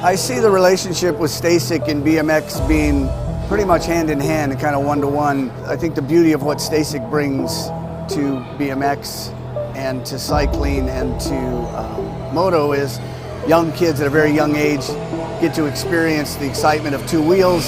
I see the relationship with Stasic and BMX being pretty much hand in hand and kind of one-to-one. I think the beauty of what Stasic brings to BMX and to cycling and to moto is young kids at a very young age get to experience the excitement of two wheels,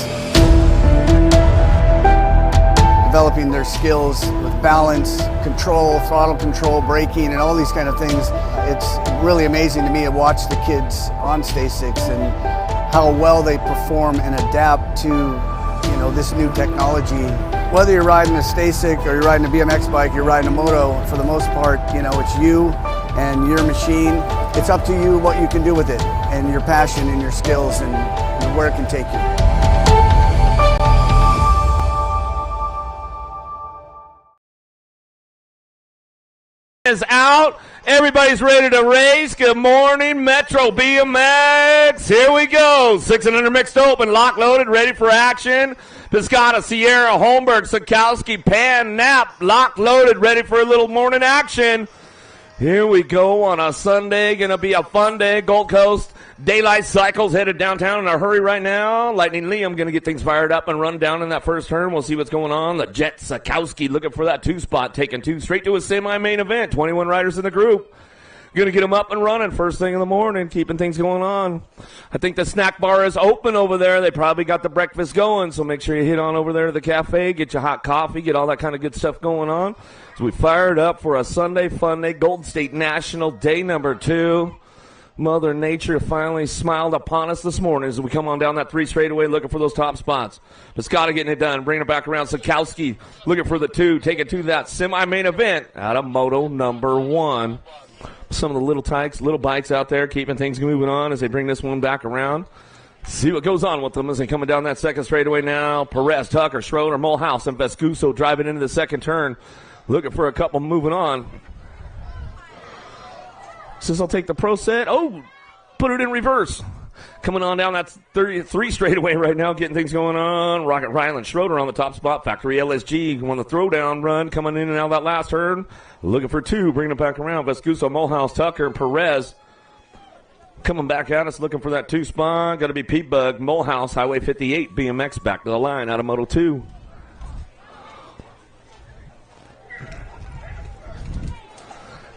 developing their skills with balance, control, throttle control, braking, and all these kind of things. It's really amazing to me to watch the kids on Stasics and how well they perform and adapt to this new technology. Whether you're riding a Stasic or you're riding a BMX bike, you're riding a moto, for the most part, it's you and your machine. It's up to you what you can do with it and your passion and your skills and where it can take you. Is out. Everybody's ready to race. Good morning, Metro BMX. Here we go. 600 mixed open, lock loaded, ready for action. Piscata, Sierra, Holmberg, Sikowski, Pan, Knapp, lock loaded, ready for a little morning action. Here we go on a Sunday. Gonna be a fun day. Gold Coast Daylight Cycles headed downtown in a hurry right now. Lightning Liam going to get things fired up and run down in that first turn. We'll see what's going on. The Jet Sikowski looking for that 2 spot, taking 2 straight to a semi-main event. 21 riders in the group. Going to get them up and running first thing in the morning, keeping things going on. I think the snack bar is open over there. They probably got the breakfast going, so make sure you hit on over there to the cafe, get your hot coffee, get all that kind of good stuff going on. So we fired up for a Sunday fun day, Golden State National, day number 2. Mother Nature finally smiled upon us this morning as we come on down that 3 straightaway looking for those top spots. Piscata getting it done, bringing it back around. Sikowski looking for the 2, taking to that semi-main event out of moto number 1. Some of the little bikes out there keeping things moving on as they bring this one back around. See what goes on with them as they coming down that second straightaway now. Perez, Tucker, Schroeder, Mulhouse, and Vescuso driving into the second turn. Looking for a couple moving on. Says I'll take the pro set. Oh, put it in reverse. Coming on down that 33 straightaway right now, getting things going on. Rocket Ryland Schroeder on the top spot. Factory LSG won the throwdown run, coming in and out of that last turn. Looking for 2, bringing it back around. Vescuso, Mulhouse, Tucker, and Perez coming back at us, looking for that 2 spot. Got to be Pete Bug, Mulhouse, Highway 58, BMX back to the line out of Moto 2.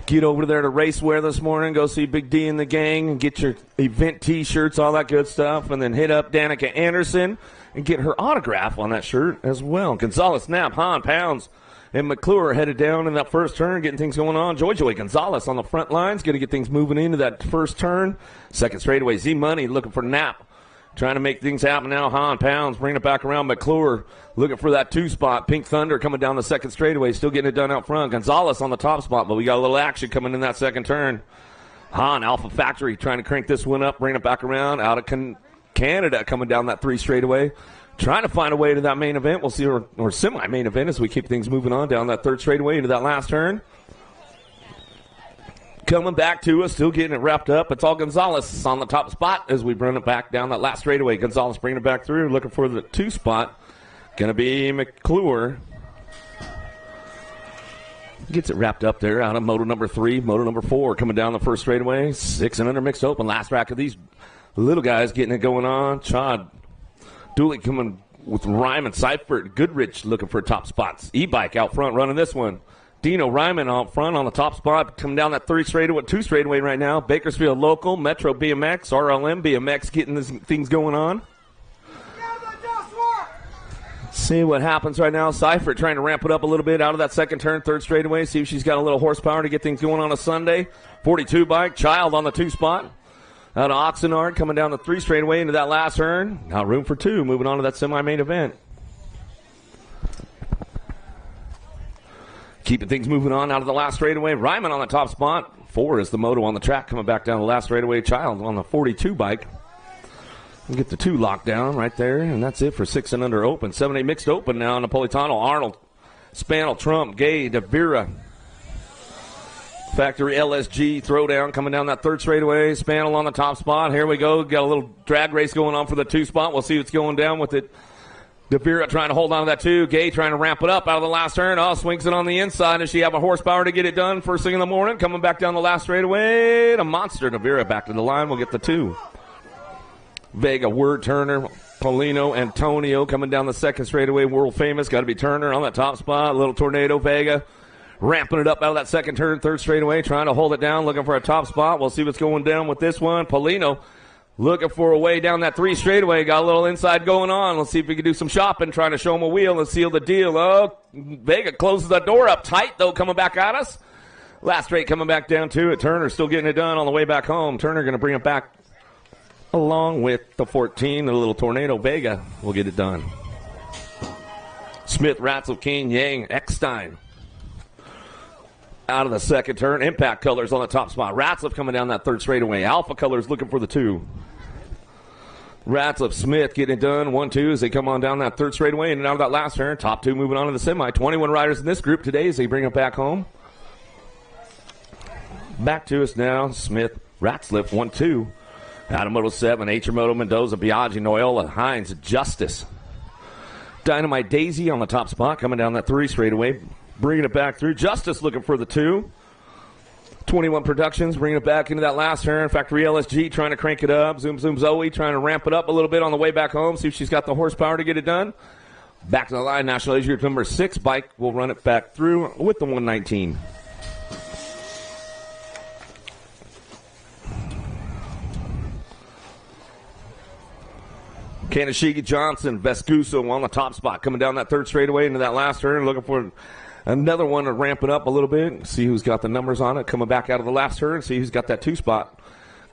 Get over there to Racewear this morning. Go see Big D and the gang and get your event T-shirts, all that good stuff. And then hit up Danica Anderson and get her autograph on that shirt as well. Gonzalez, Knapp, Hahn, Pounds, and McClure headed down in that first turn, getting things going on. Joy Gonzalez on the front lines, going to get things moving into that first turn. Second straightaway, Z-Money looking for Knapp. Trying to make things happen now. Hahn, Pounds, bringing it back around. McClure looking for that 2 spot. Pink Thunder coming down the second straightaway. Still getting it done out front. Gonzalez on the top spot, but we got a little action coming in that second turn. Hahn, Alpha Factory, trying to crank this one up, bring it back around. Out of Canada coming down that 3 straightaway. Trying to find a way to that main event. We'll see, or semi-main event as we keep things moving on down that 3rd straightaway into that last turn. Coming back to us, still getting it wrapped up. It's all Gonzalez on the top spot as we bring it back down that last straightaway. Gonzalez bringing it back through, looking for the 2 spot. Going to be McClure. Gets it wrapped up there out of moto number 3, moto number 4 coming down the first straightaway. 6 and under mixed open. Last rack of these little guys getting it going on. Chad Dooley coming with Ryman, Seifert, Goodrich looking for top spots. E-Bike out front running this one. Dino Ryman out front on the top spot, coming down that 3 straightaway, 2 straightaway right now. Bakersfield local, Metro BMX, RLM BMX getting these things going on. See what happens right now. Seifert trying to ramp it up a little bit out of that second turn, 3rd straightaway. See if she's got a little horsepower to get things going on a Sunday. 42 bike, Child on the 2 spot. Out of Oxnard coming down the 3 straightaway into that last turn. Now room for 2, moving on to that semi-main event. Keeping things moving on out of the last straightaway. Ryman on the top spot. 4 is the moto on the track coming back down the last straightaway. Child on the 42 bike. We'll get the 2 locked down right there, and that's it for 6 and under open. 7-8 mixed open now. Napolitano, Arnold, Spanel, Trump, Gay, DeVira. Factory LSG throwdown coming down that 3rd straightaway. Spanel on the top spot. Here we go. Got a little drag race going on for the 2 spot. We'll see what's going down with it. DeVira trying to hold on to that 2. Gay trying to ramp it up out of the last turn. Oh, swings it on the inside. Does she have a horsepower to get it done first thing in the morning? Coming back down the last straightaway. The monster DeVira back to the line. We'll get the 2. Vega, Word, Turner, Polino, Antonio coming down the second straightaway. World famous. Got to be Turner on that top spot. Little Tornado, Vega. Ramping it up out of that second turn, third straightaway, trying to hold it down, looking for a top spot. We'll see what's going down with this one. Polino looking for a way down that three straightaway. Got a little inside going on. Let's see if we can do some shopping, trying to show him a wheel and seal the deal. Oh, Vega closes the door up tight, though, coming back at us. Last straight coming back down to it. Turner still getting it done on the way back home. Turner going to bring it back along with the 14, the little Tornado. Vega will get it done. Smith, Ratzel, King, Yang, Eckstein. Out of the second turn. Impact Colors on the top spot. Ratzliff coming down that third straightaway. Alpha Colors looking for the 2. Ratzliff, Smith getting it done. 1-2 as they come on down that third straightaway and out of that last turn. Top 2 moving on to the semi. 21 riders in this group today as they bring it back home. Back to us now. Smith, Ratzliff, 1-2. Out of Moto 7, Moto, Mendoza, Biaggi, Noyola, Hines, Justice. Dynamite Daisy on the top spot coming down that 3 straightaway. Bringing it back through. Justice looking for the 2. 21 Productions bringing it back into that last turn. Factory LSG trying to crank it up. Zoom Zoom Zoe trying to ramp it up a little bit on the way back home. See if she's got the horsepower to get it done. Back to the line. National Asia Group number 6. Bike will run it back through with the 119. Kanashigi Johnson, Vescuso on the top spot. Coming down that third straightaway into that last turn. Looking for another one to ramp it up a little bit. See who's got the numbers on it. Coming back out of the last turn. See who's got that 2 spot.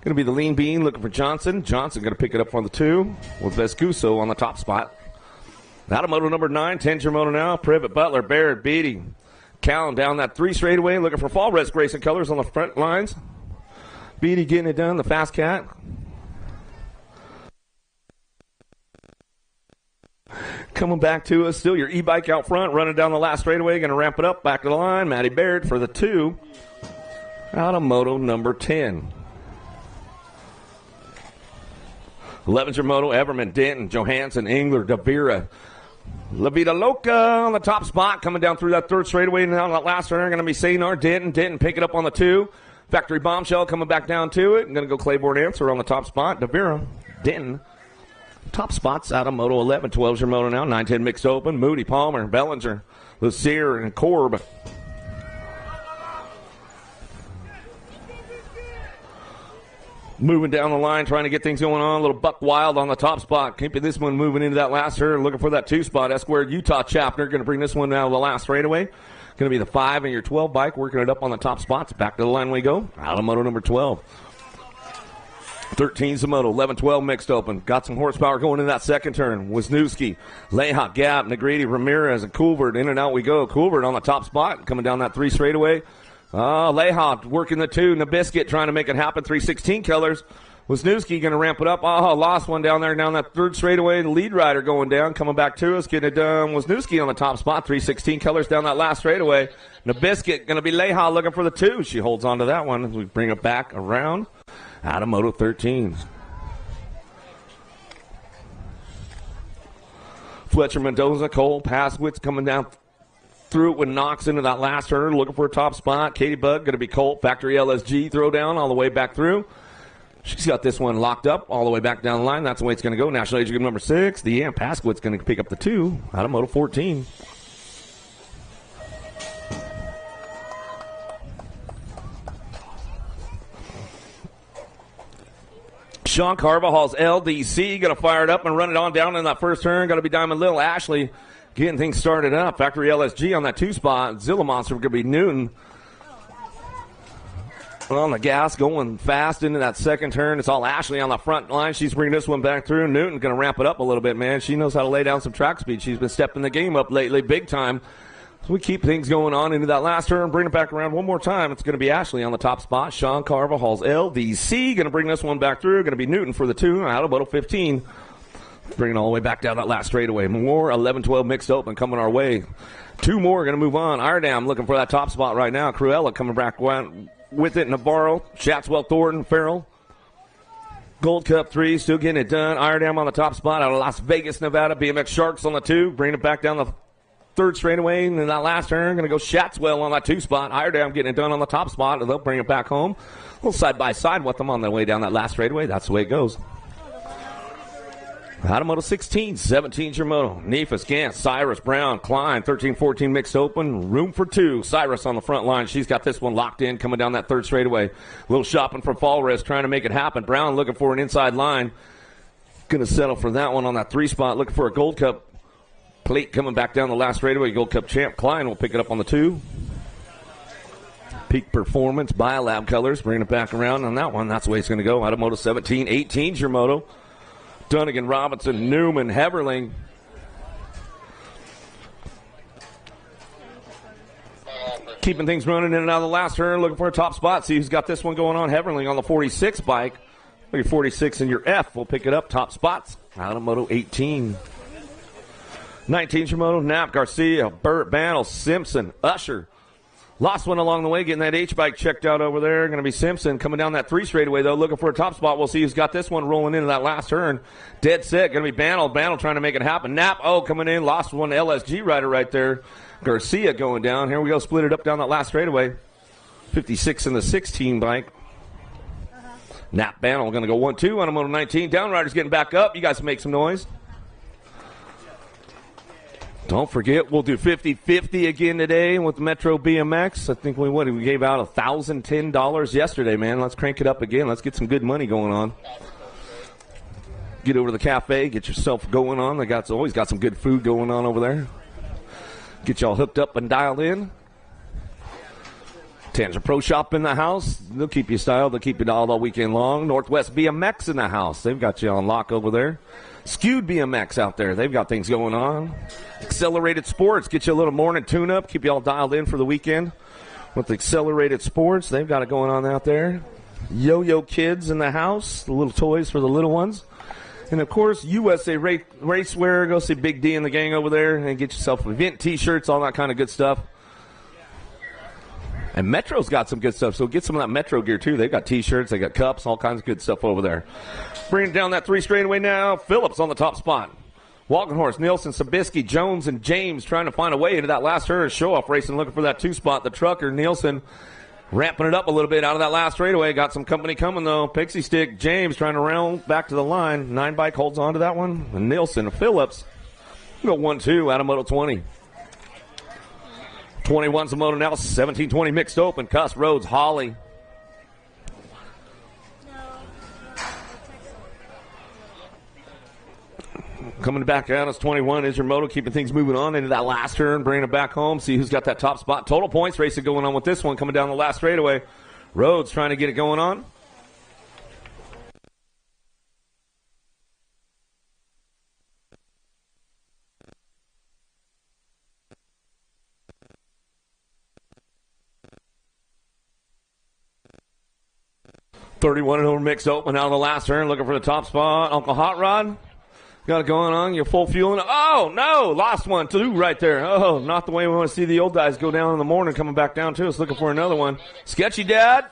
Going to be the Lean Bean looking for Johnson. Johnson going to pick it up on the 2 with Vescuso on the top spot. Out of Moto number 9. Tanger Moto now. Privet, Butler, Barrett, Beatty. Callan down that 3 straightaway. Looking for Fall Res Grayson Colors on the front lines. Beatty getting it done. The Fast Cat. Coming back to us, still your e-bike out front, running down the last straightaway, going to ramp it up, back to the line. Matty Baird for the 2, out of Moto number 10. 11's Moto, Everman, Denton, Johansson, Engler, Davira. La Vida Loca on the top spot, coming down through that third straightaway, and on that last turn, going to be Saynar, Denton pick it up on the 2. Factory Bombshell coming back down to it. I'm going to go Claiborne Answer on the top spot. Davira, Denton. Top spots out of Moto 11. 12's your Moto now. 9-10 mixed open. Moody, Palmer, Bellinger, Lucier, and Korb. Moving down the line, trying to get things going on. A little Buck Wild on the top spot. Keeping this one moving into that last turn. Looking for that 2 spot. S-Squared Utah Chapter. Going to bring this one out of the last straightaway. Going to be the 5 in your 12 bike. Working it up on the top spots. Back to the line we go. Out of Moto number 12. 13's the Moto, 11-12 mixed open. Got some horsepower going in that second turn. Wisniewski, Leha, Gap, Negrete, Ramirez, and Coolvert. In and out we go. Coolvert on the top spot, coming down that 3 straightaway. Leha working the 2. Nabiscuit trying to make it happen. 316 Colors. Wisniewski going to ramp it up. Lost one down there, down that 3rd straightaway. The lead rider going down, coming back to us, getting it done. Wisniewski on the top spot. 316 Colors down that last straightaway. Nabiscuit going to be Leha looking for the 2. She holds on to that one as we bring it back around. Out of Moto 13. Fletcher, Mendoza, Cole, Paswitz coming down through it with Knox into that last turn, looking for a top spot. Katie Bug going to be Colt, Factory LSG, throw down all the way back through. She's got this one locked up all the way back down the line. That's the way it's going to go. National Age Group number 6. The Pasquitz going to pick up the 2 out of Moto 14. Sean Carvajal's LDC going to fire it up and run it on down in that first turn. Going to be Diamond Lil Ashley getting things started up. Factory LSG on that 2 spot. Zilla Monster going to be Newton on the gas, going fast into that second turn. It's all Ashley on the front line. She's bringing this one back through. Newton going to ramp it up a little bit, man. She knows how to lay down some track speed. She's been stepping the game up lately big time. So we keep things going on into that last turn. Bring it back around one more time. It's going to be Ashley on the top spot. Sean Carvajal's LDC going to bring this one back through. Going to be Newton for the 2 out of Moto 15. Bringing it all the way back down that last straightaway. More 11-12 mixed open coming our way. 2 more going to move on. Iredam looking for that top spot right now. Cruella coming back with it. Navarro, Chatswell, Thornton, Farrell. Gold Cup 3 still getting it done. Iredam on the top spot out of Las Vegas, Nevada. BMX Sharks on the 2. Bringing it back down the 3rd straightaway, and then that last turn, going to go Shatswell on that 2 spot. Iredam getting it done on the top spot, and they'll bring it back home. A little side-by-side with them on their way down that last straightaway. That's the way it goes. Out of moto 16, 17's your moto. Novice, Gant, Cyrus, Brown, Klein, 13-14 mixed open. Room for two. Cyrus on the front line. She's got this one locked in coming down that third straightaway. A little shopping from Fall Risk, trying to make it happen. Brown looking for an inside line. Going to settle for that one on that 3 spot. Looking for a Gold Cup plate coming back down the last straightaway. Gold Cup champ Klein will pick it up on the 2. Peak Performance, Biolab colors, bringing it back around on that one. That's the way it's going to go. Out of moto 17, 18's your moto. Dunnigan, Robinson, Newman, Heverling. Keeping things running in and out of the last turn, looking for a top spot. See who's got this one going on. Heverling on the 46 bike. Look at 46 in your F. We'll pick it up. Top spots. Out of moto 18. 19's your moto. Knapp, Garcia, Burt, Bantle, Simpson, Usher. Lost one along the way, getting that H-bike checked out over there. Going to be Simpson coming down that 3 straightaway, though, looking for a top spot. We'll see who's got this one rolling into that last turn. Dead set. Going to be Bantle. Bantle trying to make it happen. Knapp, coming in. Lost one LSG rider right there. Garcia going down. Here we go. Split it up down that last straightaway. 56 in the 16 bike. Knapp, Bantle going to go 1-2 on a moto 19. Downriders getting back up. You guys make some noise. Don't forget, we'll do 50-50 again today with Metro BMX. I think we gave out $1,010 yesterday, man. Let's crank it up again. Let's get some good money going on. Get over to the cafe, get yourself going on. They always got some good food going on over there. Get y'all hooked up and dialed in. Tangent Pro Shop in the house. They'll keep you styled. They'll keep you dialed all weekend long. Northwest BMX in the house. They've got you on lock over there. Skewed BMX out there. They've got things going on. Accelerated Sports. Get you a little morning tune-up. Keep you all dialed in for the weekend with Accelerated Sports. They've got it going on out there. Yo-Yo Kids in the house. The little toys for the little ones. And, of course, USA Racewear. Go see Big D and the gang over there and get yourself event T-shirts, all that kind of good stuff. And Metro's got some good stuff, so get some of that Metro gear, too. They've got T-shirts, they got cups, all kinds of good stuff over there. Bringing down that 3 straightaway now. Phillips on the top spot. Walking Horse, Nielsen, Sabisky, Jones, and James trying to find a way into that last turn. Show-off racing, looking for that 2 spot. The trucker, Nielsen, ramping it up a little bit out of that last straightaway. Got some company coming, though. Pixie Stick, James trying to round back to the line. 9 bike holds on to that one. And Nielsen, Phillips, go 1-2 out of moto 20. 21's the moto now, 17-20 mixed open. Cuss, Rhodes, Holly. Coming back out as 21 is your moto, keeping things moving on into that last turn, bringing it back home. See who's got that top spot. Total points racing going on with this one, coming down the last straightaway. Rhodes trying to get it going on. $31 and over mixed open out of the last turn, looking for the top spot. Uncle Hot Rod, got it going on. You're full fuel. Oh, no, lost one, 2 right there. Oh, not the way we want to see the old guys go down in the morning, coming back down to us, looking for another one. Sketchy Dad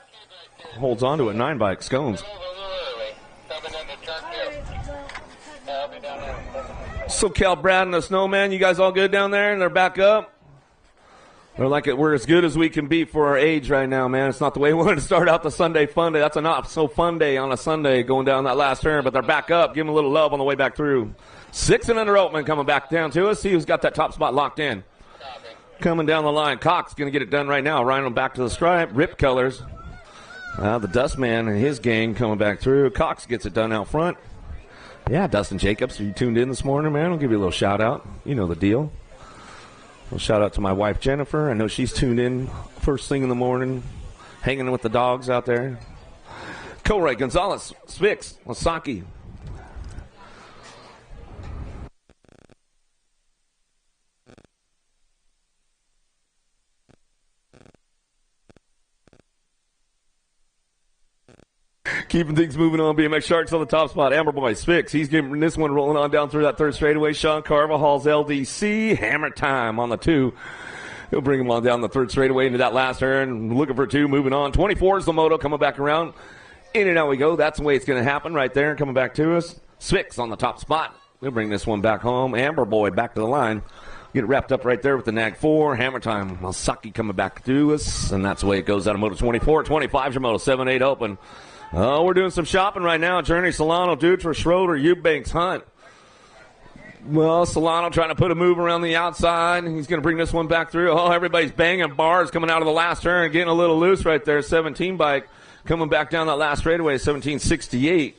holds on to it, 9 bike, Scones. So Cal, Brad, and the Snowman, you guys all good down there? And they're back up? They're like we're as good as we can be for our age right now, man. It's not the way we wanted to start out the Sunday fun day. That's a not so fun day on a Sunday going down that last turn, but they're back up. Give them a little love on the way back through. 6 and under Oatman coming back down to us. See who's got that top spot locked in. Coming down the line. Cox going to get it done right now. Riding them back to the stripe. Rip colors. The Dustman and his gang coming back through. Cox gets it done out front. Yeah, Dustin Jacobs, are you tuned in this morning, man? I'll give you a little shout out. You know the deal. Well, shout out to my wife, Jennifer. I know she's tuned in first thing in the morning, hanging with the dogs out there. Colray, Gonzalez, Spix, Wasaki. Keeping things moving on. BMX Sharks on the top spot. Amber Boy, Spix. He's getting this one rolling on down through that third straightaway. Sean Carvajal's LDC. Hammer time on the 2. He'll bring him on down the third straightaway into that last turn. Looking for 2, moving on. 24 is the moto coming back around. In and out we go. That's the way it's going to happen right there. Coming back to us. Spix on the top spot. We'll bring this one back home. Amber Boy back to the line. Get it wrapped up right there with the Nag 4. Hammer time. Masaki coming back to us. And that's the way it goes out of moto 24. 25 is your moto. 7-8 open. Oh, we're doing some shopping right now. Journey, Solano, Dutra, Schroeder, Eubanks, Hunt. Well, Solano trying to put a move around the outside. He's going to bring this one back through. Oh, everybody's banging bars coming out of the last turn, getting a little loose right there. 17 bike coming back down that last straightaway, 1768.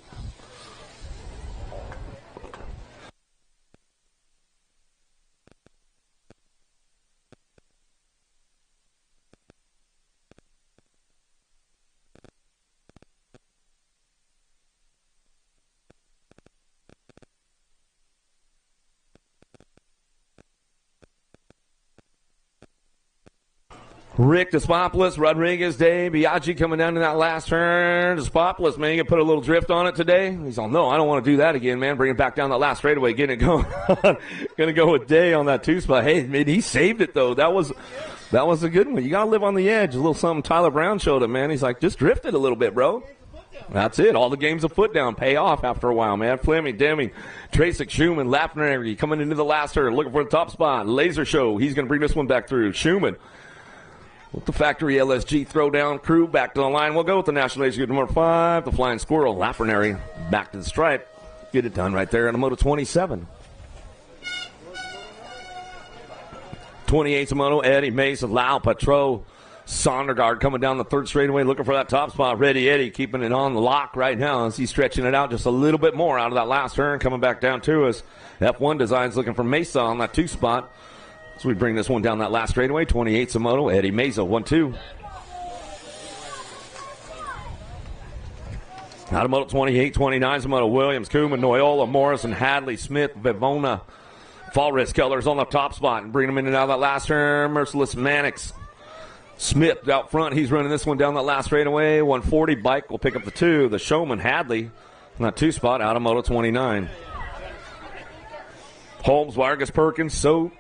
Rick Despopoulos, Rodriguez, Day, Biaggi coming down to that last turn. Despopoulos, man, you can put a little drift on it today. He's all, no, I don't want to do that again, man. Bring it back down that last straightaway, getting it going. Going to go with Day on that 2 spot. Hey, man, he saved it, though. That was a good one. You got to live on the edge. A little something Tyler Brown showed him, man. He's like, just drift it a little bit, bro. That's it. All the games of foot down pay off after a while, man. Fleming, Deming, Tracek, Schumann, Lafner coming into the last turn, looking for the top spot. Laser Show. He's going to bring this one back through. Schumann. With the factory LSG throwdown crew back to the line. We'll go with the National Age Group number 5, the Flying Squirrel. Lafrenary back to the stripe. Get it done right there in the Moto 27. 28's a Moto, Eddie Mason, Lau, Patro, Sondergaard coming down the third straightaway looking for that top spot. Ready Eddie keeping it on the lock right now as he's stretching it out just a little bit more out of that last turn. Coming back down to us. F1 Designs looking for Mesa on that 2 spot. So we bring this one down that last straightaway. 28's a Moto, Eddie Mesa, 1-2. Out of Moto 28, 29's a Moto, Williams, Kuhlman, Noyola, Morrison, Hadley, Smith, Vivona, Fall Risk Colors on the top spot and bring them in and out of that last turn. Merciless Mannix. Smith out front. He's running this one down that last straightaway. 140 bike will pick up the 2. The Showman, Hadley, on that 2 spot out of Moto 29. Holmes, Vargas, Perkins, So.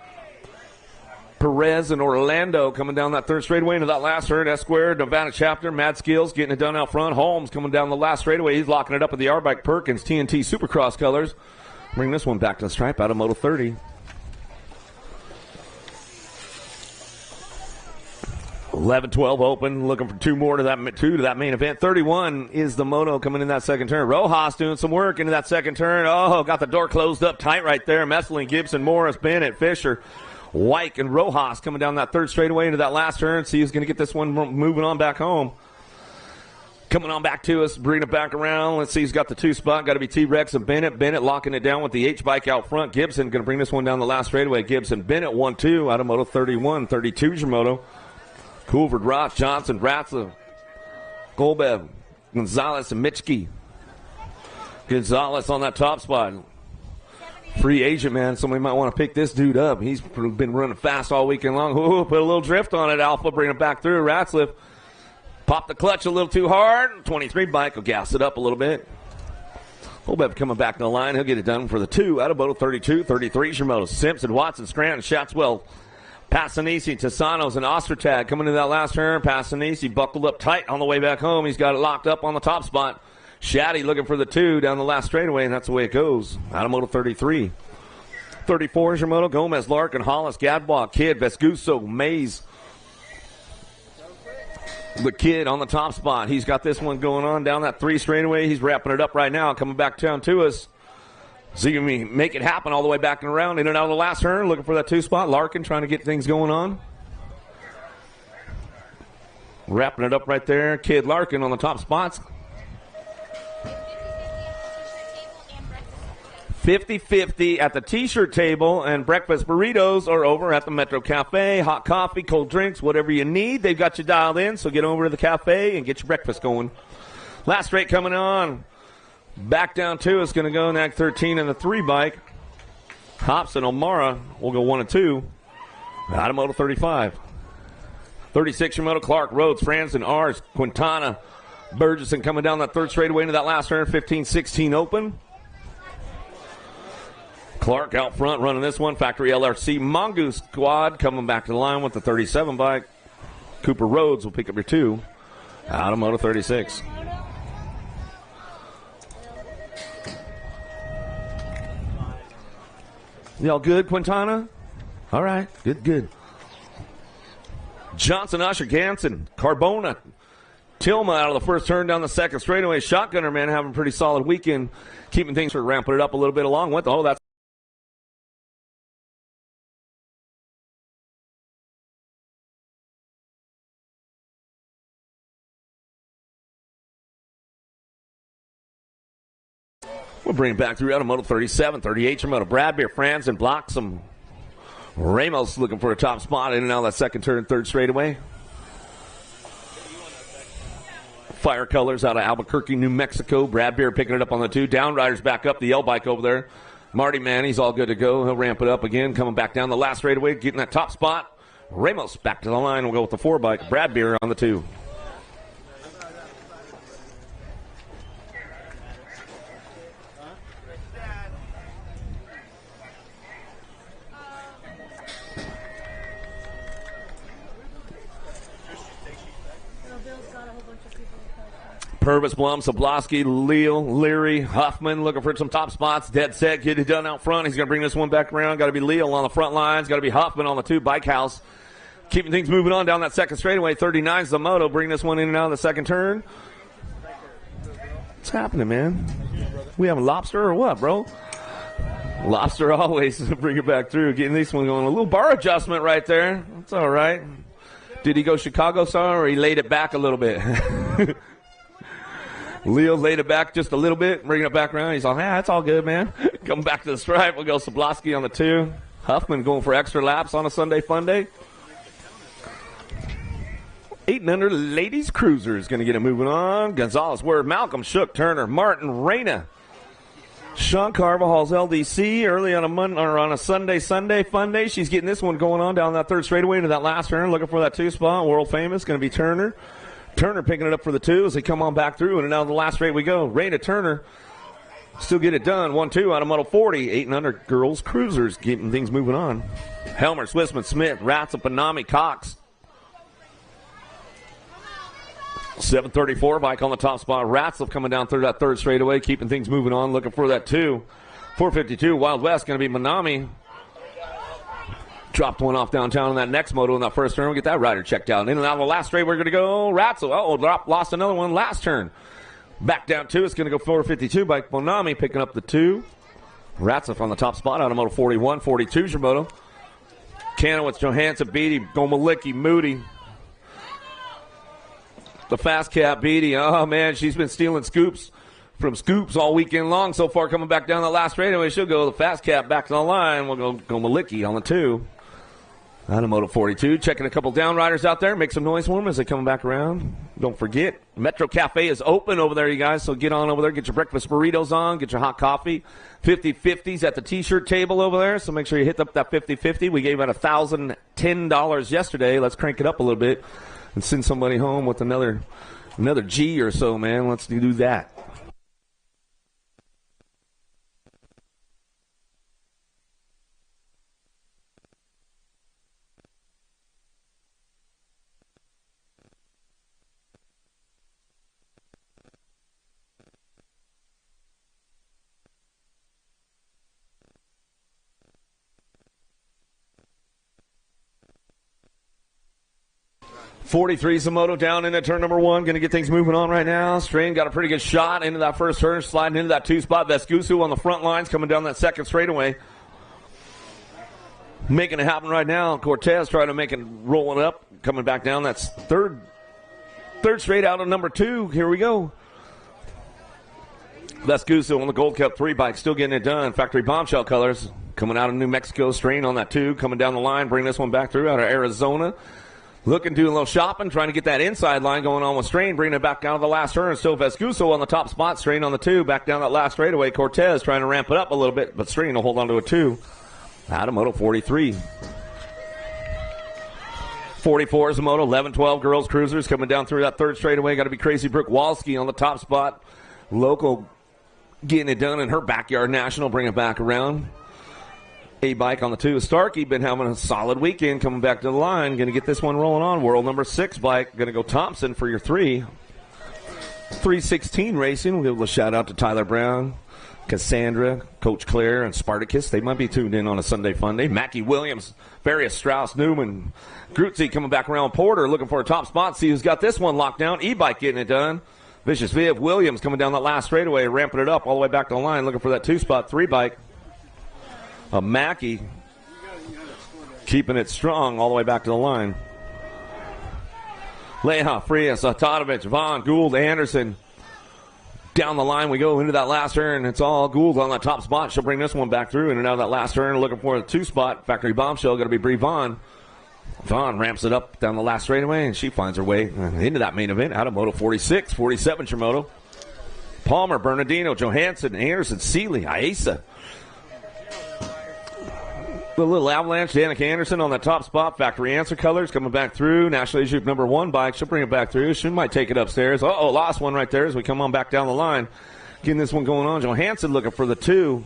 Perez and Orlando coming down that third straightaway into that last turn. S-Square, Nevada Chapter, Mad Skills getting it done out front. Holmes coming down the last straightaway. He's locking it up with the R-Bike Perkins, TNT Supercross colors. Bring this one back to the stripe out of Moto 30. 11-12 open, looking for 2 more to that main event. 31 is the Moto coming in that second turn. Rojas doing some work into that second turn. Oh, got the door closed up tight right there. Messeling, Gibson, Morris, Bennett, Fisher. White and Rojas coming down that third straightaway into that last turn. See who's going to get this one moving on back home. Coming on back to us, bringing it back around. Let's see who's got the 2 spot. Got to be T-Rex and Bennett. Bennett locking it down with the H-Bike out front. Gibson going to bring this one down the last straightaway. Gibson, Bennett, 1-2 out of Moto 31. 32's your Moto. Coolford, Ross, Johnson, Ratzler, Golbev, Gonzalez, and Mitchke. Gonzalez on that top spot. Free agent, man. Somebody might want to pick this dude up. He's been running fast all weekend long. Ooh, put a little drift on it. Alpha, bring it back through. Ratzliff popped the clutch a little too hard. 23 bike will gas it up a little bit. Holbev coming back in the line. He'll get it done for the 2 out of Moto 32. 33 is your Moto. Simpson, Watson, Scranton, Shatswell, Passanisi, Tassanos, and Ostertag coming into that last turn. Passanisi buckled up tight on the way back home. He's got it locked up on the top spot. Shaddy looking for the 2 down the last straightaway, and that's the way it goes. Out of Moto 33. 34 is your Moto. Gomez, Larkin, Hollis, Gadbois, Kid, Vesguso, Mays. The Kid on the top spot. He's got this one going on down that 3 straightaway. He's wrapping it up right now, coming back down to us. See if we make it happen all the way back and around, in and out of the last turn, looking for that 2 spot. Larkin trying to get things going on. Wrapping it up right there. Kid Larkin on the top spots. 50-50 at the T-shirt table, and breakfast burritos are over at the Metro Cafe. Hot coffee, cold drinks, whatever you need. They've got you dialed in, so get over to the cafe and get your breakfast going. Last straight coming on. Back down to us, going to go NAG 13 and the 3 bike. Hops and O'Mara will go 1 and 2. Out of Moto 35. 36 your Moto. Clark, Rhodes, Franzen, Ars, Quintana, Burgesson coming down that 3rd straightaway into that last turn. 15-16 open. Clark out front running this one. Factory LRC Mongoose squad coming back to the line with the 37 bike. Cooper Rhodes will pick up your 2 out of Moto 36. Y'all good, Quintana? All right, good. Johnson, Usher, Ganson, Carbona, Tilma out of the first turn down the 2nd straightaway. Shotgunner, man, having a pretty solid weekend, keeping things for ramping it up a little bit along with. Oh, that's We'll bring it back through out of Moto 37, 38 your Moto. Bradbeer, Franzen, Bloxham. Ramos looking for a top spot in and out of that second turn, third straightaway. Fire Colors out of Albuquerque, New Mexico. Bradbeer picking it up on the 2. Downriders back up, the yell bike over there. Marty Manny's all good to go. He'll ramp it up again, coming back down the last straightaway, getting that top spot. Ramos back to the line. We'll go with the 4 bike. Bradbeer on the 2. Purvis, Blum, Sabloski, Leal, Leary, Huffman looking for some top spots. Dead set, get it done out front. He's going to bring this one back around. Got to be Leal on the front lines. Got to be Huffman on the 2 bike house. Keeping things moving on down that second straightaway. 39's the moto. Bring this one in and out of the second turn. What's happening, man? We have a lobster or what, bro? Lobster always bring it back through. Getting this one going. A little bar adjustment right there. That's all right. Did he go Chicago style or he laid it back a little bit? Leo laid it back just a little bit, bringing it back around. He's like, that's all good, man. Come back to the stripe. We'll go Sabloski on the 2. Huffman going for extra laps on a Sunday fun day. 8 and under ladies cruiser is going to get it moving on. Gonzalez, Word, Malcolm, Shook, Turner, Martin, Reyna. Sean Carvajal's LDC early on a Monday or on a Sunday fun day. She's getting this one going on down that third straightaway into that last turn, looking for that 2 spot. World famous, going to be Turner. Turner picking it up for the 2 as they come on back through, and now the last straight we go. Reyna Turner still get it done. 1-2 out of Moto 40. 8 and under girls cruisers getting things moving on. Helmer, Swissman, Smith, Ratzel, Panami, Cox. 734 bike on the top spot. Ratzel coming down through that third straightaway, keeping things moving on, looking for that 2. 452 Wild West going to be Manami. Dropped one off downtown in that next moto in that first turn. We'll get that rider checked out. In and out of the last straight, we're going to go Ratzel. Lost another one last turn. Back down 2. It's going to go 452 by Bonami picking up the 2. Ratzel on the top spot out of Moto 41. 42 is your moto. Kanowitz, Johansson, Beatty, Gomalicki, Moody. The fast cap, Beatty. Oh, man, she's been stealing scoops from scoops all weekend long so far. Coming back down the last straightaway, she'll go the fast cap back to the line. We'll go Gomalicki on the 2. Out of Moto 42, checking a couple downriders out there. Make some noise for them as they come back around. Don't forget, Metro Cafe is open over there, you guys, so get on over there. Get your breakfast burritos on. Get your hot coffee. 50/50s at the T-shirt table over there, so make sure you hit up that 50/50. We gave out $1,010 yesterday. Let's crank it up a little bit and send somebody home with another G or so, man. Let's do that. .43's the moto down into turn number 1. Going to get things moving on right now. Strain got a pretty good shot into that first turn, sliding into that 2 spot. Vescuso on the front lines coming down that second straightaway. Making it happen right now. Cortez trying to make it rolling up. Coming back down. That's third straight out of number 2. Here we go. Vescuso on the Gold Cup 3 bike. Still getting it done. Factory bombshell colors. Coming out of New Mexico. Strain on that 2. Coming down the line. Bring this one back through out of Arizona. Looking, doing a little shopping, trying to get that inside line going on with Strain, bringing it back down to the last turn. Still Vescuso on the top spot, Strain on the 2, back down that last straightaway. Cortez trying to ramp it up a little bit, but Strain will hold on to a 2. Out of Moto 43. 44 is the Moto, 11-12 girls cruisers coming down through that third straightaway. Got to be Crazy Brooke Walski on the top spot. Local getting it done in her backyard national, bring it back around. A bike on the 2. Starkey been having a solid weekend coming back to the line. Going to get this one rolling on. World number 6 bike. Going to go Thompson for your 3. 316 Racing. We'll give a shout out to Tyler Brown, Cassandra, Coach Claire, and Spartacus. They might be tuned in on a Sunday fun day. Mackie Williams, Various Strauss, Newman, Grutzy coming back around. Porter looking for a top spot. See who's got this one locked down. E-bike getting it done. Vicious Viv Williams coming down that last straightaway, ramping it up all the way back to the line, looking for that 2 spot 3 bike. Mackey keeping it strong all the way back to the line. Leha, Frias, Atadovich, Vaughn, Gould, Anderson, Down the line we go into that last turn. It's all Gould on that top spot. She'll bring this one back through in and out of that last turn. Looking for the 2-spot. Factory Bombshell going to be Bree Vaughn. Vaughn ramps it up down the last straightaway, and she finds her way into that main event. Out of Moto 46, 47's your moto. Palmer, Bernardino, Johansson, Anderson, Seeley, Iesa. The little avalanche, Danica Anderson on that top spot. Factory Answer Colors coming back through. National Age Group number 1 bike. She'll bring it back through. She might take it upstairs. Uh-oh, lost one right there as we come on back down the line. Getting this one going on. Johansson looking for the 2.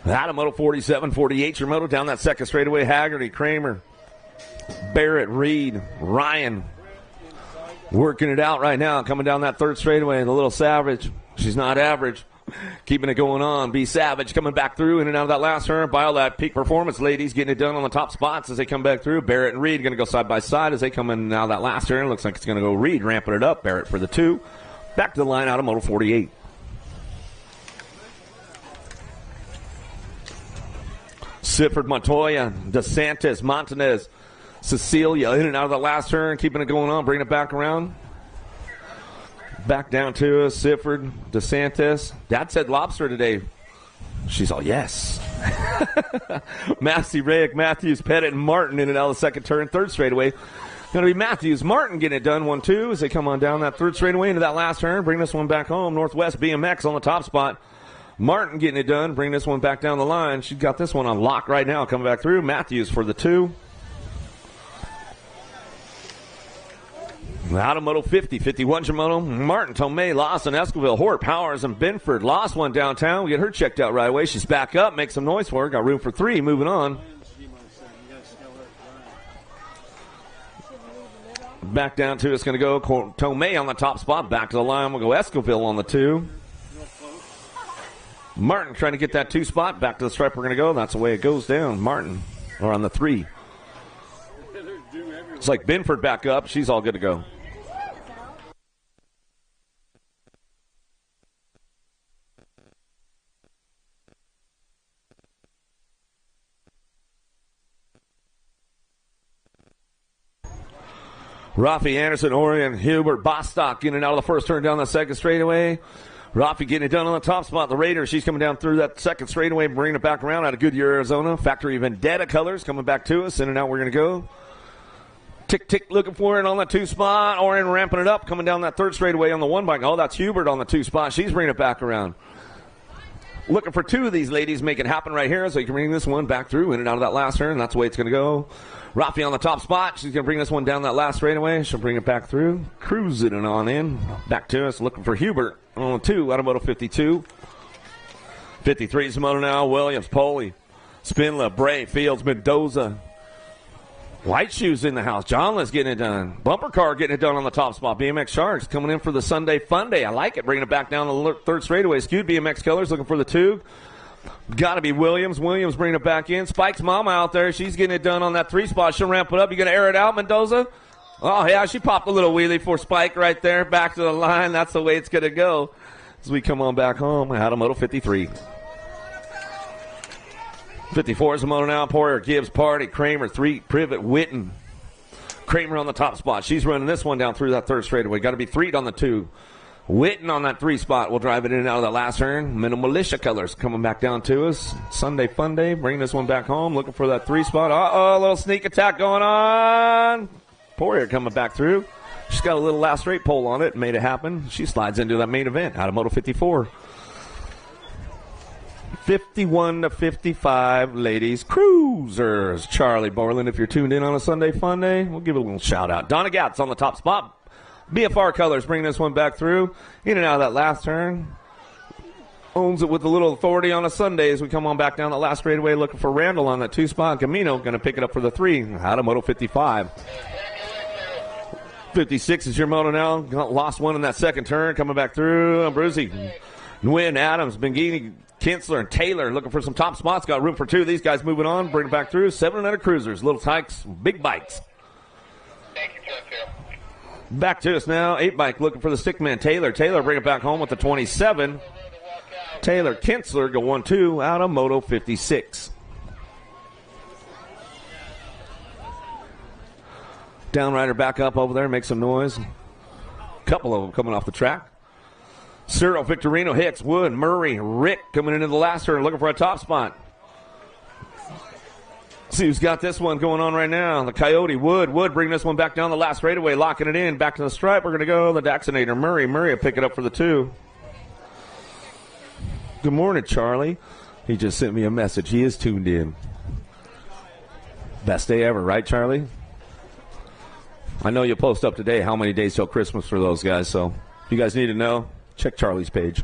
Out of Moto 47, 48 your moto. Down that second straightaway. Haggerty, Kramer, Barrett, Reed, Ryan. Working it out right now. Coming down that third straightaway. The little Savage. She's not average. Keeping it going on. Be Savage coming back through in and out of that last turn. By all that peak performance, ladies getting it done on the top spots as they come back through. Barrett and Reed going to go side by side as they come in and out of that last turn. Looks like it's going to go Reed ramping it up. Barrett for the 2. Back to the line out of Moto 48. Sifford, Montoya, DeSantis, Montanez, Cecilia in and out of the last turn, keeping it going on, bringing it back around. Back down to us, Sifford, DeSantis. Dad said lobster today. She's all yes. Massey, Rayek, Matthews, Pettit, and Martin in and out of the second turn, third straightaway. Going to be Matthews, Martin getting it done 1-2 as they come on down that third straightaway into that last turn. Bring this one back home. Northwest BMX on the top spot. Martin getting it done. Bring this one back down the line. She's got this one on lock right now. Coming back through. Matthews for the 2. Out of Moto 50. 51's your moto. Martin, Tomei, Lawson, Esquivel, Hort, Powers, and Binford. Lost one downtown. We get her checked out right away. She's back up. Make some noise for her. Got room for 3. Moving on. Back down to it's going to go Tomei on the top spot. Back to the line. We'll go Esquivel on the 2. Martin trying to get that 2 spot. Back to the stripe we're going to go. That's the way it goes down. Martin, or on the 3. It's like Binford back up. She's all good to go. Rafi Anderson, Orion, Hubert, Bostock in and out of the first turn down the second straightaway. Rafi getting it done on the top spot. The Raiders, she's coming down through that second straightaway, bringing it back around out of Goodyear, Arizona. Factory Vendetta Colors coming back to us. In and out we're going to go. Tick, tick, looking for it on the 2 spot. Orion ramping it up, coming down that third straightaway on the 1 bike. Oh, that's Hubert on the 2 spot. She's bringing it back around. Looking for 2 of these ladies, make it happen right here so you can bring this one back through in and out of that last turn. That's the way it's going to go. Rafi on the top spot. She's going to bring this one down that last straightaway. She'll bring it back through. Cruising it on in. Back to us. Looking for Hubert on the 2 out of Moto 52. 53 is the moto now. Williams, Poley, Spinla, Bray, Fields, Mendoza. White Shoes in the house. Johnless getting it done. Bumper Car getting it done on the top spot. BMX Sharks coming in for the Sunday Fun Day. I like it. Bringing it back down the third straightaway. Skewed BMX Colors looking for the 2. Got to be Williams. Williams bringing it back in. Spike's mama out there. She's getting it done on that 3 spot. She'll ramp it up. You going to air it out, Mendoza? Oh, yeah. She popped a little wheelie for Spike right there. Back to the line. That's the way it's going to go as we come on back home out of Moto 53. 54 is the moto now. Poirier, Gibbs, Party, Kramer, 3, Privet, Witten. Kramer on the top spot. She's running this one down through that third straightaway. Got to be 3 on the 2. Witten on that 3 spot. We'll drive it in and out of that last turn. Minimal Militia Colors coming back down to us. Sunday Fun Day. Bring this one back home. Looking for that 3 spot. Uh-oh, a little sneak attack going on. Poirier coming back through. She's got a little last straight pole on it. Made it happen. She slides into that main event out of Moto 54. 51 to 55, ladies. Cruisers. Charlie Borland, if you're tuned in on a Sunday Fun Day, we'll give it a little shout out. Donna Gatz on the top spot. BFR Colors bringing this one back through. In and out of that last turn. Owns it with a little authority on a Sunday as we come on back down the last straightaway looking for Randall on that 2 spot. Camino going to pick it up for the 3 out of Moto 55. 56 is your moto now. Lost one in that second turn. Coming back through. Abruzzi, Nguyen, Adams, Benghini, Kinsler, and Taylor looking for some top spots. Got room for 2 of these guys moving on. Bring it back through. 700 cruisers. Little tykes, big bikes. Thank you, Phil. Back to us now. 8 bike looking for the stickman. Taylor bring it back home with the 27. Taylor Kinsler go 1-2 out of Moto 56. Downrider back up over there. Make some noise. couple of them coming off the track. Cyril, Victorino, Hicks, Wood, Murray, Rick coming into the last turn looking for a top spot. See who's got this one going on right now. The Coyote, Wood bringing this one back down the last straightaway, locking it in. Back to the stripe. We're going to go the Daxonator. Murray will pick it up for the 2. Good morning, Charlie. He just sent me a message. He is tuned in. Best day ever, right, Charlie? I know you'll post up today how many days till Christmas for those guys, so if you guys need to know, check Charlie's page.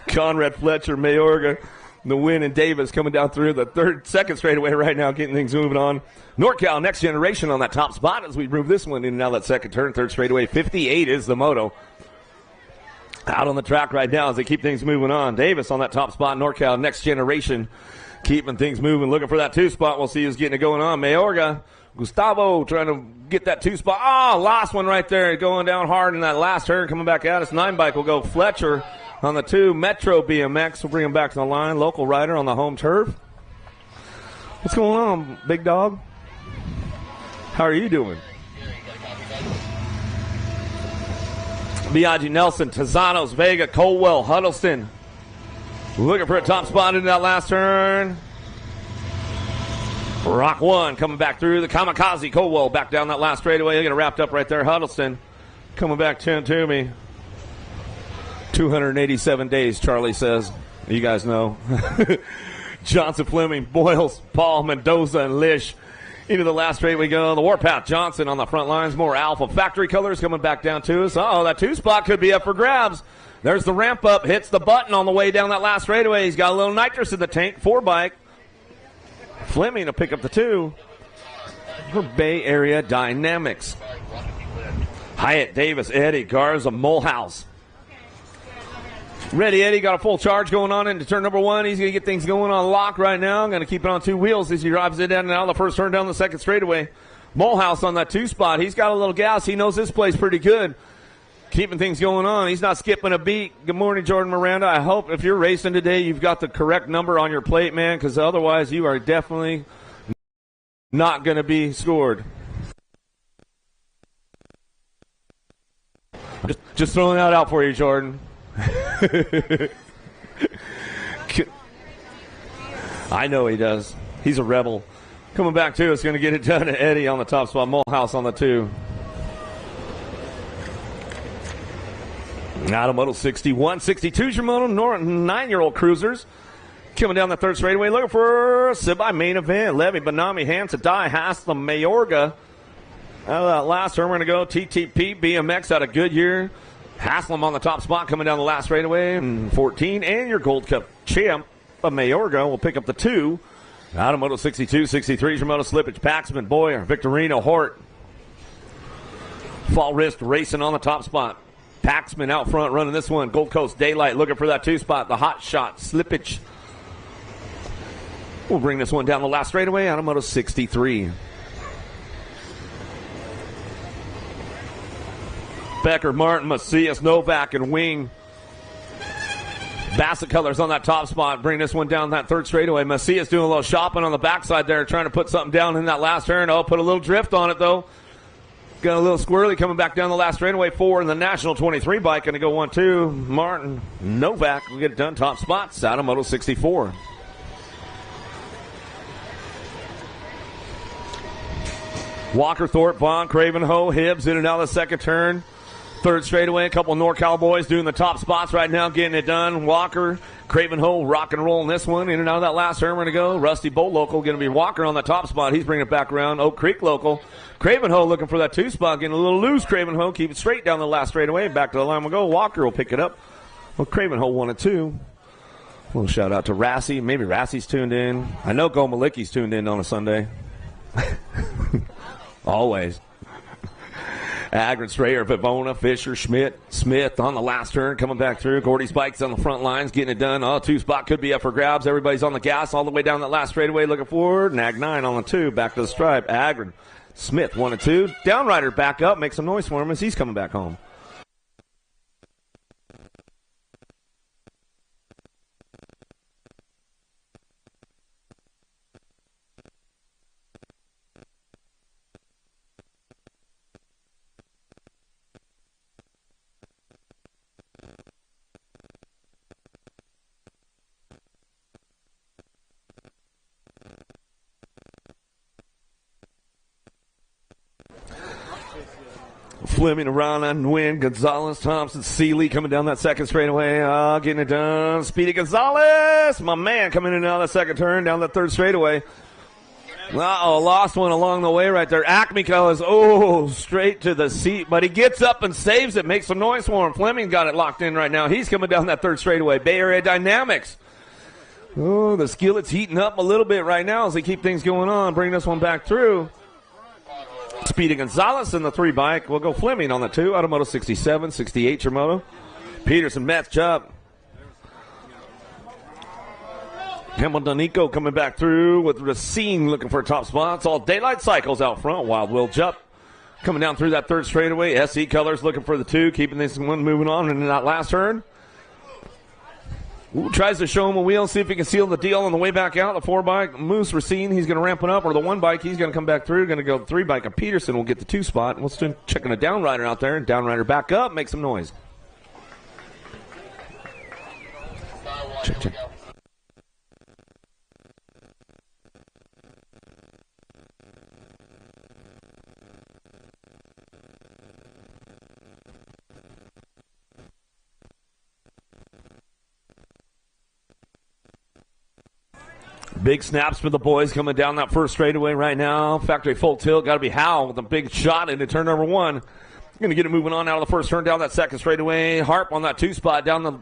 Conrad, Fletcher, Mayorga, the win, and Davis coming down through the second straightaway right now, getting things moving on. NorCal, Next Generation on that top spot as we move this one in and out that second turn, third straightaway. 58 is the moto. Out on the track right now as they keep things moving on. Davis on that top spot, NorCal, Next Generation, keeping things moving, looking for that 2 spot. We'll see who's getting it going on. Mayorga, Gustavo trying to get that 2 spot. Last one right there, going down hard in that last turn, coming back out. It's 9 bike will go Fletcher on the 2. Metro BMX will bring him back to the line. Local rider on the home turf. What's going on, big dog? How are you doing? Biaggi, Nelson, Tazanos, Vega, Colwell, Huddleston. Looking for a top spot in that last turn. Rock 1 coming back through. The Kamikaze, Colwell back down that last straightaway. They're going to wrapped up right there. Huddleston coming back 10 to me. 287 days, Charlie says. You guys know. Johnson, Fleming, Boyles, Paul, Mendoza, and Lish. Into the last straight we go. The Warpath, Johnson on the front lines. More Alpha Factory colors coming back down to us. That 2 spot could be up for grabs. There's the ramp up. Hits the button on the way down that last straightaway. He's got a little nitrous in the tank. 4 bike. Fleming to pick up the 2 for Bay Area Dynamics. Hyatt, Davis, Eddie, Garza, Mulhouse. Ready, Eddie, got a full charge going on into turn number 1. He's going to get things going on lock right now. Going to keep it on 2 wheels as he drives it down now. The first turn down the second straightaway. Mulhouse on that 2 spot. He's got a little gas. He knows this place pretty good. Keeping things going on. He's not skipping a beat. Good morning, Jordan Miranda. I hope if you're racing today, you've got the correct number on your plate, man, because otherwise you are definitely not going to be scored. Just throwing that out for you, Jordan. I know he does. He's a rebel. Coming back to us, going to get it done to Eddie on the top spot. Mulhouse on the 2. Out of Moto 61, 62's your Moto 9-year-old cruisers. Coming down the third straightaway, looking for a semi-main event. Levy, Benami, Hansen, Dye, Haslam, Mayorga. Out of that last turn, we're going to go TTP, BMX out of Goodyear. Haslam on the top spot coming down the last straightaway. 14, and your Gold Cup champ, Mayorga, will pick up the 2. Out of Moto 62, 63's your Moto Slippage. Paxman, Boyer, Victorino, Hort. Fall Wrist racing on the top spot. Paxman out front running this one. Gold Coast Daylight looking for that 2 spot. The Hot Shot Slippage. We'll bring this one down the last straightaway out of Moto 63. Becker, Martin, Macias, Novak, and Wing. Bassett Colors on that top spot. Bring this one down that third straightaway. Macias doing a little shopping on the backside there, trying to put something down in that last turn. Put a little drift on it, though. Got a little squirrely coming back down the last straightaway. 4 in the National 23 bike. Going to go 1-2. Martin, Novak will get it done. Top spots out of Moto 64. Walker, Thorpe, Vaughn, Cravenho, Hibbs in and out of the second turn. Third straightaway, a couple of NorCal boys doing the top spots right now, getting it done. Walker, Cravenho, rock and roll in this one. In and out of that last turn, we're going to go. Rusty Bolt local, going to be Walker on the top spot. He's bringing it back around. Oak Creek local. Cravenho looking for that 2 spot, getting a little loose. Cravenho, keep it straight down the last straightaway. Back to the line we'll go. Walker will pick it up. Well, Cravenho 1 and 2. A little shout out to Rassi. Maybe Rassi's tuned in. I know Go Malicki's tuned in on a Sunday. Always. Agron, Strayer, Vivona, Fisher, Schmidt, Smith on the last turn, coming back through. Gordy's bike's on the front lines, getting it done. Oh, 2 spot could be up for grabs. Everybody's on the gas all the way down that last straightaway, looking forward. Nag 9 on the 2, back to the stripe. Agron, Smith, 1 and 2. Downrider back up, make some noise for him as he's coming back home. Fleming, Arana, Nguyen, Gonzalez, Thompson, Seeley coming down that second straightaway. Getting it done. Speedy Gonzalez, my man, coming in out of that second turn, down that third straightaway. Lost one along the way right there. Acmico is, straight to the seat, but he gets up and saves it, makes some noise for him. Fleming got it locked in right now. He's coming down that third straightaway. Bay Area Dynamics. Oh, the skillet's heating up a little bit right now as they keep things going on. Bring this one back through. Speedy Gonzalez in the 3 bike. We'll go Fleming on the 2. Automoto 67, 68 your moto. Peterson, Metz, Chubb. Hamilton Nico coming back through with Racine looking for top spots. All Daylight Cycles out front. Wild Will Jupp coming down through that third straightaway. SE Colors looking for the 2, keeping this one moving on in that last turn. Tries to show him a wheel, see if he can seal the deal on the way back out. The 4 bike, Moose Racine, he's going to ramp it up. Or the 1 bike, he's going to come back through. Going to go 3 bike, and Peterson will get the 2 spot. And we'll start checking a downrider out there. And downrider back up, make some noise. Check. Big snaps for the boys coming down that first straightaway right now. Factory full tilt. Got to be Howell with a big shot into turn number 1. Going to get it moving on out of the first turn down that second straightaway. Harp on that 2 spot. Down the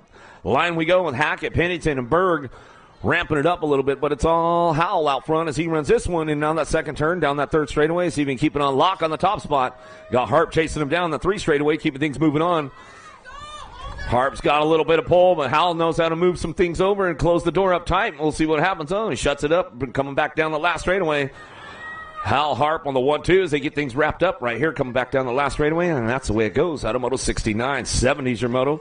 line we go with Hackett, Pennington, and Berg ramping it up a little bit. But it's all Howell out front as he runs this one. And down that second turn, down that third straightaway. So even keeping on lock on the top spot. Got Harp chasing him down the 3 straightaway, keeping things moving on. Harp's got a little bit of pull, but Howell knows how to move some things over and close the door up tight. We'll see what happens. Oh, he shuts it up, coming back down the last straightaway. Howell, Harp on the 1-2 as they get things wrapped up right here, coming back down the last straightaway, and that's the way it goes. Automoto 69, 70's your moto.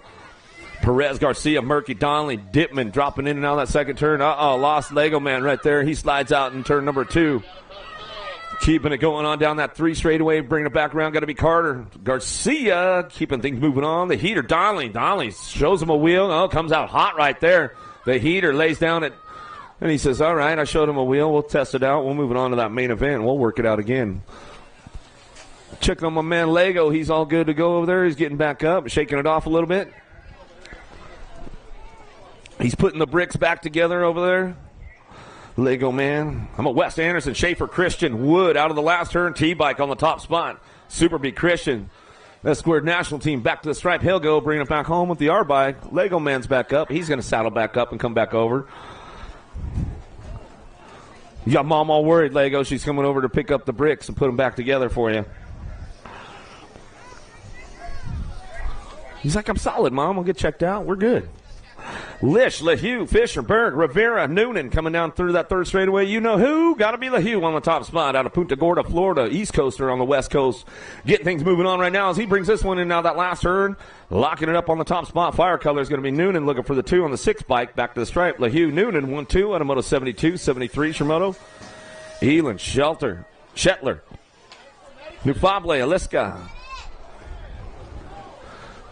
Perez, Garcia, Murky, Donnelly, Dittman dropping in and out of that second turn. Lost Lego Man right there. He slides out in turn number 2. Keeping it going on down that 3 straightaway, bringing it back around. Got to be Carter. Garcia keeping things moving on. The heater, Donnelly shows him a wheel. Oh, comes out hot right there. The heater lays down it, and he says, all right, I showed him a wheel. We'll test it out. We'll move it on to that main event. We'll work it out again. Checking on my man Lego. He's all good to go over there. He's getting back up, shaking it off a little bit. He's putting the bricks back together over there. Lego man. I'm a West Anderson, Schaefer, Christian, Wood out of the last turn. T-bike on the top spot. Super B Christian. That squared national team back to the stripe. He'll go bring it back home with the R-bike. Lego man's back up. He's going to saddle back up and come back over. You got mom all worried, Lego. She's coming over to pick up the bricks and put them back together for you. He's like, I'm solid, Mom. We'll get checked out. We're good. Lish, LeHue, Fisher, Berg, Rivera, Noonan coming down through that third straightaway. You know who? Got to be LeHue on the top spot out of Punta Gorda, Florida. East Coaster on the West Coast. Getting things moving on right now as he brings this one in now that last turn. Locking it up on the top spot. Fire color is going to be Noonan looking for the 2 on the 6 bike. Back to the stripe. LeHue, Noonan, 1-2. Automoto 72, 73. Shimoto. Elin, Sheltler. Nufable, Aliska.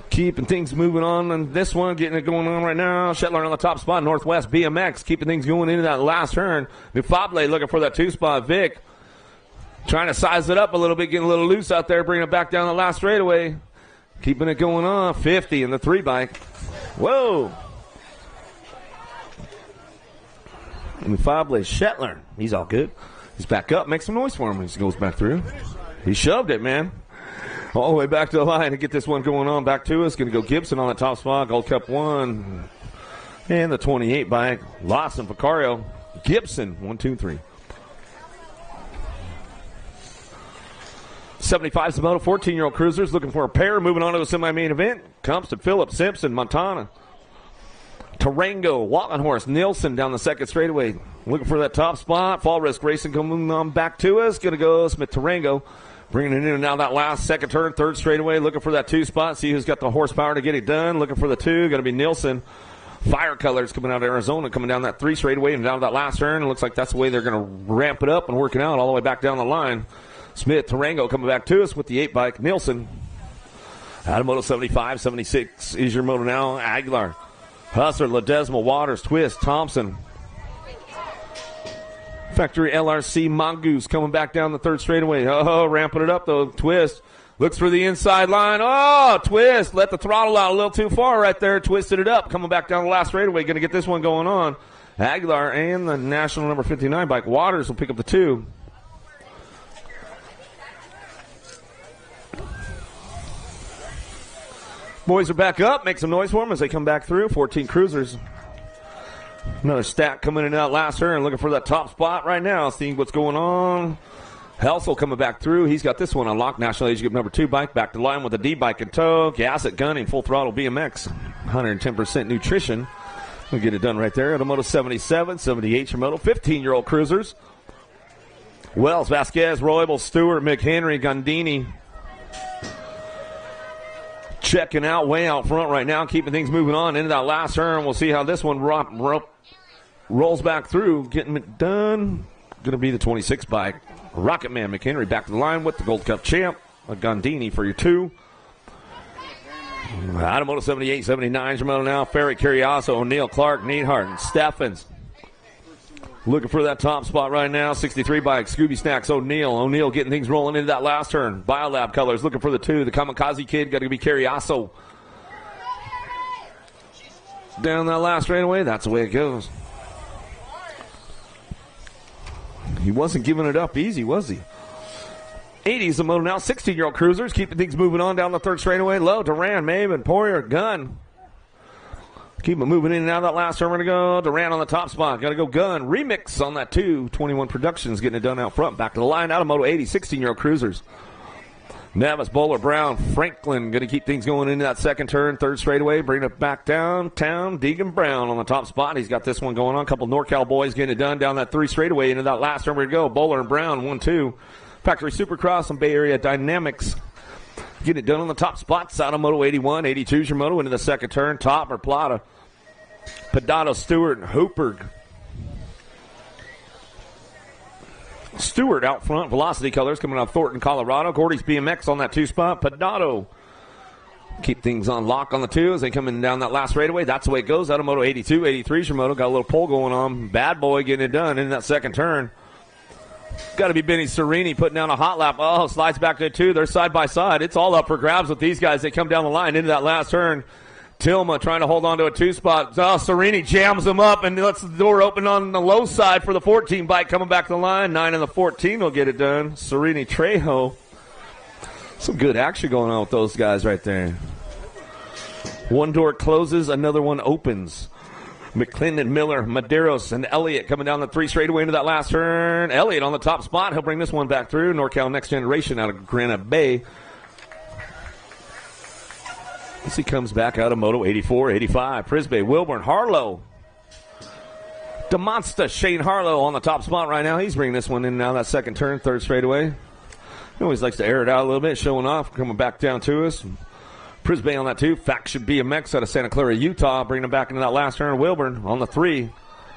Keeping things moving on this one, getting it going on right now. Shetler on the top spot, Northwest BMX, keeping things going into that last turn. Nufable looking for that 2 spot. Vic trying to size it up a little bit, getting a little loose out there, bringing it back down the last straightaway. Keeping it going on. 50 in the 3 bike. Whoa. Nufable, Shetler. He's all good. He's back up. Make some noise for him as he goes back through. He shoved it, man. All the way back to the line to get this one going on. Back to us. Going to go Gibson on the top spot. Gold Cup 1. And the 28 bike. Lawson, Vicario. Gibson, 1, 2, 3. 75's the moto. 14-year-old cruisers looking for a pair. Moving on to the semi-main event. Compton, Phillips, Simpson, Montana. Tarango, Walking Horse, Nielsen down the second straightaway. Looking for that top spot. Fall Risk Racing coming on back to us. Going to go Smith Tarango. Bringing it in and now that last second turn, third straightaway. Looking for that 2 spot. See who's got the horsepower to get it done. Looking for the 2. Going to be Nielsen. Fire Colors coming out of Arizona, coming down that 3 straightaway and down to that last turn. It looks like that's the way they're going to ramp it up and work it out all the way back down the line. Smith Tarango coming back to us with the 8 bike. Nielsen. Out of Moto 75, 76 is your moto now. Aguilar, Hustler, Ledesma, Waters, Twist, Thompson. Factory LRC, Mongoose coming back down the third straightaway. Oh, ramping it up though. Twist looks for the inside line. Oh, Twist let the throttle out a little too far right there. Twisted it up. Coming back down the last straightaway. Going to get this one going on. Aguilar and the national number 59 bike. Waters will pick up the 2. Boys are back up. Make some noise for them as they come back through. 14 cruisers. Another stack coming in that last turn. Looking for that top spot right now. Seeing what's going on. Helsel coming back through. He's got this one unlocked. National Age Group number 2 bike. Back to line with a D bike in tow. Gas at gunning. Full throttle BMX. 110% nutrition. We'll get it done right there. Automoto 77, 78 your moto. 15-year-old cruisers. Wells, Vasquez, Roybal, Stewart, McHenry, Gondini. Checking out way out front right now, keeping things moving on into that last turn. We'll see how this one rolls back through, getting it done. Going to be the 26 bike. Rocket Man McHenry back to the line with the Gold Cup champ. A Gondini for your 2. Automoto 78, 79 your moto now. Ferry, Curiaso, O'Neill, Clark, Neidhart, and Steffens. Looking for that top spot right now. 63 bike, Scooby Snacks, O'Neill. O'Neill getting things rolling into that last turn. Biolab Colors looking for the 2. The Kamikaze Kid got to be Curiaso. Down that last straightaway, that's the way it goes. He wasn't giving it up easy, was he? 80's the moto now. 16-year-old cruisers keeping things moving on down the third straightaway. Low, Duran, Maven, Poirier, Gunn. Keep it moving in and out of that last turn. We're going to go Durant on the top spot. Got to go Gunn. Remix on that 2. 21 Productions getting it done out front. Back to the line. Out of Moto 80. 16-year-old cruisers. Nevis, Bowler, Brown, Franklin going to keep things going into that second turn. Third straightaway. Bring it back downtown. Deegan Brown on the top spot. He's got this one going on. A couple NorCal boys getting it done down that 3 straightaway into that last turn. We're going to go Bowler and Brown. 1-2. Factory Supercross and Bay Area Dynamics. Getting it done on the top spots. Out of Moto 81. 82's your moto into the second turn. Top or Plata. Pedato, Stewart, Hooper. Stewart out front. Velocity Colors coming out of Thornton, Colorado. Gordy's BMX on that 2 spot. Pedato. Keep things on lock on the 2 as they come in down that last straightaway. That's the way it goes. Out of Moto 82, 83's your moto. Got a little pull going on. Bad Boy getting it done in that second turn. Got to be Benny Serini putting down a hot lap. Oh, slides back to 2. They're side by side. It's all up for grabs with these guys. They come down the line into that last turn. Tilma trying to hold on to a 2 spot. Oh, Serini jams them up and lets the door open on the low side for the 14 bike coming back to the line. 9 and the 14 will get it done. Serini Trejo. Some good action going on with those guys right there. One door closes, another one opens. McClendon, Miller, Maderos, and Elliott coming down the 3 straightaway into that last turn. Elliott on the top spot. He'll bring this one back through. NorCal Next Generation out of Granite Bay. As he comes back out of Moto 84, 85. Prisbay, Wilburn, Harlow. DeMonsta, Shane Harlow on the top spot right now. He's bringing this one in now, that second turn, 3rd straightaway. He always likes to air it out a little bit, showing off, coming back down to us. Prisbay on that 2. Faction BMX out of Santa Clara, Utah. Bringing him back into that last turn. Wilburn on the 3.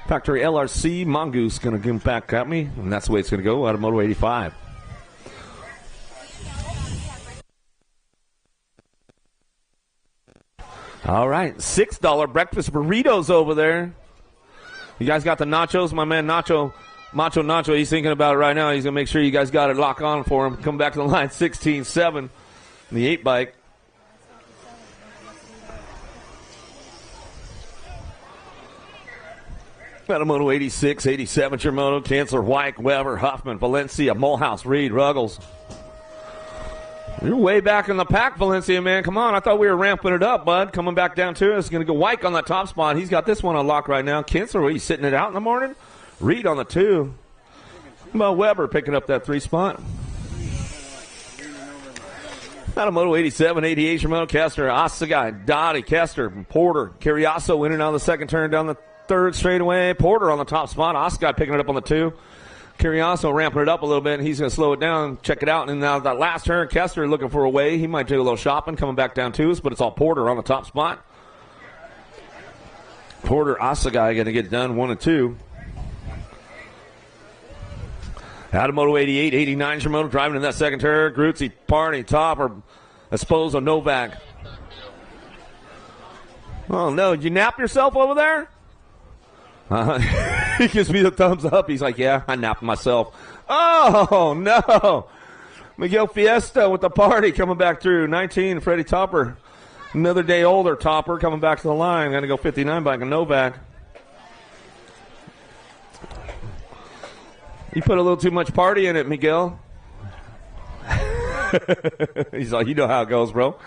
Factory LRC, Mongoose going to give him back at me. And that's the way it's going to go out of Moto 85. All right, $6 breakfast burritos over there. You guys got the nachos? My man Macho Nacho, he's thinking about it right now. He's going to make sure you guys got it locked on for him. Come back to the line, 16-7. The 8 bike. Got a Moto 86, 87 your moto. Chancellor, White, Weber, Huffman, Valencia, Mulhouse, Reed, Ruggles. You're way back in the pack, Valencia, man. Come on. I thought we were ramping it up, bud. Coming back down to us. Going to go White on that top spot. He's got this one on lock right now. Kinsler, he's sitting it out in the morning. Reed on the 2. Well, Weber picking up that 3 spot. Out of Moto 87, 88, Shimano, Kester, Asagai, Dottie, Kester, Porter, Carriasso in and out of the second turn down the third straightaway. Porter on the top spot. Asagai picking it up on the 2. Carriasso ramping it up a little bit, and he's going to slow it down, check it out. And now that last turn, Kester looking for a way. He might do a little shopping, coming back down to us, but it's all Porter on the top spot. Porter, Asagai going to get it done 1 and 2. Out of Moto 88, 89, Shimono driving in that second turn. Grutzi, Parney, Topper, Esposo, Novak. Oh, no. Did you nap yourself over there? He gives me the thumbs up. He's like, yeah, I napped myself. Oh, no. Miguel Fiesta with the party coming back through. 19, Freddie Topper. Another day older Topper coming back to the line. Going to go 59 by Novak. You put a little too much party in it, Miguel. He's like, you know how it goes, bro.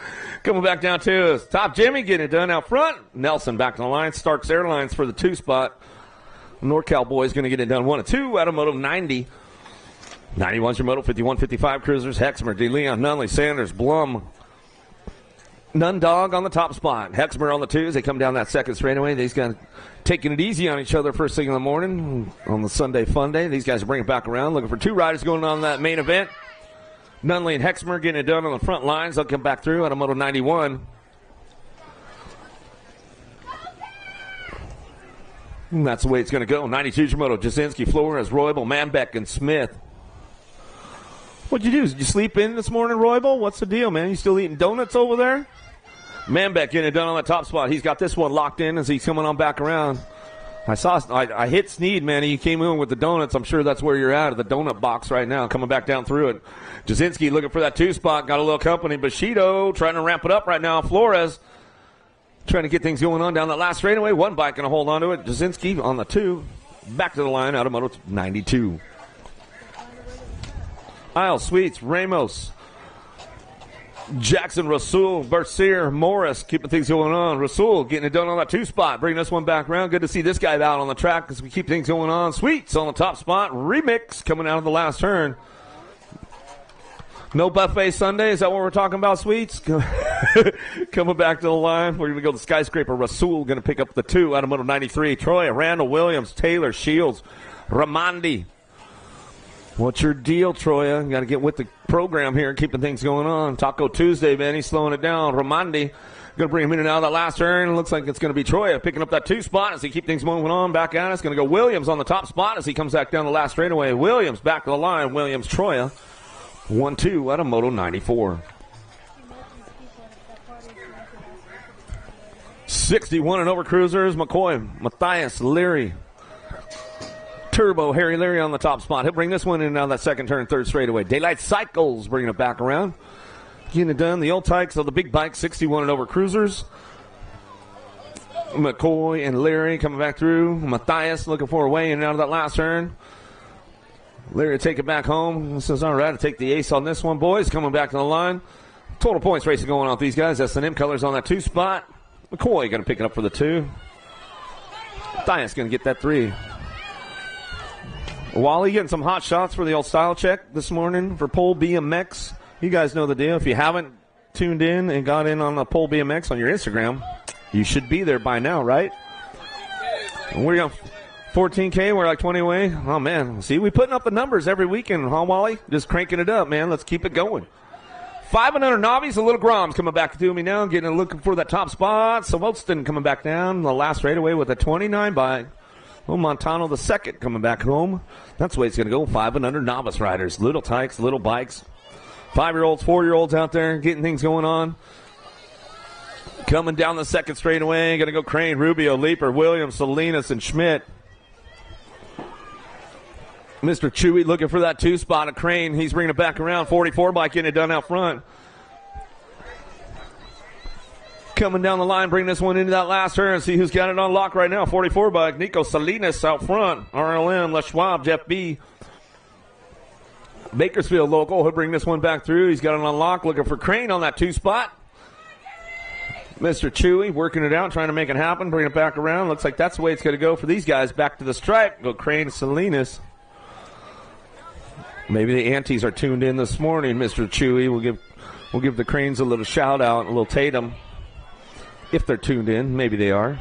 Coming back down to us. Top Jimmy getting it done out front. Nelson back to the line. Starks Airlines for the 2 spot. NorCal boys going to get it done 1 and 2 out of Moto 90. 91's your Moto 51, 55 cruisers. Hexmer, DeLeon, Nunley, Sanders, Blum. Nundog on the top spot. Hexmer on the 2s. They come down that second straightaway. These guys taking it easy on each other first thing in the morning on the Sunday fun day. These guys bring it back around, looking for 2 riders going on that main event. Nunley and Hexmer getting it done on the front lines. They'll come back through out of Moto 91. And that's the way it's going to go. 92's your Moto. Jasinski, Flores, Roybal, Manbeck, and Smith. What'd you do? Did you sleep in this morning, Roybal? What's the deal, man? You still eating donuts over there? Manbeck getting it done on the top spot. He's got this one locked in as he's coming on back around. I hit Sneed, man. He came in with the donuts. I'm sure that's where you're at the donut box right now, coming back down through it. Jasinski looking for that 2 spot. Got a little company. Bushido trying to ramp it up right now. Flores trying to get things going on down that last straightaway. 1 bike going to hold on to it. Jasinski on the 2. Back to the line out of Moto 92. Isle, Sweets, Ramos, Jackson, Rasul, Bercier, Morris, keeping things going on. Rasul getting it done on that 2 spot, bringing this one back around. Good to see this guy out on the track as we keep things going on. Sweets on the top spot. Remix coming out of the last turn. No buffet Sunday. Is that what we're talking about, Sweets? Coming back to the line. We're going to go to the Skyscraper. Rasul going to pick up the 2 out of Moto 93. Troy, Randall, Williams, Taylor, Shields, Ramandi. What's your deal, Troya? You got to get with the program here, keeping things going on. Taco Tuesday, man. He's slowing it down. Ramandi going to bring him in and out of that last turn. Looks like it's going to be Troya picking up that 2 spot as he keep things moving on. Back at us. Going to go Williams on the top spot as he comes back down the last straightaway. Williams back to the line. Williams, Troya. 1-2 out of Moto 94. 61 and over cruisers. McCoy, Matthias, Leary. Turbo, Harry Leary on the top spot. He'll bring this one in and out of that second turn, 3rd straightaway. Daylight Cycles bringing it back around. Getting it done. The old tykes of the big bike, 61 and over cruisers. McCoy and Leary coming back through. Matthias looking for a way in and out of that last turn. Leary take it back home. He says, all right, I'll take the ace on this one, boys. Coming back to the line. Total points racing going on with these guys. S&M colors on that 2 spot. McCoy going to pick it up for the 2. Matthias going to get that 3. Wally getting some hot shots for the old style check this morning for Pole BMX. You guys know the deal. If you haven't tuned in and got in on the Pole BMX on your Instagram, you should be there by now, right? And we're going 14K. We're like 20 away. Oh, man. See, we putting up the numbers every weekend, huh, Wally? Just cranking it up, man. Let's keep it going. 500 Novice, a little Groms coming back to me now, looking for that top spot. Sawolston coming back down the last straightaway with a 29 bike. Well, Montano the second coming back home. That's the way it's going to go. 5 and under novice riders. Little tykes, little bikes. 5-year-olds, 4-year-olds out there getting things going on. Coming down the second straightaway. Going to go Crane, Rubio, Leaper, Williams, Salinas, and Schmidt. Mr. Chewy looking for that 2 spot of Crane. He's bringing it back around. 44 bike getting it done out front. Coming down the line, bring this one into that last turn. See who's got it on lock right now. 44 bike. Nico Salinas out front. RLM, Les Schwab, Jeff B. Bakersfield local. He'll bring this one back through. He's got it on lock. Looking for Crane on that 2 spot. Mr. Chewy working it out, trying to make it happen. Bring it back around. Looks like that's the way it's going to go for these guys. Back to the stripe. Go Crane, Salinas. Maybe the antes are tuned in this morning, Mr. Chewy. We'll give We'll give the Cranes a little shout out, a little Tatum. If they're tuned in, maybe they are.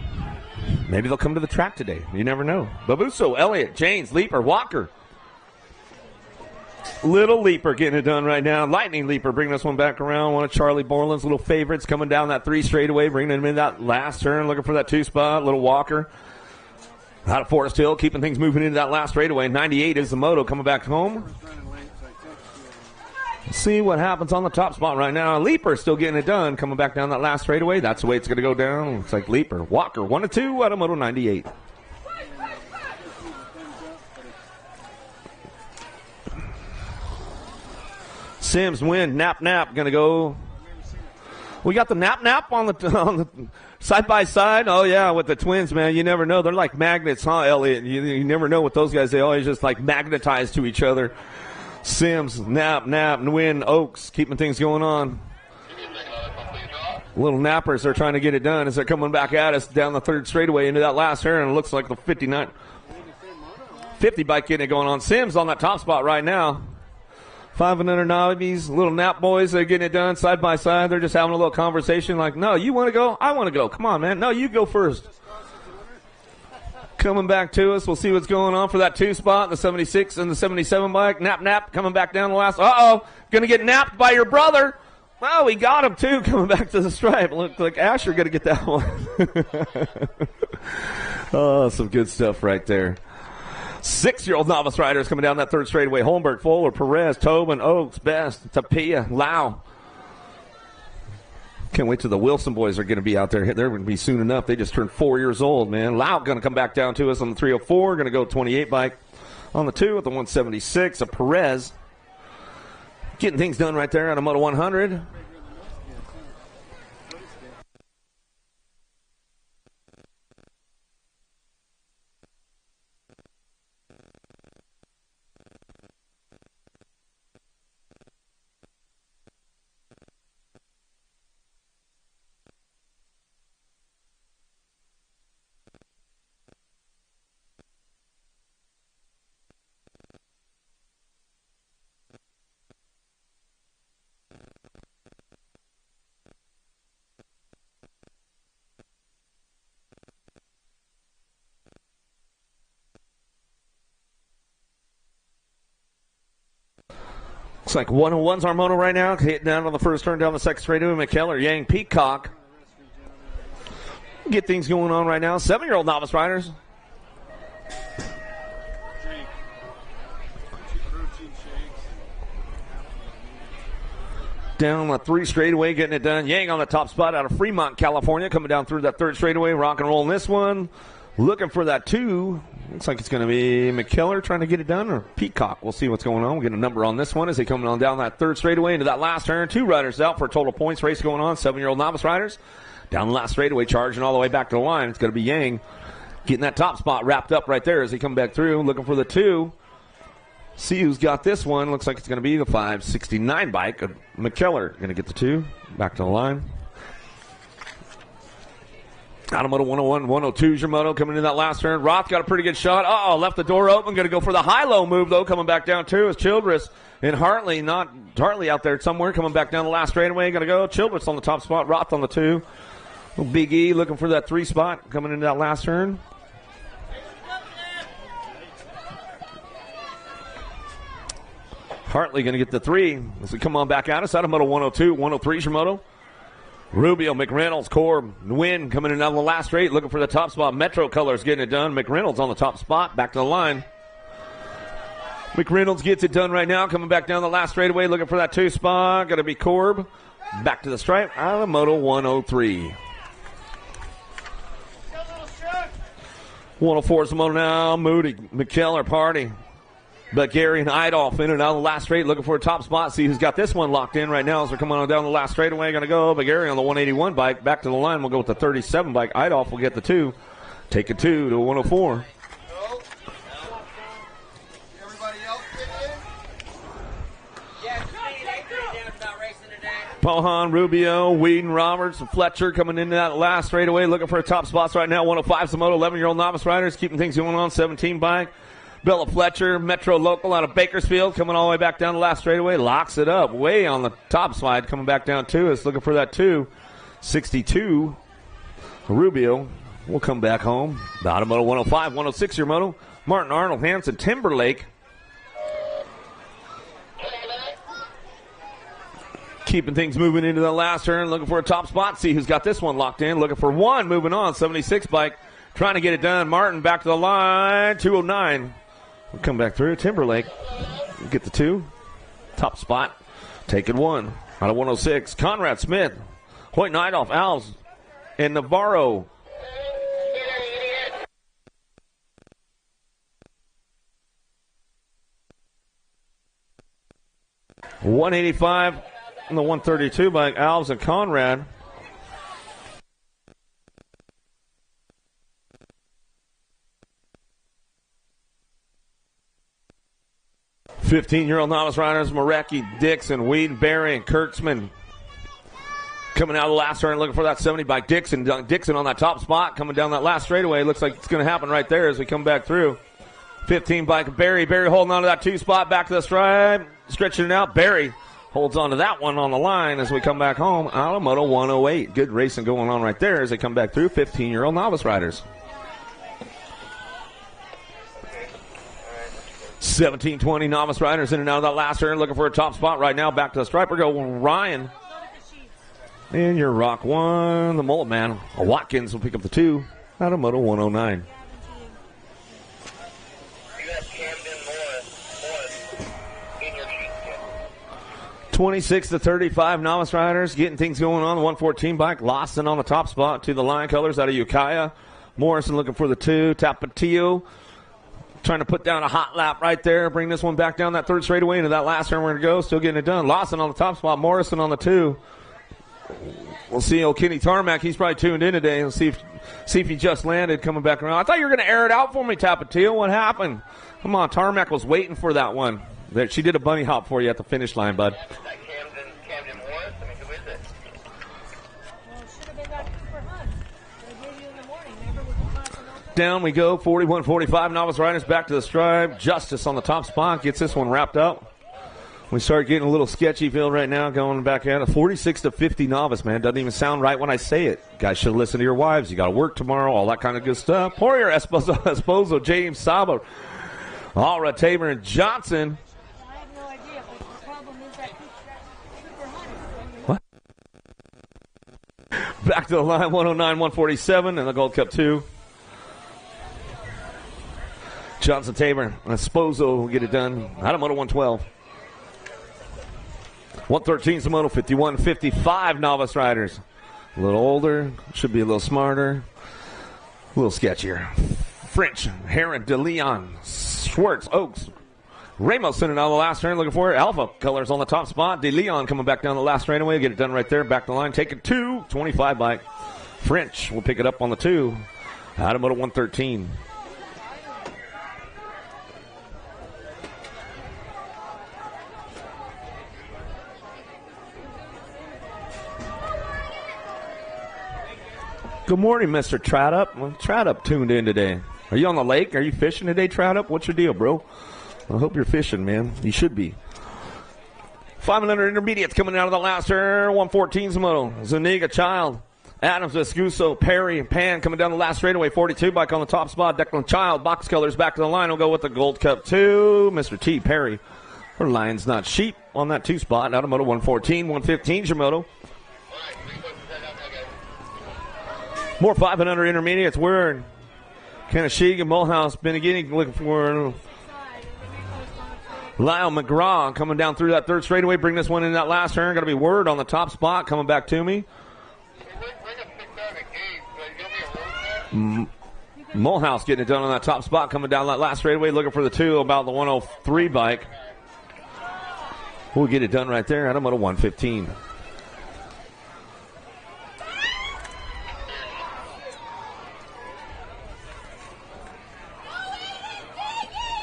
Maybe they'll come to the track today. You never know. Babuso, Elliott, James, Leaper, Walker. Little Leaper getting it done right now. Lightning Leaper bringing this one back around. One of Charlie Borland's little favorites coming down that 3 straightaway, bringing him in that last turn, looking for that 2 spot. Little Walker out of Forest Hill, keeping things moving into that last straightaway. 98 is the moto coming back home. See what happens on the top spot right now. Leaper still getting it done, coming back down that last straightaway. That's the way it's going to go down. Looks like Leaper. Walker, 1-2 out of Moto 98. Sims win. Nap going to go. We got the nap on the side by side. Oh yeah, with the twins, man. You never know. They're like magnets, huh, Elliot? You never know with those guys. They always just like magnetize to each other. Sims, Nap, Nguyen, Oaks, keeping things going on. Little nappers are trying to get it done as they're coming back at us down the 3rd straightaway into that last turn, and it looks like the 50 bike getting it going on. Sims on that top spot right now. 500 Novice, little nap boys, they're getting it done side by side. They're just having a little conversation like, no, you want to go? I want to go. Come on, man. No, you go first. Coming back to us. We'll see what's going on for that 2 spot, the 76 and the 77 bike. Nap coming back down the last. Uh-oh, going to get napped by your brother. Well, we got him, too, coming back to the stripe. Looked like Asher going to get that one. Oh, some good stuff right there. 6-year-old novice riders coming down that 3rd straightaway. Holmberg, Fuller, Perez, Tobin, Oaks, Best, Tapia, Lau. Can't wait till the Wilson boys are going to be out there. They're going to be soon enough. They just turned 4 years old, man. Lau going to come back down to us on the 304. Going to go 28 bike on the 2 with the 176. A Perez getting things done right there on a Moto 100. Looks like 101's our moto right now. Hitting down on the 1st turn, down the 2nd straightaway. McKellar, Yang, Peacock. Get things going on right now. 7-year-old novice riders. Down the 3 straightaway, getting it done. Yang on the top spot out of Fremont, California. Coming down through that 3rd straightaway. Rock and roll in this one. Looking for that 2. Looks like it's going to be McKellar trying to get it done, or Peacock. We'll see what's going on. We'll get a number on this one as they come on down that 3rd straightaway into that last turn. 2 riders out for a total points race going on. 7-year-old novice riders. Down the last straightaway, charging all the way back to the line. It's going to be Yang getting that top spot wrapped up right there as they come back through. Looking for the 2. See who's got this one. Looks like it's going to be the 569 bike. McKellar going to get the 2. Back to the line. Out of Moto 101, 102 is your moto coming in that last turn. Roth got a pretty good shot. Left the door open. Going to go for the high-low move, though, coming back down, too, is Childress and Hartley. Not Hartley out there somewhere, coming back down the last straightaway. Going to go. Childress on the top spot. Roth on the 2. Big E looking for that 3 spot coming into that last turn. Hartley going to get the 3 as we come on back at us. Out of Moto 102, 103 is your moto. Rubio, McReynolds, Corb, Nguyen coming in on the last straight, looking for the top spot. Metro Colors getting it done. McReynolds on the top spot, back to the line. McReynolds gets it done right now, coming back down the last straightaway, looking for that 2 spot. Got to be Corb. Back to the stripe, out of Moto 103. 104 is the moto now. Moody, McKellar, Party. But Gary and Idolf in and out of the last straight, looking for a top spot. See who's got this one locked in right now as they're coming on down the last straightaway. Going to go. But Gary on the 181 bike. Back to the line. We'll go with the 37 bike. Idolf will get the 2. Take a 2 to 104. Everybody else Pohan, Rubio, Whedon, Roberts, and Fletcher coming into that last straightaway, looking for a top spots right now. 105 is the moto. 11-year-old novice riders keeping things going on. 17 bike. Bella Fletcher, Metro local out of Bakersfield, coming all the way back down the last straightaway, locks it up way on the top slide, coming back down to us, looking for that 262. Rubio will come back home. Bottom moto 105, 106 your moto. Martin Arnold, Hanson, Timberlake. Keeping things moving into the last turn, looking for a top spot. See who's got this one locked in. Looking for one, moving on. 76 bike, trying to get it done. Martin back to the line, 209. We'll come back through. Timberlake, get the 2. Top spot, taking 1. Out of 106, Conrad Smith, Hoyt Nidoff, Alves, and Navarro. $185 on the 132 by Alves and Conrad. $15-year-old novice riders, Marecki, Dixon, Weed, Berry, and Kurtzman. Coming out of the last turn, looking for that 70 by Dixon. Dixon on that top spot, coming down that last straightaway. Looks like it's going to happen right there as we come back through. 15 by Berry. Berry holding on to that 2 spot, back to the stride, stretching it out. Berry holds on to that one on the line as we come back home. Out of moto 108. Good racing going on right there as they come back through. 15-year-old novice riders. 17-20 novice riders in and out of that last turn, looking for a top spot right now. Back to the striper go Ryan. And your Rock 1, the Mullet Man. Watkins will pick up the 2 out of moto 109. 26-35 novice riders getting things going on. The 114 bike, Lawson on the top spot to the line colors out of Ukiah. Morrison looking for the 2. Tapatio trying to put down a hot lap right there. Bring this one back down that third straightaway into that last turn. We're going to go. Still getting it done. Lawson on the top spot. Morrison on the 2. We'll see old Kenny Tarmac. He's probably tuned in today. We'll see if he just landed coming back around. I thought you were going to air it out for me, Tapatio. What happened? Come on, Tarmac was waiting for that one. She did a bunny hop for you at the finish line, bud. Camden Morris? I mean, who is it? Well, it should have been that Cooper Hunt. They gave you in the morning. Remember with the class and all that? Down we go. 41-45 novice riders back to the stripe. Justice on the top spot gets this one wrapped up. We start getting a little sketchy feel right now going back at it. 46-50 novice, man. Doesn't even sound right when I say it. Guys should listen to your wives. You got to work tomorrow, all that kind of good stuff. Poirier, Esposo, James Saba, Alra, Tabor, and Johnson. I have no idea, but the problem is that Cooper Hunt is What? Back to the line, 109, 147, and the Gold Cup 2. Johnson, Tabor, and Esposo will get it done. Out of moto 112. 113 is the moto, 51-55 novice riders. A little older, should be a little smarter, a little sketchier. French, Heron, DeLeon, Schwartz, Oaks, Ramos sending out the last turn, looking for it. Alpha colors on the top spot. DeLeon coming back down the last straightaway, get it done right there, back to the line, take it 2, 25 bike. French will pick it up on the 2. Out of moto 113. Good morning, Mr. Trout-Up. Well, Trout-Up tuned in today. Are you on the lake? Are you fishing today, Trout-Up? What's your deal, bro? I hope you're fishing, man. You should be. 500 intermediates coming out of the last turn. 114's the moto. Zuniga, Child, Adams, Escuso, Perry, and Pan coming down the last straightaway. 42 bike on the top spot. Declan Child, box colors back to the line. We'll go with the Gold Cup 2. Mr. T. Perry. Her line's not sheep on that 2 spot. Out of moto 114. 115's your moto. More 500 intermediates. We're in Kanashig and Mulhouse. Benegini looking for Lyle McGraw coming down through that third straightaway. Bring this one in that last turn. Going to be Word on the top spot coming back to me. Mulhouse getting it done on that top spot coming down that last straightaway. Looking for the 2 about the 103 bike. We'll get it done right there. Out of moto 115.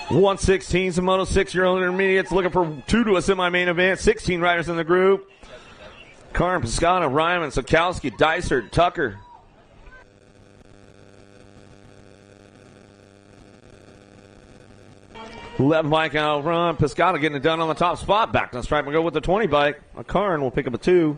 116 is the moto 6-year-old intermediates looking for 2 to a semi-main event. 16 riders in the group. Karin Piscata, Ryman, Sokowski, Dysert, Tucker. 11 bike out front. Piscata getting it done on the top spot. Back to the stripe and go with the 20 bike. A Karn will pick up a 2.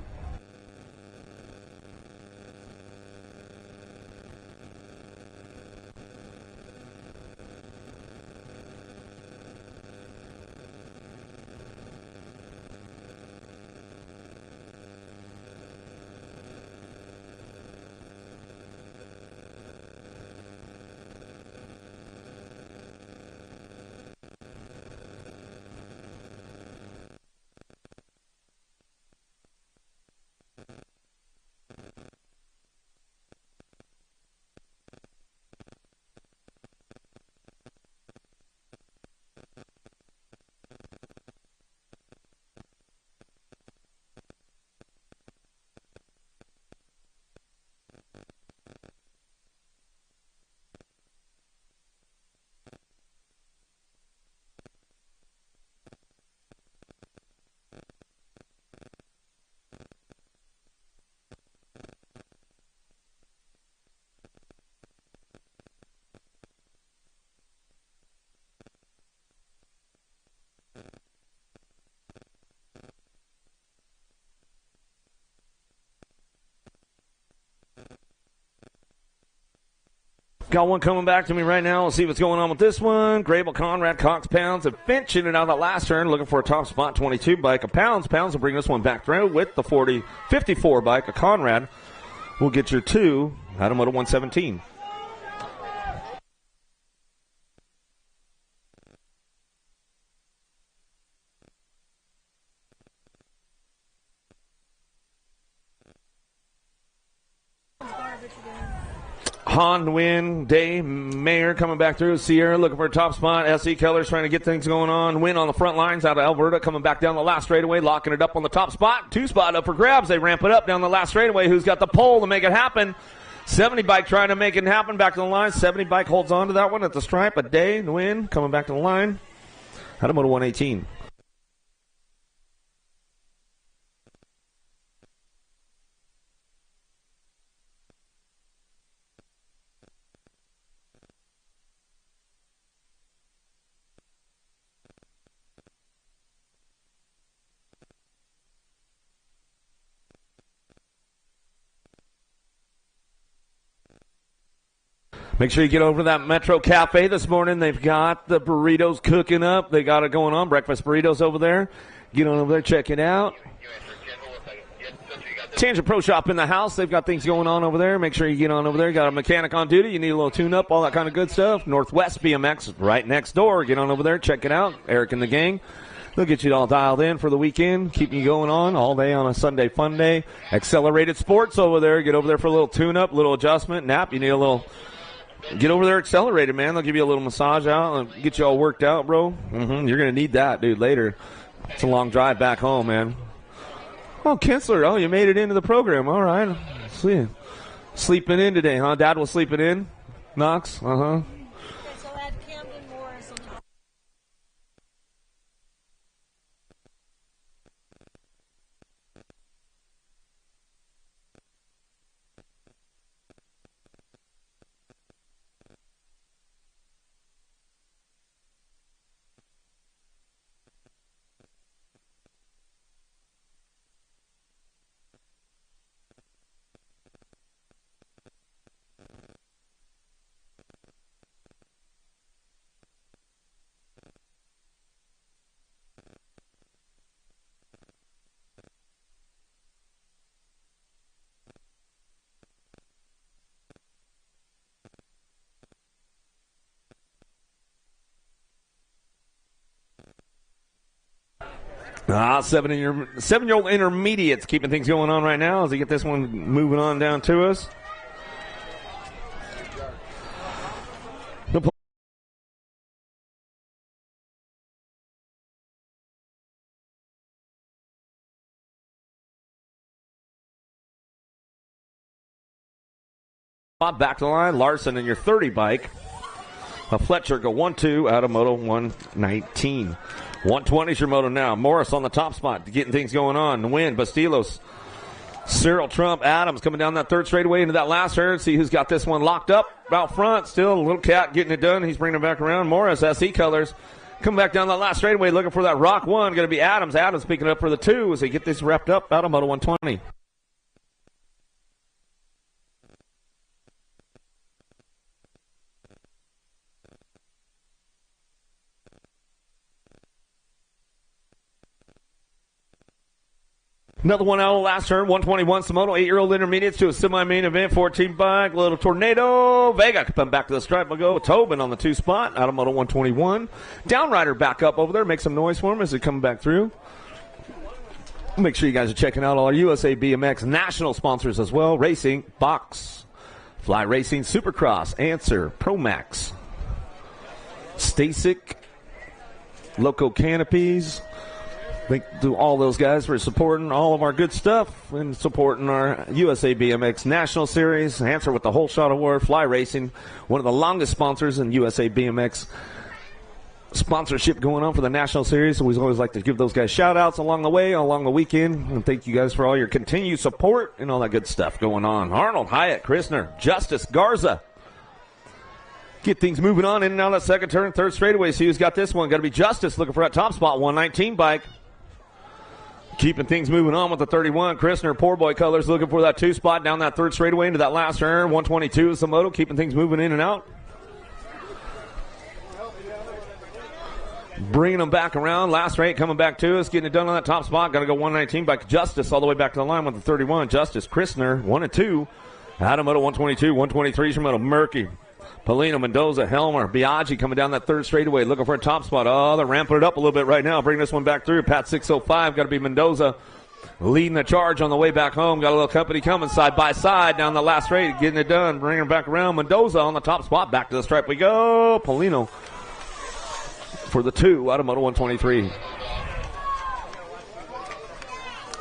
Got one coming back to me right now. We'll see what's going on with this one. Grable, Conrad, Cox, Pounds, and Finch in and out of that last turn. Looking for a top spot 22 bike. A Pounds. Pounds will bring this one back through with the 54 bike. A Conrad will get your 2 out of Moto 117. Han, Win, Day, Mayer coming back through. Sierra looking for a top spot. S.E. Keller's trying to get things going on. Win on the front lines out of Alberta coming back down the last straightaway, locking it up on the top spot. 2 spot up for grabs. They ramp it up down the last straightaway. Who's got the pole to make it happen? 70 bike trying to make it happen back to the line. 70 bike holds on to that one at the stripe. A Day, Win coming back to the line. Out of Moto 118. Make sure you get over to that Metro Cafe this morning. They've got the burritos cooking up. They got it going on. Breakfast burritos over there. Get on over there, check it out. Tangent Pro Shop in the house. They've got things going on over there. Make sure you get on over there. Got a mechanic on duty. You need a little tune-up, all that kind of good stuff. Northwest BMX right next door. Get on over there, check it out. Eric and the gang. They'll get you all dialed in for the weekend. Keep you going on all day on a Sunday fun day. Accelerated Sports over there. Get over there for a little tune-up, little adjustment. Nap, you need a little... Get over there, Accelerated, man. They'll give you a little massage out and get you all worked out, bro. You're going to need that, dude, later. It's a long drive back home, man. Oh, Kinsler. Oh, you made it into the program. All right. See. Sleeping in today, huh? Dad was sleeping in? Knox? Uh-huh. Okay, so add Camden Morris on top. Seven-year-old intermediates keeping things going on right now as they get this one moving on down to us. Back to the line, Larson in your 30 bike. A Fletcher go 1-2 out of Moto 119. 120 is your moto now. Morris on the top spot, getting things going on. The win, Bastilos, Cyril, Trump, Adams coming down that third straightaway into that last turn. See who's got this one locked up out front. Still a little cat getting it done. He's bringing it back around. Morris, SE colors. Come back down that last straightaway looking for that rock one. Going to be Adams. Adams picking up for the 2 as they get this wrapped up out of Moto 120. Another one out of the last turn, 121 Moto, 8-year-old intermediates to a semi-main event, 14 bike, little tornado. Vega come back to the stripe. We'll go with Tobin on the 2 spot out of Moto 121. Downrider back up over there. Make some noise for him as they come back through. Make sure you guys are checking out all our USA BMX national sponsors as well. Racing, Box, Fly Racing, Supercross, Answer, ProMax, Stasic, Loco Canopies. Thank to all those guys for supporting all of our good stuff and supporting our USA BMX National Series. Answer with the Whole Shot Award, Fly Racing, one of the longest sponsors in USA BMX sponsorship going on for the National Series. So we always like to give those guys shout-outs along the way, along the weekend. And thank you guys for all your continued support and all that good stuff going on. Arnold, Hyatt, Christner, Justice, Garza. Get things moving on in and out of that second turn, third straightaway. See who's got this one. Got to be Justice looking for that top spot, 119 bike. Keeping things moving on with the 31. Christner, Poor Boy Colors, looking for that 2 spot down that third straightaway into that last turn. 122 is the moto, keeping things moving in and out. Bringing them back around. Last rate coming back to us, getting it done on that top spot. Got to go 119 by Justice all the way back to the line with the 31. Justice, Christner, 1 and 2. Adam Moto 122, 123 from Moto Murky. Polino, Mendoza, Helmer, Biaggi coming down that third straightaway, looking for a top spot. Oh, they're ramping it up a little bit right now. Bring this one back through. Pat 605, got to be Mendoza leading the charge on the way back home. Got a little company coming side by side down the last straight, getting it done. Bringing it back around. Mendoza on the top spot. Back to the stripe we go. Polino for the 2 out of Moto 123.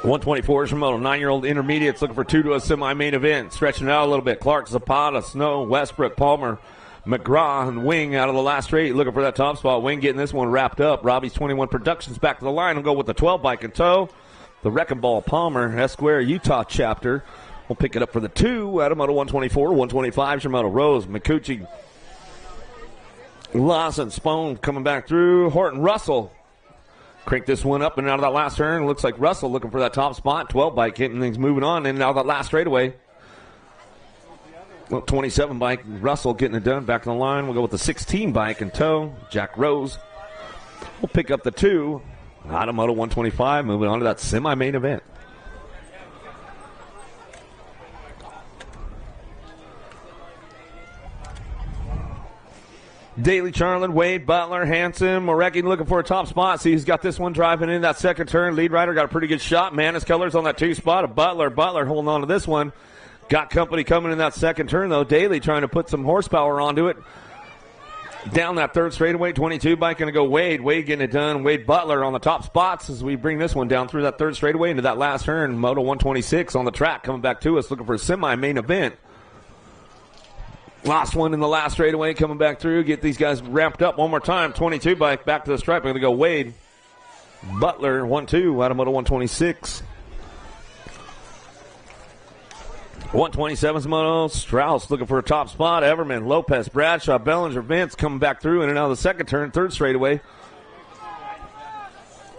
124 is from Moto. 9-year-old intermediates looking for 2 to a semi-main event. Stretching it out a little bit. Clark, Zapata, Snow, Westbrook, Palmer, McGraw, and Wing out of the last straight. Looking for that top spot. Wing getting this one wrapped up. Robbie's 21 Productions back to the line. We'll go with the 12 bike in tow. The Wrecking Ball Palmer, Esquire, Utah chapter. We'll pick it up for the 2 out of Moto 124. 125 is from Moto. Rose, McCucci, Lawson, Spone coming back through. Horton, Russell. Crank this one up and out of that last turn. Looks like Russell looking for that top spot. 12 bike getting things moving on in and out of that last straightaway. Well, 27 bike, Russell getting it done. Back on the line. We'll go with the 16 bike in tow. Jack Rose. We'll pick up the 2 out of Moto 125. Moving on to that semi-main event. Daly, Charlin, Wade, Butler, Hanson, Morecki looking for a top spot. See who's got this one driving in that second turn. Lead rider got a pretty good shot. Manis Colors on that 2 spot. Butler holding on to this one. Got company coming in that second turn, though. Daly trying to put some horsepower onto it. Down that third straightaway, 22 bike going to go Wade. Wade getting it done. Wade Butler on the top spots as we bring this one down through that third straightaway into that last turn. Moto 126 on the track coming back to us looking for a semi-main event. Last one in the last straightaway coming back through. Get these guys ramped up one more time. 22 bike back to the stripe. We're going to go Wade. Butler, 1-2 out of Moto 126. 127's Moto. Strauss looking for a top spot. Everman, Lopez, Bradshaw, Bellinger, Vince coming back through in and out of the second turn. Third straightaway.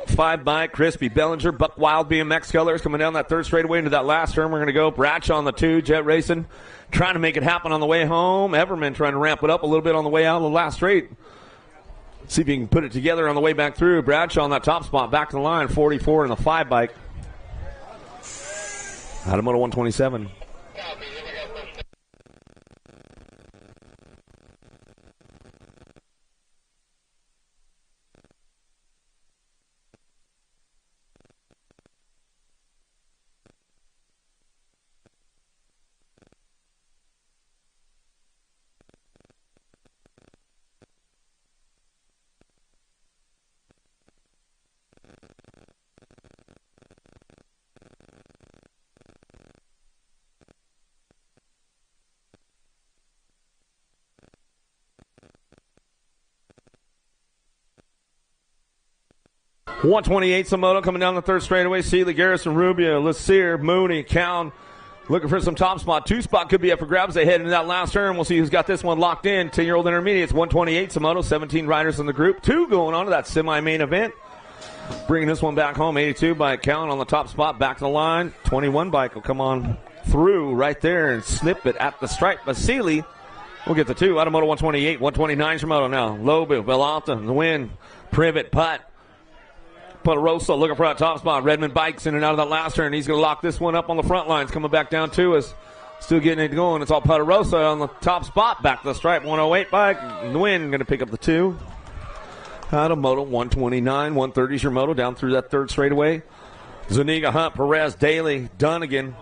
5 bike, Crispy, Bellinger, Buck Wild, BMX Colors coming down that third straightaway into that last turn. We're going to go Bradshaw on the 2, Jet Racing. Trying to make it happen on the way home. Everman trying to ramp it up a little bit on the way out of the last straight. See if he can put it together on the way back through. Bradshaw on that top spot. Back to the line. 44 in the 5 bike. Out of Moto 127. 128 Moto coming down the third straightaway. Seeley, Garrison, Rubio, Lassier, Mooney, Cowan, Looking for some top spot. 2-spot could be up for grabs. They head into that last turn. We'll see who's got this one locked in. 10-year-old intermediates, 128 moto, 17 riders in the group. 2 going on to that semi-main event. Bringing this one back home, 82 bike Callan on the top spot, back to the line. 21 bike will come on through right there and snip it at the stripe. But Seeley will get the 2. Automoto 128, 129 Shimoto now. Lobu, Velanta, the win. Privet, putt. Putarosa looking for that top spot. Redmond bikes in and out of that last turn. He's going to lock this one up on the front lines. Coming back down to us. Still getting it going. It's all Putarosa on the top spot. Back to the stripe. 108 bike. The win going to pick up the 2. Automoto 129, 130 Shimoto down through that third straightaway. Zuniga, Hunt, Perez, Daly, Dunnigan.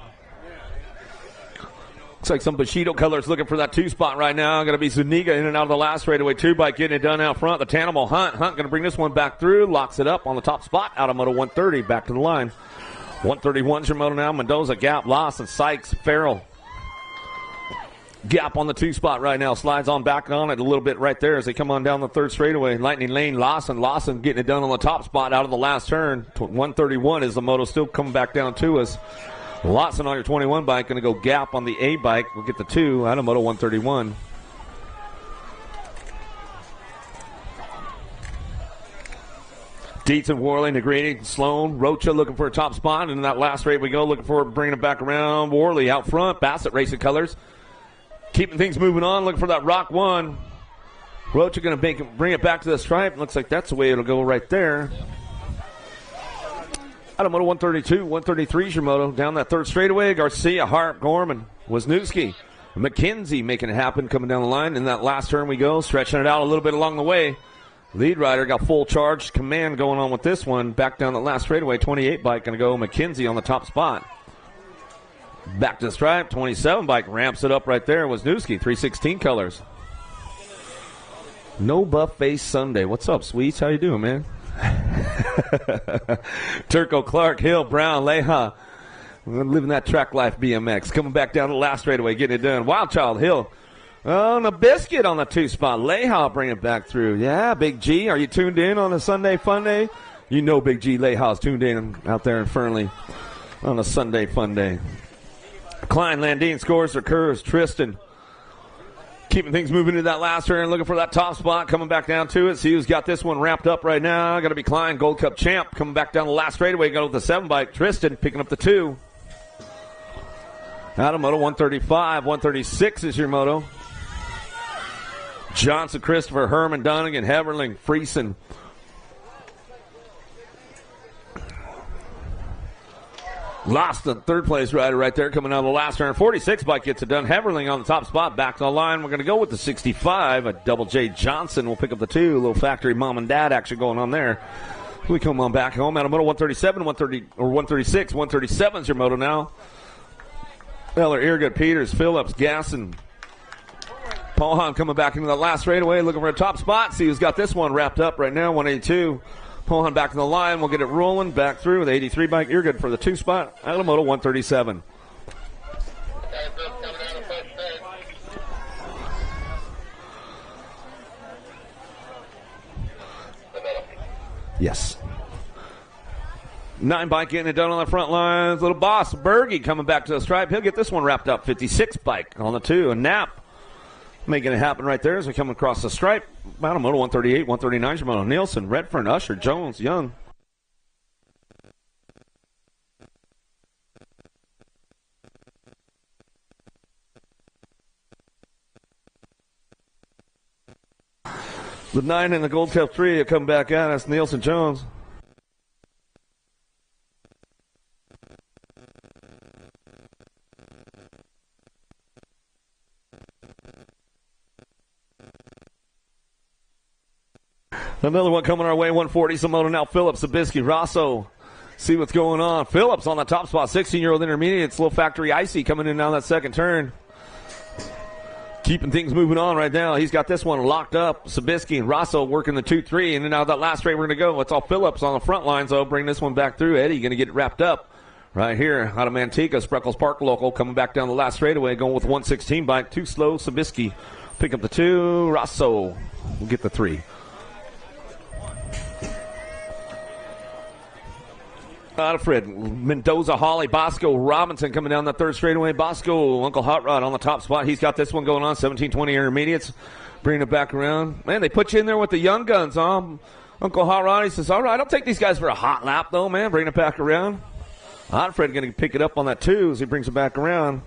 Looks like some Bushido colors looking for that 2 spot right now. Going to be Zuniga in and out of the last straightaway. 2 bike getting it done out front. The Tanimal Hunt going to bring this one back through. Locks it up on the top spot. Automoto 130 back to the line. 131 Shimoto now. Mendoza, Gap, Lawson, Sykes, Farrell. Gap on the 2 spot right now. Slides on back on it a little bit right there as they come on down the third straightaway. Lightning Lane, Lawson getting it done on the top spot out of the last turn. 131 is the moto still coming back down to us. Lawson on your 21 bike going to go Gap on the A bike. We'll get the 2 out of moto 131. Dietz and Worley, Negrete, Sloan, Rocha looking for a top spot. And in that last straight we go looking for bringing it back around. Worley out front. Bassett racing colors. Keeping things moving on, looking for that Rock 1. Rocha going to bring it back to the stripe. Looks like that's the way it'll go right there. Automoto 132, 133 Shimoto. Down that third straightaway. Garcia, Harp, Gorman, Wisniewski. McKenzie making it happen coming down the line. In that last turn we go, stretching it out a little bit along the way. Lead rider got full charge command going on with this one. Back down the last straightaway, 28 bike going to go McKenzie on the top spot. Back to the stripe, 27 bike ramps it up right there. Wisniewski, 316 colors. No Buff Face Sunday. What's up, Sweets? How you doing, man? Turco, Clark, Hill, Brown, Leha. Living that track life BMX. Coming back down the last straightaway, getting it done. Wild Child, Hill. Oh, and a biscuit on the 2 spot. Leha bring it back through. Yeah, Big G. Are you tuned in on a Sunday Fun Day? You know Big G Leha's tuned in out there in Fernley on a Sunday Fun Day. Klein, Landine scores their curves. Tristan keeping things moving to that last turn, looking for that top spot, coming back down to it. See who's got this one wrapped up right now. Got to be Klein, Gold Cup champ, coming back down the last straightaway, going with the 7 bike. Tristan picking up the 2. Automoto 135, 136 is your moto. Johnson, Christopher, Herman, Dunnigan, Heverling, Friesen. Lost the third place rider right there coming out of the last turn. 46 bike gets it done. Heverling on the top spot. Back to the line. We're going to go with the 65. A Double J Johnson will pick up the 2. A little factory mom and dad action going on there. We come on back home. Out of moto 137, 130, or 136. 137 is your moto now. Eller, Eargood, Peters, Phillips, Gasson. Paul Hahn coming back into the last straightaway. Looking for a top spot. See who's got this one wrapped up right now. 182. Pulling back to the line. We'll get it rolling back through with 83 bike. You're good for the 2 spot. Automoto 137. Yes. 9 bike getting it done on the front lines. Little boss Berge coming back to the stripe. He'll get this one wrapped up. 56 bike on the 2. And Knapp making it happen right there as we come across the stripe. Automoto 138, 139, Shimoto, Nielsen, Redfern, Usher, Jones, Young. The 9 and the Gold Cup 3 will come back out. That's Nielsen, Jones. Another one coming our way, 140, Samoto now, Phillips, Zabisky, Rosso. See what's going on. Phillips on the top spot, 16-year-old intermediate. Slow Factory Icy coming in down that second turn. Keeping things moving on right now. He's got this one locked up. Zabisky and Rosso working the 2-3. And then now that last straight we're going to go. It's all Phillips on the front line, so bring this one back through. Eddie going to get it wrapped up right here out of Manteca. Spreckles Park local coming back down the last straightaway, going with 116 bike. Too slow. Zabisky pick up the 2. Rosso will get the 3. Alfred, Mendoza, Holly, Bosco, Robinson coming down the third straightaway. Bosco, Uncle Hot Rod on the top spot. He's got this one going on, 17-20 intermediates. Bringing it back around. Man, they put you in there with the young guns, huh? Uncle Hot Rod, he says, all right, I'll take these guys for a hot lap, though, man. Bringing it back around. Alfred going to pick it up on that, too, as he brings it back around.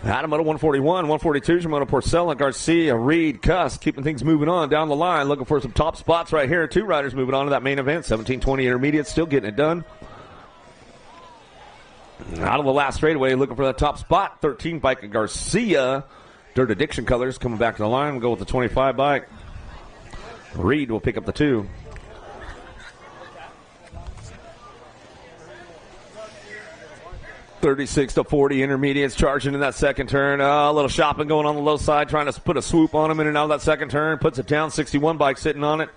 Adam Moto 141, 142, Moto Porcella, Garcia, Reed, Cuss, keeping things moving on down the line. Looking for some top spots right here. Two riders moving on to that main event. 17-20 intermediate, still getting it done. Out of the last straightaway, looking for that top spot. 13 bike Garcia. Dirt Addiction colors coming back to the line. We'll go with the 25 bike. Reed will pick up the 2. $36-40 intermediates charging in that second turn. A little shopping going on the low side, trying to put a swoop on him in and out of that second turn. Puts it down. 61 bike sitting on it.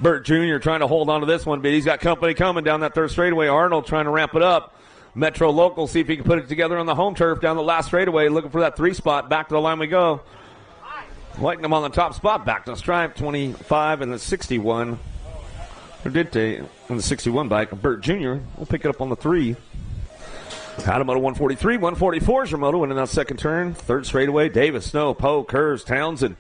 Burt Jr. trying to hold on to this one, but he's got company coming down that third straightaway. Arnold trying to ramp it up. Metro Local, see if he can put it together on the home turf down the last straightaway, looking for that 3 spot. Back to the line we go. Lighting him on the top spot, back to the stripe, 25 and the 61. Or did they, on the 61 bike, Burt Jr. will pick it up on the 3. Adam Moto 143, 144 is your moto, winning that second turn. Third straightaway, Davis, Snow, Poe, Kurz, Townsend.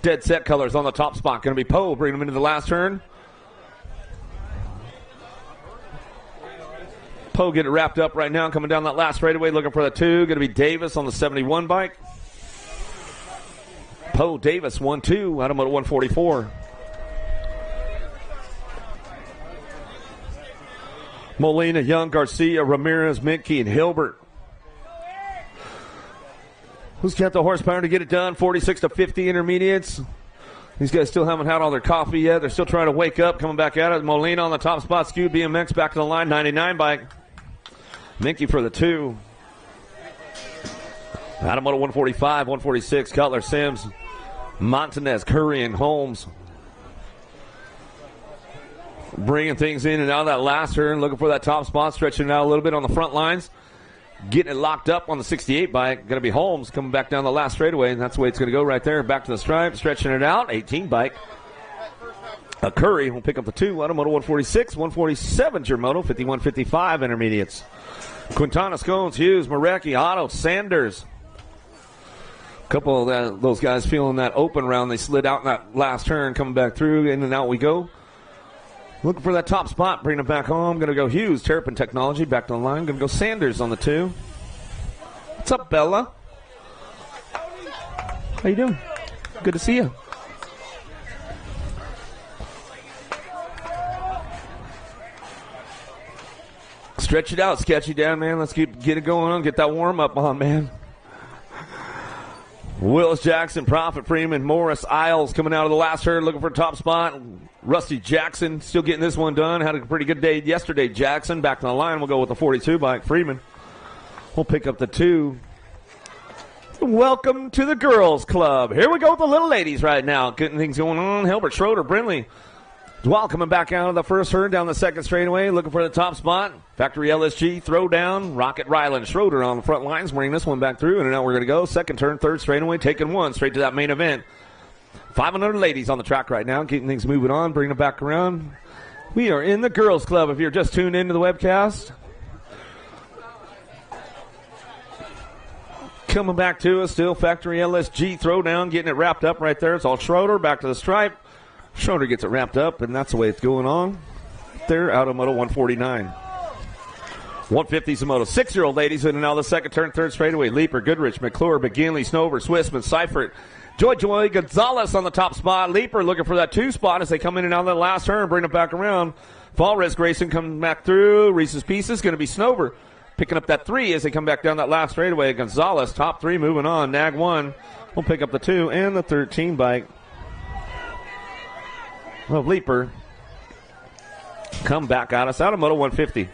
Dead set colors on the top spot. Going to be Poe, bringing him into the last turn. Poe get it wrapped up right now, coming down that last straightaway, looking for the 2. Going to be Davis on the 71 bike. Poe, Davis, 1-2, Adam Moto 144. Molina, Young, Garcia, Ramirez, Minke, and Hilbert. Who's got the horsepower to get it done? 46-50 intermediates. These guys still haven't had all their coffee yet. They're still trying to wake up, coming back at it. Molina on the top spot, skewed BMX back to the line, 99 bike. Minke for the 2. Adam Moto 145, 146, Cutler, Sims, Montanez, Curry, and Holmes. Bringing things in and out of that last turn, looking for that top spot, stretching it out a little bit on the front lines. Getting it locked up on the 68 bike. Going to be Holmes coming back down the last straightaway, and that's the way it's going to go right there. Back to the stripe, stretching it out. 18 bike. Curry will pick up the 2. Automoto 146, 147 your moto, 51-55 intermediates. Quintana, Scones, Hughes, Marecki, Otto, Sanders. A couple of those guys feeling that open round. They slid out in that last turn, coming back through, in and out we go. Looking for that top spot, bringing it back home. Going to go Hughes, Terrapin Technology, back to the line. Going to go Sanders on the 2. What's up, Bella? How you doing? Good to see you. Stretch it out, sketchy down, man. Let's get it going on. Get that warm-up on, man. Willis, Jackson, Prophet, Freeman, Morris, Isles coming out of the last turn, looking for a top spot. Rusty Jackson still getting this one done. Had a pretty good day yesterday. Jackson back to the line. We'll go with the 42 bike. Freeman will pick up the 2. Welcome to the girls club. Here we go with the little ladies right now. Getting things going on. Hilbert, Schroeder, Brindley. Dwell coming back out of the first turn down the second straightaway, looking for the top spot. Factory LSG, throw down. Rocket, Ryland, Schroeder on the front lines, bringing this one back through, and now we're going to go. Second turn, third straightaway, taking 1 straight to that main event. 500 ladies on the track right now, keeping things moving on, bringing it back around. We are in the girls club if you're just tuned into the webcast. Coming back to us still, Factory LSG, throw down, getting it wrapped up right there. It's all Schroeder, back to the stripe. Schroeder gets it wrapped up, and that's the way it's going on. There, out of Moto 149. 150 is a Moto. 6-year-old ladies in and out of the second turn, third straightaway. Leaper, Goodrich, McClure, McGinley, Snover, Swissman, Seifert, Joy, Gonzalez on the top spot. Leaper looking for that 2 spot as they come in and out of the last turn, bring it back around. Fall Risk Grayson coming back through. Reese's Pieces going to be Snover picking up that 3 as they come back down that last straightaway. Gonzalez, top 3 moving on. Nag 1 will pick up the 2 and the 13 bike. Well, Leaper come back at us out of Moto 150.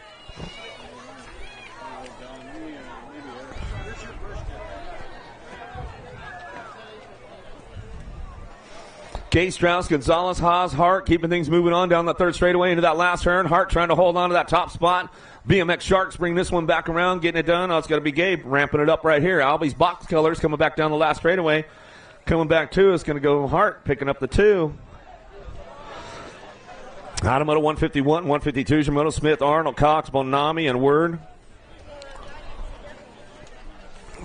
Gay, Strauss, Gonzalez, Haas, Hart keeping things moving on down the third straightaway into that last turn. Hart trying to hold on to that top spot. BMX Sharks bring this one back around, getting it done. Oh, it's going to be Gabe ramping it up right here. Albie's box colors coming back down the last straightaway. Coming back to us, going to go Hart picking up the 2. Moto 151, 152, Shimoto, Smith, Arnold, Cox, Bonami, and Word.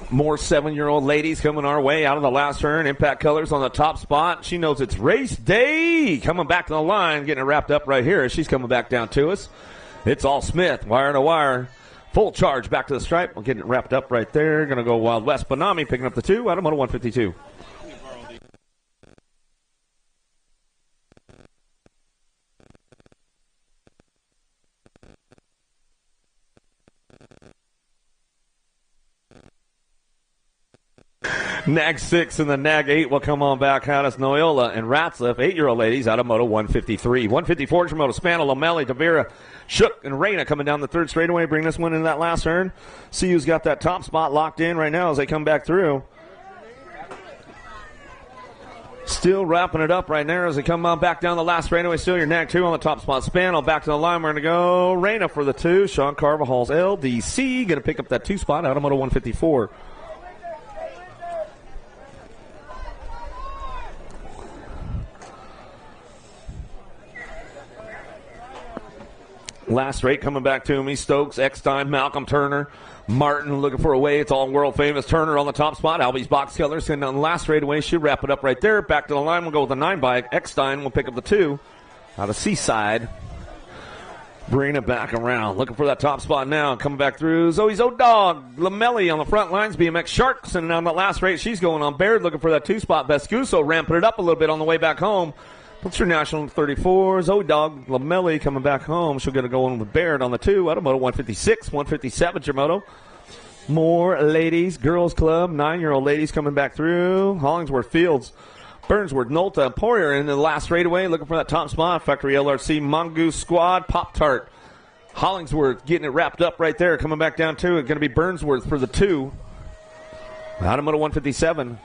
More 7-year-old ladies coming our way out of the last turn. Impact Colors on the top spot. She knows it's race day. Coming back to the line, getting it wrapped up right here as she's coming back down to us. It's all Smith, wire to wire. Full charge back to the stripe. We're getting it wrapped up right there. Going to go Wild West. Bonami picking up the 2 out of Moto 152. Nag 6 and the Nag 8 will come on back. Hadis, Noyola, and Ratzliff, 8-year-old ladies out of Moto 153. 154, Moto Spano, Lomeli, Tavira, Shook, and Reyna coming down the third straightaway. Bring this one into that last turn. See who's got that top spot locked in right now as they come back through. Still wrapping it up right there as they come on back down the last straightaway. Still your Nag 2 on the top spot. Spano back to the line. We're going to go Reyna for the 2. Sean Carvajal's LDC going to pick up that 2 spot out of Moto 154. Last straight coming back to me. Stokes, Eckstein, Malcolm Turner, Martin looking for a way. It's all world famous. Turner on the top spot. Albie's box colors. And on the last straightaway, she'll wrap it up right there. Back to the line. We'll go with the 9 bike. Eckstein will pick up the 2 out of Seaside. Bring it back around. Looking for that top spot now. Coming back through. Zoe's O-Dog. Lamelli on the front lines. BMX Sharks. And on the last straight, she's going on Baird looking for that 2 spot. Vescuso ramping it up a little bit on the way back home. What's your national 34? Zoe Dog Lamelli coming back home. She'll get a going with Baird on the 2 out of Moto 156, 157 Moto. More ladies, girls club, 9-year-old ladies coming back through. Hollingsworth Fields, Burnsworth, Nolta, and Poirier in the last straightaway looking for that top spot. Factory LRC, Mongoose Squad, Pop Tart. Hollingsworth getting it wrapped up right there. Coming back down to it. Going to be Burnsworth for the 2 out of Moto 157.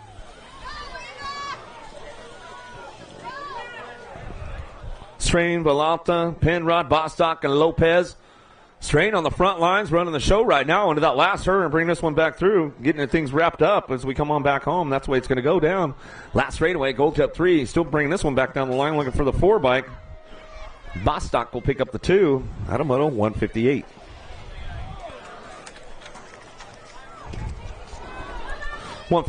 Strain, Valanta, Penrod, Bostock, and Lopez. Strain on the front lines, running the show right now into that last turn and bring this one back through, getting things wrapped up as we come on back home. That's the way it's going to go down. Last straightaway, Gold Cup 3. Still bringing this one back down the line, looking for the 4 bike. Bostock will pick up the 2 out of Moto 158. Moto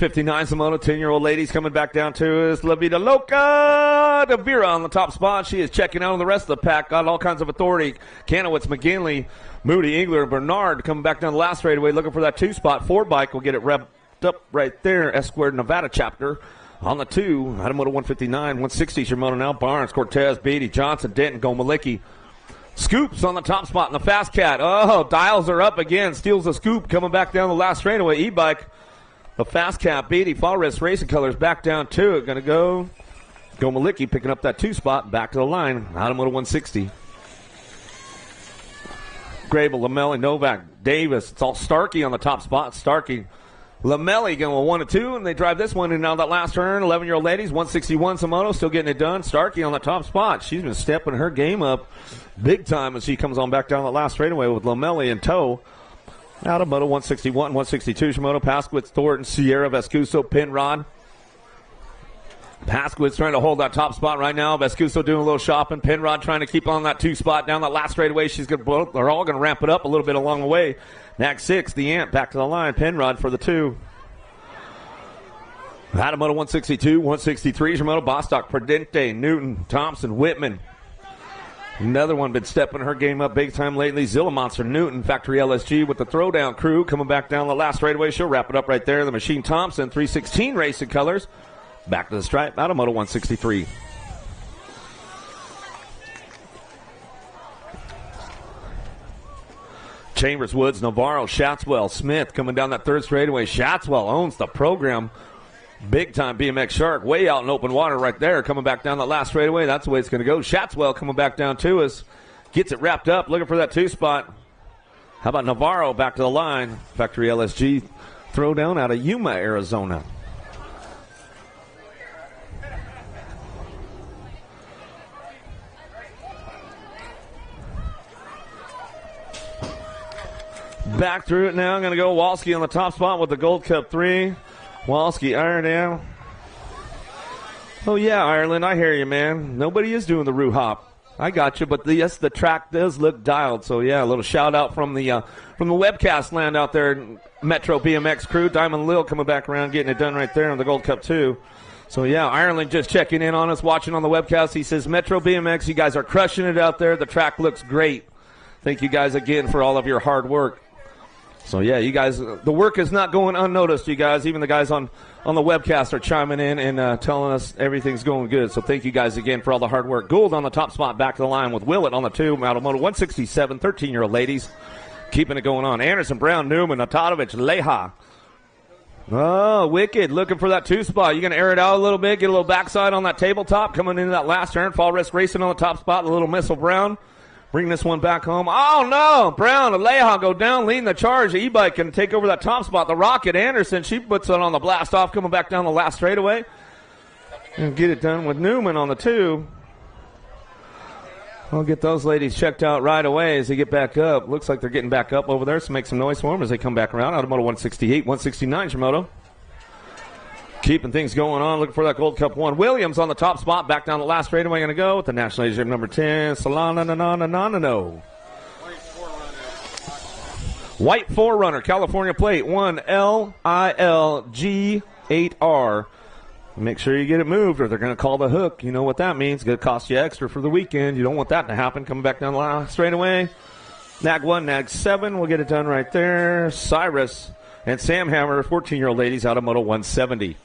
10-year-old ladies coming back down to us. La Vida Loca. Davira on the top spot. She is checking out on the rest of the pack. Got all kinds of authority. Kanowitz, McGinley, Moody, Engler, and Bernard coming back down the last straightaway looking for that 2 spot. 4 bike will get it wrapped up right there. S-Squared Nevada chapter on the 2. Out of Moto 159. 160 Shimoto now. Barnes, Cortez, Beatty, Johnson, Denton, Gomalicki. Scoops on the top spot in the Fast Cat. Oh, dials are up again. Steals a scoop coming back down the last straightaway. E-bike. The Fast Cat, Beatty, Falrest Racing Colors back down to it. Going to go Malicki picking up that 2 spot. Back to the line. Out of Moto 160. Grable, Lamelli, Novak, Davis. It's all Starkey on the top spot. Starkey, Lamelli going 1 and 2, and they drive this one in now that last turn. 11-year-old ladies, 161 Moto, still getting it done. Starkey on the top spot. She's been stepping her game up big time as she comes on back down the last straightaway with Lamelli in tow. Out of Moto 161, 162, Shimoto, Paskowitz, Thornton, Sierra, Vescuso, Penrod. Paskowitz trying to hold that top spot right now. Vescuso doing a little shopping. Penrod trying to keep on that 2 spot down that last straightaway. They're all going to ramp it up a little bit along the way. Nag 6, the Ant, back to the line. Penrod for the 2. Out of Moto 162, 163, Shimoto, Bostock, Prudente, Newton, Thompson, Whitman. Another one been stepping her game up big time lately. Zilla Monster Newton, Factory LSG with the throwdown crew coming back down the last straightaway. She'll wrap it up right there. The Machine Thompson, 316 Racing Colors. Back to the stripe out of Moto 163. Chambers, Woods, Navarro, Shatswell, Smith coming down that third straightaway. Shatswell owns the program. Big time BMX Shark way out in open water right there. Coming back down that last straightaway. That's the way it's going to go. Shatswell coming back down to us. Gets it wrapped up. Looking for that 2 spot. How about Navarro back to the line? Factory LSG throwdown out of Yuma, Arizona. Back through it now. Going to go Walski on the top spot with the Gold Cup 3. Walski, Iredale. Oh, yeah, Ireland, I hear you, man. Nobody is doing the Roo Hop. I got you. But yes, the track does look dialed. So yeah, a little shout out from the webcast land out there, Metro BMX crew. Diamond Lil coming back around, getting it done right there on the Gold Cup 2. So yeah, Ireland just checking in on us, watching on the webcast. He says, Metro BMX, you guys are crushing it out there. The track looks great. Thank you guys again for all of your hard work. So yeah, you guys, the work is not going unnoticed, you guys. Even the guys on the webcast are chiming in and telling us everything's going good. So thank you guys again for all the hard work. Gould on the top spot, back to the line with Willett on the 2. Moto 167, 13-year-old ladies. Keeping it going on. Anderson, Brown, Newman, Natatovich, Leha. Oh, Wicked, looking for that 2 spot. You going to air it out a little bit, get a little backside on that tabletop, coming into that last turn. Fall Risk Racing on the top spot, the little missile Brown. Bring this one back home. Oh, no. Brown and Leha go down, leading the charge. The e-bike can take over that top spot. The Rocket Anderson, she puts it on the blast off, coming back down the last straightaway. And get it done with Newman on the 2. I'll get those ladies checked out right away as they get back up. Looks like they're getting back up over there, so make some noise for them as they come back around. Out of Moto 168, 169, Shimoto. Keeping things going on, looking for that Gold Cup 1. Williams on the top spot, back down the last straightaway, going to go with the National Leadership number 10, Solana Nananano. White 4Runner, California plate, 1LILG8R. Make sure you get it moved or they're going to call the hook. You know what that means. It's going to cost you extra for the weekend. You don't want that to happen. Coming back down the line straightaway. Nag 1, Nag 7. We'll get it done right there. Cyrus and Sam Hammer, 14-year-old ladies out of Moto 170.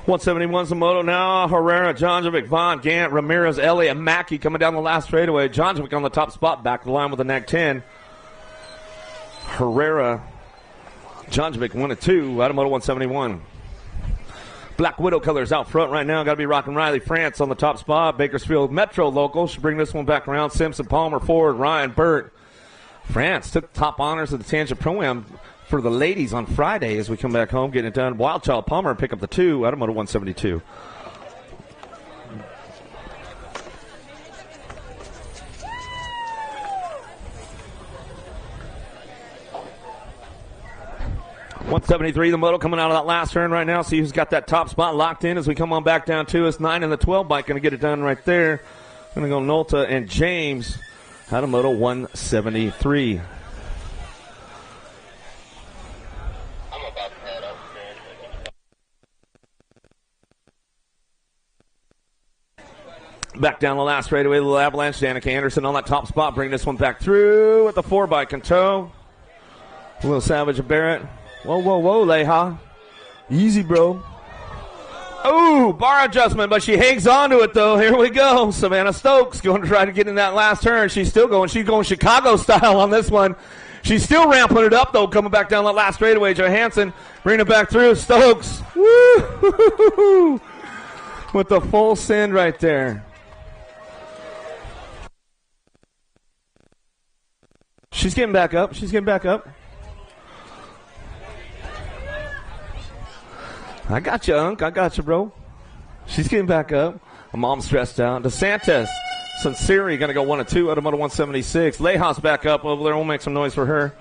.171's the moto now. Herrera, Jonjovic, Vaughn, Gant, Ramirez, Elliott, Mackey coming down the last straightaway. Jonjovic on the top spot, back to the line with the Nag 10. Herrera, Jonjovic 1 and 2 out of Moto 171. Black Widow colors out front right now. Got to be rocking Riley France on the top spot. Bakersfield Metro local. Should bring this one back around. Simpson, Palmer, Ford, Ryan, Burt. France took top honors of the Tangent Pro-Am for the ladies on Friday as we come back home, getting it done. Wildchild Palmer pick up the 2 out of Moto 172. .173, the moto coming out of that last turn right now. See who's got that top spot locked in as we come on back down to us. 9 and the 12 bike going to get it done right there. Going to go Nolta and James out of Moto 173. Back down the last straightaway, a little avalanche. Danica Anderson on that top spot. Bring this one back through with the 4 bike in tow. A little Savage and Barrett. Whoa, whoa, whoa, Leha. Easy, bro. Oh, bar adjustment, but she hangs on to it, though. Here we go. Savannah Stokes going to try to get in that last turn. She's still going. She's going Chicago style on this one. She's still ramping it up, though, coming back down that last straightaway. Johansson bringing it back through. Stokes. Woo! With the full send right there. She's getting back up. She's getting back up. I got you, Unc. I got you, bro. She's getting back up. Her mom's stressed out. DeSantis, Sinceri going to go 1 and 2 out of Moto 176. Leha's back up over there. We'll make some noise for her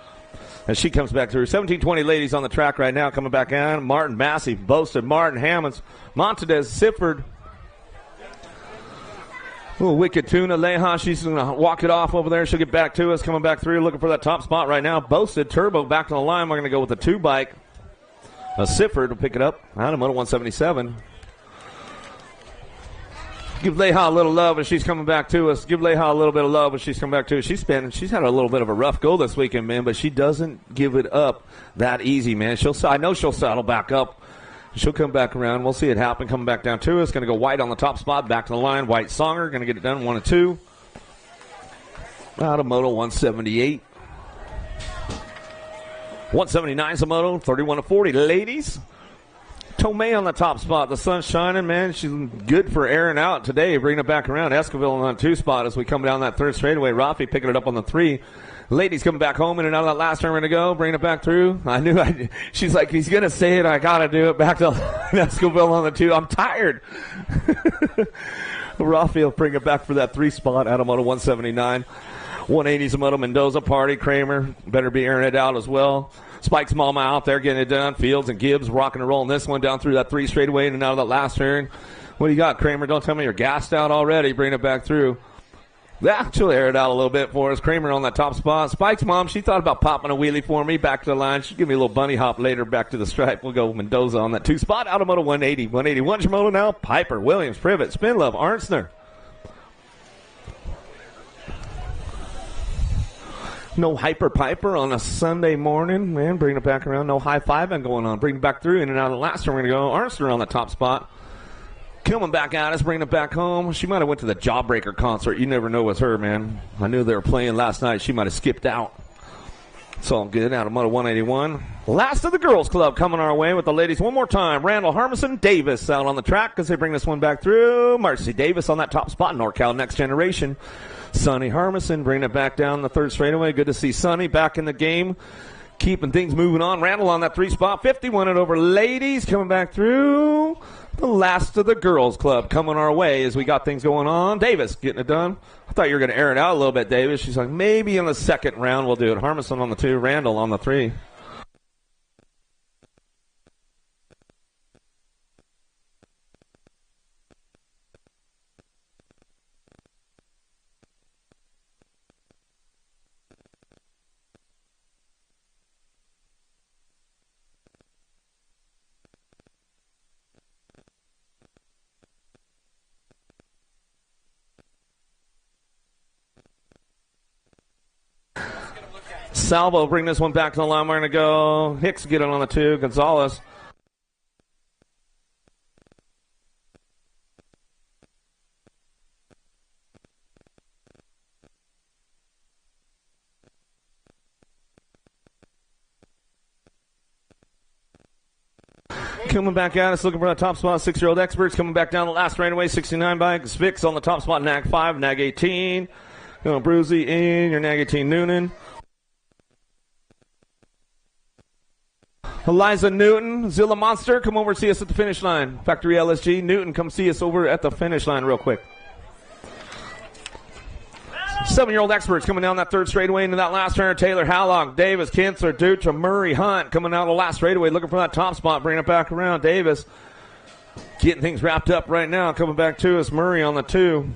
as she comes back through. 1720 ladies on the track right now coming back in. Martin Massey, Boasted, Martin Hammonds, Montez, Sifford. Oh, Wicked Tuna, Leha, she's going to walk it off over there. She'll get back to us, coming back through, looking for that top spot right now. Boasted, Turbo back on the line. We're going to go with the 2 bike. Sifford will pick it up out of Moto 177. Give Leha a little love as she's coming back to us. Give Leha a little bit of love as she's coming back to us. She's had a little bit of a rough go this weekend, man, but she doesn't give it up that easy, man. I know she'll saddle back up. She'll come back around. We'll see it happen. Coming back down to us. Going to go White on the top spot. Back to the line. White Songer. Going to get it done 1 and 2. Out of Moto 178. 179 is a moto. 31 to 40. Ladies. Tomei on the top spot. The sun's shining, man. She's good for airing out today. Bringing it back around. Esquivel on the 2 spot as we come down that 3rd straightaway. Rafi picking it up on the 3. Ladies coming back home in and out of that last turn. We're going to go. Bringing it back through. She's like, he's going to say it. I got to do it. Back to Esquivel on the 2. I'm tired. Rafi will bring it back for that 3 spot out of Moto 179. 180's a Moto Mendoza party. Kramer better be airing it out as well. Spike's mama out there getting it done. Fields and Gibbs rocking and rolling this one down through that 3 straightaway in and out of that last turn. What do you got, Kramer? Don't tell me you're gassed out already. Bring it back through. That she'll air it out a little bit for us. Kramer on that top spot. Spike's mom, she thought about popping a wheelie for me. Back to the line. She'll give me a little bunny hop later back to the stripe. We'll go Mendoza on that 2 spot. Out of moto 180. 181's your moto now. Piper, Williams, Privet, Spinlove, Arnsner. No Hyper Piper on a Sunday morning. Man, bring it back around. No high-fiving going on. Bring it back through. In and out of the last turn, we're going to go. Arnsner on the top spot. Coming back at us, bringing it back home. She might have went to the Jawbreaker concert. You never know with her, man. I knew they were playing last night. She might have skipped out. It's all good. Out of moto 181. Last of the girls club coming our way with the ladies one more time. Randall Harmison Davis out on the track because they bring this one back through. Marcy Davis on that top spot. NorCal Next Generation. Sonny Harmison bringing it back down the 3rd straightaway. Good to see Sonny back in the game. Keeping things moving on. Randall on that 3 spot. 51 and over ladies coming back through. The last of the girls club coming our way as we got things going on. Davis getting it done. I thought you were going to air it out a little bit, Davis. She's like, maybe in the 2nd round we'll do it. Harmison on the 2, Randall on the 3. Salvo bring this one back to the line. We're going to go. Hicks get it on the 2. Gonzalez. Coming back at us, looking for that top spot. 6-year-old experts coming back down the last straightaway. 69 bike. Spix on the top spot. Nag 5, Nag 18. Bruzy in your Nag 18 Noonan. Eliza Newton, Zilla Monster, come over and see us at the finish line. Factory LSG, Newton, come see us over at the finish line real quick. 7-year-old experts coming down that 3rd straightaway into that last turn. Taylor, Hallock, Davis, Kinsler, Dutra, Murray, Hunt coming out of the last straightaway looking for that top spot. Bringing it back around. Davis getting things wrapped up right now. Coming back to us. Murray on the 2.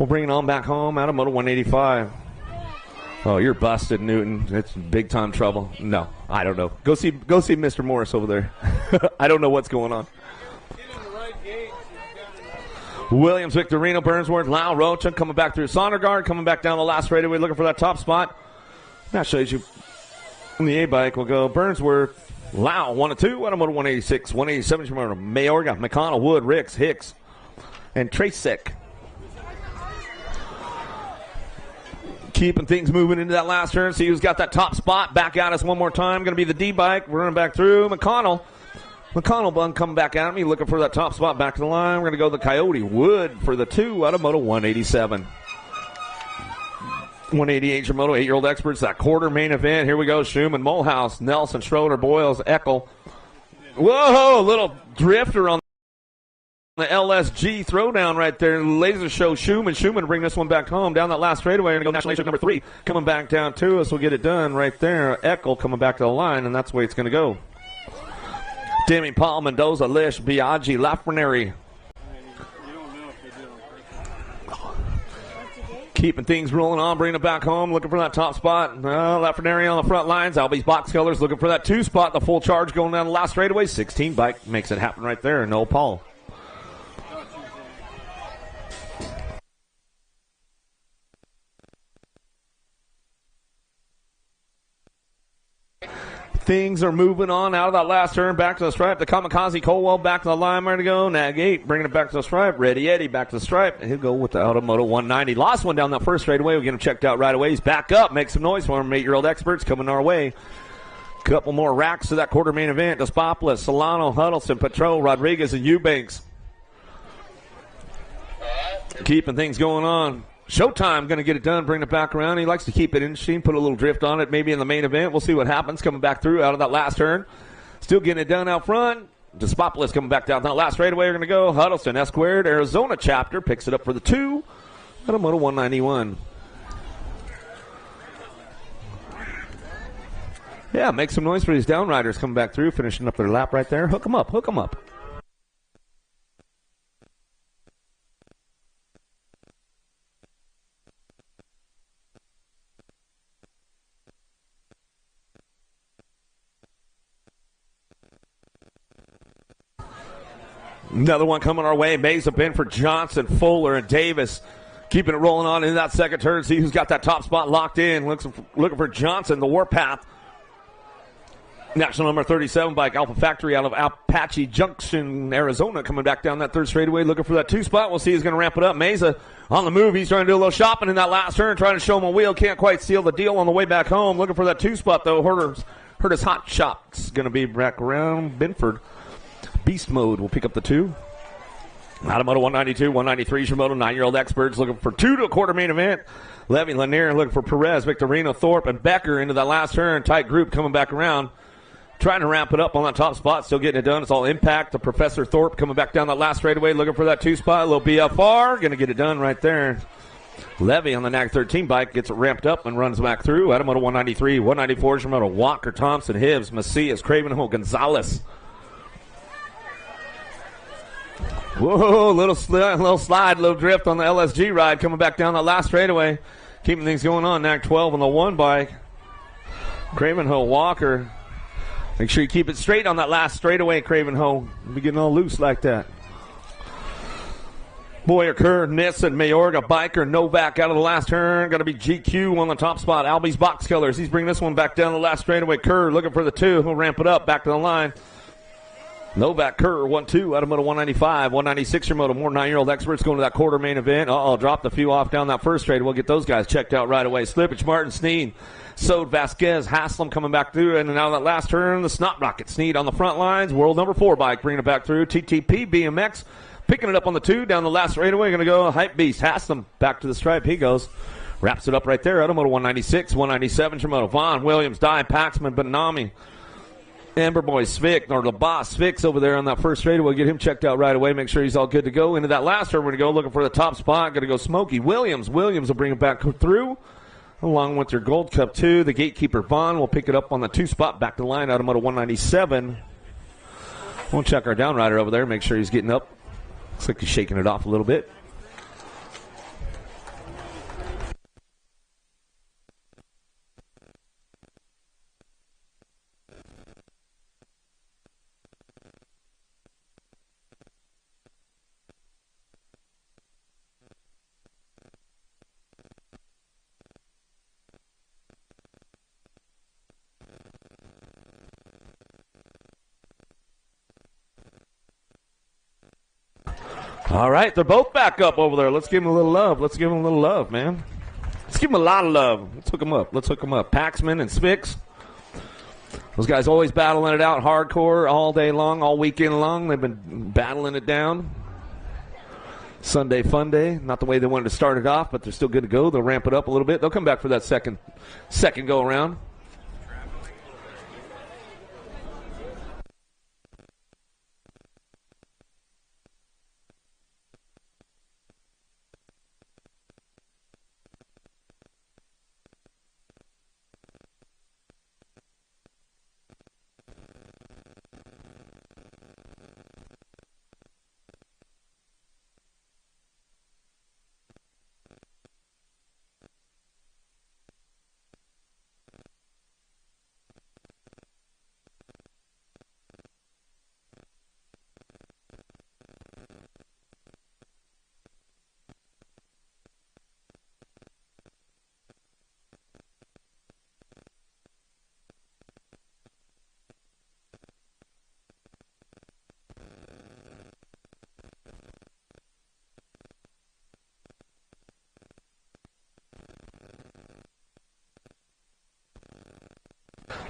We'll bring it on back home out of moto 185. Oh, you're busted, Newton. It's big time trouble. No, I don't know. Go see Mr. Morris over there. I don't know what's going on. Williams, Victorino, Burnsworth, Lau, Rocha coming back through Sondergaard, coming back down the last straightaway looking for that top spot. That shows you on the A-bike. We'll go Burnsworth, Lau, 1 and 2, out of moto 186, 187, Mayorga, McConnell, Wood, Ricks, Hicks, and Tracek. Keeping things moving into that last turn. See who's got that top spot. Back at us one more time. Going to be the D-bike. We're running back through. McConnell bun coming back at me. Looking for that top spot. Back to the line. We're going to go the Coyote. Wood for the 2 out of moto 187. 188 your moto 8-year-old experts. That quarter main event. Here we go. Schumann, Mulhouse, Nelson, Schroeder, Boyles, Eckel. Whoa, a little drifter on the LSG throwdown right there. Laser show Schumann bring this one back home down that last straightaway. We're going to go National Laser number 3 coming back down to us. We'll get it done right there. Eckel coming back to the line, and that's the way it's going to go. Demi, Paul, Mendoza, Lish, Biaggi, Lafrenary. Keeping things rolling on, bringing it back home, looking for that top spot. Lafrenary on the front lines. Albie's box colors looking for that 2 spot. The full charge going down the last straightaway. 16 bike makes it happen right there. No Paul. Things are moving on out of that last turn, back to the stripe. The Kamikaze Colwell back to the line. We're going to go. Nag 8, bringing it back to the stripe. Ready Eddie back to the stripe. He'll go with the Automoto 190. Lost one down that first straightaway. We'll get him checked out right away. He's back up. Make some noise for him. 8-year-old experts coming our way. Couple more racks to that quarter main event. Despopoulos, Solano, Huddleston, Petro, Rodriguez, and Eubanks. Keeping things going on. Showtime going to get it done, bring it back around. He likes to keep it interesting, put a little drift on it maybe in the main event. We'll see what happens coming back through out of that last turn. Still getting it done out front. Despopoulos coming back down that last straightaway. We're going to go Huddleston, S-squared, Arizona chapter. Picks it up for the 2 out of moto 191. Yeah, make some noise for these downriders coming back through, finishing up their lap right there. Hook them up, hook them up. Another one coming our way. Mesa, Benford, Johnson, Fuller, and Davis keeping it rolling on in that second turn. See who's got that top spot locked in. Looking for Johnson, the Warpath. National number 37 bike, Alpha Factory out of Apache Junction, Arizona, coming back down that third straightaway, looking for that 2 spot. We'll see who's going to ramp it up. Mesa on the move. He's trying to do a little shopping in that last turn, trying to show him a wheel. Can't quite seal the deal on the way back home. Looking for that 2 spot, though. Heard his hot shot's going to be back around Benford. Beast mode will pick up the 2. Out of Moto 192, 193 is your Moto 9-year-old experts looking for 2 to a quarter main event. Levy Lanier looking for Perez, Victorino, Thorpe, and Becker into that last turn. Tight group coming back around. Trying to ramp it up on that top spot. Still getting it done. It's all impact. The Professor Thorpe coming back down that last straightaway looking for that 2 spot. A little BFR. Going to get it done right there. Levy on the NAG 13 bike gets it ramped up and runs back through. Out of Moto 193, 194 is your Moto Walker, Thompson, Hibbs, Macias, Cravenhill, Gonzalez. Whoa, little slide, little drift on the LSG ride coming back down that last straightaway. Keeping things going on. NAC 12 on the 1 bike. Cravenhill, Walker. Make sure you keep it straight on that last straightaway, Cravenhill. Be getting all loose like that. Boyer, Kerr, Nissen, Mayorga, Biker, Novak out of the last turn. Going to be GQ on the top spot. Albie's Box Killers. He's bringing this one back down the last straightaway. Kerr looking for the 2. He'll ramp it up back to the line. Novak, Kerr, 1-2 out of Moto 195, 196 your Moto. More 9-year-old experts going to that quarter main event. Dropped a few off down that first straight. We'll get those guys checked out right away. Slippage, Martin, Sneed, Sode, Vasquez, Haslam coming back through. And now that last turn, the Snot Rocket. Sneed on the front lines. World number 4 bike bringing it back through. TTP, BMX, picking it up on the 2 down the last straightaway. Going to go Hype Beast. Haslam back to the stripe. He goes. Wraps it up right there. Out of Moto 196, 197 your Moto. Vaughn, Williams, Dye, Paxman, Benami. Amber Boy, Svick, or the boss, Svick's over there on that first straightaway. We'll get him checked out right away. Make sure he's all good to go. Into that last turn, we're going to go looking for the top spot. Going to go Smokey Williams. Williams will bring it back through, along with their Gold Cup 2. The gatekeeper, Vaughn, will pick it up on the 2 spot. Back to the line out of Moto 197. We'll check our downrider over there. Make sure he's getting up. Looks like he's shaking it off a little bit. All right, they're both back up over there. Let's give them a little love. Let's give them a little love, man. Let's give them a lot of love. Let's hook them up. Let's hook them up. Paxman and Spix. Those guys always battling it out hardcore all day long, all weekend long. They've been battling it down. Sunday fun day. Not the way they wanted to start it off, but they're still good to go. They'll ramp it up a little bit. They'll come back for that second go around.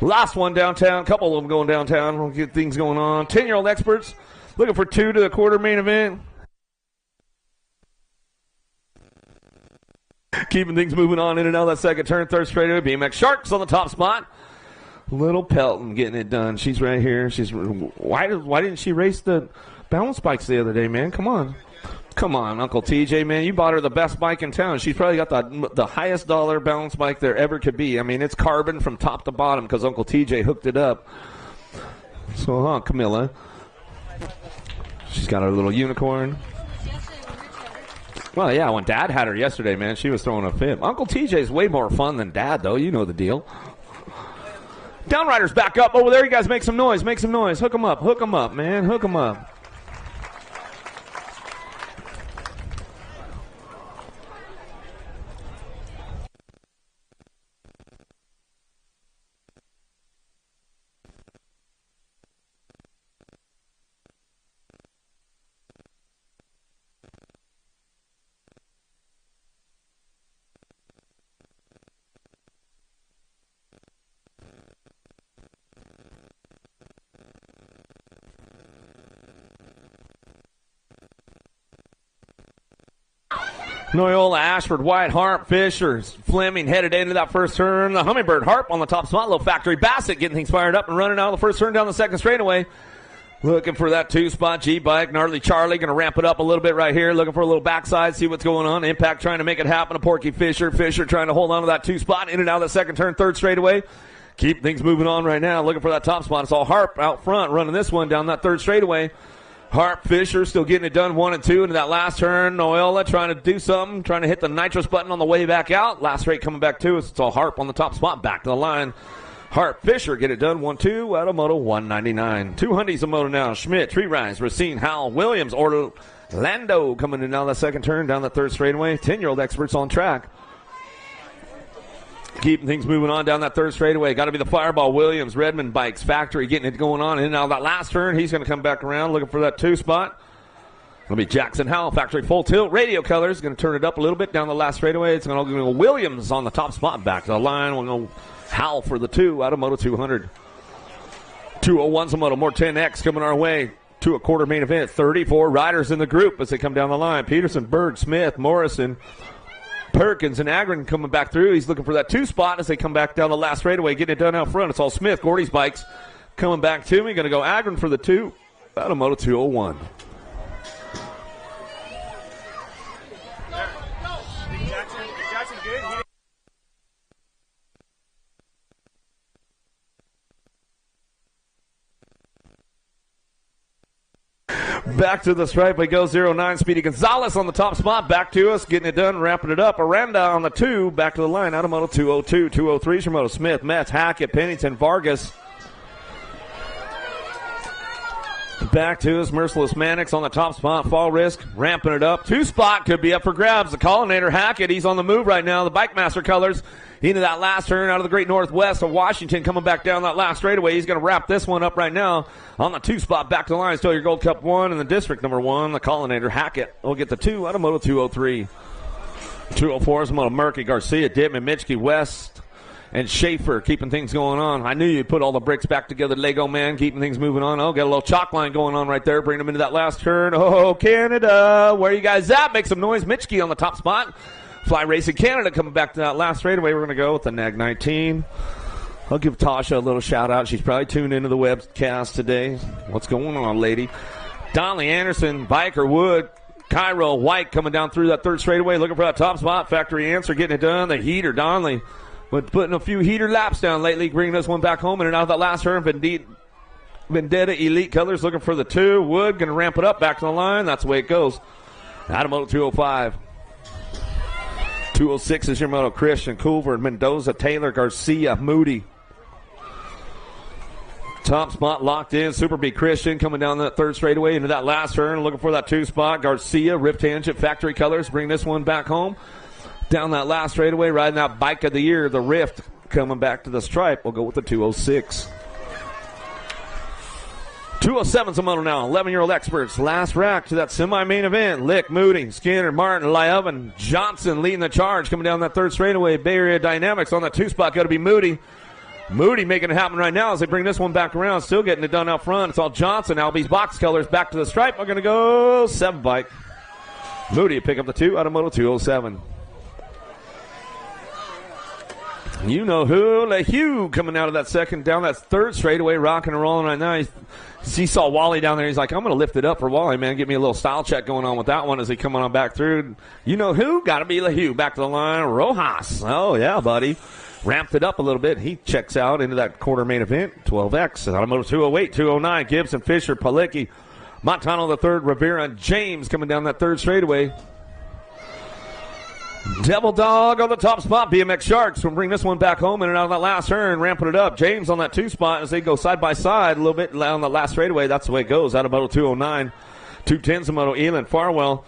Last one downtown. A couple of them going downtown. We'll get things going on. 10-year-old experts looking for 2 to the quarter main event. Keeping things moving on in and out of that second turn. Third straightaway. BMX Sharks on the top spot. Little Pelton getting it done. She's right here. Why didn't she race the balance bikes the other day, man? Come on. Come on, Uncle TJ, man. You bought her the best bike in town. She's probably got the highest dollar balance bike there ever could be. I mean, it's carbon from top to bottom because Uncle TJ hooked it up. So, Camilla. She's got her little unicorn. Well, yeah, when Dad had her yesterday, man, she was throwing a fit. Uncle TJ's way more fun than Dad, though. You know the deal. Downriders back up over there. You guys make some noise. Make some noise. Hook them up. Hook them up, man. Hook them up. Noyola, Ashford, White, Harp, Fisher, Fleming headed into that first turn. The Hummingbird, Harp on the top spot. Low Factory, Bassett getting things fired up and running out of the first turn down the second straightaway. Looking for that two-spot G-Bike. Gnarly Charlie going to ramp it up a little bit right here. Looking for a little backside, see what's going on. Impact trying to make it happen to Porky Fisher. Fisher trying to hold on to that two-spot. In and out of the second turn, third straightaway. Keep things moving on right now. Looking for that top spot. It's all Harp out front running this one down that third straightaway. Harp, Fisher still getting it done 1 and 2 into that last turn. Noyola trying to do something, trying to hit the nitrous button on the way back out. Last straight coming back to us. It's all Harp on the top spot. Back to the line. Harp, Fisher get it done 1-2 out of Moto 199. 200s of Moto now. Schmidt, Tree Rise, Racine, Howell, Williams, Orlando coming in now the second turn down the third straightaway. 10-year-old experts on track. Keeping things moving on down that third straightaway. Got to be the Fireball. Williams, Redmond Bikes, Factory getting it going on. And now that last turn, he's going to come back around looking for that two spot. It'll be Jackson Howell, Factory full tilt. Radio Colors going to turn it up a little bit down the last straightaway. It's going to go Williams on the top spot. Back to the line. We'll go Howell for the 2 out of Moto 200. 201's a Moto. More 10X coming our way. 2 1/4 main event. 34 riders in the group as they come down the line. Peterson, Berg, Smith, Morrison, Perkins, and Agron coming back through. He's looking for that 2 spot as they come back down the last straightaway, getting it done out front. It's all Smith, Gordy's Bikes coming back to me. Going to go Agron for the 2 out of Moto 201. Jackson good. Back to the stripe we go. 09 Speedy Gonzalez on the top spot. Back to us, getting it done, wrapping it up. Aranda on the 2. Back to the line. Out of Moto 202. 203 is your Moto. Smith, Metz, Hackett, Pennington, Vargas. Back to us. Merciless Mannix on the top spot. Fall Risk, ramping it up. 2 spot could be up for grabs. The Collinator, Hackett, he's on the move right now. The Bike Master Colors into that last turn out of the great northwest of Washington, coming back down that last straightaway. He's going to wrap this one up right now on the 2 spot. Back to the line. Still your Gold Cup 1 in the district number 1. The Collinator, Hackett will get the 2 out of Moto 203. 204 is Moto Murky, Garcia, Dittman, Mitchke, West, and Schaefer keeping things going on. I knew you'd put all the bricks back together, Lego man, keeping things moving on. Oh, got a little chalk line going on right there, bringing them into that last turn. Oh, Canada, where you guys at? Make some noise. Mitchke on the top spot. Fly Racing Canada coming back to that last straightaway. We're going to go with the NAG 19. I'll give Tasha a little shout out. She's probably tuned into the webcast today. What's going on, lady? Donnelly, Anderson, Biker, Wood, Cairo, White coming down through that third straightaway, looking for that top spot. Factory Answer getting it done. The Heater, Donnelly, but putting a few heater laps down lately, bringing this one back home. And out of that last turn, Vendetta Elite Colors looking for the 2. Wood going to ramp it up back to the line. That's the way it goes. Out of Moto 205. 206 is your Moto. Christian, Culver, Mendoza, Taylor, Garcia, Moody. Top spot locked in. Super B Christian coming down that third straightaway into that last turn, looking for that 2 spot. Garcia, Rift Tangent, Factory Colors, bring this one back home. Down that last straightaway, riding that Bike of the Year, the Rift, coming back to the stripe. We'll go with the 206. 207's a Moto now. 11-year-old experts. Last rack to that semi-main event. Lick, Moody, Skinner, Martin, Lyoven, Johnson leading the charge. Coming down that third straightaway. Bay Area Dynamics on that 2 spot. Got to be Moody. Moody making it happen right now as they bring this one back around. Still getting it done out front. It's all Johnson. Albie's Box Colors back to the stripe. We're going to go 7 Bike. Moody pick up the 2 out of Moto 207. You know who, LeHue coming out of that second, down that third straightaway, rocking and rolling right now. He saw Wally down there. He's like, I'm going to lift it up for Wally, man. Get me a little style check going on with that one as he coming on back through. You know who? Got to be LeHue. Back to the line, Rojas. Oh, yeah, buddy. Ramped it up a little bit. He checks out into that quarter main event. 12X. Automotive 208, 209. Gibson, Fisher, Palicki, Montano the third, Rivera, and James coming down that third straightaway. Devil Dog on the top spot. BMX Sharks will bring this one back home in and out of that last turn, ramping it up. James on that 2 spot as they go side by side a little bit on the last straightaway. That's the way it goes. Out of moto 209. 210s of moto Elin, Farwell,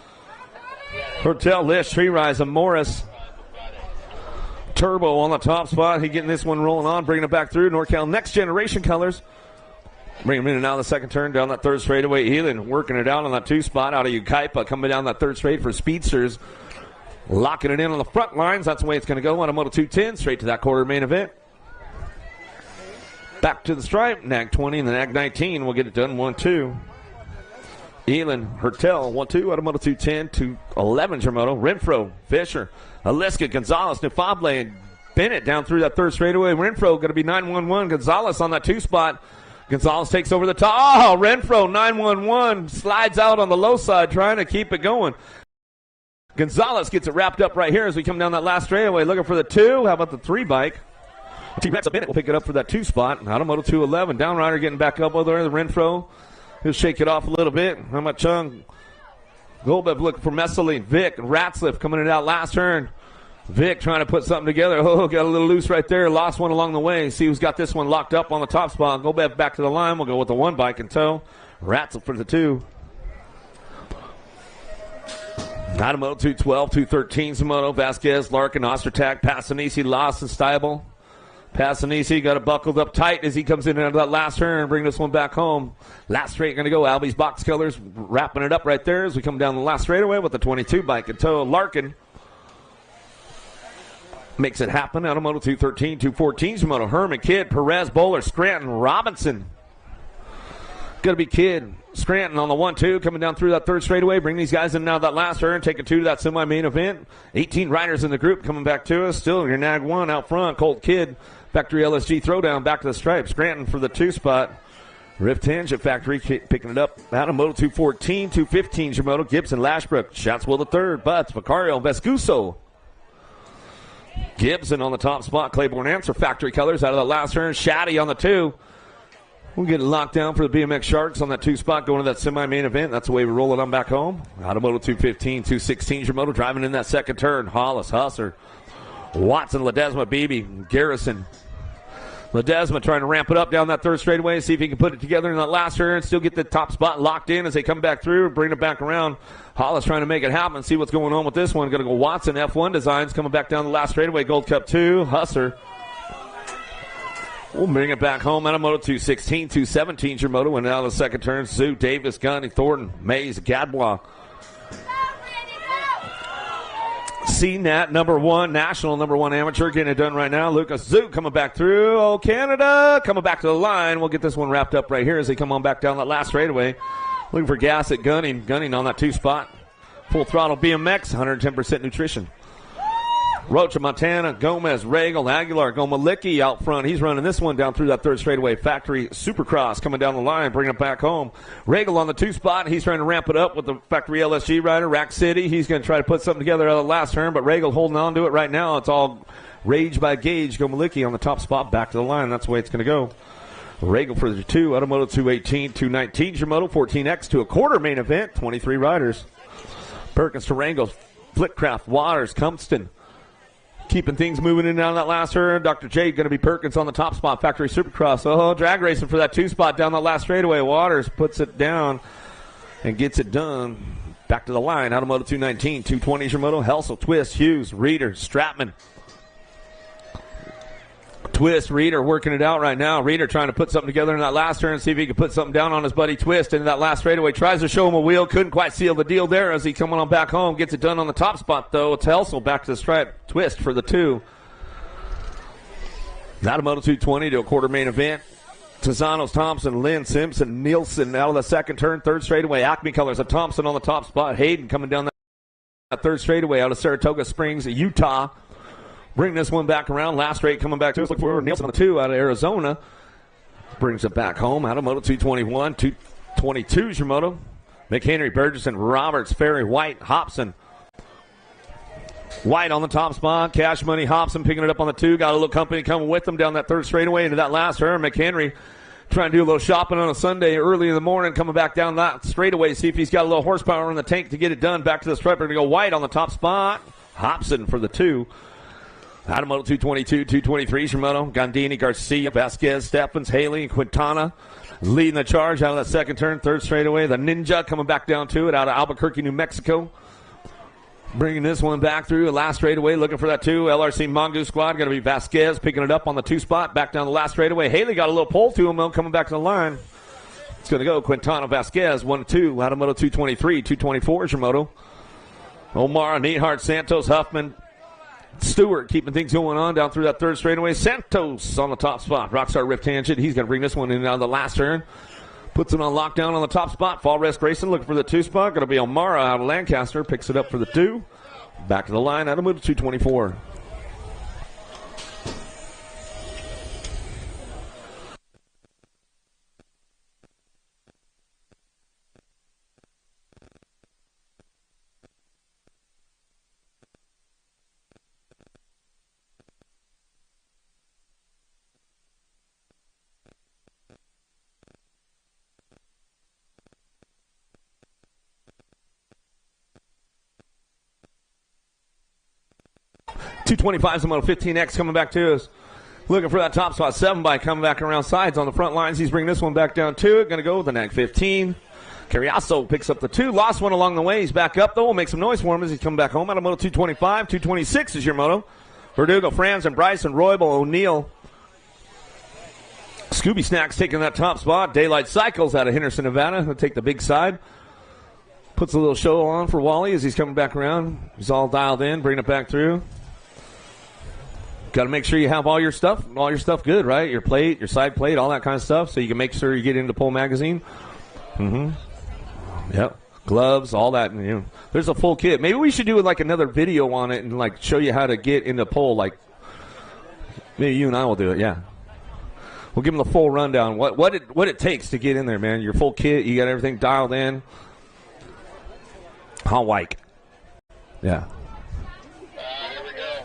Hertel, Lish, Tree Rise, and Morris. Turbo on the top spot. He getting this one rolling on, bringing it back through. NorCal Next Generation colors. Bring him in and out of the second turn down that third straightaway. Elin working it out on that 2 spot. Out of Ukaipa coming down that third straight for Speedsters. Locking it in on the front lines. That's the way it's going to go on a Moto 210 straight to that quarter main event. Back to the stripe. Nag 20 and the Nag 19 will get it done 1-2. Elin, Hertel 1-2 out of Moto 210 to 11 Moto. Renfro, Fisher, Aliska, Gonzalez, Nufable, and Bennett down through that third straightaway. Renfro going to be 911. Gonzalez on that 2 spot. Gonzalez takes over the top. Oh, Renfro 911 slides out on the low side trying to keep it going. Gonzalez gets it wrapped up right here as we come down that last straightaway. Looking for the 2. How about the 3 bike? T-Rex Bennett will pick it up for that 2 spot. Out of Moto 211. Downrider getting back up over there. The Renfro. He'll shake it off a little bit. How about Chung? Golbev looking for Messeline. Vic and Ratzliff coming it out last turn. Vic trying to put something together. Oh, got a little loose right there. Lost one along the way. See who's got this one locked up on the top spot. Golbev back to the line. We'll go with the 1 bike in tow. Ratzliff for the 2. Out of Moto 212, 213's Moto, Vasquez, Larkin, Ostertag, Passanisi, Lawson, Steibel. Passanisi got it buckled up tight as he comes in into that last turn and bring this one back home. Last straight going to go. Albie's box colors wrapping it up right there as we come down the last straightaway with the 22 bike in tow. Larkin makes it happen. Out of Moto 213, 214's Moto, Herman, Kidd, Perez, Bowler, Scranton, Robinson. Going to be Kidd, Scranton on the 1-2 coming down through that third straightaway. Bring these guys in now that last turn. Take a 2 to that semi-main event. 18 riders in the group coming back to us. Still your Nag 1 out front. Colt Kidd, Factory LSG throwdown back to the stripe. Scranton for the 2 spot. Rift Tangent Factory picking it up. Out of Moto 214, 215's your Moto. Gibson, Lashbrook, Shatswell the third. Butts, Vicario, Vescuso. Gibson on the top spot. Claiborne Answer Factory colors out of the last turn. Shaddy on the 2. We'll get it locked down for the BMX Sharks on that 2 spot going to that semi-main event. That's the way we roll it on back home. Out of Moto 215, 216's your Moto driving in that second turn. Hollis, Husser, Watson, Ledesma, Beebe, Garrison. Ledesma trying to ramp it up down that third straightaway, see if he can put it together in that last turn, still get the top spot locked in as they come back through, bring it back around. Hollis trying to make it happen, see what's going on with this one. Going to go Watson, F1 Designs, coming back down the last straightaway. Gold Cup 2, Husser. We'll bring it back home out of Moto 216, 217's your Moto, and out of the second turn, Zoo, Davis, Gunny, Thornton, Mays, Gadbois. CNAT number 1, national number 1 amateur getting it done right now. Lucas Zoo coming back through. Oh, Canada coming back to the line. We'll get this one wrapped up right here as they come on back down that last straightaway. Looking for gas at Gunning. Gunning on that 2 spot. Full throttle BMX, 110% nutrition. Rocha, Montana, Gomez, Regal, Aguilar, Gomalicki out front. He's running this one down through that third straightaway. Factory Supercross coming down the line, bringing it back home. Regal on the 2 spot. He's trying to ramp it up with the Factory LSG rider. Rack City, he's going to try to put something together out of the last turn, but Regal holding on to it right now. It's all Rage by Gage. Gomalicki on the top spot, back to the line. That's the way it's going to go. Regal for the 2, Automoto 218, 219's your Moto, 14X to a quarter main event, 23 riders. Perkins to Rangel, Flitcraft, Waters, Compston. Keeping things moving in and out of that last turn. Dr. J going to be Perkins on the top spot. Factory Supercross. Oh, drag racing for that 2 spot down the last straightaway. Waters puts it down and gets it done. Back to the line. Automoto 219, 220's your Moto. Helsel, Twist, Hughes, Reeder, Stratman. Twist, Reeder working it out right now. Reeder trying to put something together in that last turn, see if he can put something down on his buddy Twist into that last straightaway. Tries to show him a wheel, couldn't quite seal the deal there as he coming on back home. Gets it done on the top spot though. It's Helsel back to the stripe. Twist for the 2. Out of Moto 220 to a quarter main event. Tizanos, Thompson, Lynn, Simpson, Nielsen out of the second turn, third straightaway. Acme colors of Thompson on the top spot. Hayden coming down that third straightaway out of Saratoga Springs, Utah. Bring this one back around. Last straight coming back to us. Look for Nielsen on the 2 out of Arizona. Brings it back home out of Moto 221. 222 is your moto. McHenry, Burgesson, Roberts, Ferry, White, Hobson. White on the top spot. Cash Money, Hobson picking it up on the 2. Got a little company coming with them down that third straightaway into that last turn. McHenry trying to do a little shopping on a Sunday early in the morning, coming back down that straightaway, see if he's got a little horsepower in the tank to get it done. Back to the stripe. We're going to go White on the top spot. Hobson for the 2. Out of Moto 222, 223 is your moto. Gondini, Garcia, Vasquez, Stephens, Haley, and Quintana leading the charge out of that second turn, third straightaway. The Ninja coming back down to it out of Albuquerque, New Mexico. Bringing this one back through the last straightaway, looking for that 2. LRC Mongoose squad, going to be Vasquez picking it up on the 2 spot, back down the last straightaway. Haley got a little pull to him, though, coming back to the line. It's going to go Quintana, Vasquez, 1-2. Out of Moto 223, 224 is your moto. Omar, Neidhart, Santos, Huffman, Stewart keeping things going on down through that third straightaway. Santos on the top spot. Rockstar Rift Tangent. He's going to bring this one in out of the last turn. Puts it on lockdown on the top spot. Fall Rest Grayson looking for the 2 spot. Going to be O'Mara out of Lancaster. Picks it up for the 2. Back to the line out of Moto 224. .225 is the Moto 15X coming back to us. Looking for that top spot. 7 by coming back around sides on the front lines. He's bringing this one back down to it. Going to go with the NAG 15. Carriazo picks up the 2. Lost one along the way. He's back up, though. We'll make some noise for him as he's coming back home out of Moto 225. 226 is your moto. Verdugo, Franz, and Bryson, Roybal, O'Neill. Scooby Snacks taking that top spot. Daylight Cycles out of Henderson, Nevada. He'll take the big side. Puts a little show on for Wally as he's coming back around. He's all dialed in, bringing it back through. Got to make sure you have all your stuff good, right? Your plate, your side plate, all that kind of stuff, so you can make sure you get into Pole Magazine. Yep. Gloves, all that. You know, there's a full kit. Maybe we should do like another video on it and like show you how to get into pole. Like maybe you and I will do it. Yeah. We'll give them the full rundown. What it takes to get in there, man. Your full kit. You got everything dialed in. How like. Yeah. Here we go.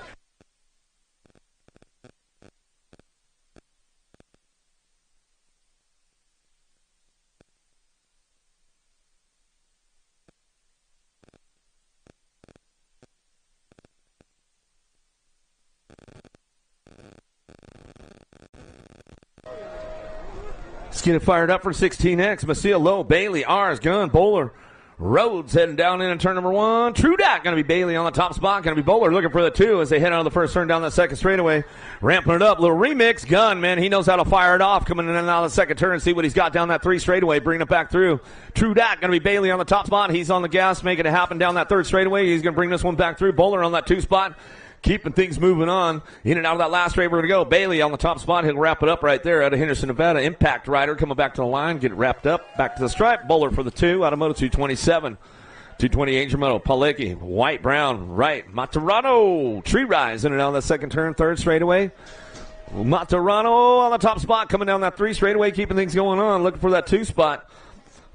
Let's get it fired up for 16X. Macia, Lowe, Bailey, Ars, Gunn, Bowler, Rhodes heading down in turn number 1. Trudak going to be Bailey on the top spot. Going to be Bowler looking for the 2 as they head out of the first turn down that second straightaway. Ramping it up. Little remix. Gunn, man, he knows how to fire it off. Coming in and out of the second turn. See what he's got down that 3 straightaway. Bringing it back through. Trudak going to be Bailey on the top spot. He's on the gas, making it happen down that 3rd straightaway. He's going to bring this one back through. Bowler on that 2 spot. Keeping things moving on. In and out of that last straight, we're going to go. Bailey on the top spot. He'll wrap it up right there out of Henderson, Nevada. Impact Rider coming back to the line. Get it wrapped up. Back to the stripe. Bowler for the 2 out of Moto 227. 228 your moto. Palicki, White, Brown, right. Maturano. Tree Rise in and out of that second turn. 3rd straightaway. Maturano on the top spot. Coming down that 3 straightaway. Keeping things going on. Looking for that 2 spot.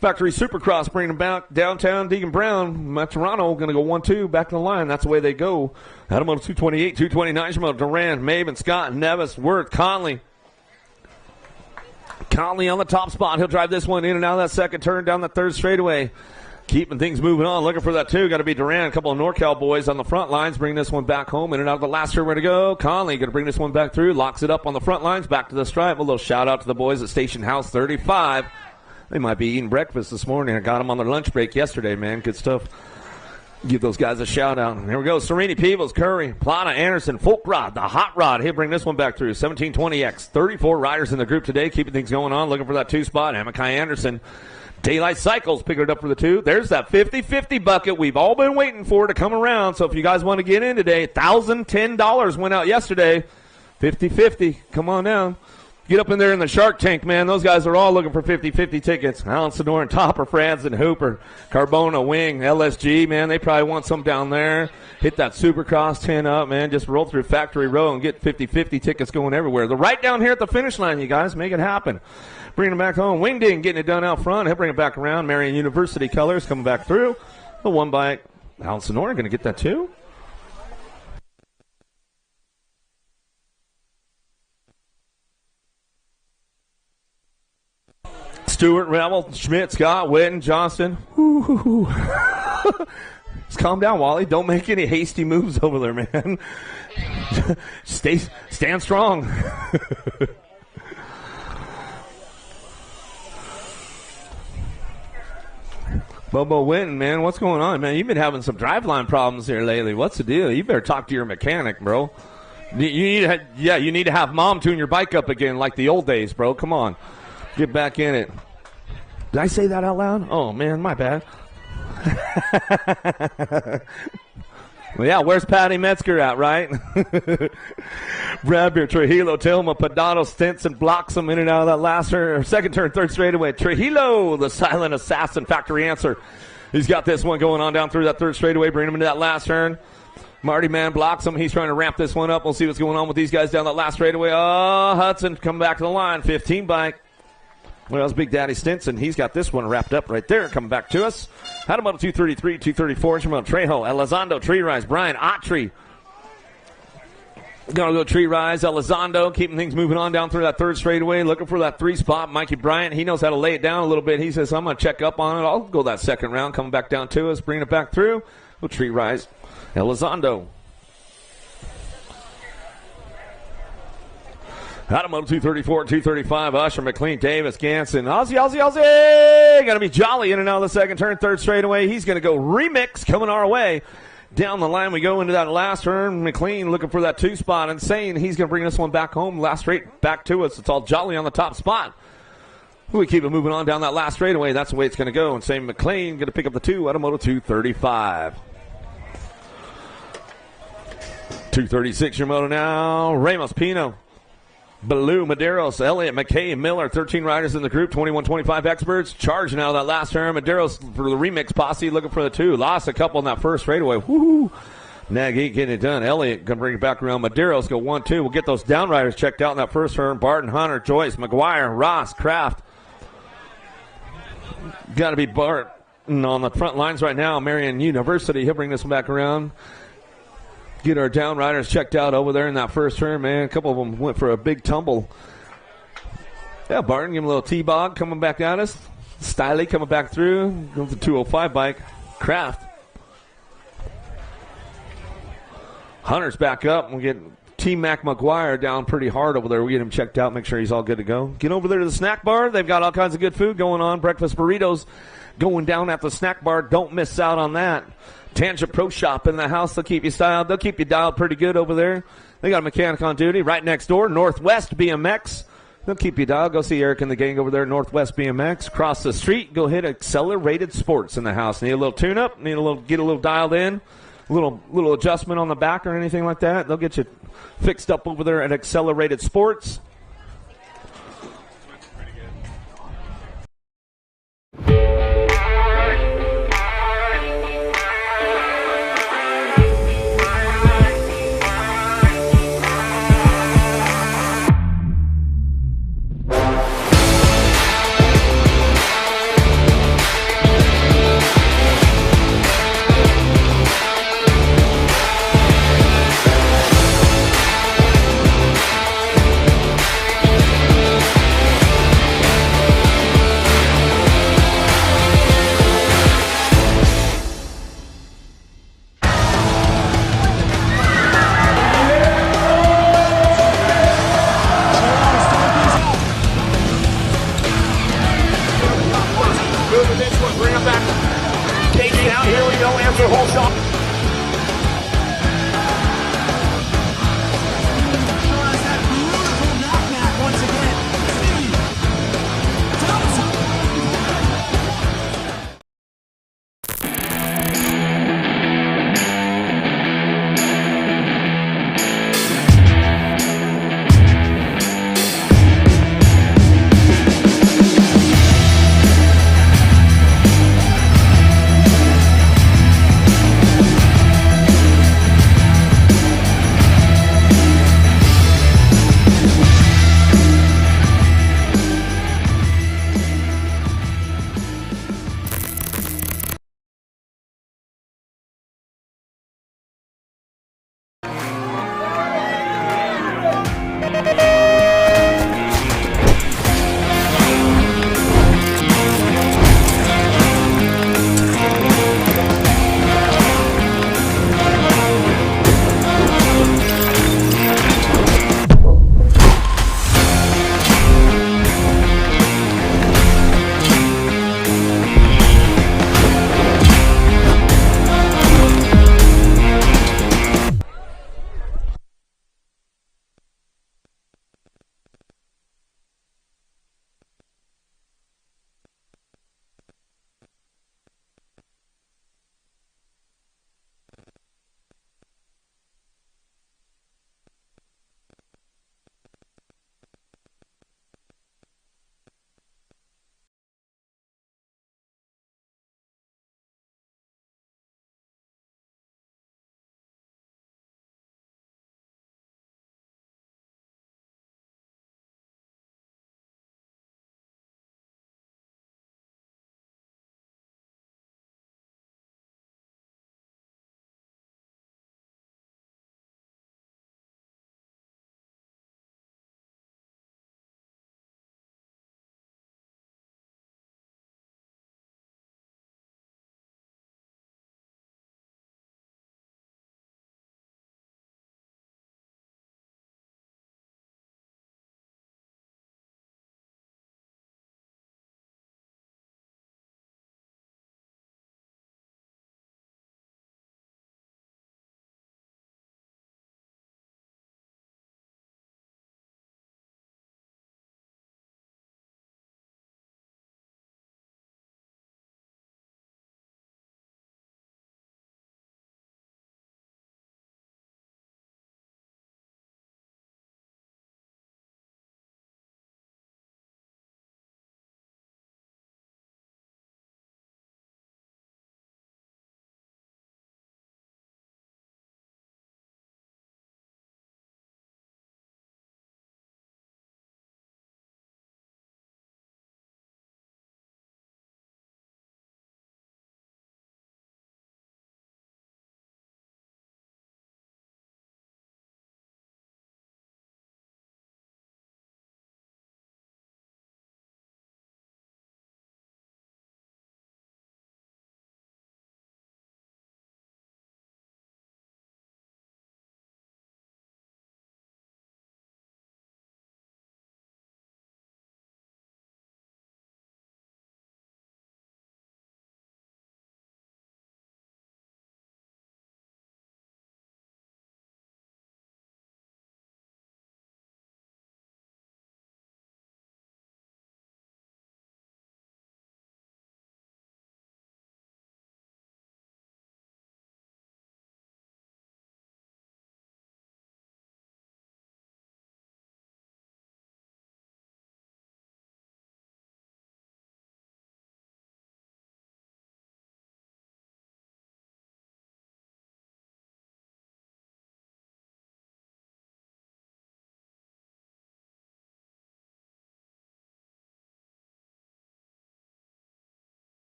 Factory Supercross bringing them back downtown. Deegan Brown, Maturano going to go 1-2 back to the line. That's the way they go. Out of Moto 228, 229, Moto Durand, Maven, Scott, Nevis, Worth, Conley. Conley on the top spot. He'll drive this one in and out of that second turn down the 3rd straightaway. Keeping things moving on. Looking for that 2. Got to be Durand. A couple of NorCal boys on the front lines. Bring this one back home. In and out of the last turn. Where to go? Conley going to bring this one back through. Locks it up on the front lines. Back to the stripe. A little shout out to the boys at Station House 35. They might be eating breakfast this morning. I got them on their lunch break yesterday, man. Good stuff. Give those guys a shout out. Here we go. Serini, Peebles, Curry, Plata, Anderson, Folk Rod, the Hot Rod. He'll bring this one back through. 1720X. 34 riders in the group today. Keeping things going on. Looking for that 2 spot. Amakai Anderson. Daylight Cycles picking it up for the 2. There's that 50-50 bucket we've all been waiting for to come around. So if you guys want to get in today, $1,010 went out yesterday. 50-50. Come on down. Get up in there in the Shark Tank, man. Those guys are all looking for 50-50 tickets. Alan Sonoran, Topper, Franzen, Hooper, Carbona, Wing, LSG, man. They probably want some down there. Hit that Supercross 10 up, man. Just roll through Factory Row and get 50-50 tickets going everywhere. They're right down here at the finish line, you guys. Make it happen. Bring them back home. Wingding getting it done out front. He'll bring it back around. Marion University colors coming back through. The one by Alan Sonoran going to get that too. Stewart, Revel, Schmidt, Scott, Witten, Johnston. Just calm down, Wally. Don't make any hasty moves over there, man. Stand strong. Bobo Witten, man, what's going on, man? You've been having some driveline problems here lately. What's the deal? You better talk to your mechanic, bro. You need to have Mom tune your bike up again like the old days, bro. Come on. Get back in it. Did I say that out loud? Oh, man, my bad. Well, yeah, where's Patty Metzger at, right? Bradbury, Trujillo, Tillma, Padano, Stinson blocks him in and out of that last turn, second turn, third straightaway. Trujillo, the silent assassin, factory answer. He's got this one going on down through that third straightaway, bringing him into that last turn. Marty Man blocks him. He's trying to ramp this one up. We'll see what's going on with these guys down that last straightaway. Oh, Hudson come back to the line. 15 bike. Well, it's Big Daddy Stinson. He's got this one wrapped up right there. Coming back to us. Had him up 233, 234. Shimon Trejo, Elizondo, Tree Rise, Brian Autry. Gonna go Tree Rise, Elizondo, keeping things moving on down through that third straightaway. Looking for that 3 spot. Mikey Bryant, he knows how to lay it down a little bit. He says, I'm going to check up on it. I'll go that second round. Coming back down to us, bringing it back through. Go Tree Rise, Elizondo. Automoto 234, 235, Usher, McLean, Davis, Ganson, Ozzy. Going to be jolly in and out of the second turn, third straightaway. He's going to go remix coming our way. Down the line we go into that last turn. McLean looking for that 2 spot and saying he's going to bring this one back home. Last straight back to us. It's all jolly on the top spot. We keep it moving on down that last straightaway. That's the way it's going to go. And same McLean going to pick up the 2, Automoto 235. 236 your moto now. Ramos, Pino. Baloo, Medeiros, Elliott, McKay, Miller, 13 riders in the group, 21-25 experts. Charging out of that last turn. Medeiros for the remix posse looking for the 2. Lost a couple in that first straightaway. Woo! Nagy getting it done. Elliott going to bring it back around. Medeiros go 1-2. We'll get those down riders checked out in that first turn. Barton, Hunter, Joyce, McGuire, Ross, Kraft. Got to be Barton on the front lines right now. Marion University. He'll bring this one back around. Get our down riders checked out over there in that first turn, man. A couple of them went for a big tumble. Yeah, Barton, give him a little T-bog coming back at us. Stiley coming back through. Goes the 205 bike. Kraft. Hunter's back up. We'll get T-Mac McGuire down pretty hard over there. We get him checked out, make sure he's all good to go. Get over there to the snack bar. They've got all kinds of good food going on. Breakfast burritos going down at the snack bar. Don't miss out on that. Tangent Pro Shop in the house. They'll keep you styled. They'll keep you dialed pretty good over there. They got a mechanic on duty right next door. Northwest BMX. They'll keep you dialed. Go see Eric and the gang over there. Northwest BMX. Across the street, go hit Accelerated Sports in the house. Need a little tune-up? Need get a little dialed in? A little adjustment on the back or anything like that? They'll get you fixed up over there at Accelerated Sports.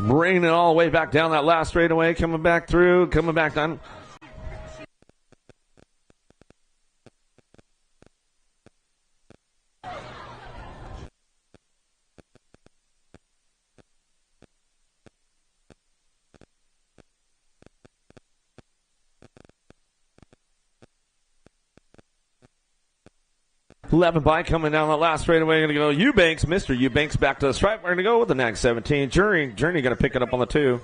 Bringing it all the way back down that last straightaway, coming back through, coming back down. Eleven bike coming down the last straightaway. Going to go Eubanks. Mr. Eubanks back to the stripe. We're going to go with the next 17. Journey going to pick it up on the 2.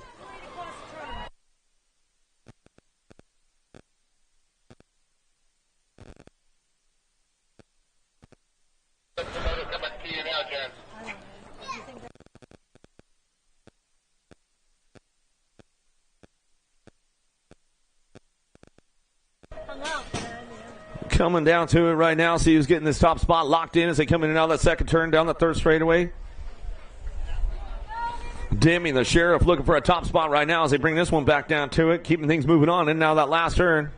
Coming down to it right now. See who's getting this top spot locked in as they come in and out of that second turn down the third straightaway. Demi, the sheriff, looking for a top spot right now as they bring this one back down to it, keeping things moving on. And now that last turn.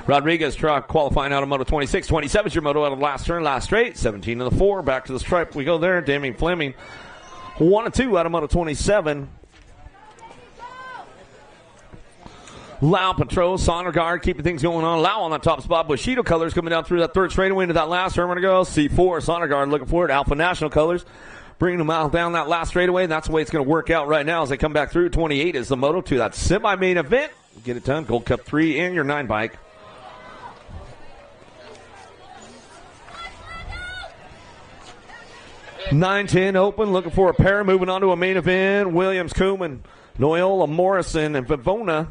Rodriguez truck qualifying out of Moto 26. 27 is your moto out of the last turn, last straight. 17 to the 4. Back to the stripe. We go there. Demi Fleming. 1 and 2 out of Moto 27. Lau Petro, Sondergaard, keeping things going on. Lau on that top spot. Bushido colors coming down through that third straightaway into that last turn. We're going to go C4. Sondergaard looking for it. Alpha National colors. Bringing them out down that last straightaway. And that's the way it's going to work out right now as they come back through. 28 is the Moto 2. That semi-main event. Get it done. Gold Cup 3 and your 9 bike. (9-10) open. Looking for a pair. Moving on to a main event. Williams, Kuhlman, Noyola, Morrison, and Vivona.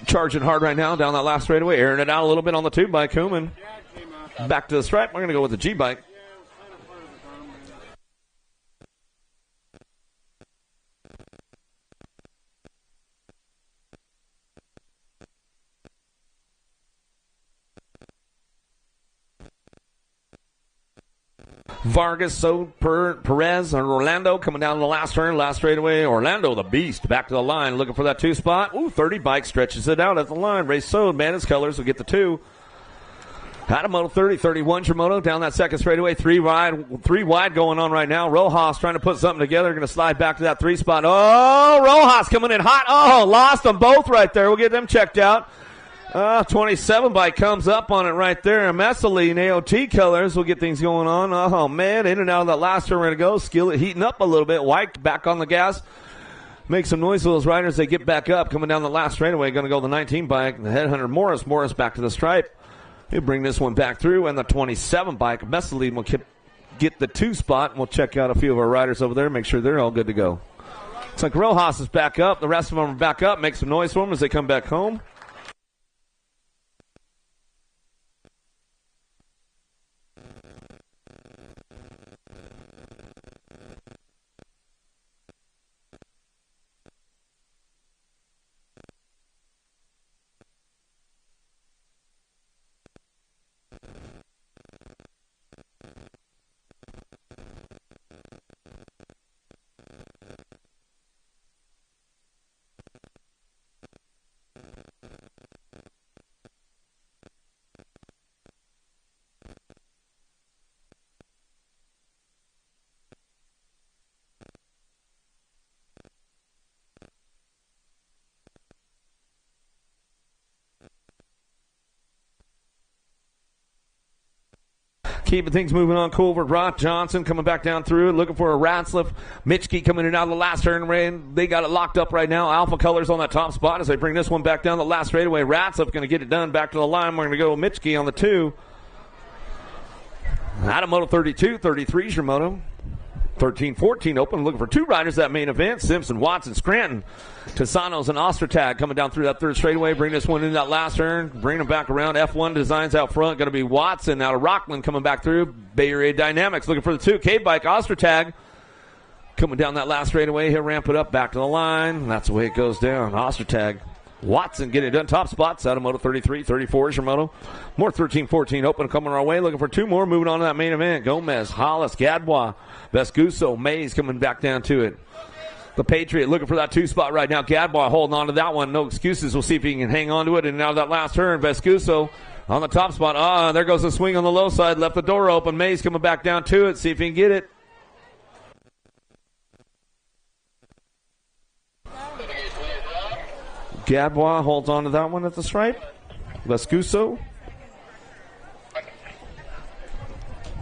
Charging hard right now down that last straightaway. Airing it out a little bit on the 2 by Kuhlman. Back to the stripe. We're going to go with the G bike. Vargas, Perez, and Orlando coming down to the last turn, last straightaway. Orlando, the beast, back to the line, looking for that 2 spot. Ooh, 30 bike stretches it out at the line. Race Sode, man, his colors will get the 2. Out of Moto 30, 31's your moto, down that second straightaway, 3 wide going on right now. Rojas trying to put something together, going to slide back to that 3 spot. Oh, Rojas coming in hot. Oh, lost them both right there. We'll get them checked out. 27 bike comes up on it right there. Messeline AOT colors will get things going on. Oh, man, in and out of that last turn we're going to go. Skillet heating up a little bit. White back on the gas. Make some noise for those riders. They get back up. Coming down the last straightaway. Going to go the 19 bike. The headhunter Morris. Morris back to the stripe. He'll bring this one back through. And the 27 bike. Messeline will get the 2 spot. And we'll check out a few of our riders over there. Make sure they're all good to go. Looks like Rojas is back up. The rest of them are back up. Make some noise for them as they come back home. Keeping things moving on. Culver, Roth, Johnson coming back down through it, looking for a Ratzliff. Mitchke coming in and out of the last turn. They got it locked up right now. Alpha colors on that top spot as they bring this one back down the last straightaway. Ratzliff going to get it done. Back to the line. We're going to go with Mitchke on the 2. Out of Moto 32, 33 is your moto. 13-14 open, looking for 2 riders that main event. Simpson, Watson, Scranton, Tisanos, and Ostertag coming down through that third straightaway. Bring this one in that last turn. Bring them back around. F1 Designs out front. Going to be Watson out of Rockland coming back through. Bay Area Dynamics looking for the 2. K-Bike, Ostertag coming down that last straightaway. He'll ramp it up back to the line. That's the way it goes down. Ostertag. Watson getting it done. Top spots out of Moto 33. 34 is your moto. More 13-14 open coming our way. Looking for 2 more. Moving on to that main event. Gomez, Hollis, Gadbois, Vescuso, Mays coming back down to it. The Patriot looking for that 2 spot right now. Gadbois holding on to that one. No excuses. We'll see if he can hang on to it. And now that last turn, Vescuso on the top spot. There goes the swing on the low side. Left the door open. Mays coming back down to it. See if he can get it. Gadbois holds on to that one at the stripe. Vescuso.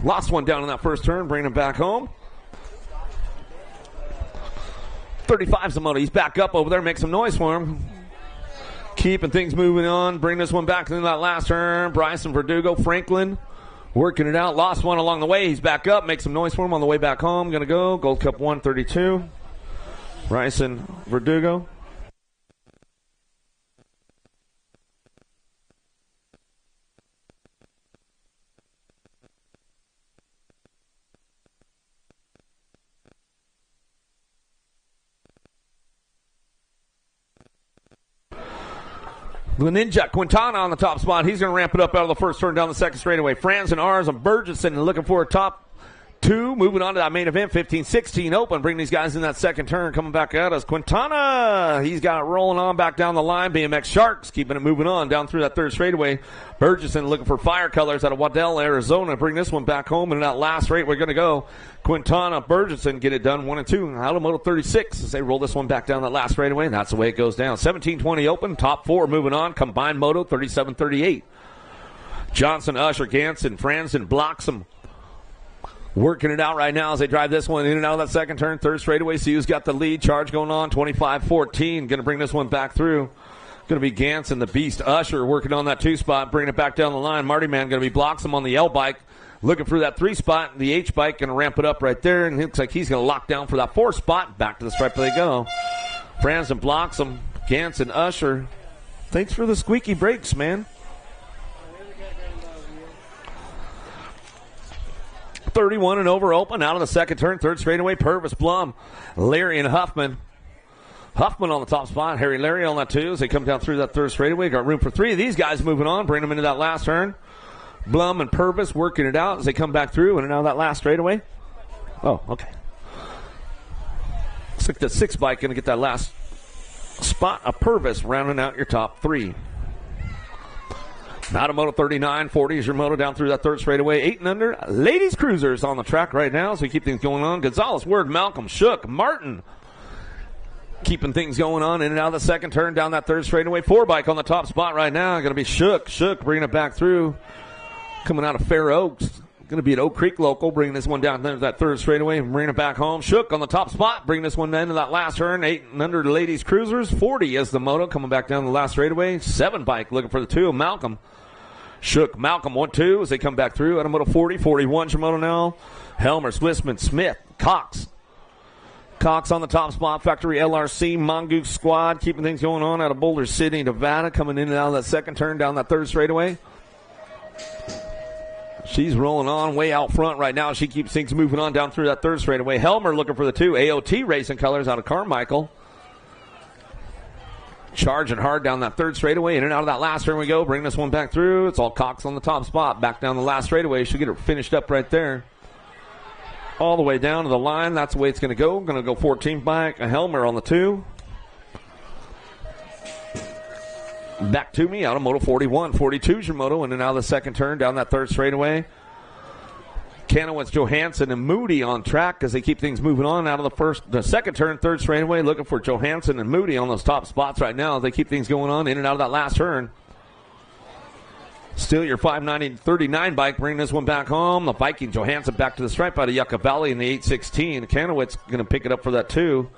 Lost one down in that first turn. Bringing him back home. 35's the moto. He's back up over there. Make some noise for him. Keeping things moving on. Bring this one back in that last turn. Bryson Verdugo. Franklin working it out. Lost one along the way. He's back up. Make some noise for him on the way back home. Going to go. Gold Cup 132. Bryson Verdugo. The Ninja Quintana on the top spot. He's going to ramp it up out of the first turn down the second straightaway. Franz and Ars and Burgesson looking for a top two. Moving on to that main event, 15-16 open. Bring these guys in that second turn. Coming back at us, Quintana. He's got it rolling on back down the line. BMX Sharks keeping it moving on down through that third straightaway. Burgesson looking for fire colors out of Waddell, Arizona. Bring this one back home. And in that last straight, we're going to go Quintana, Burgesson get it done 1 and 2. Out of Moto 36 as they roll this one back down that last straightaway. And that's the way it goes down. 17-20 open. Top four moving on. Combined Moto 37-38. Johnson, Usher, Ganson, Franzen, Bloxham. Working it out right now as they drive this one in and out of that second turn. Third straightaway. See who's got the lead. Charge going on. 25-14. Going to bring this one back through. Going to be Ganson, the Beast. Usher working on that two spot. Bringing it back down the line. Marty Man going to be Bloxham on the L bike. Looking for that three spot. The H bike going to ramp it up right there. And it looks like he's going to lock down for that fourth spot. Back to the stripe they go. Franz and Bloxham. Ganson, Usher. Thanks for the squeaky brakes, man. 31 and over open. Out of the second turn. Third straightaway. Purvis, Blum, Larry, and Huffman. Huffman on the top spot. Harry Larry on that two as they come down through that third straightaway. Got room for three of these guys moving on. Bring them into that last turn. Blum and Purvis working it out as they come back through in and out of that last straightaway. Oh, okay. Looks like the six bike going to get that last spot of Purvis rounding out your top three. Out of Moto 39, 40 is your moto down through that third straightaway. 8 and under. Ladies Cruisers on the track right now as we keep things going on. Gonzalez, Word, Malcolm, Shook, Martin. Keeping things going on in and out of the second turn down that third straightaway. 4 bike on the top spot right now. Going to be Shook. Shook bringing it back through. Coming out of Fair Oaks. Going to be at Oak Creek local. Bringing this one down there that third straightaway and bringing it back home. Shook on the top spot. Bringing this one into that last turn. 8 and under the Ladies Cruisers. 40 is the moto coming back down the last straightaway. 7 bike looking for the two. Malcolm. Shook, Malcolm, 1-2 as they come back through. Out of Moto 40, 41's your moto now. Helmer, Swissman, Smith, Cox. Cox on the top spot. Factory LRC, Mongoose Squad. Keeping things going on out of Boulder City, Nevada. Coming in and out of that second turn down that third straightaway. She's rolling on way out front right now. She keeps things moving on down through that third straightaway. Helmer looking for the two. AOT Racing Colors out of Carmichael. Charging hard down that third straightaway. In and out of that last turn we go. Bring this one back through. It's all Cox on the top spot. Back down the last straightaway. She'll get it finished up right there. All the way down to the line. That's the way it's going to go. Going to go 14 bike. A Helmer on the two. Back to me out of Moto 41. 42's your moto. In and out of the second turn down that third straightaway. Kanowitz, Johansson, and Moody on track as they keep things moving on out of the second turn, third straightaway. Looking for Johansson and Moody on those top spots right now as they keep things going on in and out of that last turn. Still your 590-39 bike. Bring this one back home. The Viking, Johansson back to the stripe out of Yucca Valley in the 816. Kanowitz going to pick it up for that too.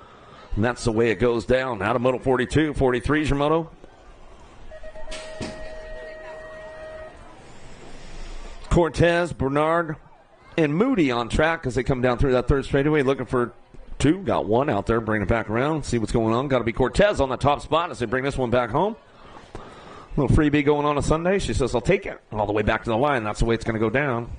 And that's the way it goes down. Out of Moto 42, 43's your moto. Cortez, Bernard, and Moody on track as they come down through that third straightaway. Looking for two. Got one out there. Bring it back around. See what's going on. Got to be Cortez on the top spot as they bring this one back home. Little freebie going on a Sunday. She says, I'll take it. All the way back to the line. That's the way it's going to go down.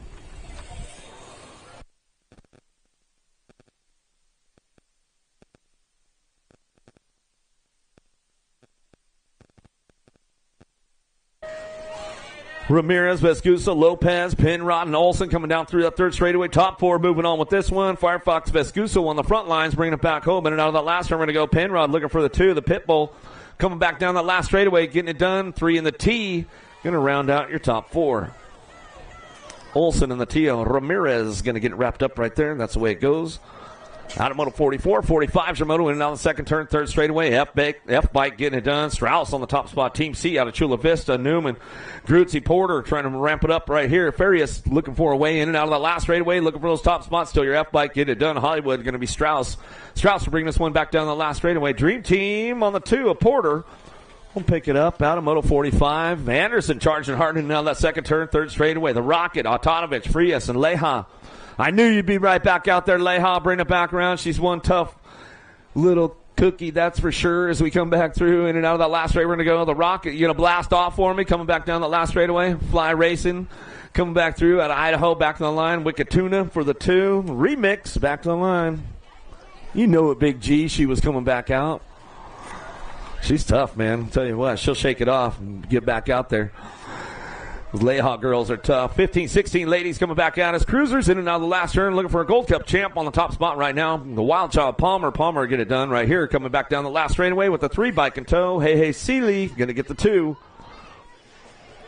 Ramirez, Vescusa, Lopez, Penrod, and Olsen coming down through that third straightaway. Top four moving on with this one. Firefox, Vescusa on the front lines, bringing it back home. In and out of that last one, we're going to go Penrod looking for the two. The Pitbull coming back down that last straightaway, getting it done. 3 in the T. going to round out your top 4. Olson and the Tio Ramirez going to get it wrapped up right there. That's the way it goes. Out of Moto 44, 45's your Moto in and out of the second turn, third straightaway. F-Bike getting it done. Strauss on the top spot. Team C out of Chula Vista. Newman, Grutzy, Porter trying to ramp it up right here. Farias looking for a way in and out of that last straightaway, looking for those top spots. Still your F-Bike getting it done. Hollywood going to be Strauss. Strauss will bring this one back down the last straightaway. Dream Team on the 2 of Porter. We'll pick it up out of Moto 45. Anderson charging hard in and out of that second turn, third straightaway. The Rocket, Autotovich, Frias, and Leha. I knew you'd be right back out there, Leha. Bring it back around. She's one tough little cookie, that's for sure. As we come back through in and out of that last straight, we're going to go. The Rocket, you're going to blast off for me. Coming back down that last straightaway. Fly Racing coming back through out of Idaho. Back to the line. Wicked Tuna for the 2. Remix back to the line. You know it, Big G. She was coming back out. She's tough, man. I'll tell you what, she'll shake it off and get back out there. Those Layhawk girls are tough. 15, 16 ladies coming back out as cruisers in and out of the last turn, looking for a Gold Cup champ on the top spot right now. The Wild Child Palmer get it done right here, coming back down the last straightaway with the 3 bike in tow. Hey, Seeley going to get the 2.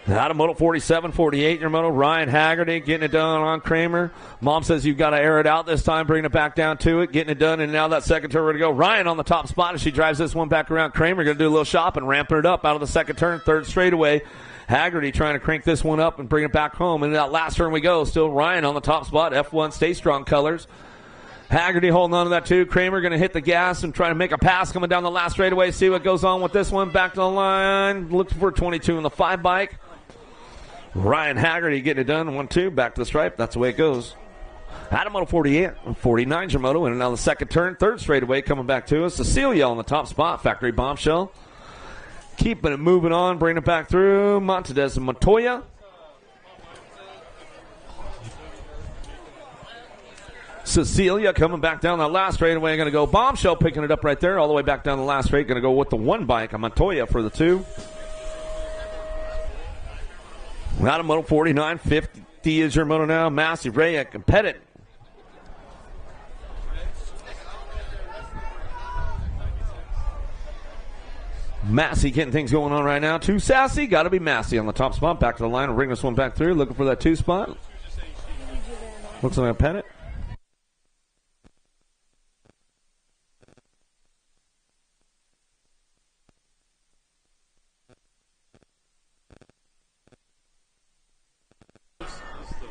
Out of Moto 47, 48, your Moto. Ryan Haggerty getting it done on Kramer. Mom says you've got to air it out this time, bringing it back down to it, getting it done, and now that second turn, we're going to go. Ryan on the top spot as she drives this one back around. Kramer going to do a little shopping, ramping it up out of the second turn, third straightaway. Haggerty trying to crank this one up and bring it back home. And that last turn we go. Still Ryan on the top spot. F1 Stay Strong colors. Haggerty holding on to that too. Kramer going to hit the gas and try to make a pass coming down the last straightaway. See what goes on with this one. Back to the line. Looking for 22 in the 5 bike. Ryan Haggerty getting it done. 1-2. Back to the stripe. That's the way it goes. Out of Moto 48. 49's your Moto. And now the second turn. Third straightaway coming back to us. Cecilia on the top spot. Factory Bombshell. Keeping it moving on. Bringing it back through. Montez and Montoya. Cecilia coming back down that last straightaway. Going to go Bombshell picking it up right there. All the way back down the last straight. Going to go with the 1 bike. A Montoya for the 2. Out of Moto 49, 50 is your Moto now. Massey, Rayek, and Pettit. Massey getting things going on right now. 2 Sassy, got to be Massey on the top spot. Back to the line and bring this one back through. Looking for that 2 spot. Looks like a Pettit.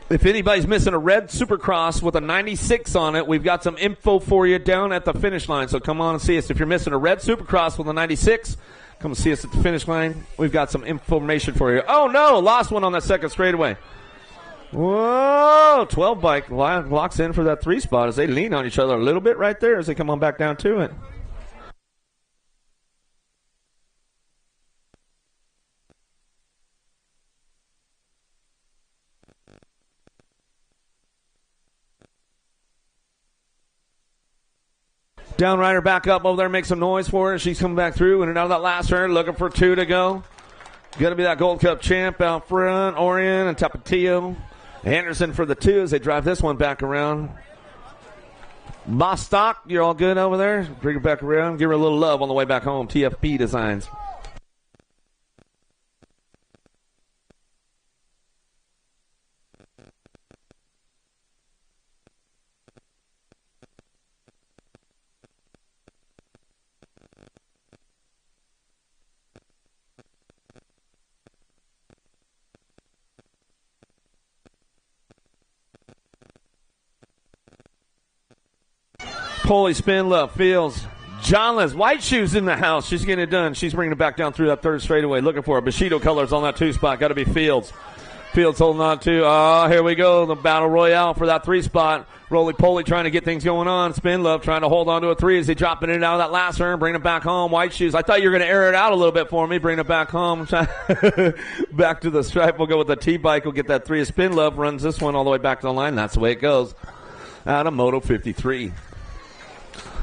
If anybody's missing a red Supercross with a 96 on it, we've got some info for you down at the finish line. So come on and see us. If you're missing a red Supercross with a 96, come and see us at the finish line. We've got some information for you. Oh, no, lost one on that second straightaway. Whoa, 12 bike locks in for that 3 spot as they lean on each other a little bit right there as they come on back down to it. Downrider back up over there, make some noise for her. She's coming back through in and out of that last turn, looking for 2 to go. Going to be that Gold Cup champ out front. Orion and Tapatio. Anderson for the 2 as they drive this one back around. Bostock, you're all good over there? Bring it back around. Give her a little love on the way back home. TFP Designs. Pulley, spin, love, Fields. Johnless, White Shoes in the house. She's getting it done. She's bringing it back down through that third straightaway. Looking for a Bushido colors on that 2 spot. Got to be Fields. Fields holding on to. Oh, here we go. The battle royale for that 3 spot. Roly-poly trying to get things going on. Spin, love trying to hold on to a 3 as he dropping it out of that last turn. Bringing it back home. White Shoes. I thought you were going to air it out a little bit for me. Bring it back home. Back to the stripe. We'll go with the T-bike. We'll get that 3. Spin, love runs this one all the way back to the line. That's the way it goes. Out of Moto 53.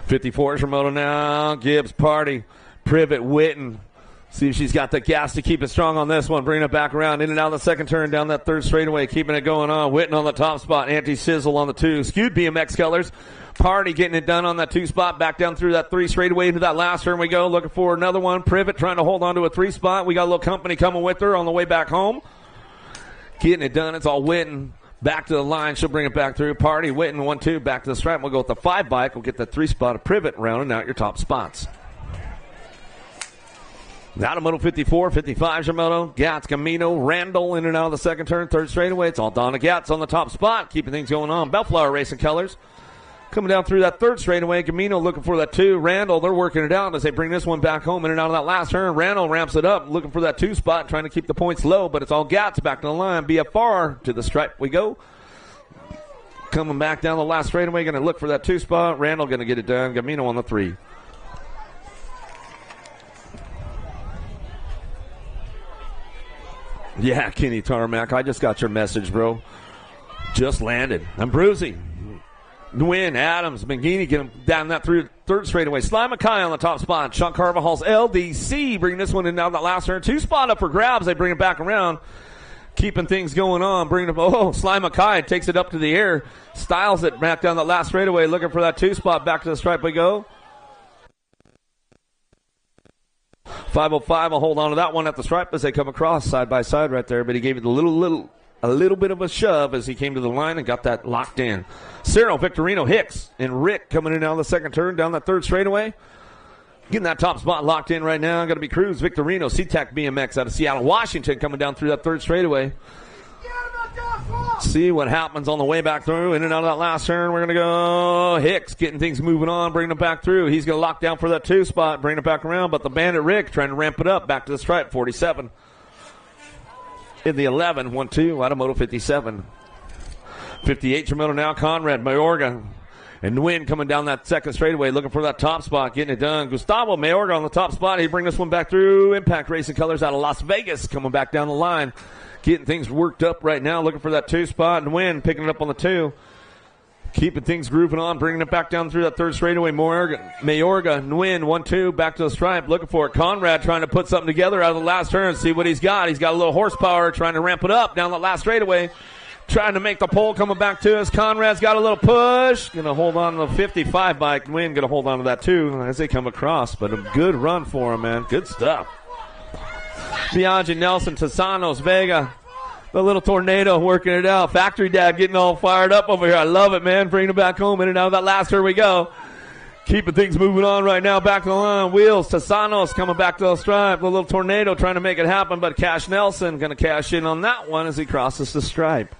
54 is your Moto now. Gibbs, Party, Privet, Witten. See if she's got the gas to keep it strong on this one. Bringing it back around, in and out of the second turn, down that third straightaway, keeping it going on. Witten on the top spot, anti-sizzle on the 2. Skewed BMX colors. Party getting it done on that 2 spot. Back down through that 3 straightaway into that last turn we go. Looking for another one. Privet trying to hold on to a 3 spot. We got a little company coming with her on the way back home. Getting it done. It's all Witten. Back to the line. She'll bring it back through. Party, Witten, 1-2. Back to the stripe. We'll go with the 5 bike. We'll get the 3 spot of Privet rounding out your top spots. Out of moto 54, 55 your moto. Gatz, Camino, Randall in and out of the second turn, third straightaway. It's all Donna Gatz on the top spot, keeping things going on. Bellflower Racing colors. Coming down through that third straightaway. Camino looking for that 2. Randall, they're working it out as they bring this one back home in and out of that last turn. Randall ramps it up, looking for that 2 spot, trying to keep the points low, but it's all Gatz back to the line. BFR to the stripe we go. Coming back down the last straightaway, going to look for that 2 spot. Randall going to get it done. Camino on the 3. Yeah, Kenny Tarmac, I just got your message, bro. Just landed. I'm Brucey. Nguyen, Adams, McGeaney get him down that through third straightaway. Sly Mackay on the top spot. Sean Carvajal's LDC bringing this one in now that last turn. 2 spot up for grabs. They bring it back around. Keeping things going on. Bringing it. Sly Mackay takes it up to the air. Styles it back down that last straightaway. Looking for that 2 spot. Back to the stripe we go. 505 will hold on to that one at the stripe as they come across side by side right there. But he gave it a little bit of a shove as he came to the line and got that locked in. Cyril, Victorino, Hicks, and Rick coming in down the second turn, down that third straightaway. Getting that top spot locked in right now. Going to be Cruz, Victorino, SeaTac BMX out of Seattle, Washington coming down through that third straightaway. See what happens on the way back through. In and out of that last turn, we're going to go Hicks, getting things moving on, bringing it back through. He's going to lock down for that 2 spot, bring it back around, but the Bandit Rick trying to ramp it up back to the stripe, 47. In the 11, 1-2, out of moto 57. 58 your moto now, Conrad, Mayorga, and Nguyen coming down that second straightaway, looking for that top spot, getting it done. Gustavo Mayorga on the top spot. He bring this one back through. Impact Racing colors out of Las Vegas coming back down the line. Getting things worked up right now, looking for that 2 spot, and Nguyen picking it up on the 2. Keeping things grooving on, bringing it back down through that third straightaway. Mayorga, Nguyen, 1-2, back to the stripe, looking for it. Conrad trying to put something together out of the last turn, see what he's got. He's got a little horsepower, trying to ramp it up down the last straightaway. Trying to make the pole coming back to us. Conrad's got a little push. Going to hold on to the 55 bike. Nguyen going to hold on to that too as they come across. But a good run for him, man. Good stuff. Biaggi, Nelson, Tesanos, Vega. The little tornado working it out. Factory Dad getting all fired up over here. I love it, man. Bringing it back home. In and out of that last turn we go. Keeping things moving on right now. Back to the line. Wheels. Tesanos coming back to the stripe. The little tornado trying to make it happen. But Cash Nelson going to cash in on that one as he crosses the stripe.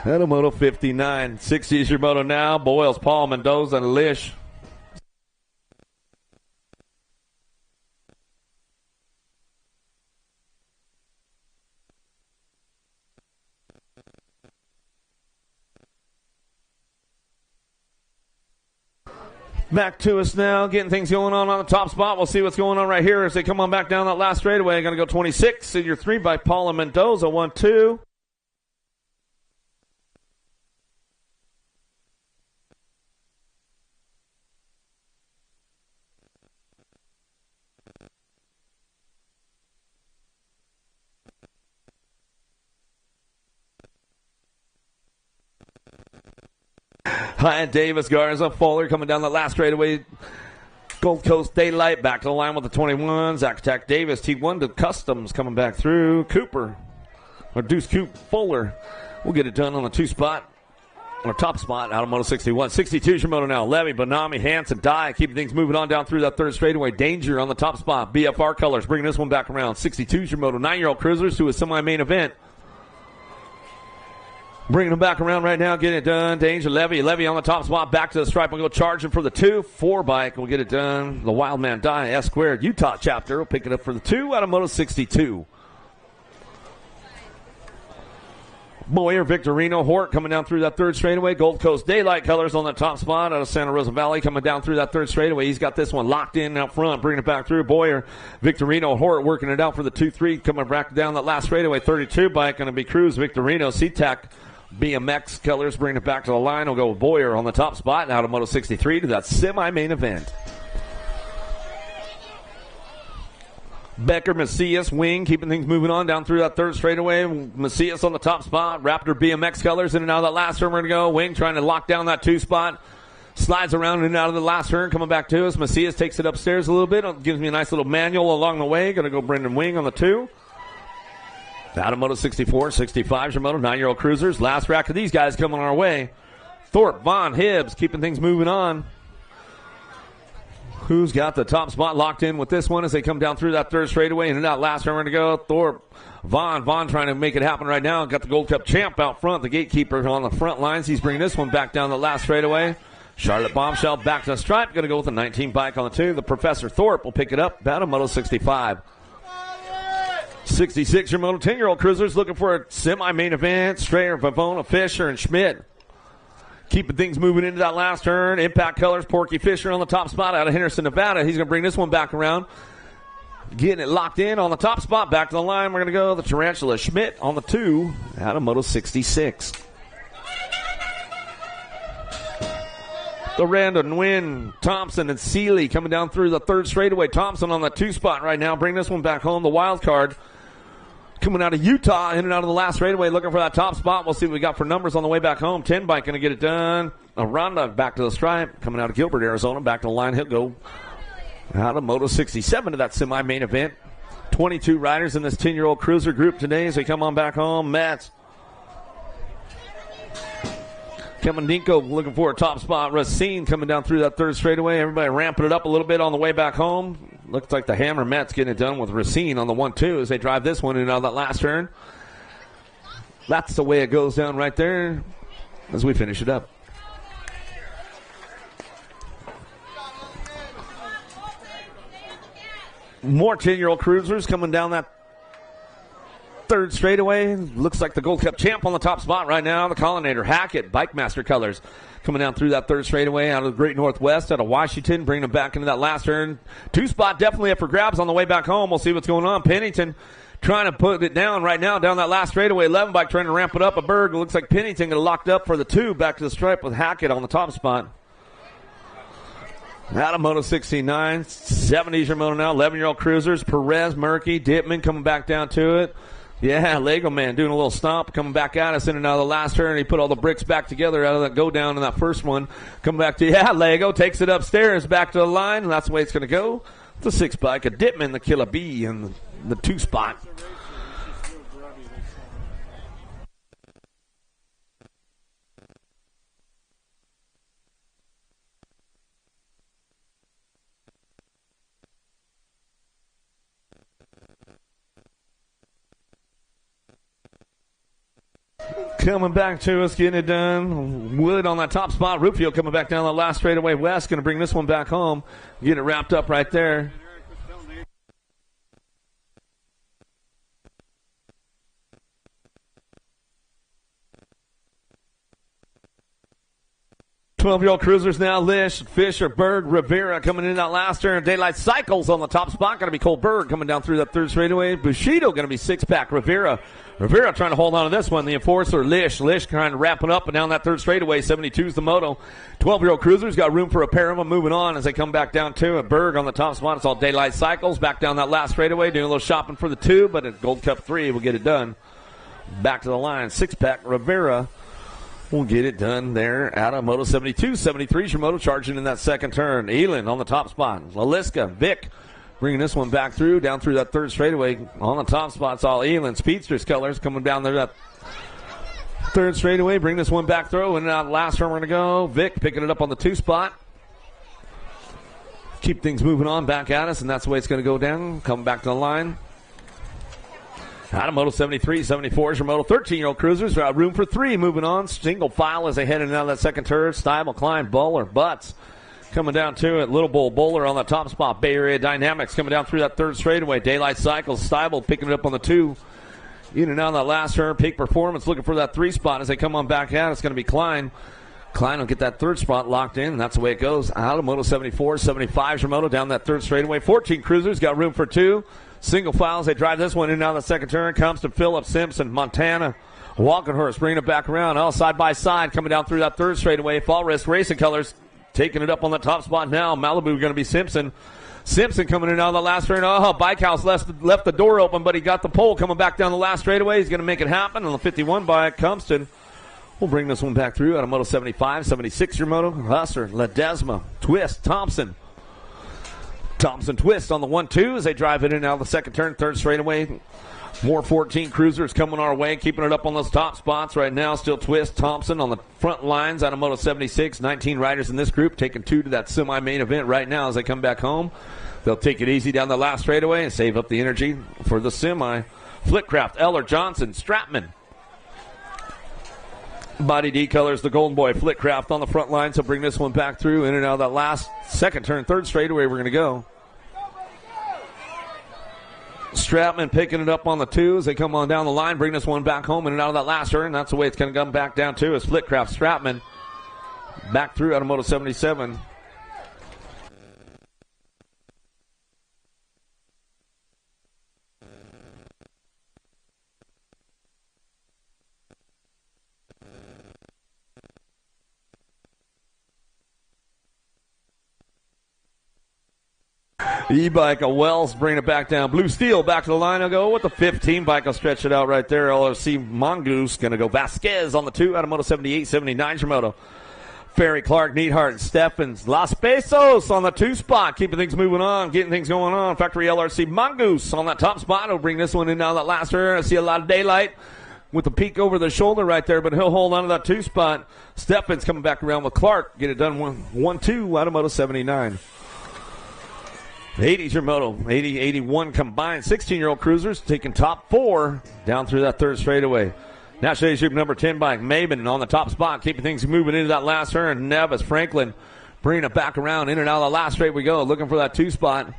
And a moto 59. 60 is your moto now. Boyles, Paul, Mendoza, and Lish. Back to us now, getting things going on the top spot. We'll see what's going on right here as they come on back down that last straightaway. Going to go 26 in your 3 by Paula Mendoza, 1-2. Hyatt Davis, Garza, Fuller coming down the last straightaway. Gold Coast Daylight back to the line with the 21. Zach Attack Davis, T1 to Customs coming back through. Cooper, or Deuce Coop, Fuller. We'll get it done on the 2 spot, or top spot out of Moto 61. 62 is your moto now. Levy, Bonami, Hanson, Dye, keeping things moving on down through that third straightaway. Danger on the top spot. BFR colors, bringing this one back around. 62 is your moto. 9-year-old cruisers to a semi-main event. Bringing them back around right now, getting it done. Danger, Levy on the top spot, back to the stripe. We'll go charging for the 2-4 bike. We'll get it done. The Wildman Die, S squared, Utah chapter. We'll pick it up for the 2 out of Moto 62. Boyer, Victorino, Hort coming down through that third straightaway. Gold Coast Daylight colors on the top spot out of Santa Rosa Valley coming down through that third straightaway. He's got this one locked in out front, bringing it back through. Boyer, Victorino, Hort working it out for the 2-3 coming back down that last straightaway. 32 bike going to be Cruz, Victorino, SeaTac BMX colors, bringing it back to the line. We'll go with Boyer on the top spot out of Moto 63 to that semi-main event. Becker, Macias, wing, keeping things moving on down through that third straightaway. Macias on the top spot. Raptor BMX colors in and out of that last turn. We're going to go. Wing trying to lock down that 2 spot. Slides around in and out of the last turn. Coming back to us. Macias takes it upstairs a little bit. Gives me a nice little manual along the way. Going to go Brendan Wing on the 2. Out of Moto 64, 65 is your Moto 9-year-old cruisers. Last rack of these guys coming our way. Thorpe, Vaughn, Hibbs keeping things moving on. Who's got the top spot locked in with this one as they come down through that third straightaway in and out. Last turn to go. Thorpe, Vaughn trying to make it happen right now. Got the Gold Cup champ out front. The gatekeeper on the front lines. He's bringing this one back down the last straightaway. Charlotte Bombshell back to the stripe. Going to go with the 19 bike on the 2. The Professor Thorpe will pick it up. Out of Moto 65. 66 your Moto 10-year-old cruisers looking for a semi-main event. Strayer, Vavona, Fisher, and Schmidt. Keeping things moving into that last turn. Impact Colors, Porky Fisher on the top spot out of Henderson, Nevada. He's going to bring this one back around. Getting it locked in on the top spot. Back to the line. We're going to go the Tarantula Schmidt on the 2 out of Moto 66. The Randon, Nguyen, Thompson, and Seeley coming down through the third straightaway. Thompson on the 2 spot right now. Bring this one back home. The wild card. Coming out of Utah, in and out of the last straightaway, looking for that top spot. We'll see what we got for numbers on the way back home. 10 bike going to get it done. Aranda back to the stripe. Coming out of Gilbert, Arizona, back to the line. He'll go out of Moto 67 to that semi-main event. 22 riders in this 10-year-old cruiser group today as they come on back home. Mets. Kamendenko looking for a top spot. Racine coming down through that third straightaway. Everybody ramping it up a little bit on the way back home. Looks like the Hammer Mets getting it done with Racine on the 1-2 as they drive this one in and out of that last turn. That's the way it goes down right there as we finish it up. More 10-year-old cruisers coming down that third straightaway. Looks like the Gold Cup champ on the top spot right now. The Collinator, Hackett, Bike Master colors coming down through that third straightaway out of the Great Northwest, out of Washington, bringing them back into that last turn. 2 spot definitely up for grabs on the way back home. We'll see what's going on. Pennington trying to put it down right now down that last straightaway. 11 bike trying to ramp it up. A Berg. It looks like Pennington got locked up for the 2 back to the stripe with Hackett on the top spot. Out of Moto 69, 70s your Moto now. 11-year-old cruisers. Perez, Murky, Dittman coming back down to it. Yeah, Lego Man doing a little stomp, coming back at us in and out of the last turn. He put all the bricks back together out of that go down in that first one. Coming back to, Lego takes it upstairs, back to the line, and that's the way it's going to go. The 6 bike, a Dittman, the Killer B, and the 2 spot. Coming back to us, getting it done. Wood on that top spot. Rufio coming back down the last straightaway west. Going to bring this one back home. Get it wrapped up right there. Twelve-year-old cruisers now. Lish, Fisher, Berg, Rivera coming in that last turn. Daylight Cycles on the top spot. Going to be Cole Berg coming down through that third straightaway. Bushido going to be 6-pack. Rivera trying to hold on to this one. The Enforcer, Lish trying to wrap it up and down that third straightaway. 72's the Moto. 12-year-old cruisers got room for a pair of them moving on as they come back down to it. Berg on the top spot. It's all Daylight Cycles back down that last straightaway, doing a little shopping for the 2, but at Gold Cup 3 will get it done. Back to the line. 6-pack Rivera will get it done there out of Moto 72. 73's your Moto charging in that second turn. Elin on the top spot. Laliska, Vic bringing this one back through, down through that third straightaway. On the top spot, it's all Elin. Speedster's colors coming down there that third straightaway. Bring this one back through, and out last turn we're going to go. Vic picking it up on the 2 spot. Keep things moving on back at us, and that's the way it's going to go down. Coming back to the line. Out of Moto 73, 74 is your Moto 13-year-old cruisers. Room for 3 moving on. Single file as they head in and out of that second turn. Stiebel, Klein, Bowler, Butts coming down to it. Little Bull, Bowler on the top spot. Bay Area Dynamics coming down through that third straightaway. Daylight Cycles, Stiebel picking it up on the 2. In and out of that last turn. Peak Performance looking for that 3 spot as they come on back out. It's going to be Klein. Klein will get that 3rd spot locked in. That's the way it goes. Out of Moto 74, 75 is your Moto down that 3rd straightaway. 14 cruisers got room for 2. Single files, they drive this one in and out of the second turn. Comes to Phillips, Simpson, Montana, Walkenhurst, bringing it back around. All side by side, coming down through that 3rd straightaway. Fall Risk Racing Colors taking it up on the top spot now. Malibu going to be Simpson. Simpson coming in on the last straight. Oh, Bike House left the door open, but he got the pole coming back down the last straightaway. He's going to make it happen on the 51 bike. Compston will bring this one back through out of Moto 75, 76 your moto. Husser, Ledesma, Twist, Thompson. Thompson Twist on the 1-2 as they drive it in out of the second turn, third straightaway. More 14 cruisers coming our way, keeping it up on those top spots right now. Still Twist, Thompson on the front lines out of Moto 76. 19 riders in this group, taking 2 to that semi-main event right now as they come back home. They'll take it easy down the last straightaway and save up the energy for the semi. Flitcraft, Eller, Johnson, Stratman. Body D colors, the Golden Boy. Flitcraft on the front line, so bring this one back through. In and out of that last second turn, third straightaway we're going to go. Stratman picking it up on the 2 as they come on down the line. Bring this one back home in and out of that last turn. That's the way it's going to come back down too. As Flitcraft, Stratman back through out of Moto 77. E-bike, a Wells, bring it back down. Blue Steel back to the line. I'll go with the 15 bike. I'll stretch it out right there. LRC Mongoose going to go. Vasquez on the 2 out of Moto 78, 79 Moto. Ferry, Clark, Neidhart, Steffens, Las Pesos on the 2 spot. Keeping things moving on, getting things going on. Factory LRC Mongoose on that top spot. He'll bring this one in now that last turn. I see a lot of daylight with the peak over the shoulder right there, but he'll hold on to that 2 spot. Steffens coming back around with Clark. Get it done 1-2 out of Moto 79. 80's your moto. 80, 81 combined. 16-year-old cruisers taking top 4 down through that third straightaway. National Age Group number 10 bike. Maben on the top spot, keeping things moving into that last turn. Nevis, Franklin bringing it back around. In and out of the last straight we go. Looking for that 2 spot.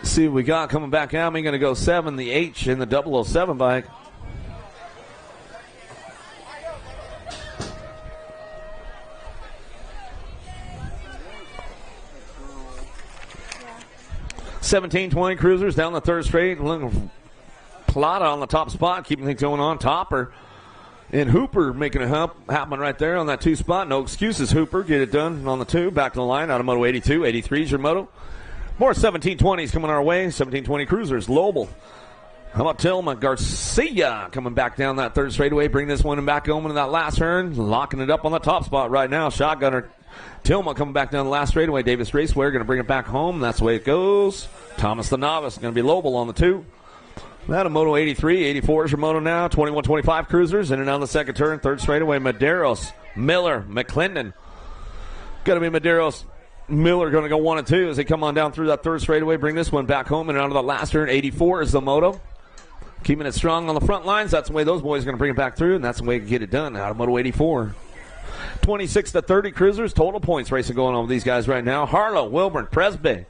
See what we got coming back out. We're going to go 7, the H in the 007 bike. $17, 20 cruisers down the third straight. Plata on the top spot, keeping things going on. Topper and Hooper making it happen right there on that 2 spot. No excuses, Hooper. Get it done on the 2. Back to the line out of Moto 82. 83 is your moto. More 1720s coming our way. 1720 cruisers. Lobel. How about Tillman? Garcia coming back down that third straightaway. Bring this one back home into that last turn. Locking it up on the top spot right now. Shotgunner Tillman coming back down the last straightaway. Davis Raceway going to bring it back home. That's the way it goes. Thomas the Novice going to be Lobel on the 2. That a Moto 83. 84 is your moto now. 21-25 cruisers. In and out of the second turn. Third straightaway. Medeiros, Miller, McClendon. Going to be Medeiros, Miller going to go 1 and 2 as they come on down through that third straightaway. Bring this one back home and out of the last turn. 84 is the moto. Keeping it strong on the front lines. That's the way those boys are going to bring it back through, and that's the way to get it done out of Moto 84. 26-30 cruisers. Total points racing going on with these guys right now. Harlow, Wilburn, Presby.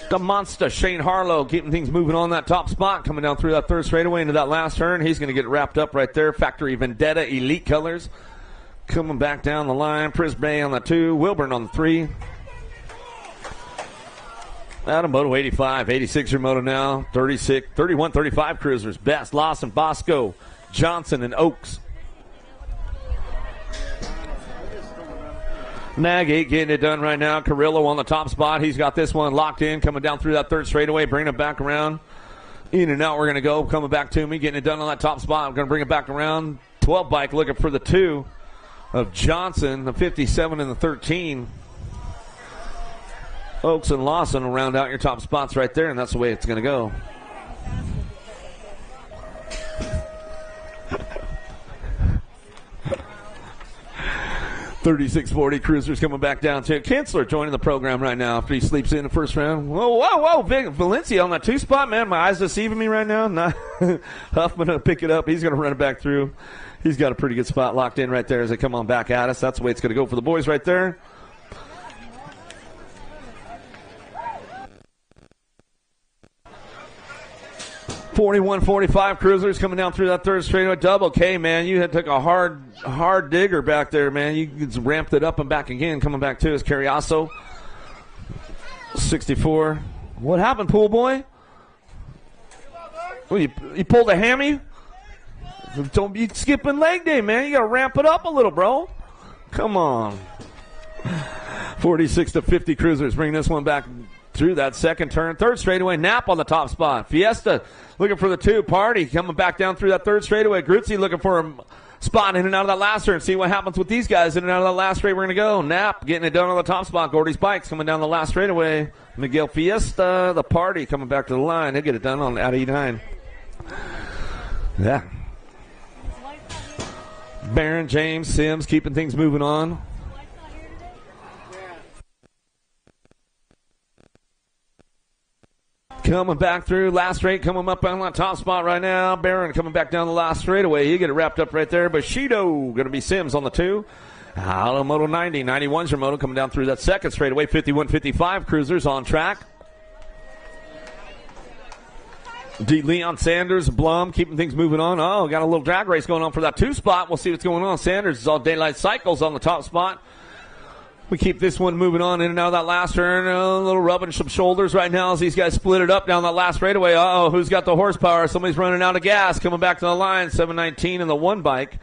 The monster, Shane Harlow, keeping things moving on that top spot. Coming down through that third straightaway into that last turn. He's going to get it wrapped up right there. Factory Vendetta, Elite Colors. Coming back down the line. Presby on the 2. Wilburn on the 3. Out of Moto 85, 86 your moto now, 36, 31, 35 cruisers. Best, Lawson, Bosco, Johnson, and Oaks. Nag 8 getting it done right now. Carrillo on the top spot. He's got this one locked in, coming down through that third straightaway, bringing it back around. In and out, we're going to go. Coming back to me, getting it done on that top spot. I'm going to bring it back around. 12 bike looking for the 2 of Johnson, the 57 and the 13. Oaks and Lawson will round out your top spots right there, and that's the way it's going to go. $36.40 cruisers coming back down to Kinsler joining the program right now after he sleeps in the first round. Whoa, big Valencia on that 2 spot, man. My eyes deceiving me right now. Not Huffman to pick it up. He's going to run it back through. He's got a pretty good spot locked in right there as they come on back at us. That's the way it's going to go for the boys right there. $41.45 cruisers coming down through that third straightaway. Double K, man. You had took a hard digger back there, man. You ramped it up and back again. Coming back to us, Carriazo. 64. What happened, pool boy? Well, you pulled a hammy? Don't be skipping leg day, man. You got to ramp it up a little, bro. Come on. 46 to 50 Cruisers. Bring this one back through that second turn. Third straightaway, Nap on the top spot. Fiesta looking for the 2. Party coming back down through that third straightaway. Grutzy looking for a spot in and out of that last turn. See what happens with these guys in and out of that last straight. We're going to go. Nap getting it done on the top spot. Gordy's Bikes coming down the last straightaway. Miguel Fiesta, the Party coming back to the line. He'll get it done on at E9. Yeah. Barron, James, Sims keeping things moving on. Coming back through, last straight, coming up on that top spot right now. Barron coming back down the last straightaway. You get it wrapped up right there. Bushido going to be Sims on the 2. Out of Moto 90. 91's your Moto coming down through that second straightaway. 51-55 Cruisers on track. D. Leon Sanders, Blum, keeping things moving on. Oh, got a little drag race going on for that 2 spot. We'll see what's going on. Sanders is all Daylight Cycles on the top spot. We keep this one moving on in and out of that last turn. A little rubbing some shoulders right now as these guys split it up down that last straightaway. Uh-oh, who's got the horsepower? Somebody's running out of gas. Coming back to the line, 719 in the 1 bike.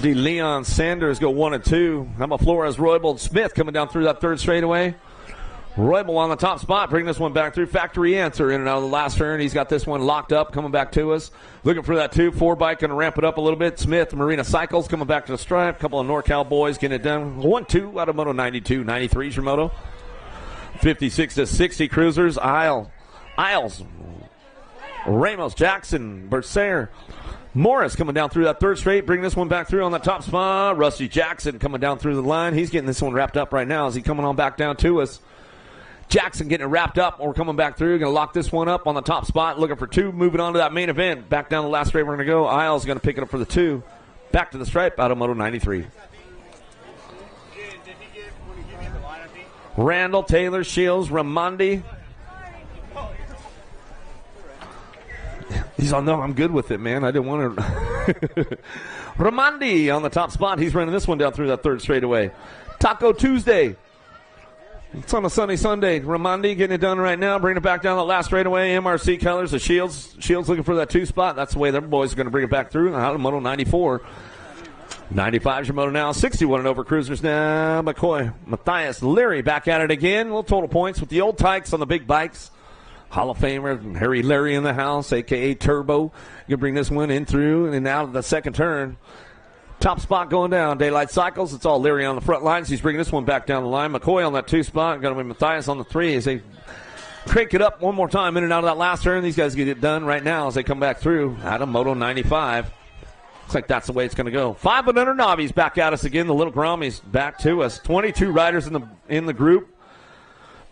D. Leon Sanders go 1 and 2. How about Flores, Roybold, Smith coming down through that third straightaway? Roybal on the top spot, bring this one back through. Factory Answer in and out of the last turn. He's got this one locked up, coming back to us. Looking for that 2-4 bike, going to ramp it up a little bit. Smith, Marina Cycles coming back to the stripe. A couple of NorCal boys getting it done. 1-2 out of Moto 92. 93 is your Moto. 56 to 60 Cruisers. Isles. Ramos, Jackson, Bersaire. Morris coming down through that third straight, bring this one back through on the top spot. Rusty Jackson coming down through the line. He's getting this one wrapped up right now as he coming on back down to us. Jackson getting it wrapped up. We're coming back through. Going to lock this one up on the top spot. Looking for 2. Moving on to that main event. Back down the last straight. We're going to go. Isles going to pick it up for the 2. Back to the stripe out of Moto 93. Randall, Taylor, Shields, Ramondi. He's on, no, I'm good with it, man. I didn't want to. Ramondi on the top spot. He's running this one down through that third straightaway. Taco Tuesday. It's on a sunny Sunday. Ramondi getting it done right now. Bring it back down the last straightaway. MRC colors. The Shields looking for that 2 spot. That's the way them boys are going to bring it back through. Out of Moto 94. 95 is your Moto now. 61 and over Cruisers now. McCoy, Matthias, Leary back at it again. Little total points with the old tykes on the big bikes. Hall of Famer Harry Leary in the house, a.k.a. Turbo. You can bring this one in through and out of the second turn. Top spot going down. Daylight Cycles. It's all Leary on the front lines. He's bringing this one back down the line. McCoy on that 2 spot. Going to be Matthias on the 3 as they crank it up one more time in and out of that last turn. These guys get it done right now as they come back through out of Moto 95. Looks like that's the way it's going to go. 5 and under Novice back at us again. The little Grommies back to us. 22 riders in the group.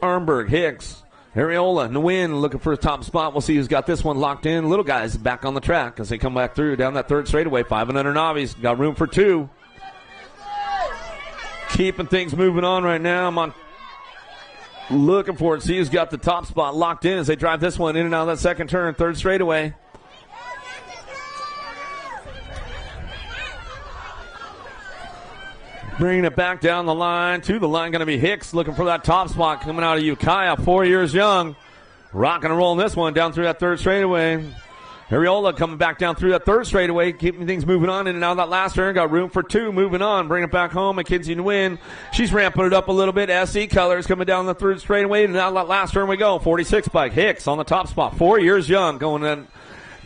Armberg, Hicks, Ariola, Nguyen looking for a top spot. We'll see who's got this one locked in. Little guys back on the track as they come back through down that third straightaway. 5 and under Novice. Got room for 2. Keeping things moving on right now. I'm on looking for it. See who's got the top spot locked in as they drive this one in and out of that second turn. Third straightaway. Bringing it back down the line. To the line going to be Hicks looking for that top spot coming out of Ukiah. 4 years young. Rocking and rolling this one down through that third straightaway. Ariola coming back down through that third straightaway. Keeping things moving on in and out of that last turn. Got room for 2. Moving on. Bring it back home. McKinsey Nguyen. She's ramping it up a little bit. SE Colors coming down the third straightaway. And out of that last turn we go. 46 bike. Hicks on the top spot. 4 years young. Going in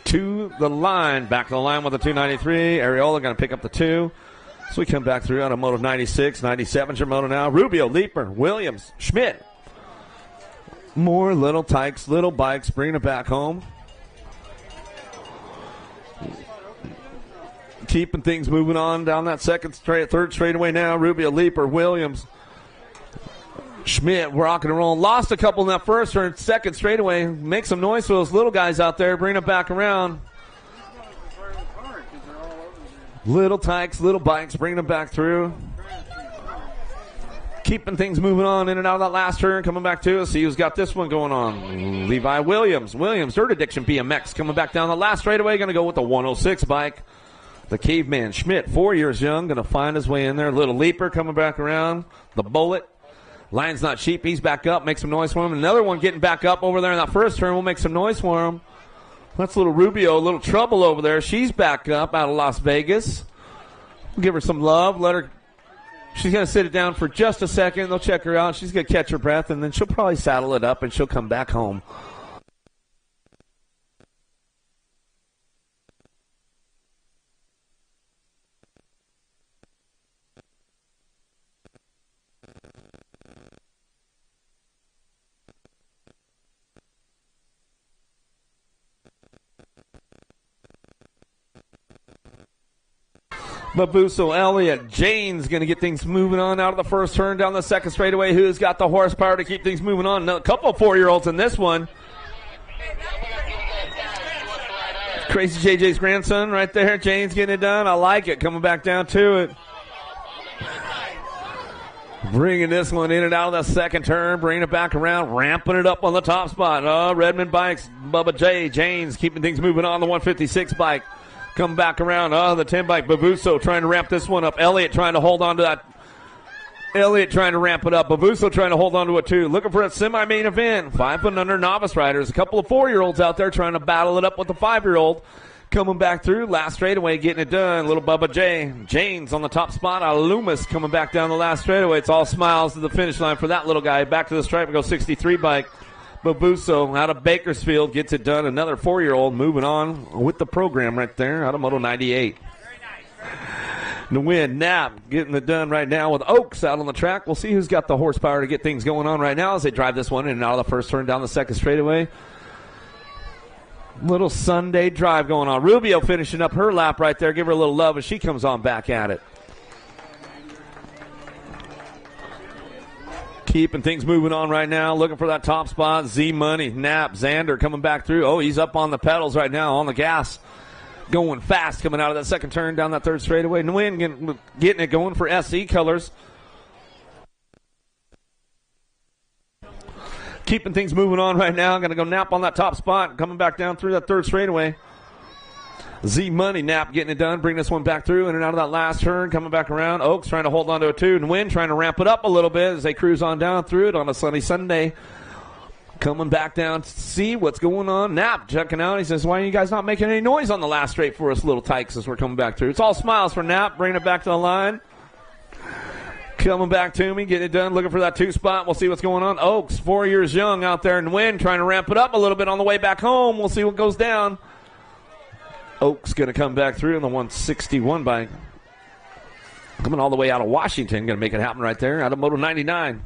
to the line. Back to the line with the 293. Ariola going to pick up the 2. So we come back through out of Moto 96, 97's your Moto now. Rubio, Leaper, Williams, Schmidt. More little tykes, little bikes, bringing it back home. Keeping things moving on down that third straightaway now. Rubio, Leaper, Williams, Schmidt, rocking and rolling. Lost a couple in that first or second straightaway. Make some noise for those little guys out there. Bring it back around. Little tykes, little bikes, bringing them back through. Keeping things moving on in and out of that last turn. Coming back to us. See who's got this one going on. Levi Williams. Dirt Addiction BMX coming back down the last straightaway. Going to go with the 106 bike. The Caveman Schmidt, 4 years young. Going to find his way in there. Little Leaper coming back around. The Bullet. Lion's Not Sheep. He's back up. Make some noise for him. Another one getting back up over there in that first turn. We'll make some noise for him. That's little Rubio, a little trouble over there. She's back up out of Las Vegas. We'll give her some love. Let her She's going to sit it down for just a second. They'll check her out. She's going to catch her breath, and then she'll probably saddle it up, and she'll come back home. Mabuso Elliott. Jane's going to get things moving on out of the first turn down the second straightaway. Who's got the horsepower to keep things moving on? A couple of 4-year-olds in this one. Crazy JJ's grandson right there. Jane's getting it done. I like it. Coming back down to it. Bringing this one in and out of the second turn. Bringing it back around. Ramping it up on the top spot. Redmond Bikes. Bubba J. Jane's keeping things moving on the 156 bike. Come back around. The 10 bike. Babuso trying to ramp this one up. Elliott trying to hold on to that. Elliott trying to ramp it up. Babuso trying to hold on to it too. Looking for a semi-main event. 5 and under novice riders. A couple of 4-year-olds out there trying to battle it up with the 5-year-old. Coming back through. Last straightaway getting it done. Little Bubba J. James on the top spot. Loomis coming back down the last straightaway. It's all smiles to the finish line for that little guy. Back to the stripe and go 63 bike. Babuso out of Bakersfield gets it done. Another 4-year-old moving on with the program right there out of Moto 98. The win, Knapp getting it done right now with Oaks out on the track. We'll see who's got the horsepower to get things going on right now as they drive this one in and out of the first turn down the second straightaway. Little Sunday drive going on. Rubio finishing up her lap right there. Give her a little love as she comes on back at it. Keeping things moving on right now. Looking for that top spot. Z-Money, Knapp, Xander coming back through. Oh, he's up on the pedals right now, on the gas. Going fast coming out of that second turn down that third straightaway. Nguyen getting it going for SC colors. Keeping things moving on right now. Going to go Knapp on that top spot. Coming back down through that third straightaway. Z-Money, Knapp getting it done. Bring this one back through in and out of that last turn. Coming back around. Oaks trying to hold on to it too. Nguyen trying to ramp it up a little bit as they cruise on down through it on a sunny Sunday. Coming back down to see what's going on. Knapp checking out. He says, why are you guys not making any noise on the last straight for us little tykes as we're coming back through? It's all smiles for Knapp. Bringing it back to the line. Coming back to me. Getting it done. Looking for that 2 spot. We'll see what's going on. Oaks, 4 years young out there. And Nguyen trying to ramp it up a little bit on the way back home. We'll see what goes down. Oaks going to come back through in the 161 bike. Coming all the way out of Washington. Going to make it happen right there out of Moto 99.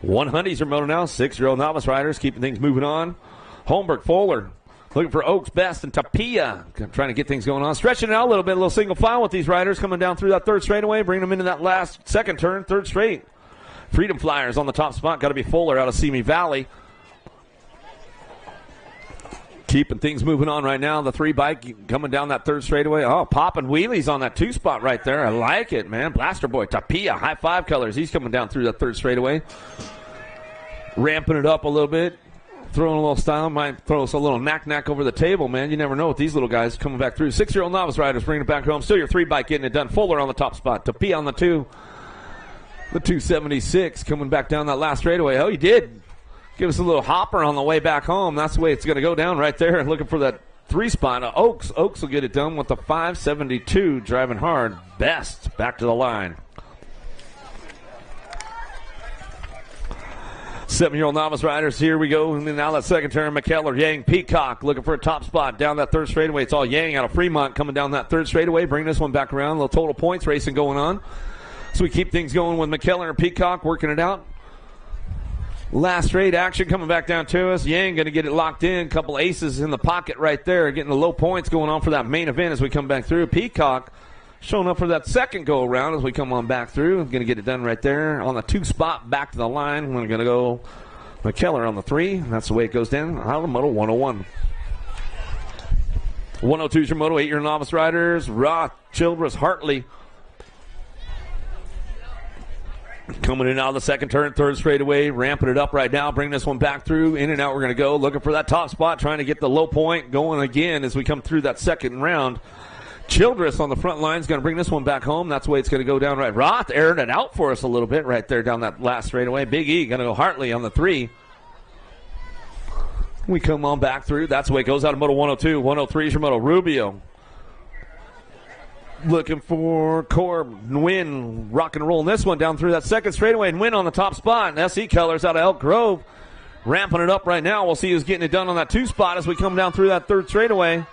100s are Moto now. 6-year-old novice riders keeping things moving on. Holmberg, Fuller looking for Oaks, Best, and Tapia. Trying to get things going on. Stretching it out a little bit. A little single file with these riders coming down through that third straightaway. Bringing them into that last second turn. Third straight. Freedom Flyers on the top spot. Got to be Fuller out of Simi Valley. Keeping things moving on right now. The 3 bike coming down that third straightaway. Oh, popping wheelies on that 2 spot right there. I like it, man. Blaster Boy, Tapia, high 5 colors. He's coming down through that third straightaway. Ramping it up a little bit. Throwing a little style. Might throw us a little knack over the table, man. You never know with these little guys coming back through. 6-year-old novice riders bringing it back home. Still your 3 bike getting it done. Fuller on the top spot. Tapia on the 2. The 276 coming back down that last straightaway. Oh, he did. Give us a little hopper on the way back home. That's the way it's going to go down right there. Looking for that 3 spot. Oaks. Oaks will get it done with the 572. Driving hard. Best. Back to the line. 7-year-old novice riders. Here we go. And then now that second turn. McKellar, Yang, Peacock looking for a top spot down that third straightaway. It's all Yang out of Fremont coming down that third straightaway. Bring this one back around. A little total points racing going on. So we keep things going with McKellar and Peacock working it out. Last straight action coming back down to us. Yang going to get it locked in. Couple aces in the pocket right there. Getting the low points going on for that main event as we come back through. Peacock showing up for that second go around as we come on back through. Going to get it done right there on the 2 spot back to the line. We're going to go McKellar on the 3. That's the way it goes down. Out of Moto 101. 102 is your Moto 8-year novice riders. Roth, Childress, Hartley. Coming in out of the second turn, third straightaway, ramping it up right now. Bring this one back through. In and out we're going to go. Looking for that top spot, trying to get the low point going again as we come through that second round. Childress on the front line is going to bring this one back home. That's the way it's going to go down right. Roth airing it out for us a little bit right there down that last straightaway. Big E going to go Hartley on the 3. We come on back through. That's the way it goes out of Moto 102. 103 is your Moto. Rubio. Looking for Corb, Win, rock and roll in this one down through that second straightaway, and Win on the top spot. And SE Colors out of Elk Grove, ramping it up right now. We'll see who's getting it done on that 2 spot as we come down through that third straightaway.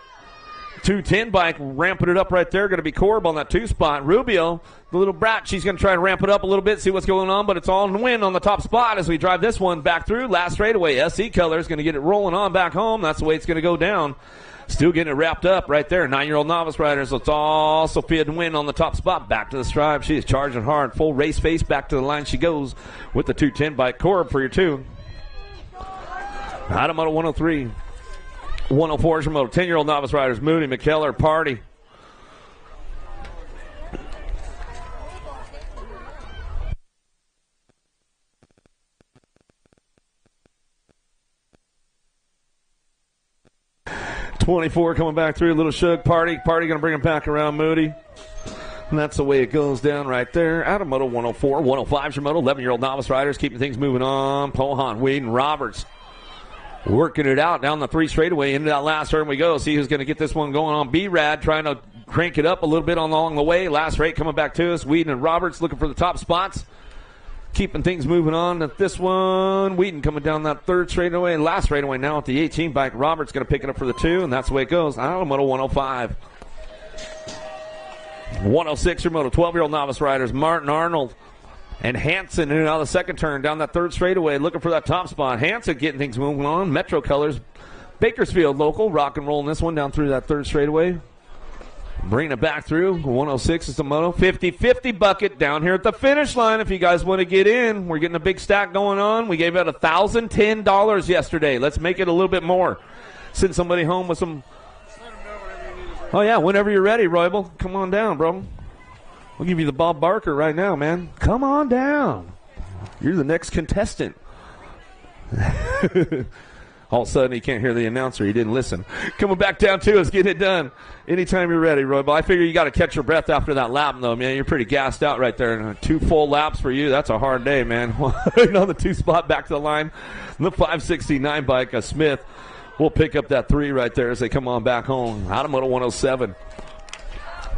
210 bike, ramping it up right there. Going to be Corb on that 2 spot. Rubio, the little brat, she's going to try and ramp it up a little bit, see what's going on, but it's all in Win on the top spot as we drive this one back through. Last straightaway, SE Colors going to get it rolling on back home. That's the way it's going to go down. Still getting it wrapped up right there. 9-year-old novice rider. So it's all Sophia Win on the top spot. Back to the stripe. She is charging hard. Full race face. Back to the line she goes with the 210 bike. Corb for your 2. Out of moto 103. 104 is your moto. 10-year-old novice riders. Moody, McKellar, Party. .24 coming back through. Little Shug, Party going to bring him back around Moody. And that's the way it goes down right there. Out of moto 104. 105 is your moto. 11-year-old novice riders keeping things moving on. Pohan, Weed, and Roberts working it out down the 3 straightaway. Into that last turn we go. See who's going to get this one going on. B-Rad trying to crank it up a little bit along the way. Last rate coming back to us. Whedon and Roberts looking for the top spots. Keeping things moving on at this one. Whedon coming down that 3rd straightaway. Last straightaway now at the 18 bike. Roberts going to pick it up for the 2, and that's the way it goes. Out of moto 105. 106 your moto. 12-year-old novice riders. Martin Arnold and Hanson in and out of the 2nd turn down that 3rd straightaway looking for that top spot. Hanson getting things moving on. Metro Colors. Bakersfield local. Rock and rolling this one down through that 3rd straightaway. Bringing it back through. 106 is the moto. 50-50 bucket down here at the finish line if you guys want to get in. We're getting a big stack going on. We gave out $1,010 yesterday. Let's make it a little bit more. Send somebody home with some. Oh, yeah, whenever you're ready, Roybal. Come on down, bro. We'll give you the Bob Barker right now, man. Come on down. You're the next contestant. All of a sudden, he can't hear the announcer. He didn't listen. Coming back down to us, getting it done. Anytime you're ready, Roy. But I figure you got to catch your breath after that lap, though, man. You're pretty gassed out right there. And 2 full laps for you. That's a hard day, man. On the 2 spot back to the line. The 569 bike, Smith, will pick up that 3 right there as they come on back home. Out of moto 107.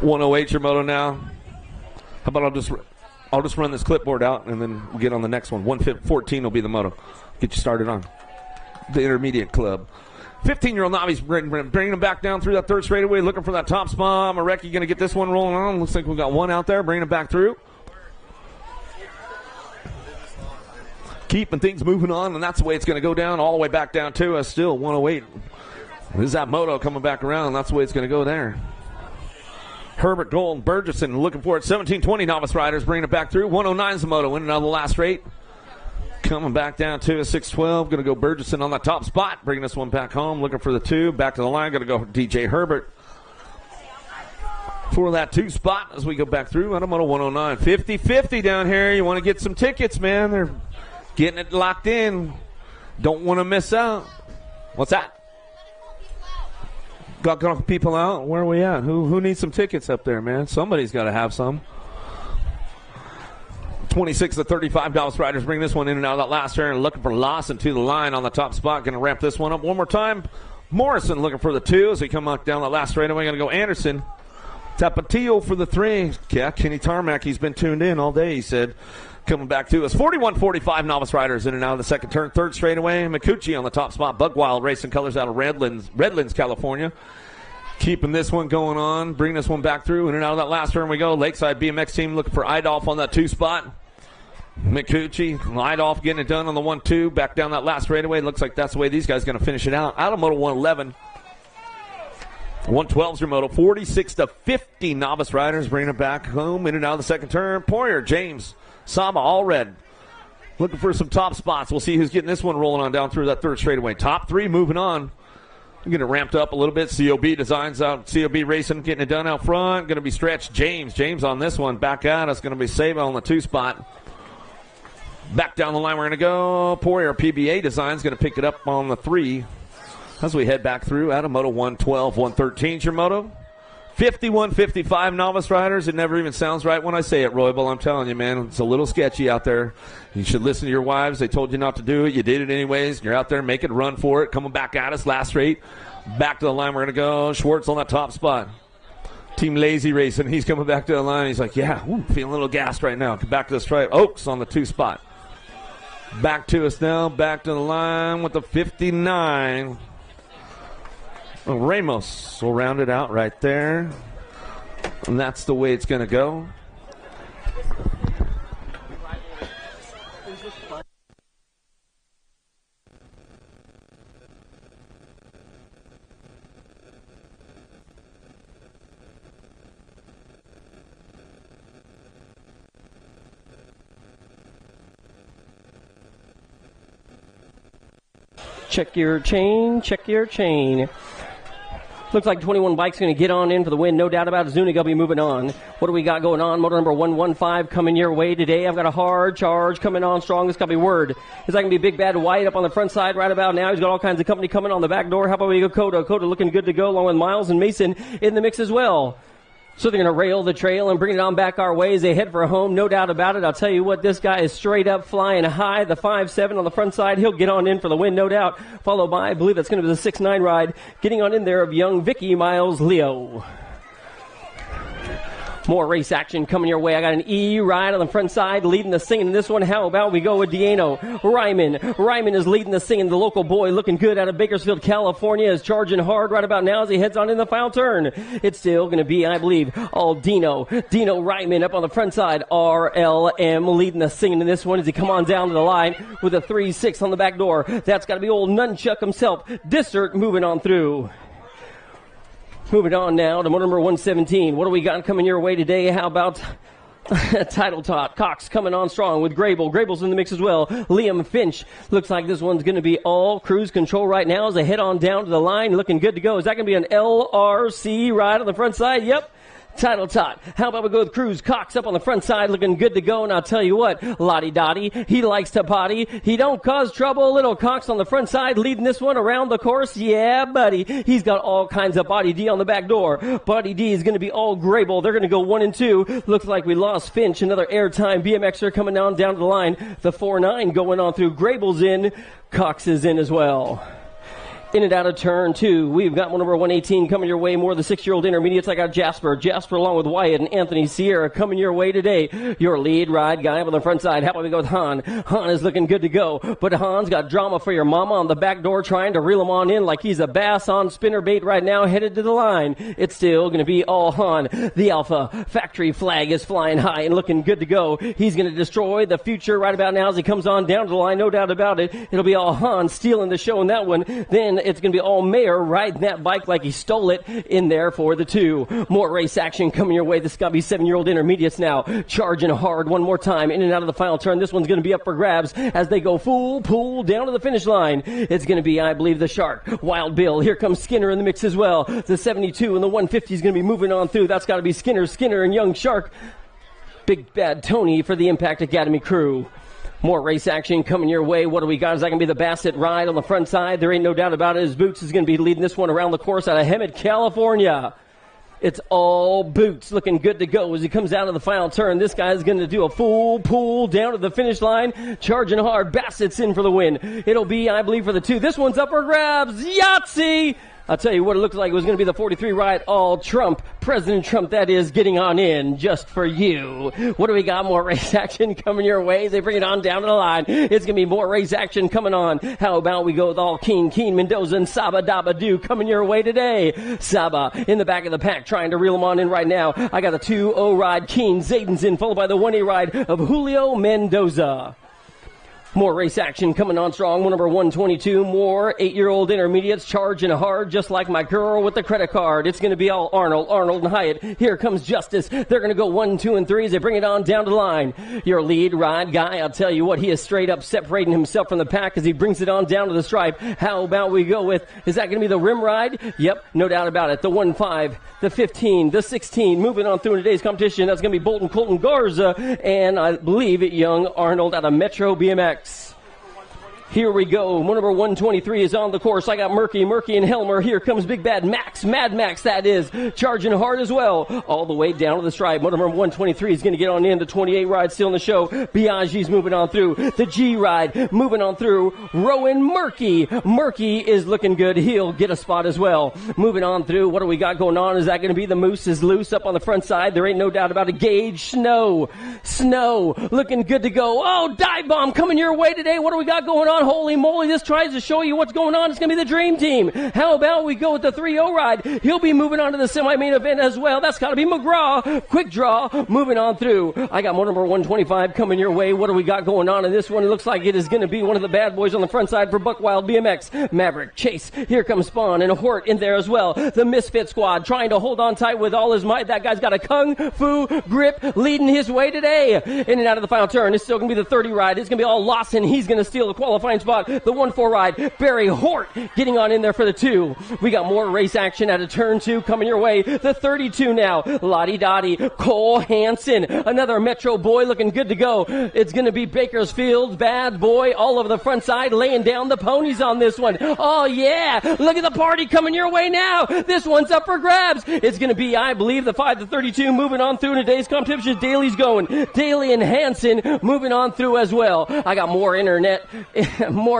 108 your moto now. How about I'll just run this clipboard out, and then we'll get on the next one. 114 will be the moto. Get you started on the intermediate club. 15-year-old Novice bringing him back down through that 3rd straightaway, looking for that top spot. Marecki going to get this one rolling on. Looks like we've got one out there, bringing him back through. Keeping things moving on, and that's the way it's going to go down, all the way back down to us. Still 108. This is that moto coming back around, and that's the way it's going to go there. Herbert Gold, Burgesson looking for it. 17-20 Novice riders bringing it back through. 109 is the moto, winning on the last rate. Coming back down to a 612. Going to go Burgesson on the top spot. Bringing this one back home. Looking for the 2. Back to the line. Going to go DJ Herbert for that 2 spot as we go back through. Out of moto 109. 50-50 down here. You want to get some tickets, man. They're getting it locked in. Don't want to miss out. What's that? Got people out? Where are we at? Who needs some tickets up there, man? Somebody's got to have some. 26 to $35 riders bring this one in and out of that last turn. Looking for Lawson to the line on the top spot. Going to ramp this one up one more time. Morrison looking for the 2 as we come up down the last straightaway. Going to go Anderson. Tapatio for the 3. Yeah, Kenny Tarmac, he's been tuned in all day, he said. Coming back to us. 41-45 Novice riders in and out of the 2nd turn. 3rd straightaway. Mikuchi on the top spot. Bugwild Racing Colors out of Redlands, California. Keeping this one going on. Bringing this one back through. In and out of that last turn we go. Lakeside BMX team looking for Idolf on that 2 spot. Mikuchi, Idolf getting it done on the 1-2. Back down that last straightaway. Looks like that's the way these guys are going to finish it out. Out of moto 111. 112 is your moto. 46 to 50 Novice riders bringing it back home. In and out of the 2nd turn. Poyer, James, Sama, all red. Looking for some top spots. We'll see who's getting this one rolling on down through that 3rd straightaway. Top 3 moving on. Getting it ramped up a little bit. COB designs out. COB Racing getting it done out front. Going to be stretched. James on this one. Back out. It's going to be Sava on the 2 spot. Back down the line we're going to go. Poirier PBA Designs going to pick it up on the 3 as we head back through. Out of moto 112, 113 your moto. 51-55 Novice riders. It never even sounds right when I say it, Roybal. I'm telling you, man, it's a little sketchy out there. You should listen to your wives. They told you not to do it. You did it anyways. You're out there making a run for it. Coming back at us last rate. Back to the line we're going to go. Schwartz on that top spot. Team Lazy Racing. He's coming back to the line. He's like, yeah, feeling a little gassed right now. Back to the stripe. Oaks on the 2 spot. Back to us now. Back to the line with the 59. Ramos will round it out right there. And that's the way it's going to go. Check your chain, check your chain. Looks like 21 Bike's going to get on in for the win. No doubt about it. Zuniga will be moving on. What do we got going on? Motor number 115 coming your way today. I've got a hard charge coming on strong. This got to be Word. Is that going to be Big Bad White up on the front side right about now? He's got all kinds of company coming on the back door. How about we go Coda? Coda looking good to go along with Miles and Mason in the mix as well. So they're going to rail the trail and bring it on back our way as they head for home. No doubt about it. I'll tell you what, this guy is straight up flying high. The 5-7 on the front side. He'll get on in for the win, no doubt. Followed by, I believe that's going to be the 6-9 ride. Getting on in there of young Vicky Miles Leo. More race action coming your way. I got an E ride on the front side, leading the singing in this one. How about we go with Diano Ryman? Ryman is leading the singing. The local boy looking good out of Bakersfield, California, is charging hard right about now as he heads on in the final turn. It's still going to be, I believe, all Dino Ryman up on the front side. RLM leading the singing in this one as he come on down to the line with a 3-6 on the back door. That's got to be old Nunchuck himself. Dissert moving on through. Moving on now to motor number 117. What do we got coming your way today? How about Title Tot? Cox coming on strong with Grable. Grable's in the mix as well. Liam Finch. Looks like this one's going to be all cruise control right now as they head on down to the line. Looking good to go. Is that going to be an LRC ride on the front side? Yep. Title Tot. How about we go with Cruz Cox up on the front side looking good to go. And I'll tell you what, Lottie Dottie, he likes to potty. He don't cause trouble. Little Cox on the front side leading this one around the course. Yeah, buddy. He's got all kinds of Body D on the back door. Body D is going to be all Grable. They're going to go 1 and 2. Looks like we lost Finch. Another airtime BMXer coming on down to the line. The 4-9 going on through. Grable's in. Cox is in as well. In and out of turn 2. We've got one number 118 coming your way. More of the 6-year-old intermediates. I got Jasper. Jasper along with Wyatt and Anthony Sierra coming your way today. Your lead ride guy up on the front side. How about we go with Han? Han is looking good to go. But Han's got drama for your mama on the back door trying to reel him on in like he's a bass on spinnerbait right now headed to the line. It's still going to be all Han. The Alpha factory flag is flying high and looking good to go. He's going to destroy the future right about now as he comes on down to the line. No doubt about it. It'll be all Han stealing the show in that one. Then it's going to be all Mayor riding that bike like he stole it in there for the 2. More race action coming your way. This got to be 7-year-old intermediates now. Charging hard one more time in and out of the final turn. This one's going to be up for grabs as they go full pull down to the finish line. It's going to be, I believe, the Shark. Wild Bill. Here comes Skinner in the mix as well. The 72 and the 150 is going to be moving on through. That's got to be Skinner and Young Shark. Big Bad Tony for the Impact Academy crew. More race action coming your way. What do we got? Is that going to be the Bassett ride on the front side? There ain't no doubt about it. His Boots is going to be leading this one around the course out of Hemet, California. It's all Boots looking good to go as he comes out of the final turn. This guy is going to do a full pull down to the finish line. Charging hard. Bassett's in for the win. It'll be, I believe, for the 2. This one's up for grabs. Yahtzee! I'll tell you what it looked like. It was going to be the 43 ride, all Trump. President Trump, that is, getting on in just for you. What do we got? More race action coming your way. They bring it on down to the line. It's going to be more race action coming on. How about we go with all Keen Mendoza and Saba Daba Doo coming your way today. Saba in the back of the pack trying to reel them on in right now. I got a 2-0 ride. Keen Zayden's in, followed by the 1A ride of Julio Mendoza. More race action coming on strong. One number 122. More 8-year-old intermediates charging hard just like my girl with the credit card. It's going to be all Arnold and Hyatt. Here comes Justice. They're going to go 1, 2, and 3 as they bring it on down to the line. Your lead ride guy, I'll tell you what, he is straight up separating himself from the pack as he brings it on down to the stripe. How about we go with, is that going to be the rim ride? Yep, no doubt about it. The 1-5, the 15, the 16. Moving on through in today's competition. That's going to be Bolton Colton Garza and I believe Young Arnold out of Metro BMX. Here we go. Number 123 is on the course. I got Murky, and Helmer. Here comes Big Bad Max, Mad Max, that is, charging hard as well. All the way down to the stripe. Number 123 is going to get on in. The 28 ride still in the show. Biaggi's moving on through. The G ride moving on through. Rowan Murky. Murky is looking good. He'll get a spot as well. Moving on through. What do we got going on? Is that going to be the Moose is loose up on the front side? There ain't no doubt about it. Gage Snow. Looking good to go. Oh, Dive Bomb coming your way today. What do we got going on? Holy moly, this tries to show you what's going on. It's going to be the Dream Team. How about we go with the 3-0 ride? He'll be moving on to the semi-main event as well. That's got to be McGraw. Quick draw, moving on through. I got number 125 coming your way. What do we got going on in this one? It looks like it is going to be one of the bad boys on the front side for Buck Wild BMX. Maverick, Chase, here comes Spawn and Hort in there as well. The Misfit Squad trying to hold on tight with all his might. That guy's got a kung fu grip leading his way today. In and out of the final turn. It's still going to be the 30 ride. It's going to be all Lawson. He's going to steal the qualifying spot. The 1-4 ride. Barry Hort getting on in there for the 2. We got more race action at a turn 2 coming your way. The 32 now. Lottie Dottie. Cole Hansen. Another Metro boy looking good to go. It's going to be Bakersfield. Bad boy all over the front side laying down the ponies on this one. Oh yeah. Look at the party coming your way now. This one's up for grabs. It's going to be, I believe, the 5-32 moving on through in today's competition. Daly's going. Daly and Hansen moving on through as well. I got more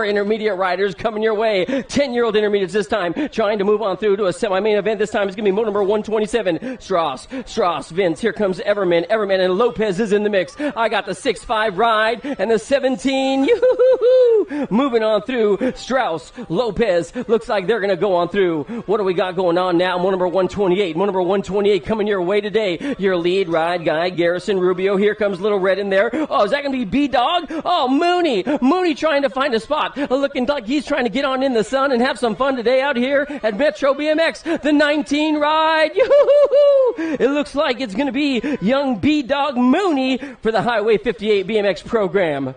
intermediate riders coming your way. 10-year-old intermediates this time, trying to move on through to a semi-main event. This time it's going to be moto number 127. Strauss, Vince. Here comes Everman, and Lopez is in the mix. I got the 6-5 ride and the 17. Yoo-hoo-hoo-hoo. Moving on through. Strauss, Lopez. Looks like they're going to go on through. What do we got going on now? Moto number 128. Moto number 128 coming your way today. Your lead ride guy, Garrison Rubio. Here comes Little Red in there. Oh, is that going to be B-Dog? Oh, Mooney trying to find a spot. Looking like he's trying to get on in the sun and have some fun today out here at Metro BMX. The 19 ride. Yoo-hoo-hoo-hoo. It looks like it's going to be young B-Dog Mooney for the Highway 58 BMX program.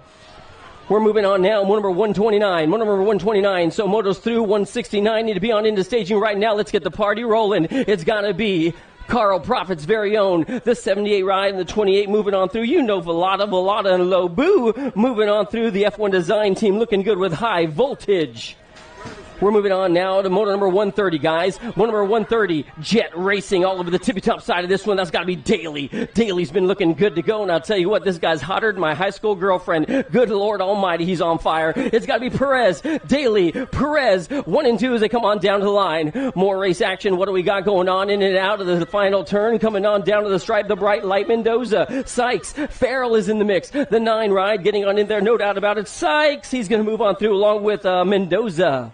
We're moving on now. Moto number 129. Moto number 129. So motos through 169 need to be on into staging right now. Let's get the party rolling. It's got to be Carl Prophet's very own, the 78 ride and the 28 moving on through. You know Velada, and Lobu moving on through. The F1 design team looking good with high voltage. We're moving on now to moto number 130, guys. Moto number 130, Jet Racing all over the tippy-top side of this one. That's got to be Daly. Daly's been looking good to go, and I'll tell you what, this guy's hotter than my high school girlfriend. Good Lord Almighty, he's on fire. It's got to be Perez. Daly, Perez, 1 and 2 as they come on down to the line. More race action. What do we got going on in and out of the final turn? Coming on down to the stripe, the Bright Light Mendoza. Sykes, Farrell is in the mix. The 9 ride getting on in there, no doubt about it. Sykes, he's going to move on through along with Mendoza.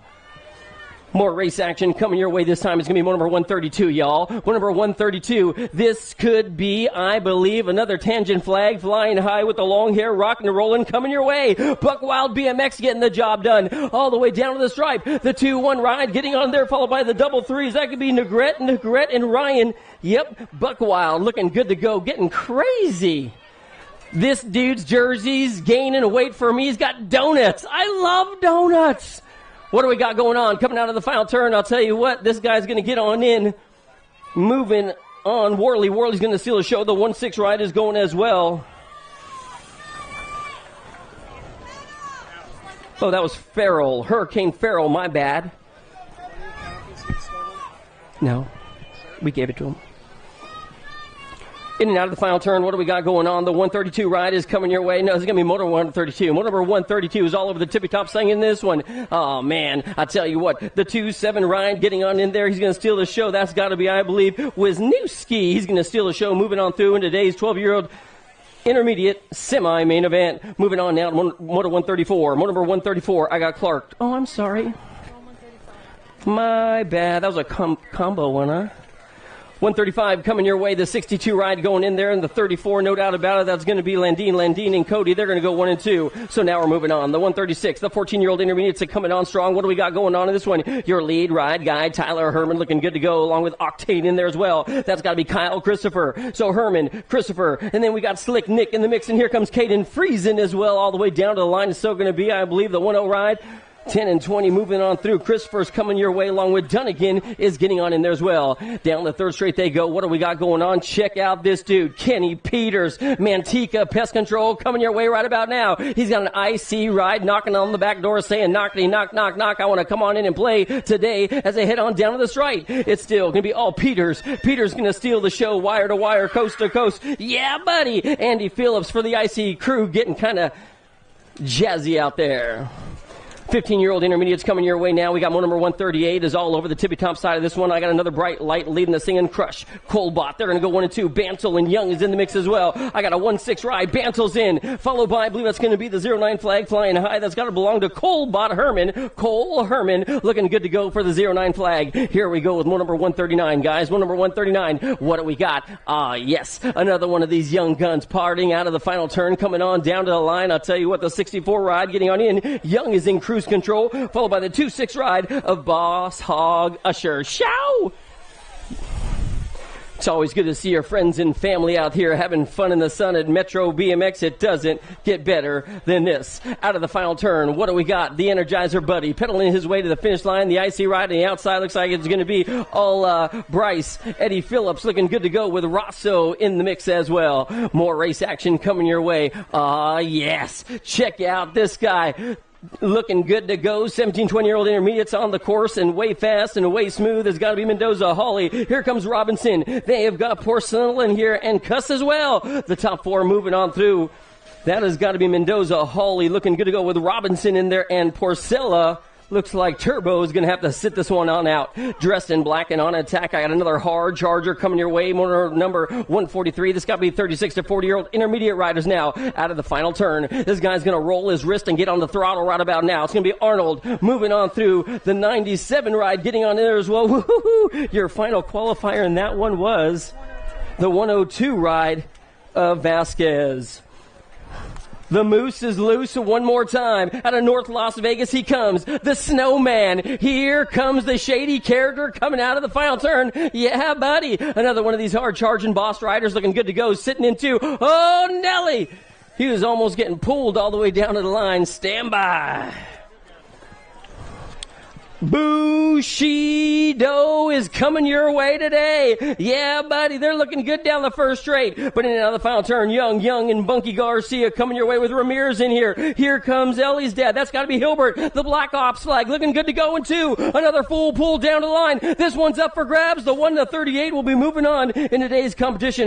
More race action coming your way this time. It's going to be moto number 132, y'all. Moto number 132. This could be, I believe, another tangent flag flying high with the long hair, rocking and rolling, coming your way. Buck Wild BMX getting the job done all the way down to the stripe. The 2-1 ride getting on there, followed by the double 3s. That could be Negrete, and Ryan. Yep, Buck Wild looking good to go, getting crazy. This dude's jersey's gaining weight for me. He's got donuts. I love donuts. What do we got going on? Coming out of the final turn, I'll tell you what, this guy's going to get on in. Moving on, Worley's going to steal the show. The 1-6 ride is going as well. Oh, that was Farrell. Hurricane Farrell, my bad. No, we gave it to him. In and out of the final turn, what do we got going on? The 132 ride is coming your way. No, it's going to be moto 132. Moto number 132 is all over the tippy-top singing this one. Oh, man, I tell you what, the 2-7 ride getting on in there. He's going to steal the show. That's got to be, I believe, Wisniewski. He's going to steal the show, moving on through in today's 12-year-old intermediate semi-main event. Moving on now to moto 134. Moto number 134, I got Clark. Oh, I'm sorry. My bad. That was a combo one, huh? 135 coming your way, the 62 ride going in there, and the 34, no doubt about it, that's going to be Landine and Cody. They're going to go 1 and 2. So now we're moving on. The 136, the 14-year-old intermediates are coming on strong. What do we got going on in this one? Your lead ride guy, Tyler Herman, looking good to go, along with Octane in there as well. That's got to be Kyle Christopher. So Herman, Christopher, and then we got Slick Nick in the mix, and here comes Caden Friesen as well, all the way down to the line. It's still going to be, I believe, the 1-0 ride. 10 and 20 moving on through. Christopher's coming your way along with Dunnigan is getting on in there as well. Down the third straight they go. What do we got going on? Check out this dude, Kenny Peters, Manteca Pest Control coming your way right about now. He's got an IC ride knocking on the back door saying, knockety, knock, knock, knock. I want to come on in and play today as they head on down to the strike. It's still going to be all Peters. Peters going to steal the show wire to wire, coast to coast. Yeah, buddy. Andy Phillips for the IC crew getting kind of jazzy out there. 15-year-old intermediates coming your way now. We got more number 138 is all over the tippy top side of this one. I got another bright light leading the singing Crush. Colbot, they're going to go 1 and 2. Bantle and Young is in the mix as well. I got a 1-6 ride. Bantle's in. Followed by, I believe that's going to be the 09 flag flying high. That's got to belong to Colbot Herman. Cole Herman looking good to go for the 09 flag. Here we go with more number 139, guys. More number 139. What do we got? Yes. Another one of these young guns partying out of the final turn coming on down to the line. I'll tell you what, the 64 ride getting on in. Young is in cruise control, followed by the 2-6 ride of Boss Hog Usher. Show! It's always good to see your friends and family out here having fun in the sun at Metro BMX. It doesn't get better than this. Out of the final turn, what do we got? The Energizer Buddy pedaling his way to the finish line. The IC ride on the outside looks like it's going to be all Bryce. Eddie Phillips looking good to go with Rosso in the mix as well. More race action coming your way. Yes. Check out this guy. Looking good to go. 17, 20-year-old intermediates on the course and way fast and way smooth has got to be Mendoza. Hawley. Here comes Robinson. They have got Porcelain here and Cuss as well. The top 4 moving on through. That has got to be Mendoza. Hawley looking good to go with Robinson in there and Porcella. Looks like Turbo is going to have to sit this one on out. Dressed in black and on attack. I got another hard charger coming your way. More number 143. This got to be 36 to 40-year-old intermediate riders now out of the final turn. This guy's going to roll his wrist and get on the throttle right about now. It's going to be Arnold moving on through the 97 ride, getting on there as well. Woo-hoo-hoo. Your final qualifier in that one was the 102 ride of Vasquez. The Moose is loose one more time. Out of North Las Vegas he comes. The Snowman. Here comes the shady character coming out of the final turn. Yeah, buddy. Another one of these hard-charging boss riders looking good to go. Sitting into, oh, Nelly. He was almost getting pulled all the way down to the line. Stand by. Bushido is coming your way today. Yeah, buddy, they're looking good down the first straight. But in and out of the final turn, Young and Bunky Garcia coming your way with Ramirez in here. Here comes Ellie's dad. That's got to be Hilbert. The Black Ops flag looking good to go in 2. Another full pull down to the line. This one's up for grabs. The 1 to 38 will be moving on in today's competition.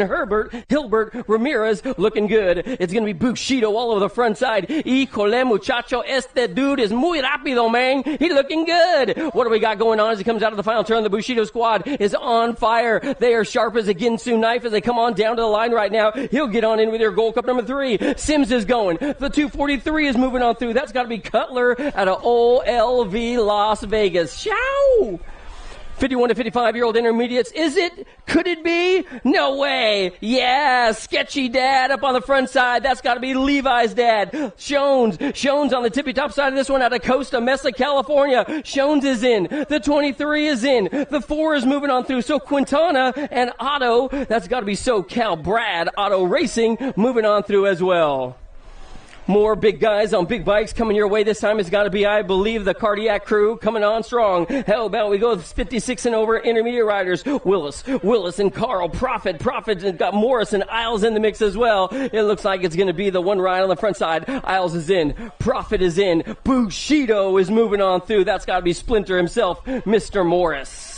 Hilbert, Ramirez looking good. It's going to be Bushido all over the front side. Híjole, muchacho, este dude is muy rápido, man. He's looking good. What do we got going on as he comes out of the final turn? The Bushido squad is on fire. They are sharp as a Ginsu knife as they come on down to the line right now. He'll get on in with your Gold Cup number 3. Sims is going. The 243 is moving on through. That's got to be Cutler out of OLV Las Vegas. Ciao! 51 to 55-year-old intermediates. Is it? Could it be? No way. Yeah, sketchy dad up on the front side. That's got to be Levi's dad. Shones on the tippy top side of this one out of Costa Mesa, California. Shones is in. The 23 is in. The 4 is moving on through. So Quintana and Otto, that's got to be SoCal Brad Auto Racing moving on through as well. More big guys on big bikes coming your way. This time it's got to be, I believe, the Cardiac crew coming on strong. How about we go with 56 and over intermediate riders? Willis and Carl. Prophet and got Morris and Isles in the mix as well. It looks like it's going to be the one ride on the front side. Isles is in. Prophet is in. Bushido is moving on through. That's got to be Splinter himself, Mr. Morris.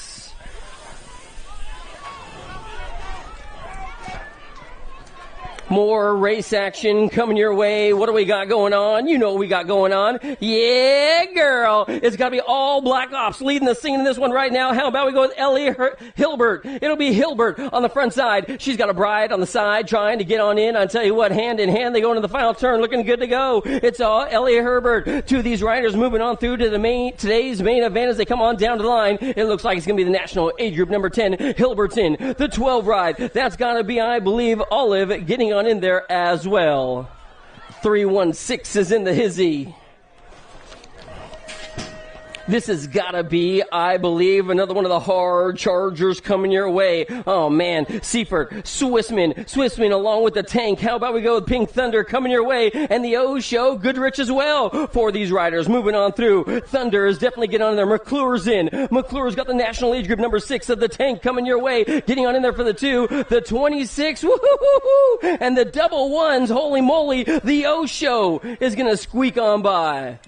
More race action coming your way. What do we got going on? You know what we got going on. Yeah, girl. It's got to be all Black Ops leading the scene in this one right now. How about we go with Ellie Hilbert? It'll be Hilbert on the front side. She's got a bride on the side trying to get on in. I tell you what, hand in hand, they go into the final turn looking good to go. It's all Ellie Herbert. 2 of these riders moving on through to today's main event as they come on down to the line. It looks like it's going to be the national age group number 10. Hilbert's in. The 12 ride. That's got to be, I believe, Olive getting on in there as well. 316 is in the hizzy. This has got to be, I believe, another one of the hard chargers coming your way. Oh, man. Seifert, Swissman along with the Tank. How about we go with Pink Thunder coming your way? And the O Show, Goodrich as well for these riders. Moving on through. Thunder is definitely getting on there. McClure's in. McClure's got the national age group number 6 of the Tank coming your way. Getting on in there for the 2. The 26. Woo-hoo-hoo-hoo. And the double ones. Holy moly. The O Show is going to squeak on by.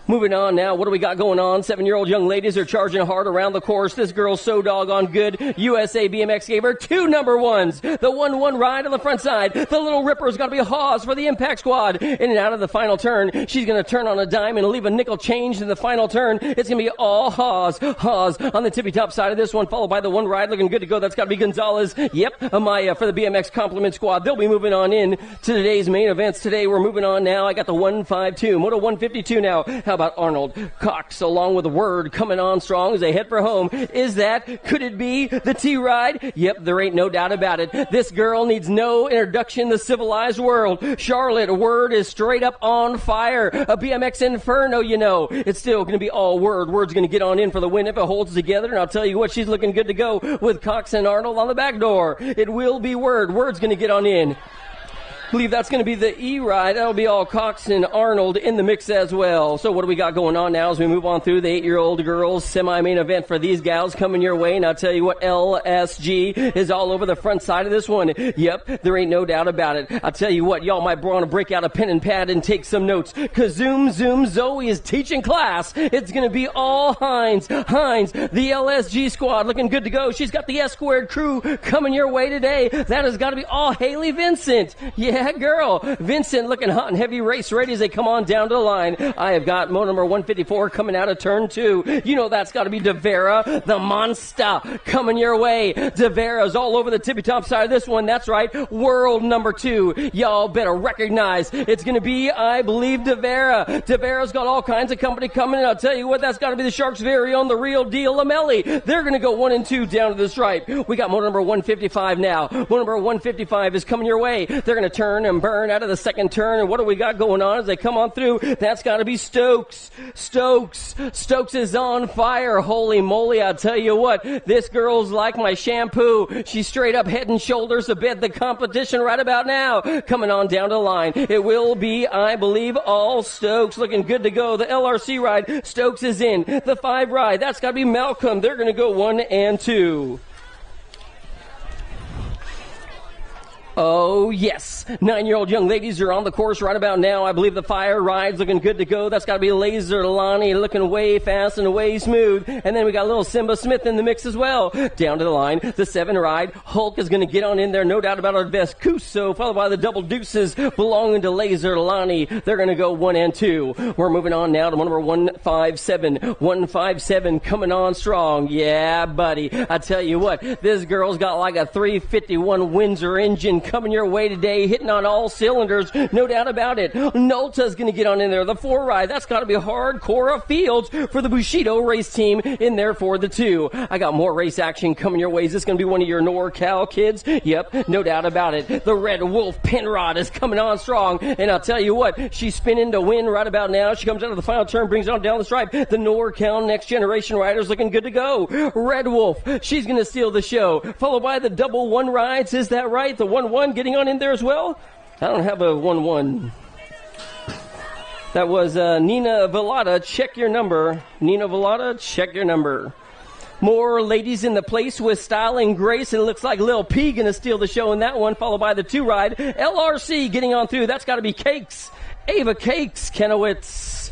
Moving on now, what do we got going on? 7-year-old young ladies are charging hard around the course. This girl's so doggone good. USA BMX gave her 2 number 1s. The 1-1 ride on the front side. The Little Ripper's got to be a Haas for the Impact Squad. In and out of the final turn. She's going to turn on a dime and leave a nickel change in the final turn. It's going to be all Haas. Haas on the tippy top side of this one, followed by the 1 ride looking good to go. That's got to be Gonzalez. Yep, Amaya for the BMX Compliment Squad. They'll be moving on in to today's main events. Today we're moving on now. I got the 152, Moto 152 now. How about Arnold Cox along with a Word coming on strong as they head for home? Could it be the T-Ride? Yep, there ain't no doubt about it. This girl needs no introduction in the civilized world. Charlotte Word is straight up on fire. A BMX Inferno, you know. It's still going to be all Word. Word's going to get on in for the win if it holds together, and I'll tell you what, she's looking good to go with Cox and Arnold on the back door. It will be Word. Word's going to get on in. I believe that's going to be the E-Ride. That'll be all Cox and Arnold in the mix as well. So what do we got going on now as we move on through the 8-year-old girls semi-main event for these gals coming your way? And I'll tell you what, LSG is all over the front side of this one. Yep, there ain't no doubt about it. I'll tell you what, y'all might want to break out a pen and pad and take some notes. Cause Zoom Zoe is teaching class. It's going to be all Hines, the LSG squad looking good to go. She's got the S-Squared crew coming your way today. That has got to be all Haley Vincent. Yeah, girl. Vincent looking hot and heavy, race ready as they come on down to the line. I have got moto number 154 coming out of turn 2. You know that's got to be DeVera, the monster, coming your way. DeVera's all over the tippy top side of this one. That's right, world number 2. Y'all better recognize it's going to be, I believe, DeVera. DeVera's got all kinds of company coming in. I'll tell you what, that's got to be the Sharks' very own, the real deal, Lamelli. They're going to go 1 and 2 down to the stripe. We got moto number 155 now. Moto number 155 is coming your way. They're going to turn and burn out of the second turn. And what do we got going on as they come on through? That's got to be Stokes. Stokes is on fire. Holy moly, I'll tell you what, this girl's like my shampoo. She's straight up head and shoulders above the competition right about now. Coming on down the line. It will be, I believe, all Stokes looking good to go. The LRC ride, Stokes is in. The 5 ride, that's got to be Malcolm. They're going to go 1 and 2. Oh, yes. 9-year-old young ladies are on the course right about now. I believe the Fire ride's looking good to go. That's got to be Laser Lonnie looking way fast and way smooth. And then we got little Simba Smith in the mix as well. Down to the line, the 7 ride. Hulk is going to get on in there, no doubt about it. Vescuso, followed by the Double Deuces belonging to Laser Lonnie. They're going to go 1 and 2. We're moving on now to number 157. 157 coming on strong. Yeah, buddy. I tell you what, this girl's got like a 351 Windsor engine coming your way today, hitting on all cylinders, no doubt about it. Nolta's going to get on in there. The 4 ride, that's got to be hardcore fields for the Bushido race team in there for the 2. I got more race action coming your way. Is this going to be one of your NorCal kids? Yep, no doubt about it. The Red Wolf Penrod is coming on strong, and I'll tell you what, she's spinning to win right about now. She comes out of the final turn, brings it on down the stripe. The NorCal Next Generation rider's looking good to go. Red Wolf, she's going to steal the show, followed by the double 1 rides. Is that right? The 1-1 getting on in there as well? I don't have a 1-1. That was Nina Velada. Check your number. Nina Velada, check your number. More ladies in the place with style and grace, and it looks like Lil P going to steal the show in that one, followed by the 2 ride. LRC getting on through. That's got to be Cakes. Ava Cakes, Kenowitz.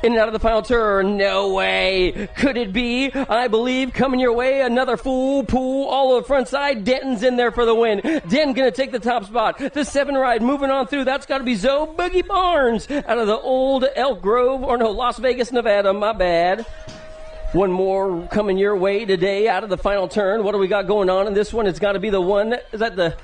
In and out of the final turn. No way. Could it be? I believe coming your way, another full pool all over the front side. Denton's in there for the win. Denton going to take the top spot. The 7 ride moving on through. That's got to be Zoe Boogie Barnes out of the old Elk Grove, or no, Las Vegas, Nevada. My bad. One more coming your way today out of the final turn. What do we got going on in this one? It's got to be the one. Is that the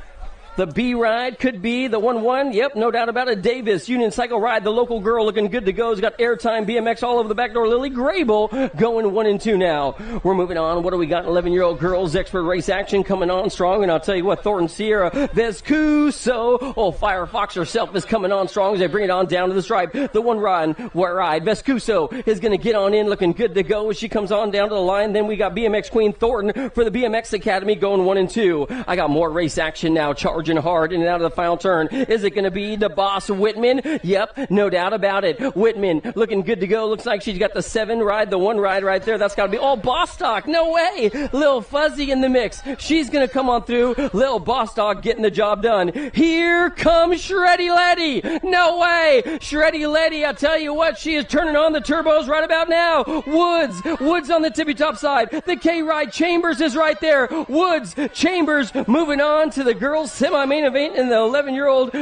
The B ride could be the 1-1. Yep, no doubt about it. Davis, Union Cycle Ride, the local girl looking good to go. Has got airtime BMX all over the back door. Lily Grable going 1 and 2 now. We're moving on. What do we got? 11-year-old girls, expert race action coming on strong. And I'll tell you what, Thornton Sierra Vescuso, Firefox herself is coming on strong as they bring it on down to the stripe. The one ride, Vescuso is going to get on in looking good to go as she comes on down to the line. Then we got BMX Queen Thornton for the BMX Academy going 1 and 2. I got more race action now, charging hard in and out of the final turn. Is it going to be the boss Whitman? Yep, no doubt about it. Whitman looking good to go. Looks like she's got the 7 ride, the 1 ride right there. That's got to be Bostock. No way. Lil Fuzzy in the mix. She's going to come on through. Lil Bostock getting the job done. Here comes Shreddy Letty. No way. Shreddy Letty, I tell you what, she is turning on the turbos right about now. Woods on the tippy top side. The K-Ride Chambers is right there. Woods, Chambers moving on to the girls semi-main event in the 11-year-old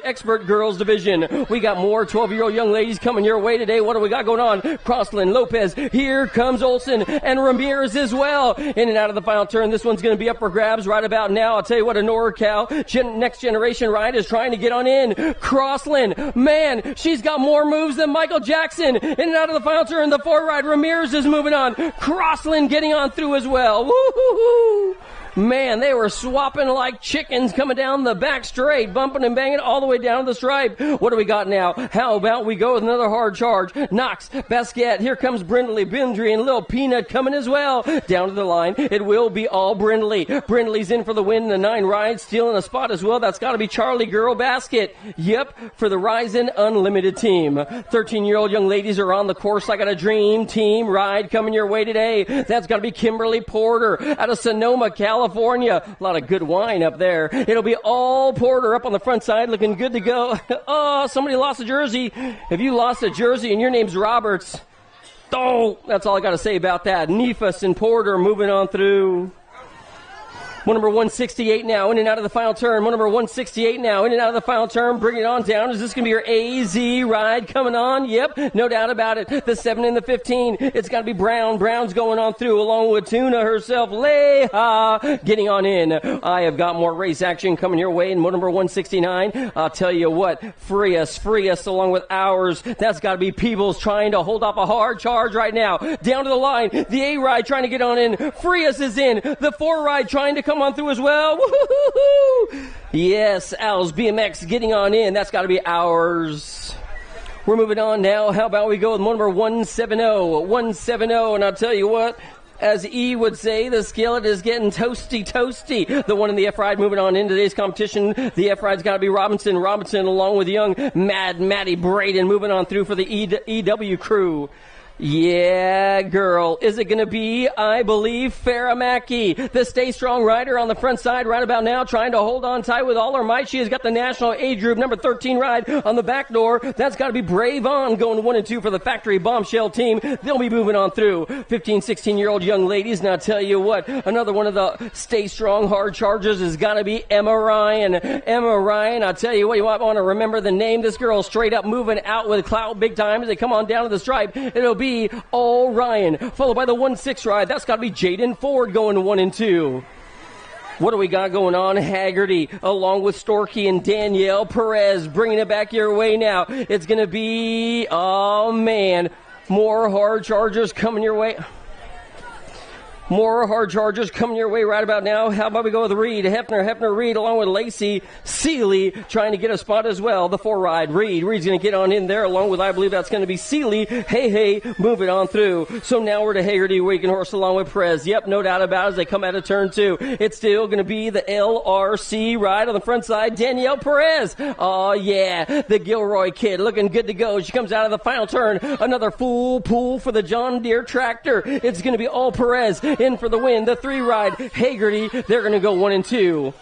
expert girls division. We got more 12-year-old young ladies coming your way today. What do we got going on? Crossland, Lopez, here comes Olsen and Ramirez as well. In and out of the final turn. This one's going to be up for grabs right about now. I'll tell you what, a NorCal next generation ride is trying to get on in. Crossland, man, she's got more moves than Michael Jackson. In and out of the final turn, the 4 ride, Ramirez is moving on. Crossland getting on through as well. Woo-hoo-hoo. Man, they were swapping like chickens coming down the back straight, bumping and banging all the way down to the stripe. What do we got now? How about we go with another hard charge? Knox, Basquette, here comes Brindley, Bindry, and Lil Peanut coming as well. Down to the line, it will be all Brindley. Brindley's in for the win, the 9 ride, stealing a spot as well. That's got to be Charlie Girl Basket. Yep, for the Ryzen Unlimited team. 13-year-old young ladies are on the course. I got a dream team ride coming your way today. That's got to be Kimberly Porter out of Sonoma, California. A lot of good wine up there. It'll be all Porter up on the front side looking good to go. Oh, somebody lost a jersey. If you lost a jersey and your name's Roberts, that's all I got to say about that. Nefas and Porter moving on through. One number 168 now, in and out of the final turn. One number 168 now, in and out of the final turn. Bring it on down. Is this going to be your AZ ride coming on? Yep, no doubt about it. The 7 and the 15. It's got to be Brown. Brown's going on through along with Tuna herself. Leha getting on in. I have got more race action coming your way in one number 169. I'll tell you what, free us along with ours. That's got to be Peebles trying to hold off a hard charge right now. Down to the line. The A ride trying to get on in. Free us is in. The 4 ride trying to come on through as well. Woo-hoo-hoo-hoo. Yes, Al's BMX getting on in. That's got to be ours. We're moving on now. How about we go with number 170? 170, and I'll tell you what, as E would say, the skillet is getting toasty. The one in the F-Ride moving on in today's competition. The F-Ride's got to be Robinson along with young Mad Matty Braden moving on through for the EW crew. Yeah, girl. Is it going to be, I believe, Farrah Mackey, the Stay Strong rider on the front side right about now, trying to hold on tight with all her might. She has got the national age group number 13 ride on the back door. That's got to be Brave On going 1 and 2 for the Factory Bombshell team. They'll be moving on through. 15, 16-year-old young ladies. And I'll tell you what, another one of the Stay Strong hard chargers has got to be Emma Ryan. Emma Ryan, I'll tell you what, you might want to remember the name. This girl straight up moving out with clout big time as they come on down to the stripe. It'll be all Ryan, followed by the 1-6 ride. That's got to be Jaden Ford going 1 and 2. What do we got going on? Haggerty, along with Storky and Danielle Perez, bringing it back your way now. It's going to be, oh man, more hard chargers coming your way. More hard chargers coming your way right about now. How about we go with Reed, Hefner, Reed, along with Lacey, Seeley, trying to get a spot as well. The 4 ride, Reed's going to get on in there, along with, I believe that's going to be Seeley. Hey, moving on through. So now we're to Haggerty, Waken Horse, along with Perez. Yep, no doubt about it, as they come out of turn 2. It's still going to be the LRC ride on the front side. Danielle Perez. Oh, yeah, the Gilroy kid looking good to go. She comes out of the final turn. Another full pull for the John Deere tractor. It's going to be all Perez. In for the win, the 3 ride, Haggerty, they're going to go 1 and 2.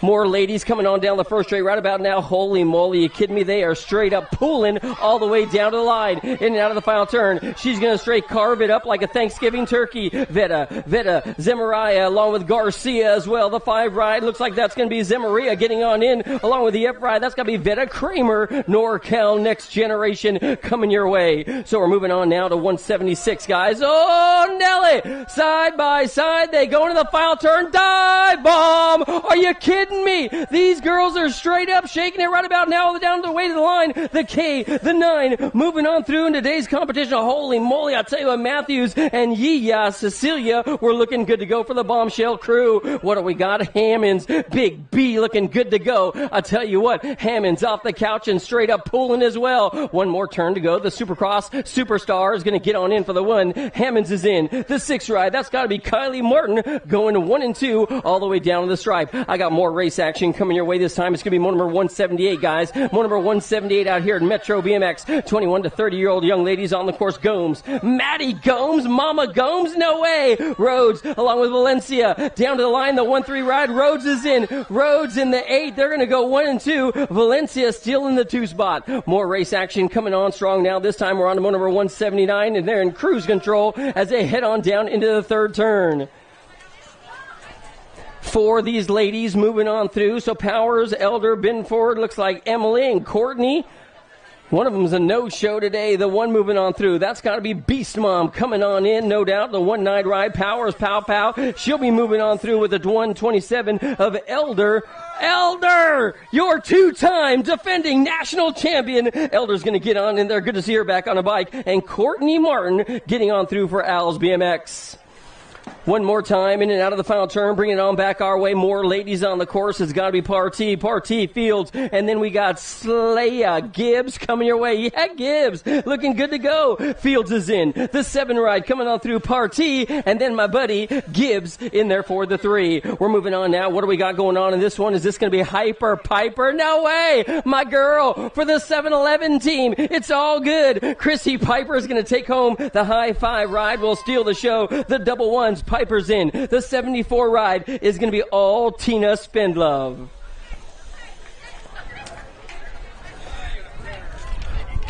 More ladies coming on down the first straight right about now. Holy moly, you kidding me? They are straight up pulling all the way down to the line. In and out of the final turn. She's going to straight carve it up like a Thanksgiving turkey. Veta, Zemariah, along with Garcia as well. The 5 ride, looks like that's going to be Zemaria getting on in, along with the F ride. That's going to be Veta Kramer, NorCal Next Generation coming your way. So we're moving on now to 176, guys. Oh, Nelly! Side by side, they go into the final turn. Dive bomb! them. Are you kidding me? These girls are straight up shaking it right about now down the way to the line. The K, the 9, moving on through in today's competition. Holy moly, I'll tell you what, Matthews and Cecilia were looking good to go for the Bombshell crew. What do we got? Hammonds, Big B looking good to go. I'll tell you what, Hammonds off the couch and straight up pulling as well. One more turn to go. The Supercross Superstar is going to get on in for the 1. Hammonds is in. The 6 ride, that's got to be Kylie Martin going 1 and 2 all the way down to the stripe. I got more race action coming your way this time. It's going to be moto number 178, guys. Moto number 178 out here at Metro BMX. 21 to 30-year-old young ladies on the course. Gomes. Maddie Gomes. Mama Gomes. No way. Rhodes along with Valencia. Down to the line. The 1-3 ride. Rhodes is in. Rhodes in the 8. They're going to go 1 and 2. Valencia still in the 2 spot. More race action coming on strong now. This time we're on to moto number 179, and they're in cruise control as they head on down into the 3rd turn. For these ladies moving on through. So Powers, Elder, Binford, looks like Emily and Courtney. One of them's a no-show today. The 1 moving on through. That's got to be Beast Mom coming on in, no doubt. The 1-9 ride. Powers, pow. She'll be moving on through with the 127 of Elder. Elder, your 2-time defending national champion. Elder's going to get on in there. Good to see her back on a bike. And Courtney Martin getting on through for Al's BMX. One more time, in and out of the final turn, bringing it on back our way. More ladies on the course. It's got to be Partee, Fields, and then we got Slaya Gibbs coming your way. Yeah, Gibbs, looking good to go. Fields is in. The 7 ride coming on through Partee, and then my buddy Gibbs in there for the 3. We're moving on now. What do we got going on in this one? Is this going to be Hyper Piper? No way! My girl for the 7-Eleven team. It's all good. Chrissy Piper is going to take home the high 5 ride. We'll steal the show. The double ones. Piper's in. The 74 ride is going to be all Tina Spendlove.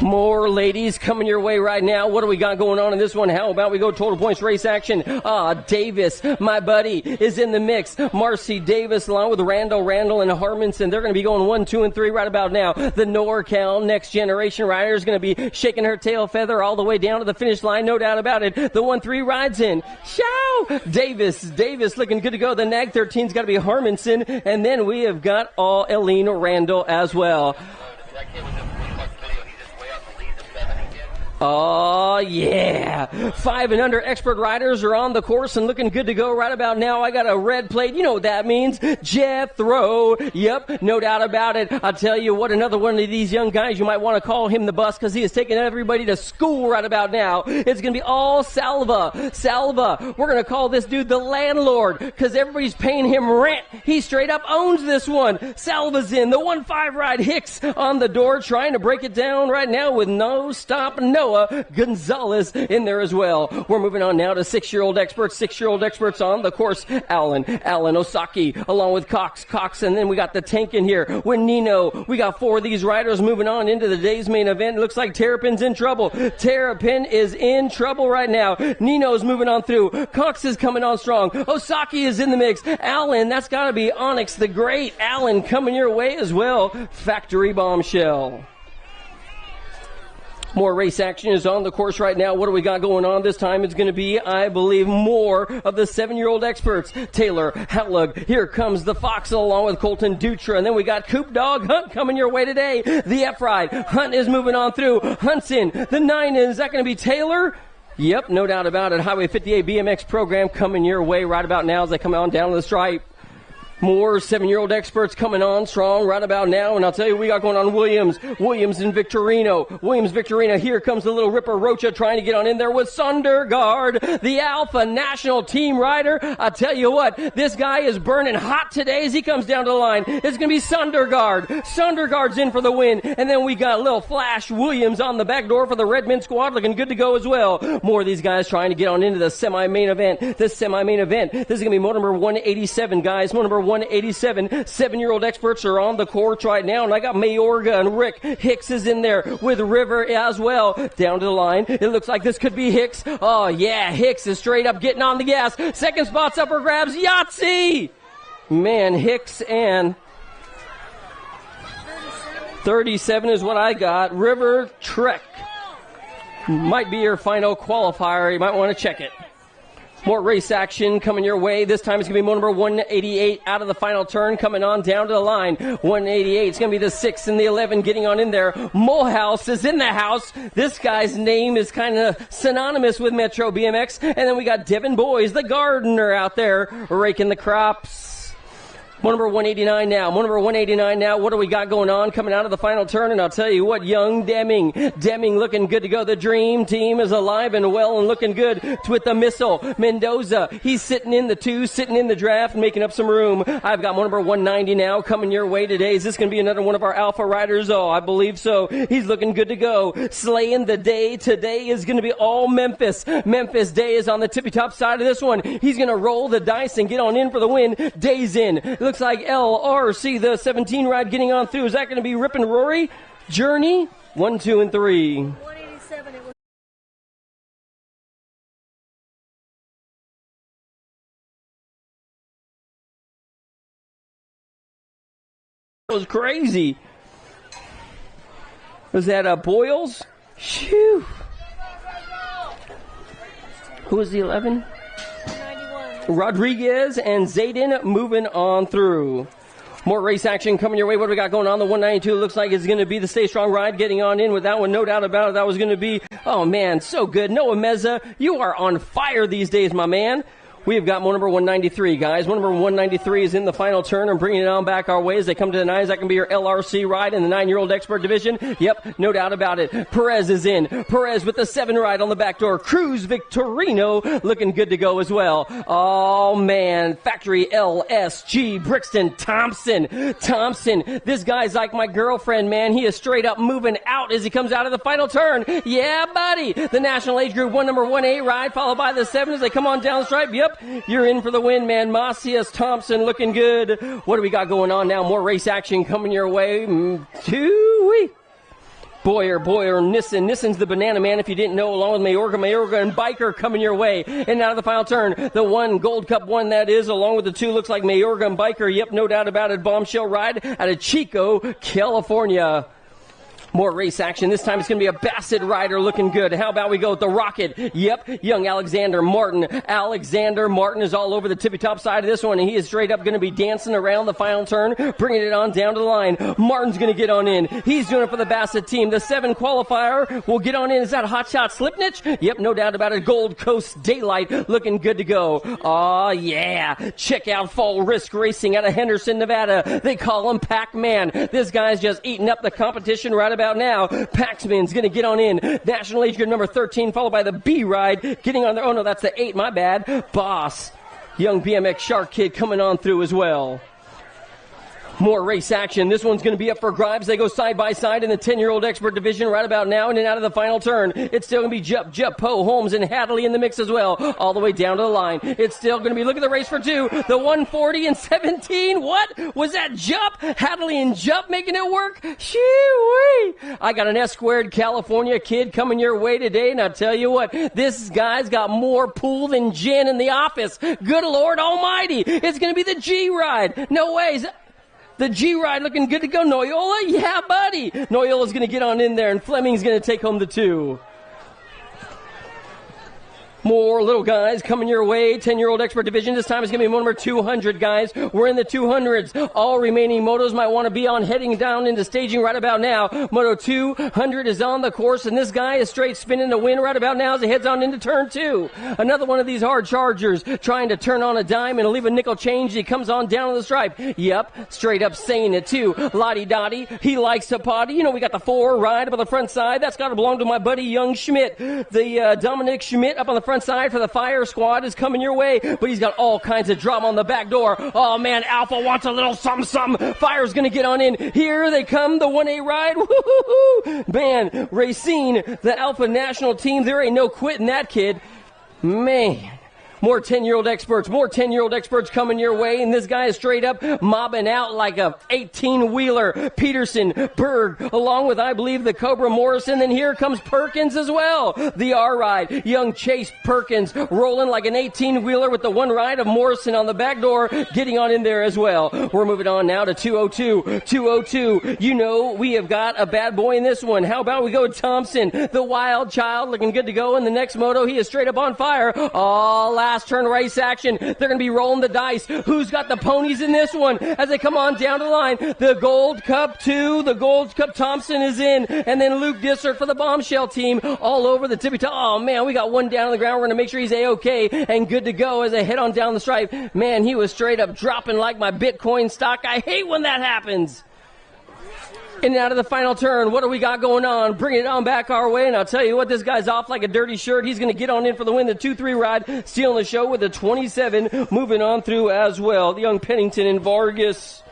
More ladies coming your way right now. What do we got going on in this one? How about we go total points race action? Davis, my buddy, is in the mix. Marcy Davis along with Randall, and Harmonson. They're going to be going 1, 2, and 3 right about now. The NorCal Next Generation rider is going to be shaking her tail feather all the way down to the finish line. No doubt about it. The 1-3 rides in. Show! Davis looking good to go. The Nag 13's got to be Harmonson. And then we have got all Eileen Randall as well. Oh, yeah. 5 and under expert riders are on the course and looking good to go right about now. I got a red plate. You know what that means. Jethro. Yep, no doubt about it. I'll tell you what, another one of these young guys, you might want to call him the bus because he is taking everybody to school right about now. It's going to be all Salva. We're going to call this dude the landlord because everybody's paying him rent. He straight up owns this one. Salva's in. The 1-5 ride. Hicks on the door trying to break it down right now with no stop, no. Gonzalez in there as well. We're moving on now to 6-year-old experts. 6-year-old experts on the course. Allen Osaki along with Cox, and then we got the tank in here with Nino. We got 4 of these riders moving on into the day's main event. Looks like Terrapin's in trouble. Terrapin is in trouble right now. Nino's moving on through. Cox is coming on strong. Osaki is in the mix. Allen, that's got to be Onyx the Great. Allen coming your way as well. Factory Bombshell. More race action is on the course right now. What do we got going on? This time it's going to be, I believe, more of the 7-year-old experts. Taylor Hatlug. Here comes the Fox along with Colton Dutra. And then we got Coop Dog Hunt coming your way today. The F-Ride. Hunt is moving on through. Hunt's in. The 9 is that going to be Taylor? Yep, no doubt about it. Highway 58 BMX program coming your way right about now as they come on down to the stripe. More 7-year-old experts coming on strong right about now. And I'll tell you, we got going on Williams and Victorino. Victorino. Here comes the little Ripper Rocha trying to get on in there with Sundergaard, the Alpha National Team rider. I tell you what, this guy is burning hot today as he comes down to the line. It's going to be Sundergaard. Sundergaard's in for the win. And then we got little Flash Williams on the back door for the Redmond squad looking good to go as well. More of these guys trying to get on into the semi-main event. This is going to be moto number 187, guys. Moto number 187. 7-year-old experts are on the court right now, and I got Mayorga and Rick Hicks is in there with River as well. Down to the line. It looks like this could be Hicks. Oh, yeah. Hicks is straight up getting on the gas. Second spot's up for grabs. Yahtzee! Man, Hicks and 37 is what I got. River Trek might be your final qualifier. You might want to check it. More race action coming your way. This time it's going to be moto number 188 out of the final turn, coming on down to the line. 188, it's going to be the 6 and the 11 getting on in there. Mohouse is in the house. This guy's name is kind of synonymous with Metro BMX. And then we got Devin Boys, the gardener, out there raking the crops. Moto number 189 now. Moto number 189 now. What do we got going on coming out of the final turn? And I'll tell you what, young Deming looking good to go. The dream team is alive and well and looking good with the missile. Mendoza, he's sitting in the 2, sitting in the draft, making up some room. I've got moto number 190 now coming your way today. Is this going to be another one of our Alpha Riders? Oh, I believe so. He's looking good to go. Slaying the day. Today is going to be all Memphis. Memphis Day is on the tippy top side of this one. He's going to roll the dice and get on in for the win. Day's in. Looks like LRC, the 17 ride, getting on through. Is that going to be Rip and Rory? Journey, 1, 2, and 3. 187, it was crazy. Was that Boyles? Phew. Who was the 11? 191. Rodriguez and Zayden moving on through. More race action coming your way. What do we got going on? The 192 looks like it's going to be the Stay Strong ride getting on in with that one. No doubt about it. That was going to be, oh man, so good. Noah Meza, you are on fire these days, my man. We've got moto number 193, guys. Moto number 193 is in the final turn and bringing it on back our way as they come to the 9s. That can be your LRC ride in the 9-year-old expert division. Yep, no doubt about it. Perez is in. Perez with the 7 ride on the back door. Cruz Victorino looking good to go as well. Oh, man. Factory LSG. Brixton Thompson. Thompson. This guy's like my girlfriend, man. He is straight up moving out as he comes out of the final turn. Yeah, buddy. The National Age Group 1 number 1A ride followed by the 7 as they come on down the stripe. Yep. You're in for the win, man. Macias Thompson looking good. What do we got going on now? More race action coming your way. Boyer, Nissen. Nissen's the banana man, if you didn't know, along with Mayorga, and Biker coming your way. And out of the final turn, the 1 Gold Cup 1 that is, along with the 2, looks like Mayorga and Biker. Yep, no doubt about it. Bombshell ride out of Chico, California. More race action. This time it's going to be a Bassett rider looking good. How about we go with the Rocket? Yep, young Alexander Martin. Alexander Martin is all over the tippy top side of this one, and he is straight up going to be dancing around the final turn, bringing it on down to the line. Martin's going to get on in. He's doing it for the Bassett team. The 7 qualifier will get on in. Is that Hot Shot Slipnich? Yep, no doubt about it. Gold Coast Daylight looking good to go. Oh, yeah. Check out Fall Risk Racing out of Henderson, Nevada. They call him Pac-Man. This guy's just eating up the competition right about now. Paxman's going to get on in. National Age Group number 13, followed by the B ride. Getting on there. Oh, no, that's the 8. My bad. Boss. Young BMX Shark Kid coming on through as well. More race action. This one's going to be up for grabs. They go side by side in the 10-year-old expert division right about now and then out of the final turn. It's still going to be Jupp, Poe, Holmes, and Hadley in the mix as well, all the way down to the line. It's still going to be, look at the race for 2, the 140 and 17. What? Was that Jupp? Hadley and Jupp making it work? Shoo-wee! I got an S-squared California kid coming your way today, and I'll tell you what, this guy's got more pool than gin in the office. Good Lord Almighty! It's going to be the G ride. No ways. The G ride looking good to go. Noyola? Yeah, buddy. Noyola's going to get on in there, and Fleming's going to take home the 2. More little guys coming your way. 10-year-old expert division. This time it's going to be moto number 200, guys. We're in the 200s. All remaining motos might want to be on heading down into staging right about now. Moto 200 is on the course, and this guy is straight spinning the win right about now as he heads on into turn 2. Another one of these hard chargers trying to turn on a dime and leave a nickel change. He comes on down to the stripe. Yep, straight up saying it too. Lottie Dottie, he likes to potty. You know, we got the 4 ride up on the front side. That's got to belong to my buddy Young Schmidt. The Dominic Schmidt up on the front side for the Fire Squad is coming your way, but he's got all kinds of drama on the back door. Oh man, Alpha wants a little something. Fire's gonna get on in. Here they come, the 1A ride. Woo-hoo-hoo. Man, Racine, the Alpha national team, there ain't no quitting that kid. Man. More 10-year-old experts coming your way, and this guy is straight up mobbing out like a 18-wheeler. Peterson, Berg, along with, I believe, the Cobra Morrison. Then here comes Perkins as well. The R ride, young Chase Perkins, rolling like an 18-wheeler with the 1 ride of Morrison on the back door, getting on in there as well. We're moving on now to 202. 202, you know, we have got a bad boy in this one. How about we go with Thompson, the wild child, looking good to go in the next moto. He is straight up on fire. All out. last turn race action. They're going to be rolling the dice. Who's got the ponies in this one as they come on down the line? The Gold Cup 2, the Gold Cup Thompson is in, and then Luke Dissert for the Bombshell team all over the tippy top. Oh, man, we got one down on the ground. We're going to make sure he's A-okay and good to go as they head on down the stripe. Man, he was straight up dropping like my Bitcoin stock. I hate when that happens. In and out of the final turn, what do we got going on? Bring it on back our way, and I'll tell you what, this guy's off like a dirty shirt. He's going to get on in for the win, the 2-3 ride, stealing the show with a 27, moving on through as well. The young Pennington and Vargas.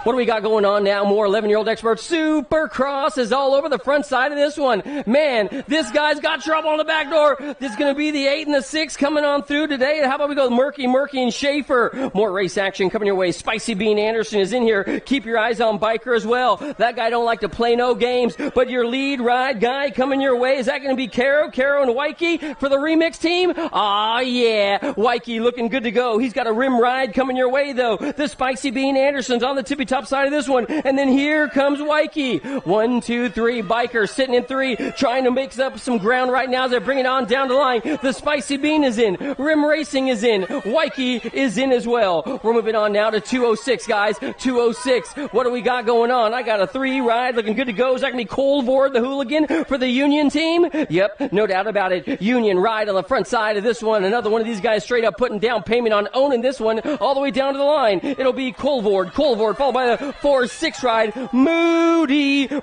What do we got going on now? More 11-year-old experts. Supercross is all over the front side of this one. Man, this guy's got trouble on the back door. This is going to be the 8 and the 6 coming on through today. How about we go Murky, and Schaefer? More race action coming your way. Spicy Bean Anderson is in here. Keep your eyes on Biker as well. That guy don't like to play no games, but your lead ride guy coming your way, is that going to be Caro and Wyke for the remix team? Aw, yeah. Wyke looking good to go. He's got a rim ride coming your way, though. The Spicy Bean Anderson's on the tippy top side of this one, and then here comes Wyke. 1, 2, 3. Biker sitting in 3, trying to make up some ground right now as they bring it on down the line. The Spicy Bean is in. Rim Racing is in. Wyke is in as well. We're moving on now to 206, guys. 206. What do we got going on? I got a 3 ride looking good to go. Is that going to be Colvord, the hooligan, for the Union team? Yep, no doubt about it. Union ride on the front side of this one. Another one of these guys straight up putting down payment on owning this one all the way down to the line. It'll be Colvord, followed by the 4-6 ride,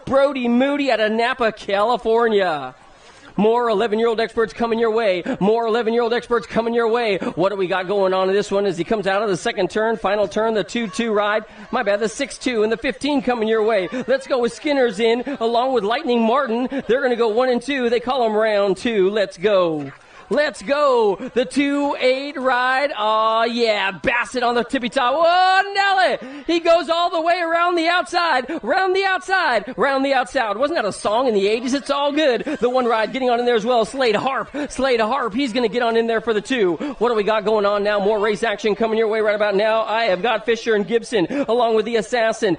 Brody Moody out of Napa, California. More 11-year-old experts coming your way. More 11-year-old experts coming your way. What do we got going on in this one as he comes out of the second turn, final turn, the 2-2 ride. My bad, the 6-2 and the 15 coming your way. Let's go with Skinner's in, along with Lightning Martin. They're going to go 1 and 2. They call them round 2. Let's go. Let's go. The 2-8 ride. Oh, yeah. Bassett on the tippy top. Oh, Nelly. He goes all the way around the outside. Round the outside. Round the outside. Wasn't that a song in the 80s? It's all good. The 1 ride getting on in there as well. Slade Harp. He's going to get on in there for the 2. What do we got going on now? More race action coming your way right about now. I have got Fisher and Gibson along with the Assassin.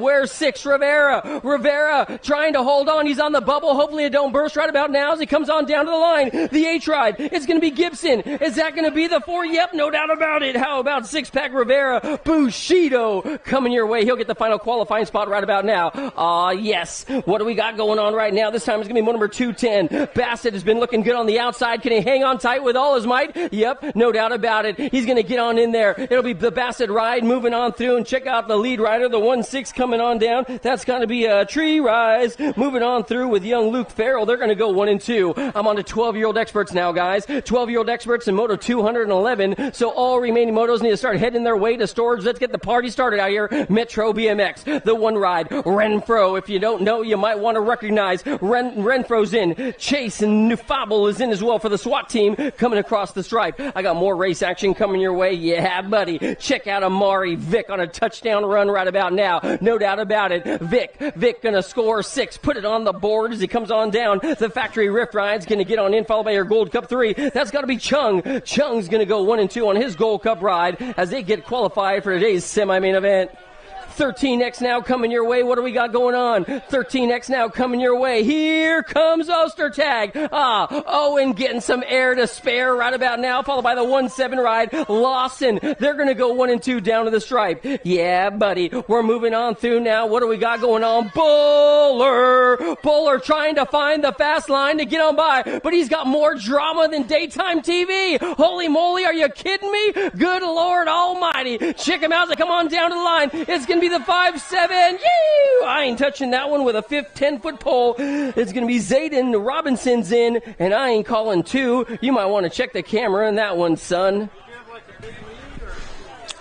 Where's 6? Rivera trying to hold on. He's on the bubble. Hopefully it don't burst right about now as he comes on down to the line. The H-Ride. It's going to be Gibson. Is that going to be the 4? Yep, no doubt about it. How about 6-pack Rivera? Bushido coming your way. He'll get the final qualifying spot right about now. Yes. What do we got going on right now? This time it's going to be number 210. Bassett has been looking good on the outside. Can he hang on tight with all his might? Yep, no doubt about it. He's going to get on in there. It'll be the Bassett ride moving on through, and check out the lead rider, the 1-6 coming on down. That's going to be a Tree Rise moving on through with young Luke Farrell. They're going to go 1 and 2. I'm on to 12-year-old experts now, guys. 12-year-old experts in Moto 211. So all remaining motos need to start heading their way to storage. Let's get the party started out here. Metro BMX, the 1 ride. Renfro, if you don't know, you might want to recognize. Renfro's in. Chase and Nufable is in as well for the SWAT team coming across the stripe. I got more race action coming your way. Yeah, buddy. Check out Amari Vic on a touchdown run right about now. No doubt about it. Vic gonna score 6. Put it on the board as he comes on down. The factory rift ride's gonna get on in, followed by your Gold Cup 3. That's got to be Chung. Chung's going to go 1 and 2 on his Gold Cup ride as they get qualified for today's semi-main event. 13X now coming your way. What do we got going on? 13X now coming your way. Here comes Ostertag. Owen getting some air to spare right about now, followed by the 1-7 ride. Lawson, they're going to go 1 and 2 down to the stripe. Yeah, buddy. We're moving on through now. What do we got going on? Buller trying to find the fast line to get on by, but he's got more drama than daytime TV. Holy moly, are you kidding me? Good Lord almighty. Check him out as they come on down to the line. It's going to be the 5-7. Yee! I ain't touching that one with a 10-foot pole. It's going to be Zayden Robinson's in, and I ain't calling 2. You might want to check the camera in that one, son.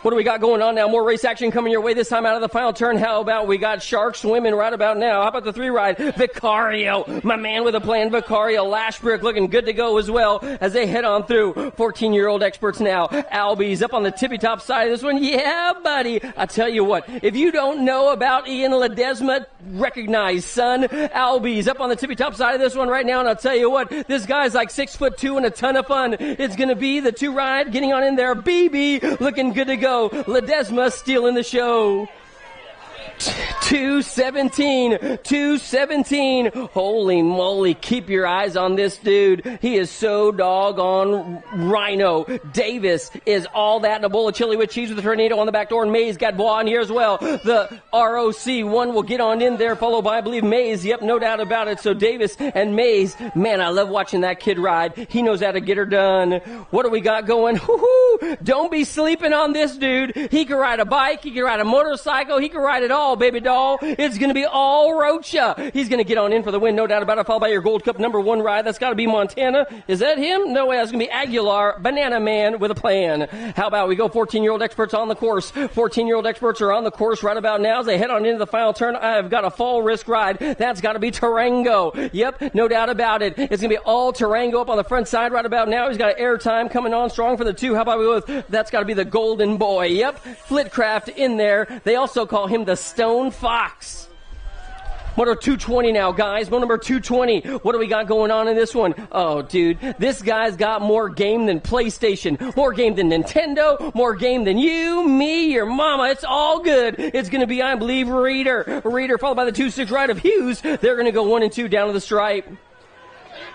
What do we got going on now? More race action coming your way, this time out of the final turn. How about we got Shark swimming right about now? How about the 3 ride? Vicario, my man with a plan. Vicario, Lashbrook looking good to go as well as they head on through. 14-year-old experts now. Albie's up on the tippy top side of this one. Yeah, buddy. I tell you what, if you don't know about Ian Ledesma, recognize, son. Albie's up on the tippy top side of this one right now, and I'll tell you what, this guy's like 6'2" and a ton of fun. It's going to be the 2 ride getting on in there. BB looking good to go. Ledesma stealing the show. 217. Holy moly, keep your eyes on this dude. He is so doggone rhino. Davis is all that and a bowl of chili with cheese with a tornado on the back door, and Mays got Bois in here as well. The ROC one will get on in there, followed by, I believe, Mays. Yep, no doubt about it. So Davis and Mays, man, I love watching that kid ride. He knows how to get her done. What do we got going? Woo-hoo! Don't be sleeping on this dude. He can ride a bike, he can ride a motorcycle, he can ride it all, baby doll. It's going to be all Rocha. He's going to get on in for the win, no doubt about it, followed by your Gold Cup #1 ride. That's got to be Montana. Is that him? No way. That's going to be Aguilar, Banana Man with a plan. How about we go 14-year-old experts on the course? 14-year-old experts are on the course right about now as they head on into the final turn. I've got a fall risk ride. That's got to be Tarango. Yep, no doubt about it. It's going to be all Tarango up on the front side right about now. He's got air time coming on strong for the 2. How about we go with, that's got to be the Golden Boy. Yep, Flitcraft in there. They also call him the Stone Fox. Moto 220 now, guys. Moto number 220. What do we got going on in this one? Oh, dude, this guy's got more game than PlayStation, more game than Nintendo, more game than you, me, your mama. It's all good. It's going to be, I believe, Reader, followed by the 2-6 ride of Hughes. They're going to go 1 and 2 down to the stripe.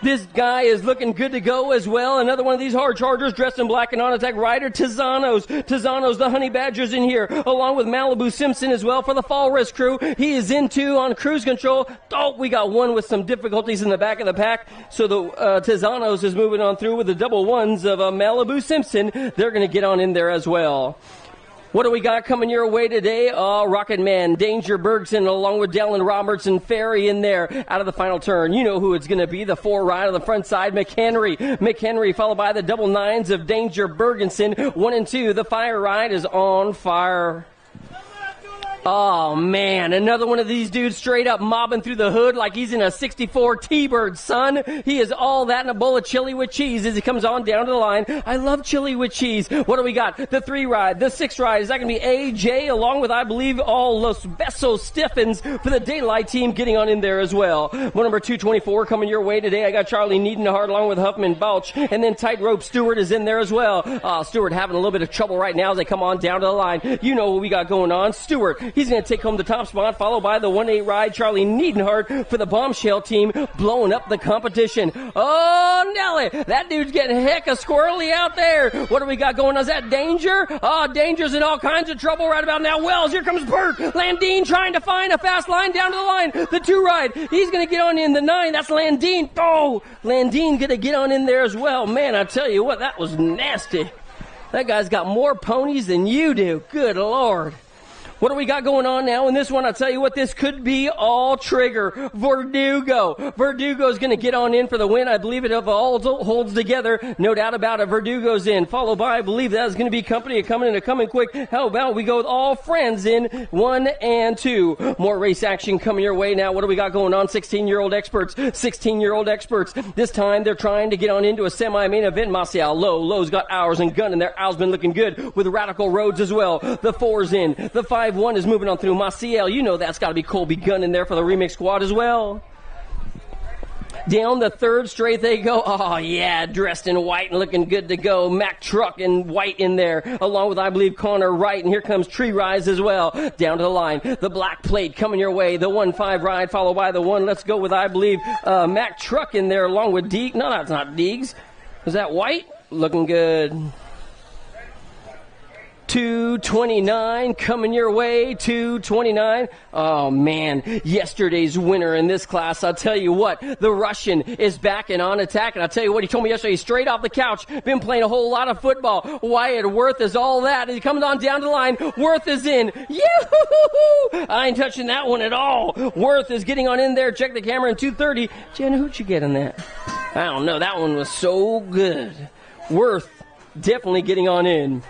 This guy is looking good to go as well. Another one of these hard chargers dressed in black and on-attack rider, Tizanos, the Honey Badgers in here, along with Malibu Simpson as well for the Fall Risk crew. He is in 2 on cruise control. Oh, we got one with some difficulties in the back of the pack. So the Tizanos is moving on through with the double ones of Malibu Simpson. They're going to get on in there as well. What do we got coming your way today? Oh, Rocket Man, Danger Bergson, along with Dallin Robertson, Ferry in there out of the final turn. You know who it's going to be. The 4 ride on the front side, McHenry, followed by the double 9s of Danger Bergenson. 1 and 2. The fire ride is on fire. Oh, man, another one of these dudes straight up mobbing through the hood like he's in a 64 T-Bird, son. He is all that and a bowl of chili with cheese as he comes on down to the line. I love chili with cheese. What do we got? The 3 ride, the 6 ride. Is that going to be AJ along with, I believe, all Los Besos Stiffens for the Daylight team getting on in there as well. One number 224 coming your way today. I got Charlie Needenhart along with Huffman Balch, and then Tightrope Stewart is in there as well. Stewart having a little bit of trouble right now as they come on down to the line. You know what we got going on. Stewart, he's going to take home the top spot, followed by the 1-8 ride, Charlie Needenhart for the Bombshell team, blowing up the competition. Oh, Nelly, that dude's getting hecka squirrely out there. What do we got going on? Is that Danger? Oh, Danger's in all kinds of trouble right about now. Wells, here comes Bert. Landine trying to find a fast line down to the line. The 2 ride, he's going to get on in the 9. That's Landine. Oh, Landine going to get on in there as well. Man, I tell you what, that was nasty. That guy's got more ponies than you do. Good Lord. What do we got going on now in this one? I'll tell you what, this could be all trigger. Verdugo's going to get on in for the win. I believe it all holds together. No doubt about it. Verdugo's in. Followed by, I believe that is going to be company coming quick. How about we go with all friends in 1 and 2. More race action coming your way now. What do we got going on? 16-year-old experts. This time they're trying to get on into a semi-main event. Marcial Lowe's got Hours and Gun in there. Owl's been looking good with Radical Roads as well. The 4's in. The 5-1 is moving on through. Maciel, you know that's got to be Colby Gunn in there for the remix squad as well. Down the 3rd straight they go. Oh, yeah, dressed in white and looking good to go. Mack Truck in white in there, along with, I believe, Connor Wright. And here comes Tree Rise as well. Down to the line. The black plate coming your way. The 1-5 ride, followed by the 1. Let's go with, I believe, Mack Truck in there, along with Deeg. No, that's not Deegs. Is that white? Looking good. 229 coming your way, 229. Oh, man, yesterday's winner in this class. I'll tell you what, the Russian is back and on attack. And I'll tell you what, he told me yesterday, straight off the couch, been playing a whole lot of football. Wyatt Worth is all that. And he comes on down the line. Worth is in. Yoo-hoo-hoo-hoo! I ain't touching that one at all. Worth is getting on in there. Check the camera in 230. Jenna, who'd you get on that? I don't know. That one was so good. Worth definitely getting on in.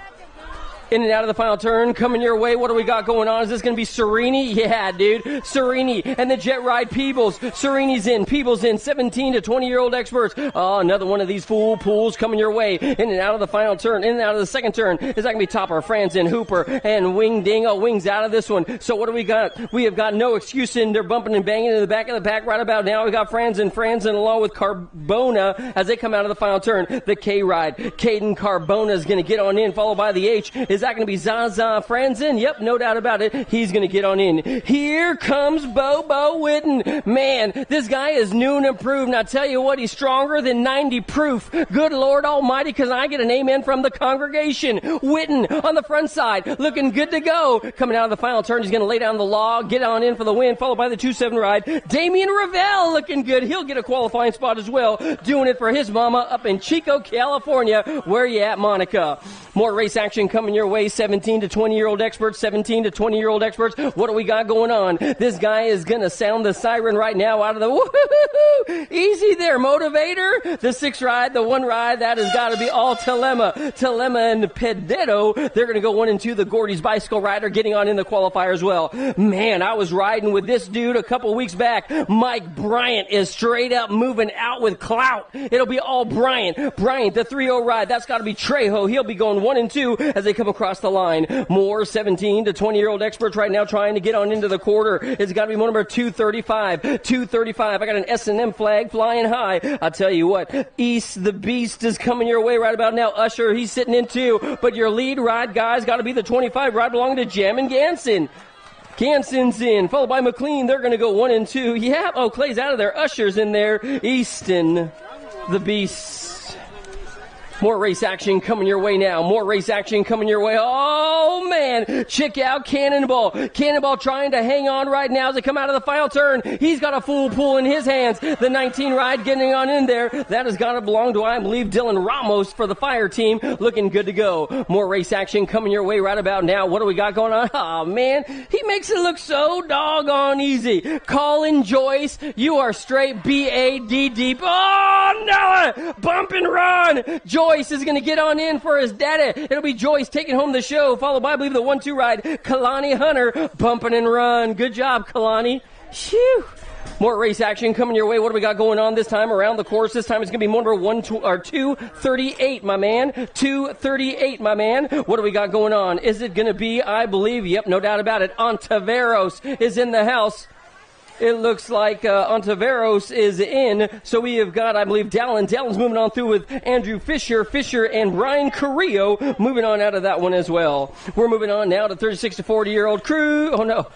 In and out of the final turn, coming your way. What do we got going on? Is this going to be Serini? Yeah, dude. Serini and the Jet Ride Peebles. Serini's in. Peebles in. 17 to 20-year-old experts. Oh, another one of these fool pools coming your way. In and out of the final turn. In and out of the second turn. Is that going to be Topper, Franzen, Hooper, and Wing Ding? Oh, Wing's out of this one. So what do we got? We have got no excuse in. They're bumping and banging in the back of the pack right about now. We got Franzen along with Carbona as they come out of the final turn. The K Ride. Caden Carbona is going to get on in, followed by the H. Is that going to be Zaza Franzen? Yep, no doubt about it. He's going to get on in. Here comes Bobo Witten. Man, this guy is new and improved. And I tell you what, he's stronger than 90 proof. Good Lord Almighty, because I get an amen from the congregation. Witten on the front side, looking good to go. Coming out of the final turn, he's going to lay down the log, get on in for the win, followed by the 2-7 ride. Damian Ravel looking good. He'll get a qualifying spot as well. Doing it for his mama up in Chico, California. Where you at, Monica? More race action coming your way. 17 to 20-year-old experts. 17 to 20-year-old experts. What do we got going on? This guy is going to sound the siren right now out of the woo-hoo-hoo-hoo. Easy there, motivator. The 6 ride, the 1 ride, that has got to be all Telema. Telema and Pedetto, they're going to go 1 and 2. The Gordy's bicycle rider getting on in the qualifier as well. Man, I was riding with this dude a couple weeks back. Mike Bryant is straight up moving out with clout. It'll be all Bryant. Bryant, the 3-0 ride, that's got to be Trejo. He'll be going 1 and 2 as they come across the line. More 17 to 20-year-old experts right now trying to get on into the quarter. It's got to be number 235. 235. I got an S&M flag flying high. I'll tell you what, East the Beast is coming your way right about now. Usher, he's sitting in 2. But your lead ride, guys, got to be the 25 ride belonging to Jammin' Ganson. Ganson's in, followed by McLean. They're going to go 1 and 2. Yeah, oh, Clay's out of there. Usher's in there. Easton, the Beast. More race action coming your way now. More race action coming your way. Oh, man. Check out Cannonball. Cannonball trying to hang on right now as they come out of the final turn. He's got a full pool in his hands. The 19 ride getting on in there. That has got to belong to, I believe, Dylan Ramos for the fire team. Looking good to go. More race action coming your way right about now. What do we got going on? Oh, man. He makes it look so doggone easy. Colin Joyce, you are straight B-A-D deep. Oh, Noah! Bump and run. Joyce is going to get on in for his daddy. It'll be Joyce taking home the show, followed by, I believe, the 1-2 ride. Kalani Hunter bumping and run. Good job, Kalani. Phew. More race action coming your way. What do we got going on this time around the course? This time it's going to be number 238, my man. 238, my man. What do we got going on? Is it going to be, I believe, yep, no doubt about it, Ontiveros is in the house. It looks like Ontiveros is in. So we have got, I believe, Dallin. Dallin's moving on through with Andrew Fisher. Fisher and Brian Carrillo moving on out of that one as well. We're moving on now to 36 to 40-year-old crew. Oh, no.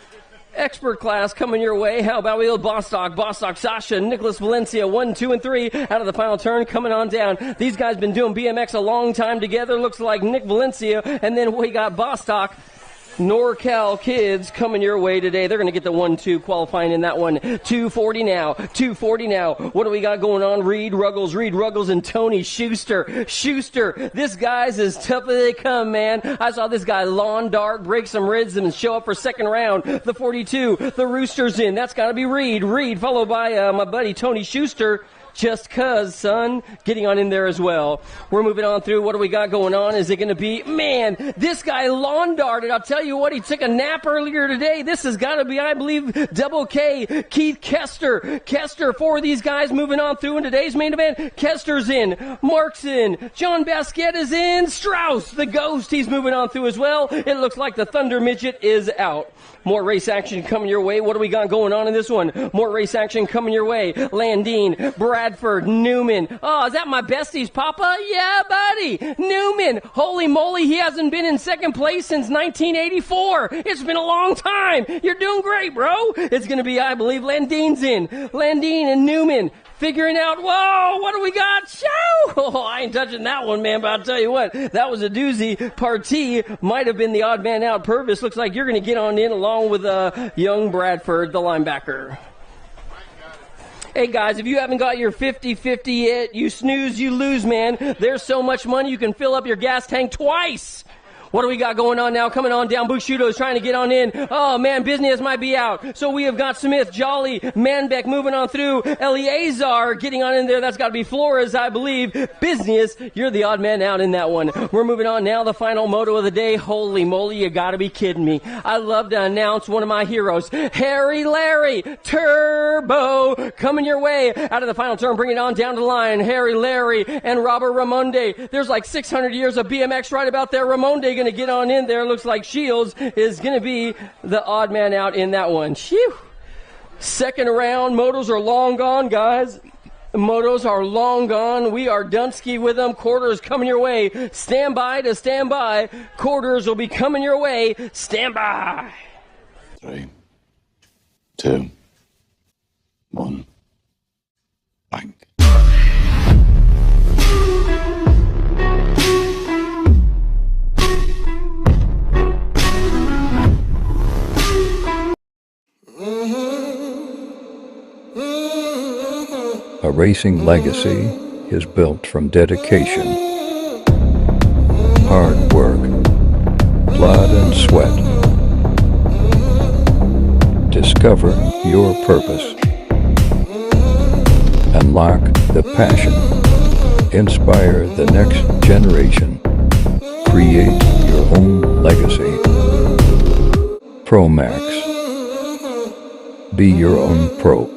Expert class coming your way. How about we Bostock, Sasha, Nicholas Valencia, 1, 2, and 3 out of the final turn coming on down. These guys been doing BMX a long time together. Looks like Nick Valencia. And then we got Bostock. NorCal kids coming your way today. They're going to get the 1-2 qualifying in that one. 240 now. What do we got going on? Reed Ruggles, and Tony Schuster. This guy's as tough as they come, man. I saw this guy lawn dart, break some rhythm, and show up for second round. The 42, the Rooster's in. That's got to be Reed, followed by my buddy Tony Schuster. Just cuz, son. Getting on in there as well. We're moving on through. What do we got going on? Is it going to be, man, this guy lawn darted. I'll tell you what, he took a nap earlier today. This has got to be, I believe, Double K, Keith Kester. 4 of these guys moving on through in today's main event. Kester's in. Mark's in. John Basquette is in. Strauss, the ghost, he's moving on through as well. It looks like the Thunder Midget is out. More race action coming your way. What do we got going on in this one? More race action coming your way. Landine, Bradford, Newman. Oh, is that my besties, Papa? Yeah, buddy. Newman. Holy moly, he hasn't been in second place since 1984. It's been a long time. You're doing great, bro. It's going to be, I believe, Landine's in. Landine and Newman. Figuring out, whoa, what do we got? Show! Oh, I ain't touching that one, man, but I'll tell you what, that was a doozy. Partee might have been the odd man out. Purvis looks like you're going to get on in along with young Bradford, the linebacker. Hey, guys, if you haven't got your 50-50 yet, you snooze, you lose, man. There's so much money you can fill up your gas tank twice. What do we got going on now? Coming on down, Bushido's trying to get on in. Oh, man, Business might be out. So we have got Smith, Jolly, Manbeck moving on through. Eleazar getting on in there. That's got to be Flores, I believe. Business, you're the odd man out in that one. We're moving on now. The final moto of the day. Holy moly, you got to be kidding me. I love to announce one of my heroes. Harry Larry, Turbo, coming your way out of the final turn. Bring it on down to the line. Harry Larry and Robert Ramonde. There's like 600 years of BMX right about there. Ramonde going to get on in there. Looks like Shields is going to be the odd man out in that one. Phew. Second round. Motos are long gone, guys. Motos are long gone. We are Dunsky with them. Quarters coming your way. Stand by to stand by. Quarters will be coming your way. Stand by. 3, 2, 1, blank. A racing legacy is built from dedication, hard work, blood and sweat. Discover your purpose. Unlock the passion. Inspire the next generation. Create your own legacy. ProMax. Be your own pro.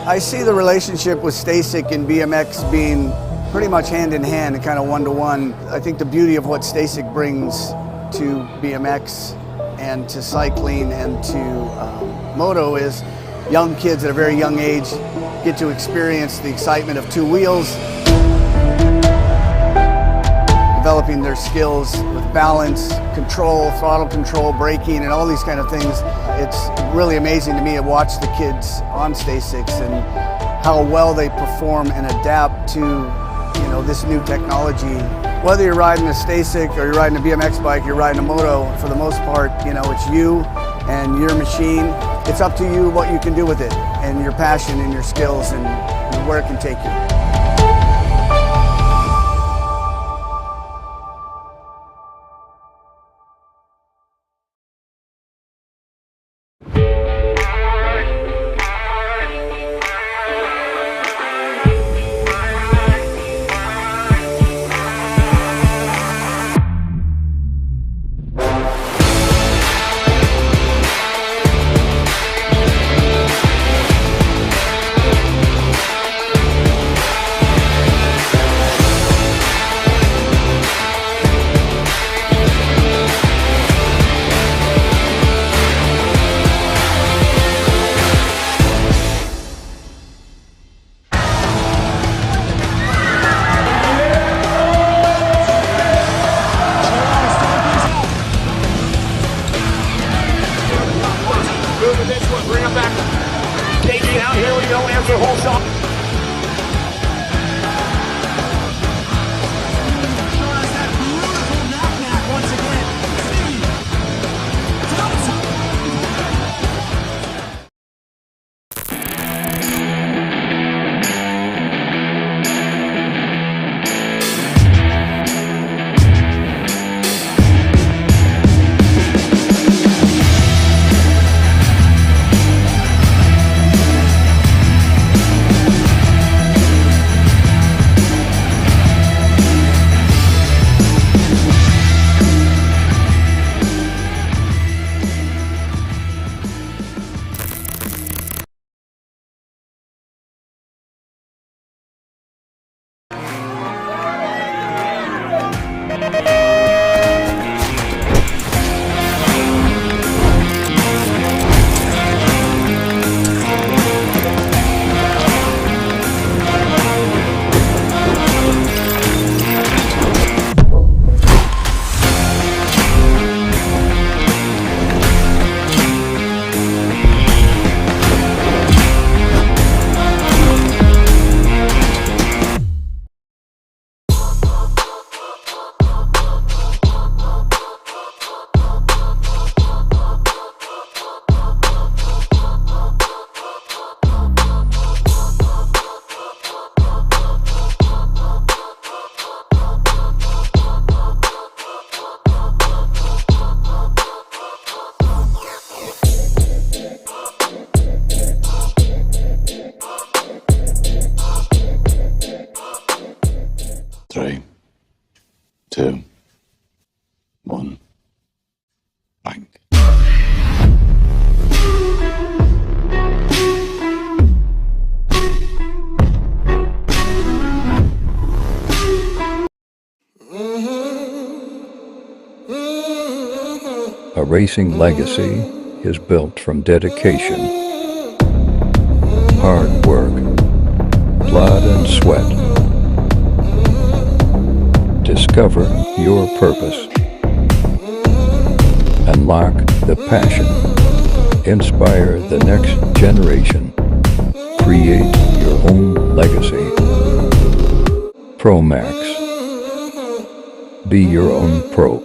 I see the relationship with Stasic and BMX being pretty much hand in hand and kind of one-to-one. I think the beauty of what Stasic brings to BMX and to cycling and to moto is young kids at a very young age get to experience the excitement of two wheels, developing their skills with balance, control, throttle control, braking, and all these kind of things. It's really amazing to me to watch the kids on Stasics and how well they perform and adapt to, this new technology. Whether you're riding a Stasic or you're riding a BMX bike, you're riding a moto, for the most part, it's you and your machine. It's up to you what you can do with it and your passion and your skills and where it can take you. Bring him back. KG out, here we go, answer whole shot. A racing legacy is built from dedication, hard work, blood and sweat. Discover your purpose. Unlock the passion. Inspire the next generation. Create your own legacy. ProMax. Be your own pro.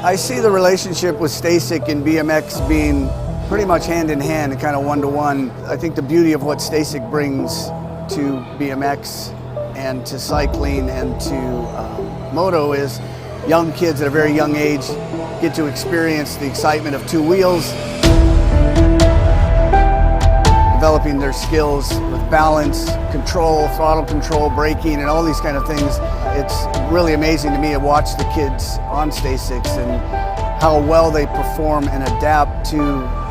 I see the relationship with Stasic and BMX being pretty much hand in hand and kind of one-to-one. I think the beauty of what Stasic brings to BMX and to cycling and to moto is young kids at a very young age get to experience the excitement of two wheels, developing their skills with balance, control, throttle control, braking, and all these kind of things. It's really amazing to me to watch the kids on Stasics and how well they perform and adapt to,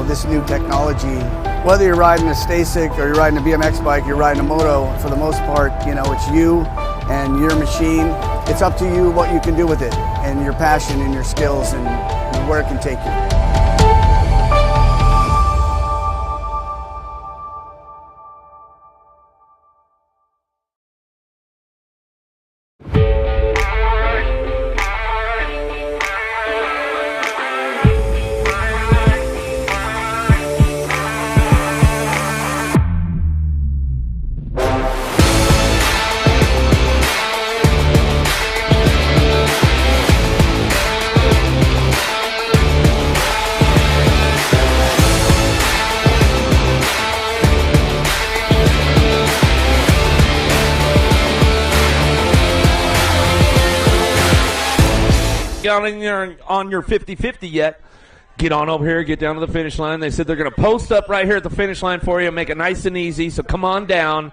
this new technology. Whether you're riding a Stasic or you're riding a BMX bike, you're riding a moto, for the most part, it's you and your machine. It's up to you what you can do with it and your passion and your skills and where it can take you. On your 50-50 yet, get on over here, get down to the finish line. They said they're going to post up right here at the finish line for you, make it nice and easy. So come on down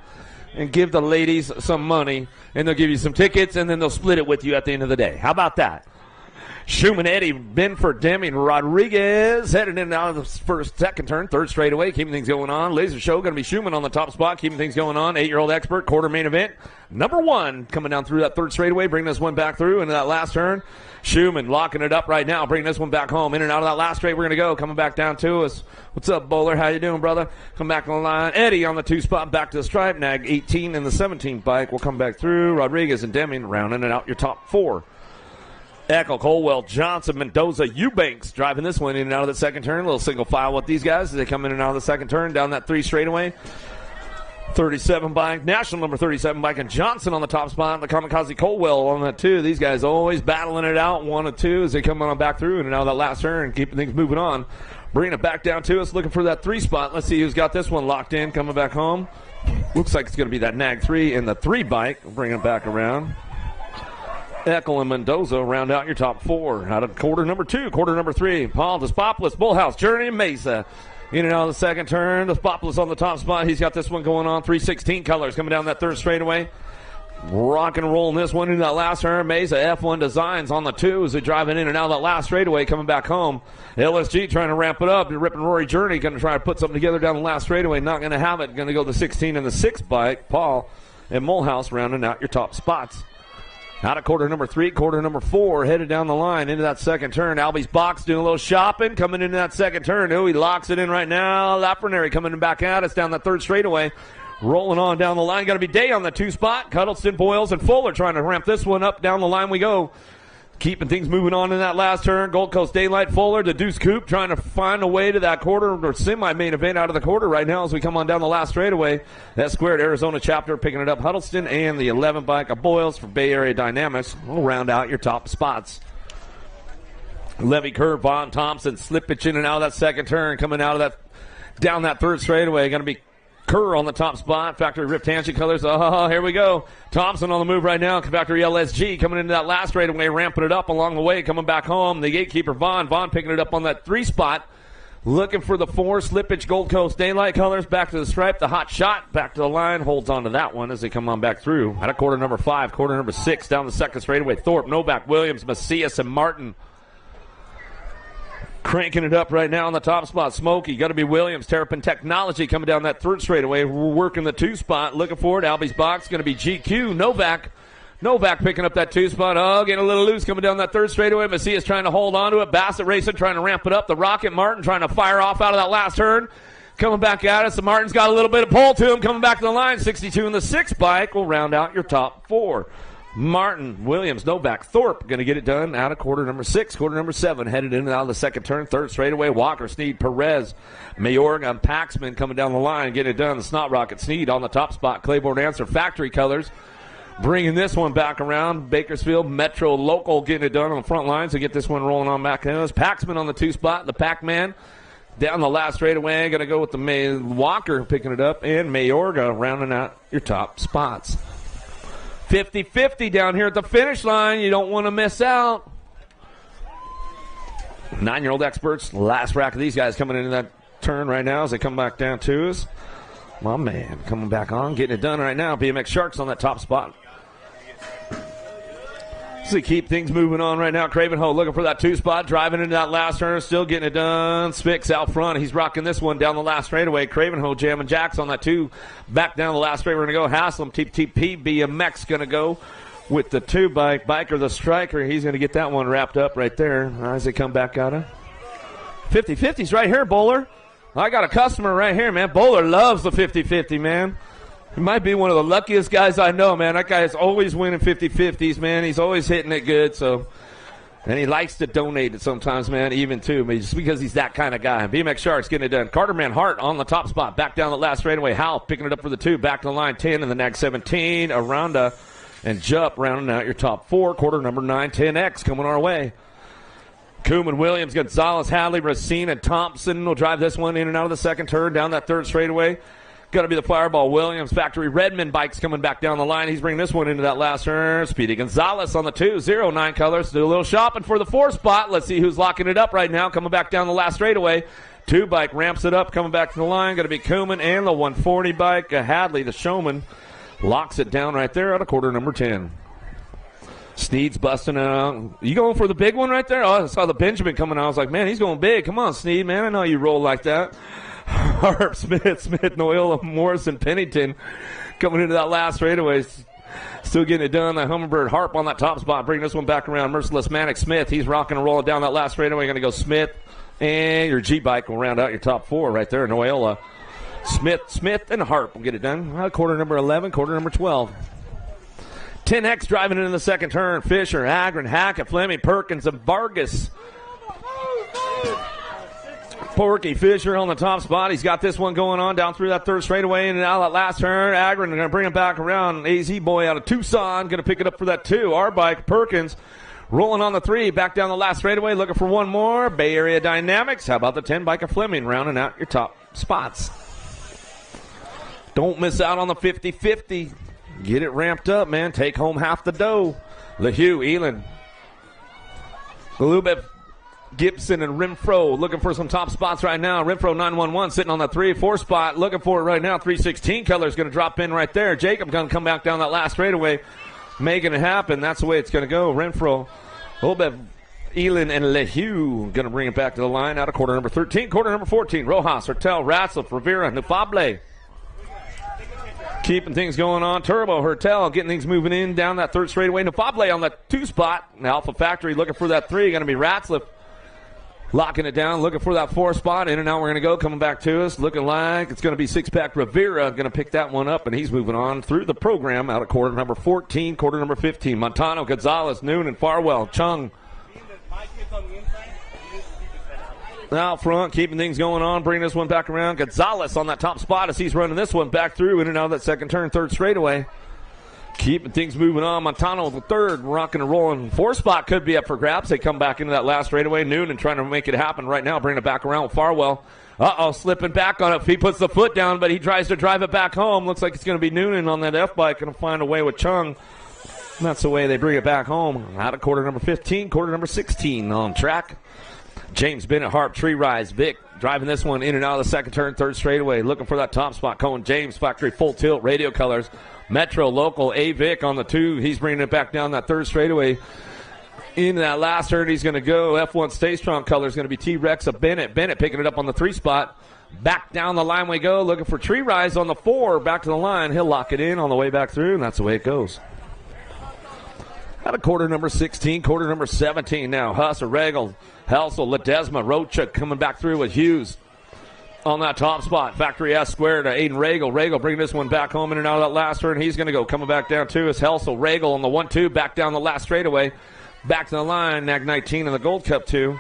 and give the ladies some money, and they'll give you some tickets, and then they'll split it with you at the end of the day. How about that? Schumann, Eddie, Benford, Deming, Rodriguez headed in out of the second turn, third straightaway, keeping things going on. Laser Show going to be Schumann on the top spot, keeping things going on. 8-year-old expert, quarter main event. Number one coming down through that third straightaway, bringing this one back through into that last turn. Schumann locking it up right now, bringing this one back home. In and out of that last straight, we're going to go. Coming back down to us. What's up, Bowler? How you doing, brother? Come back on the line. Eddie on the two spot, back to the stripe. Nag 18 and the 17 bike will come back through. Rodriguez and Deming rounding it out your top four. Eckel, Colwell, Johnson, Mendoza, Eubanks driving this one in and out of the second turn. A little single file with these guys as they come in and out of the second turn down that 3 straightaway. 37 bike, national number 37 bike, and Johnson on the top spot. The Kamikaze Colwell on that 2. These guys always battling it out 1 and 2 as they come on back through and out of that last turn, keeping things moving on. Bringing it back down to us, looking for that 3 spot. Let's see who's got this one locked in, coming back home. Looks like it's going to be that Nag 3 and the 3 bike. Bringing it back around. Eckel and Mendoza round out your top 4. Out of quarter number 2, quarter number 3. Paul Despopoulos, Bullhouse, Journey, and Mesa. In and out of the second turn. Despopoulos on the top spot. He's got this one going on. 316 colors coming down that 3rd straightaway. Rock and rolling this one into that last turn. Mesa F1 Designs on the 2 as they're driving in and out of that last straightaway, coming back home. LSG trying to ramp it up. Ripping Rory Journey going to try to put something together down the last straightaway. Not going to have it. Going to go the 16 and the 6 bike. Paul and Mulhouse rounding out your top spots. Out of quarter number 3, quarter number 4, headed down the line into that second turn. Albie's Box doing a little shopping, coming into that second turn. Oh, he locks it in right now. Lafrenary coming back at us down that 3rd straightaway. Rolling on down the line. Got to be Day on the 2 spot. Cuddleston, Boyles, and Fuller trying to ramp this one up. Down the line we go. Keeping things moving on in that last turn. Gold Coast Daylight, Fuller, the Deuce Coupe trying to find a way to that quarter or semi-main event out of the quarter right now as we come on down the last straightaway. That squared Arizona chapter picking it up. Huddleston and the 11 bike of Boyles for Bay Area Dynamics will round out your top spots. Levy Kerr, Vaughn Thompson, slippage in and out of that second turn, coming out of that, down that 3rd straightaway. Going to be Kerr on the top spot. Factory Ripped Handshake colors. Oh, here we go. Thompson on the move right now. Factory LSG coming into that last straightaway, ramping it up along the way, coming back home. The gatekeeper, Vaughn picking it up on that 3 spot. Looking for the 4. Slippage, Gold Coast Daylight colors. Back to the stripe. The hot shot. Back to the line. Holds on to that one as they come on back through. At a quarter number 5, quarter number 6. Down the second straightaway. Thorpe, Novak, Williams, Macias, and Martin. Cranking it up right now on the top spot. Smokey, got to be Williams. Terrapin Technology coming down that 3rd straightaway. We're working the 2 spot. Looking for it. Albie's Box, going to be GQ. Novak picking up that 2 spot. Oh, getting a little loose coming down that 3rd straightaway. Macias trying to hold on to it. Bassett Racing trying to ramp it up. The Rocket Martin trying to fire off out of that last turn. Coming back at us. The Martin's got a little bit of pull to him. Coming back to the line. 62 and the 6 bike will round out your top 4. Martin, Williams, Novak, Thorpe going to get it done out of quarter number 6, quarter number 7, headed in and out of the second turn, 3rd straightaway. Walker, Sneed, Perez, Mayorga, and Paxman coming down the line, getting it done. The Snot Rocket, Sneed on the top spot. Claiborne Answer, Factory colors, bringing this one back around. Bakersfield, Metro, Local getting it done on the front line, so get this one rolling on back in. Paxman on the 2 spot, the Pac-Man. Down the last straightaway, going to go with the Walker picking it up, and Mayorga rounding out your top spots. 50-50 down here at the finish line. You don't want to miss out. 9-year-old experts. Last rack of these guys coming into that turn right now as they come back down to us. My man coming back on, getting it done right now. BMX Sharks on that top spot. So keep things moving on right now. Cravenho looking for that 2 spot, driving into that last turn, still getting it done. Spix out front. He's rocking this one down the last straightaway. Cravenho jamming jacks on that 2. Back down the last straight. We're going to go Haslam, TTP, BMX going to go with the 2 bike. Biker, the striker, he's going to get that one wrapped up right there as they come back out of 50-50's right here, Bowler. I got a customer right here, man. Bowler loves the 50-50, man. He might be one of the luckiest guys I know, man. That guy is always winning 50-50s, man. He's always hitting it good, so. And he likes to donate it sometimes, man, even too, just because he's that kind of guy. BMX Sharks getting it done. Carterman Hart on the top spot. Back down the last straightaway. Hal picking it up for the 2. Back to the line 10 and the Nag 17. Aranda and Jupp rounding out your top 4. Quarter number 9, 10X coming our way. Koeman, Williams, Gonzalez, Hadley, Racine, and Thompson will drive this one in and out of the second turn down that 3rd straightaway. Got to be the Fireball. Williams, Factory Redmond bikes coming back down the line. He's bringing this one into that last turn. Speedy Gonzalez on the 2, 09 colors. Do a little shopping for the 4 spot. Let's see who's locking it up right now. Coming back down the last straightaway. 2 bike ramps it up. Coming back to the line. Going to be Koeman and the 140 bike. Hadley, the showman, locks it down right there at a quarter number 10. Sneed's busting out. You going for the big one right there? Oh, I saw the Benjamin coming out. I was like, man, he's going big. Come on, Sneed, man. I know you roll like that. Harp, Smith, Noyola, Morrison, Pennington coming into that last straightaway. Still getting it done. The Hummingbird Harp on that top spot. Bring this one back around. Merciless Manic Smith. He's rocking and rolling down that last straightaway. Going to go Smith. And your G-Bike will round out your top 4 right there. Noyola, Smith, and Harp will get it done. Quarter number 11, quarter number 12. 10X driving into the second turn. Fisher, Agron, Hackett, Fleming, Perkins, and Vargas. Porky Fisher on the top spot. He's got this one going on down through that third straightaway and out that last turn. Agron going to bring him back around. AZ boy out of Tucson going to pick it up for that 2. Our bike, Perkins, rolling on the 3. Back down the last straightaway, looking for one more. Bay Area Dynamics. How about the 10 bike of Fleming rounding out your top spots? Don't miss out on the 50-50. Get it ramped up, man. Take home half the dough. LeHue, Elin, Golubov, Gibson, and Renfro looking for some top spots right now. Renfro 911 sitting on the 3-4 spot. Looking for it right now. 316 color is going to drop in right there. Jacob going to come back down that last straightaway, making it happen. That's the way it's going to go. Renfro, Golubov, Elin, and LeHue going to bring it back to the line out of quarter number 13. Quarter number 14, Rojas, Hertel, Ratzlaff, Rivera, Nufable. Keeping things going on. Turbo, Hertel getting things moving in down that third straightaway. Nufable on that 2 spot. Alpha Factory looking for that 3. Going to be Ratzlaff. Locking it down, looking for that 4 spot. In and out we're going to go. Coming back to us. Looking like it's going to be 6-pack Rivera. Going to pick that one up, and he's moving on through the program out of quarter number 14, quarter number 15. Montano, Gonzalez, Noonan, Farwell, Chung. Out front, keeping things going on, bringing this one back around. Gonzalez on that top spot as he's running this one back through in and out of that second turn, third straightaway. Keeping things moving on. Montano the third, rocking and rolling. 4 spot could be up for grabs. They come back into that last straightaway. Noonan trying to make it happen right now, bringing it back around with Farwell. Slipping back on it. He puts the foot down, but he tries to drive it back home. Looks like it's going to be Noonan on that F-bike. Going to find a way with Chung. And that's the way they bring it back home. Out of quarter number 15, quarter number 16 on track. James Bennett, Harp, Tree Rise, Vic driving this one in and out of the second turn, third straightaway. Looking for that top spot. Cohen James, Factory, full tilt, radio colors. Metro, local, A. Vic on the 2. He's bringing it back down that third straightaway. In that last turn, he's going to go. F1 Stay Strong color is going to be T-Rex of Bennett. Bennett picking it up on the 3 spot. Back down the line we go. Looking for Tree Rise on the 4. Back to the line. He'll lock it in on the way back through, and that's the way it goes. Out of quarter number 16, quarter number 17 now. Husser, Regal, Helsel, Ledesma, Rocha coming back through with Hughes on that top spot. Factory S square to Aiden Regal. Regal bringing this one back home in and out of that last turn. He's going to go. Coming back down to is Helsel. Regal on the 1-2. Back down the last straightaway. Back to the line. Nag 19 in the Gold Cup 2.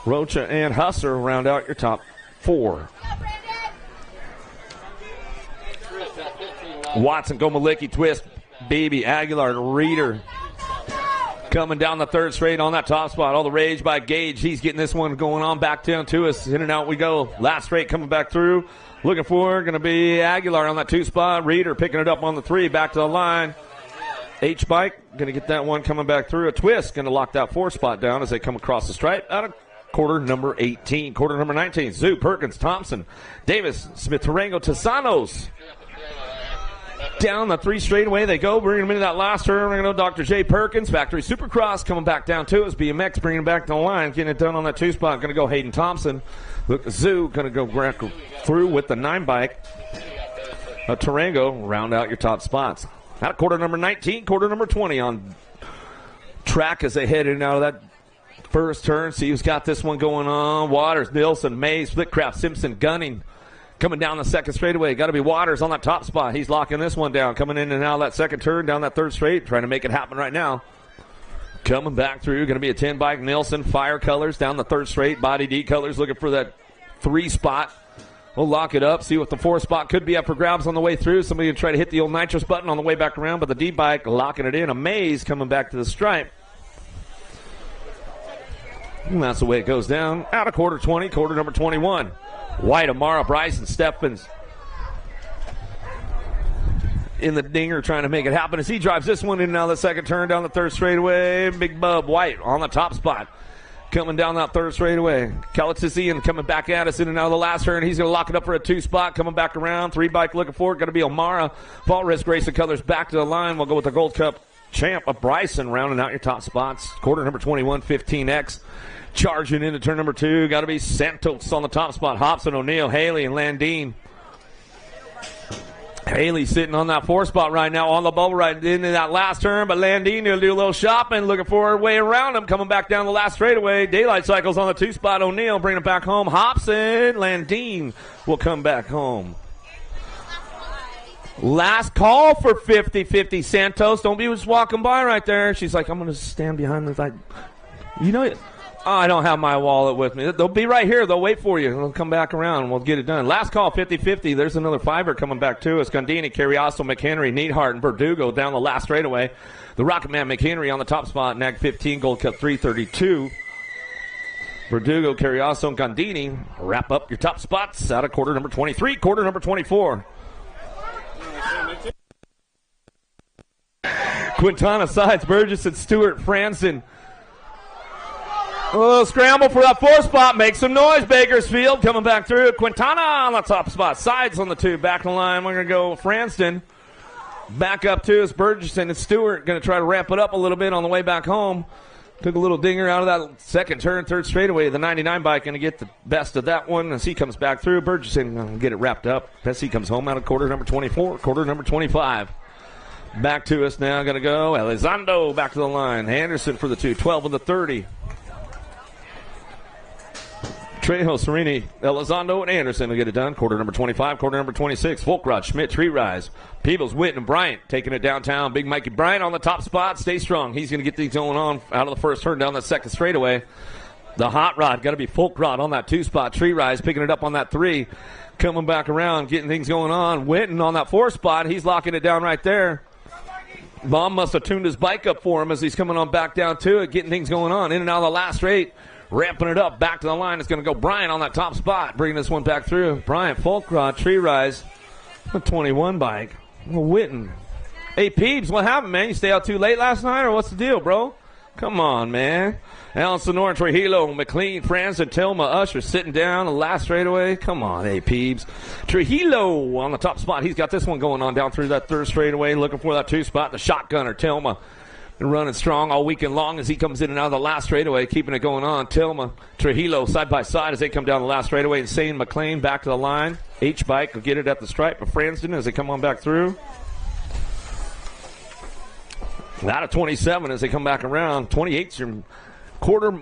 Rocha and Husser round out your top 4. Watson, Gomalicki, Twist, Baby, Aguilar, Reeder. Coming down the third straight on that top spot. All the rage by Gage. He's getting this one going on back down to us. In and out we go. Last straight coming back through. Looking for going to be Aguilar on that 2 spot. Reeder picking it up on the 3. Back to the line. H-Bike going to get that one coming back through. A Twist going to lock that 4 spot down as they come across the stripe. Out of quarter number 18. Quarter number 19. Zoo, Perkins, Thompson, Davis, Smith, Tarango, Tesanos. Down the 3 straightaway they go, bringing them into that last turn. We're going to go Dr. J. Perkins, Factory Supercross coming back down to us. BMX bringing it back to the line, getting it done on that 2 spot. Going to go Hayden Thompson. Look, Zoo going to go through with the 9 bike. Tarango round out your top spots. Out of quarter number 19, quarter number 20 on track as they head in and out of that first turn. See who's got this one going on. Waters, Nilsson, Mays, Flitcraft, Simpson, Gunning. Coming down the second straightaway. Got to be Waters on that top spot. He's locking this one down. Coming in and out of that second turn, down that third straight. Trying to make it happen right now. Coming back through. Going to be a 10 bike. Nilsson, Fire Colors down the third straight. Body D Colors looking for that 3 spot. We'll lock it up. See what the 4 spot could be up for grabs on the way through. Somebody will try to hit the old nitrous button on the way back around. But the D bike locking it in. A Maze coming back to the stripe. And that's the way it goes down. Out of quarter 20, quarter number 21. White, Amara, Bryson, Stephens in the dinger trying to make it happen as he drives this one in and out of the second turn down the third straightaway. Big Bub White on the top spot. Coming down that third straightaway. Kalatizian coming back at us in and out of the last turn. He's going to lock it up for a 2 spot. Coming back around. 3 bike looking for it. Going to be O'Mara. Fall Risk Racing Colors back to the line. We'll go with the Gold Cup champ of Bryson rounding out your top spots. Quarter number 21, 15X. Charging into turn number 2. Got to be Santos on the top spot. Hobson, O'Neill, Haley, and Landine. Haley sitting on that 4 spot right now on the bubble right into that last turn, but Landine will do a little shopping, looking for her way around him, coming back down the last straightaway. Daylight Cycles on the 2 spot. O'Neill bringing it back home. Hobson, Landine will come back home. Last call for 50-50 Santos. Don't be just walking by right there. She's like, I'm going to stand behind this. You know, I don't have my wallet with me. They'll be right here. They'll wait for you. They'll come back around and we'll get it done. Last call, 50-50. There's another fiver coming back to us. Gandini, Carriasso, McHenry, Neidhart, and Verdugo down the last straightaway. The Rocket Man McHenry on the top spot. Nag 15, Gold Cup 332. Verdugo, Carriasso, and Gandini wrap up your top spots out of quarter number 23, quarter number 24. Quintana sides, Burgess and Stewart, Franson. A little scramble for that 4 spot. Make some noise, Bakersfield. Coming back through. Quintana on the top spot. Sides on the 2. Back in the line. We're going to go Franston. Back up to us. Burgess and Stewart going to try to ramp it up a little bit on the way back home. Took a little dinger out of that second turn, third straightaway. The 99 bike going to get the best of that one as he comes back through. Burgess going to get it wrapped up as he comes home out of quarter number 24, quarter number 25. Back to us now. Going to go Elizondo back to the line. Anderson for the 2. 12 of the 30. Trejo, Serini, Elizondo, and Anderson will get it done. Quarter number 25, quarter number 26. Folkrod, Schmidt, Tree Rise. Peebles, Witten, and Bryant taking it downtown. Big Mikey Bryant on the top spot. Stay strong. He's going to get things going on out of the first turn down the second straightaway. The hot rod, got to be Folkrod on that 2 spot. Tree Rise picking it up on that 3. Coming back around, getting things going on. Witten on that 4 spot. He's locking it down right there. Baum must have tuned his bike up for him as he's coming on back down to it, getting things going on. In and out of the last straight. Ramping it up, back to the line. It's going to go Bryant on that top spot, bringing this one back through. Bryant, Folkrod, Tree Rise, a 21 bike. Witten. Hey, Peeps, what happened, man? You stay out too late last night, or what's the deal, bro? Come on, man. Alan Sonora, Trujillo, McLean, Franz, and Tilma, Usher sitting down the last straightaway. Come on, hey, Peeps. Trujillo on the top spot. He's got this one going on down through that third straightaway, looking for that 2 spot. The shotgunner, Tilma. And running strong all weekend long as he comes in and out of the last straightaway, keeping it going on. Tilma, Trujillo side by side as they come down the last straightaway. Insane McLean back to the line. H-Bike will get it at the stripe of Franston as they come on back through. Out of 27 as they come back around. 28's your quarter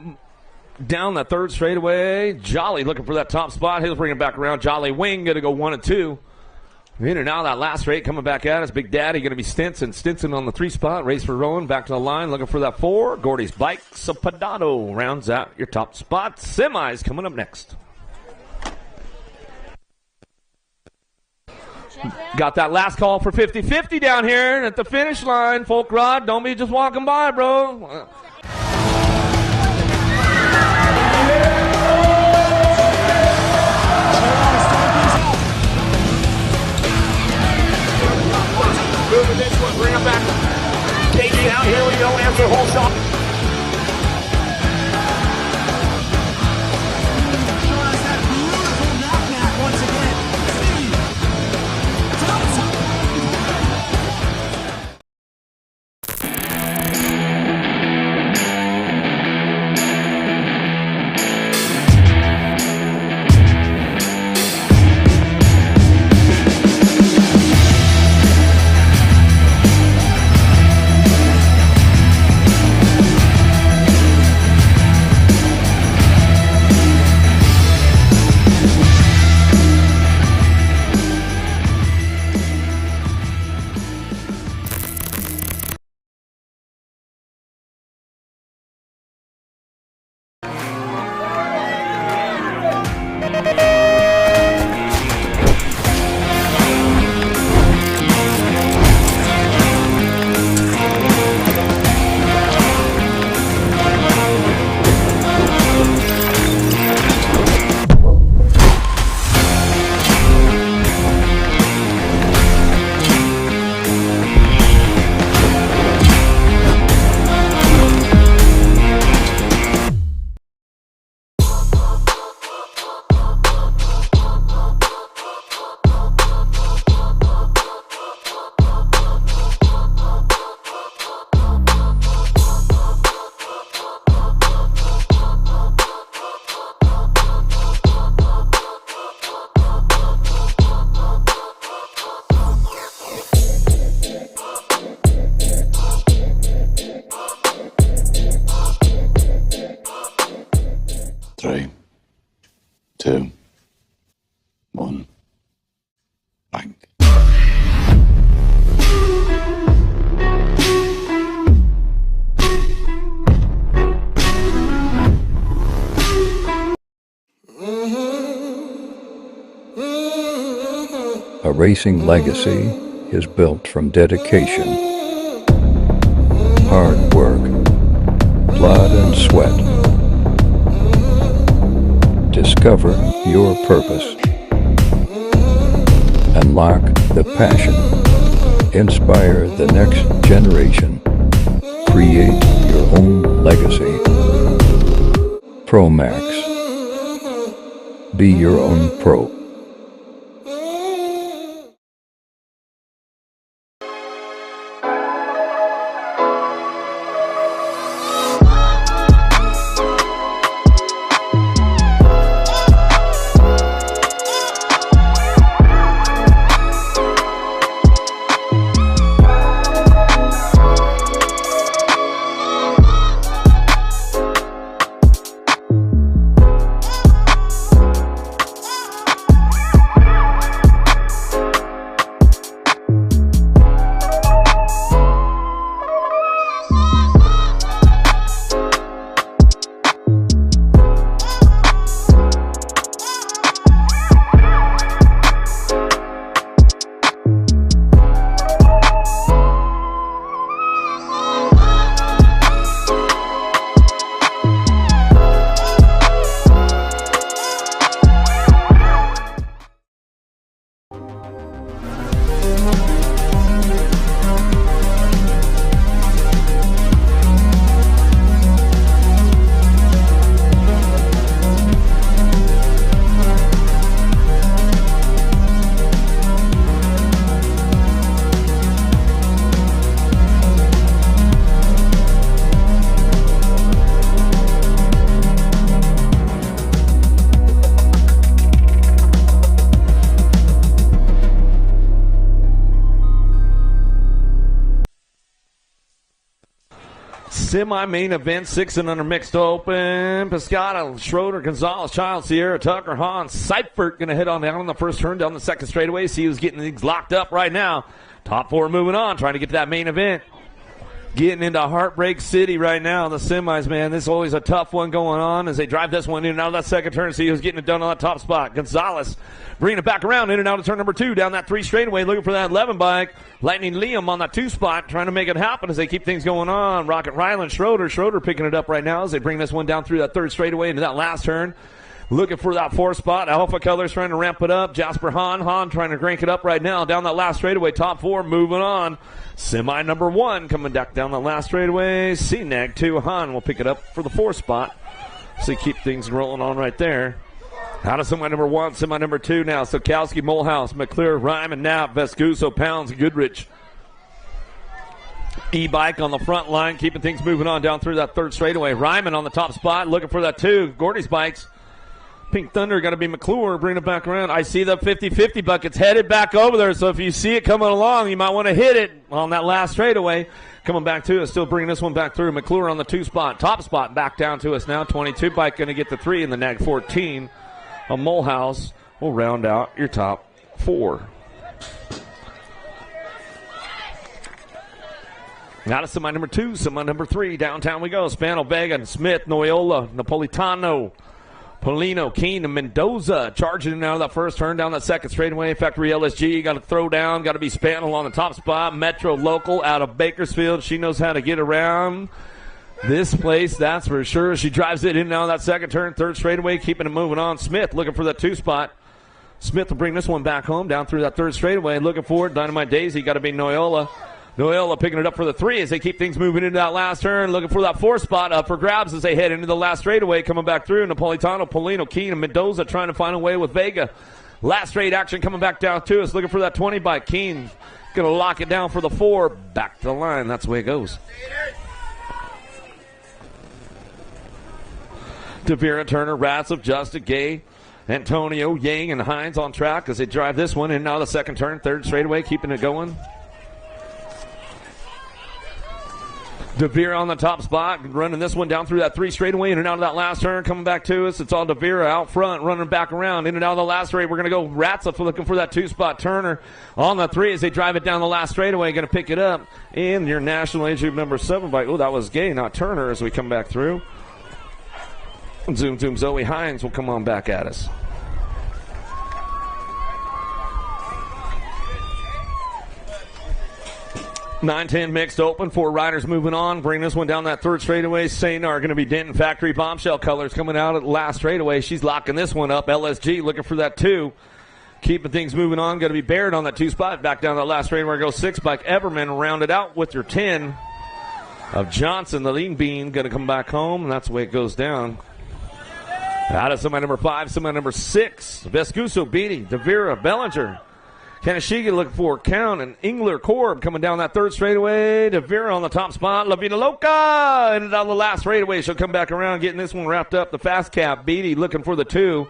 down that third straightaway. Jolly looking for that top spot. He'll bring it back around. Jolly Wing going to go 1 and 2. In and out of that last straight, coming back at us. Big Daddy going to be Stinson. Stinson on the 3 spot. Race for Rowan. Back to the line. Looking for that 4. Gordy's Bike. Sapadato rounds out your top spot. Semis coming up next. Got that last call for 50-50 down here at the finish line. Folkrod, don't be just walking by, bro. Moving this one, bring him back. KG out here, we go, answer whole shot. Three, two, one, bang. racing legacy is built from dedication, hard work, blood and sweat. Discover your purpose. Unlock the passion. Inspire the next generation. Create your own legacy. ProMax. Be your own pro. Semi-main event, 6 and under mixed open. Pescata, Schroeder, Gonzalez, Child, Sierra, Tucker, Hahn, Seifert going to hit on down on the first turn, down the second straightaway. See who's getting things locked up right now. Top four moving on, trying to get to that main event. Getting into Heartbreak City right now. The semis, man, this is always a tough one going on as they drive this one in and out of that second turn. See who's getting it done on that top spot. Gonzalez bringing it back around in and out of turn number 2, down that 3 straightaway, looking for that 11 bike. Lightning Liam on that 2 spot, trying to make it happen as they keep things going on. Rocket Ryland, Schroeder picking it up right now as they bring this one down through that 3rd straightaway into that last turn. Looking for that 4th spot. Alpha Colors trying to ramp it up. Jasper Hahn trying to crank it up right now. Down that last straightaway, top 4 moving on. Semi number 1 coming back down the last straightaway. CNAG 2, Hahn will pick it up for the 4th spot. So keep things rolling on right there. Out of semi number 1, semi number 2 now. Sokowski, Mulhouse, McClure, Ryman, Knapp, Vescuso, Pounds, Goodrich. E-bike on the front line, keeping things moving on down through that 3rd straightaway. Ryman on the top spot, looking for that 2. Gordy's bikes. Pink Thunder got to be McClure, bring it back around. I see the 50-50 buckets headed back over there, so if you see it coming along, you might want to hit it on that last straightaway. Coming back to us, still bringing this one back through. McClure on the 2 spot, top spot back down to us now. 22 bike going to get the 3 in the NAG 14. A Mulhouse will round out your top 4. Out of semi number 2, semi number 3. Downtown we go. Spano, Vega, Smith, Noyola, Napolitano, Polino, Keene, and Mendoza charging out of that first turn down that 2nd straightaway. Factory LSG got to throw down, got to be Spanel on the top spot. Metro Local out of Bakersfield. She knows how to get around this place, that's for sure. She drives it in now that 2nd turn, 3rd straightaway, keeping it moving on. Smith looking for that 2 spot. Smith will bring this one back home down through that 3rd straightaway. Looking for it. Dynamite Daisy got to be Noyola. Noyola picking it up for the 3 as they keep things moving into that last turn. Looking for that 4th spot up for grabs as they head into the last straightaway. Coming back through. Napolitano, Polino, Keene, and Mendoza trying to find a way with Vega. Last straight action coming back down to us. Looking for that 20 bike. Keene going to lock it down for the 4. Back to the line. That's the way it goes. Tavira, Turner, Ratzef, Justin, Gay, Antonio, Yang, and Hines on track as they drive this one in now the 2nd turn, 3rd straightaway, keeping it going. DeVere on the top spot, running this one down through that 3 straightaway, in and out of that last turn, coming back to us. It's all DeVere out front, running back around, in and out of the last straight. We're going to go Ratzef looking for that 2 spot. Turner on the 3 as they drive it down the last straightaway, going to pick it up in your national age group number 7 bike. Oh, that was Gay, not Turner, as we come back through. Zoom, Zoe Hines will come on back at us. 9-10 mixed open. 4 riders moving on. Bring this one down that third straightaway. Saynar going to be Denton Factory Bombshell colors coming out at the last straightaway. She's locking this one up. LSG looking for that 2. Keeping things moving on. Going to be Baird on that 2 spot. Back down that last straightaway goes 6. Bike Everman rounded out with your 10 of Johnson. The lean bean going to come back home, and that's the way it goes down. Out of semi number 5, semi number 6. Vescuso, Beatty, Devira, Bellinger. Kanashigi looking for Count and Engler Korb coming down that third straightaway. Devira on the top spot. La Vida Loca. And on the last straightaway, she'll come back around getting this one wrapped up. The fast cap. Beatty looking for the 2.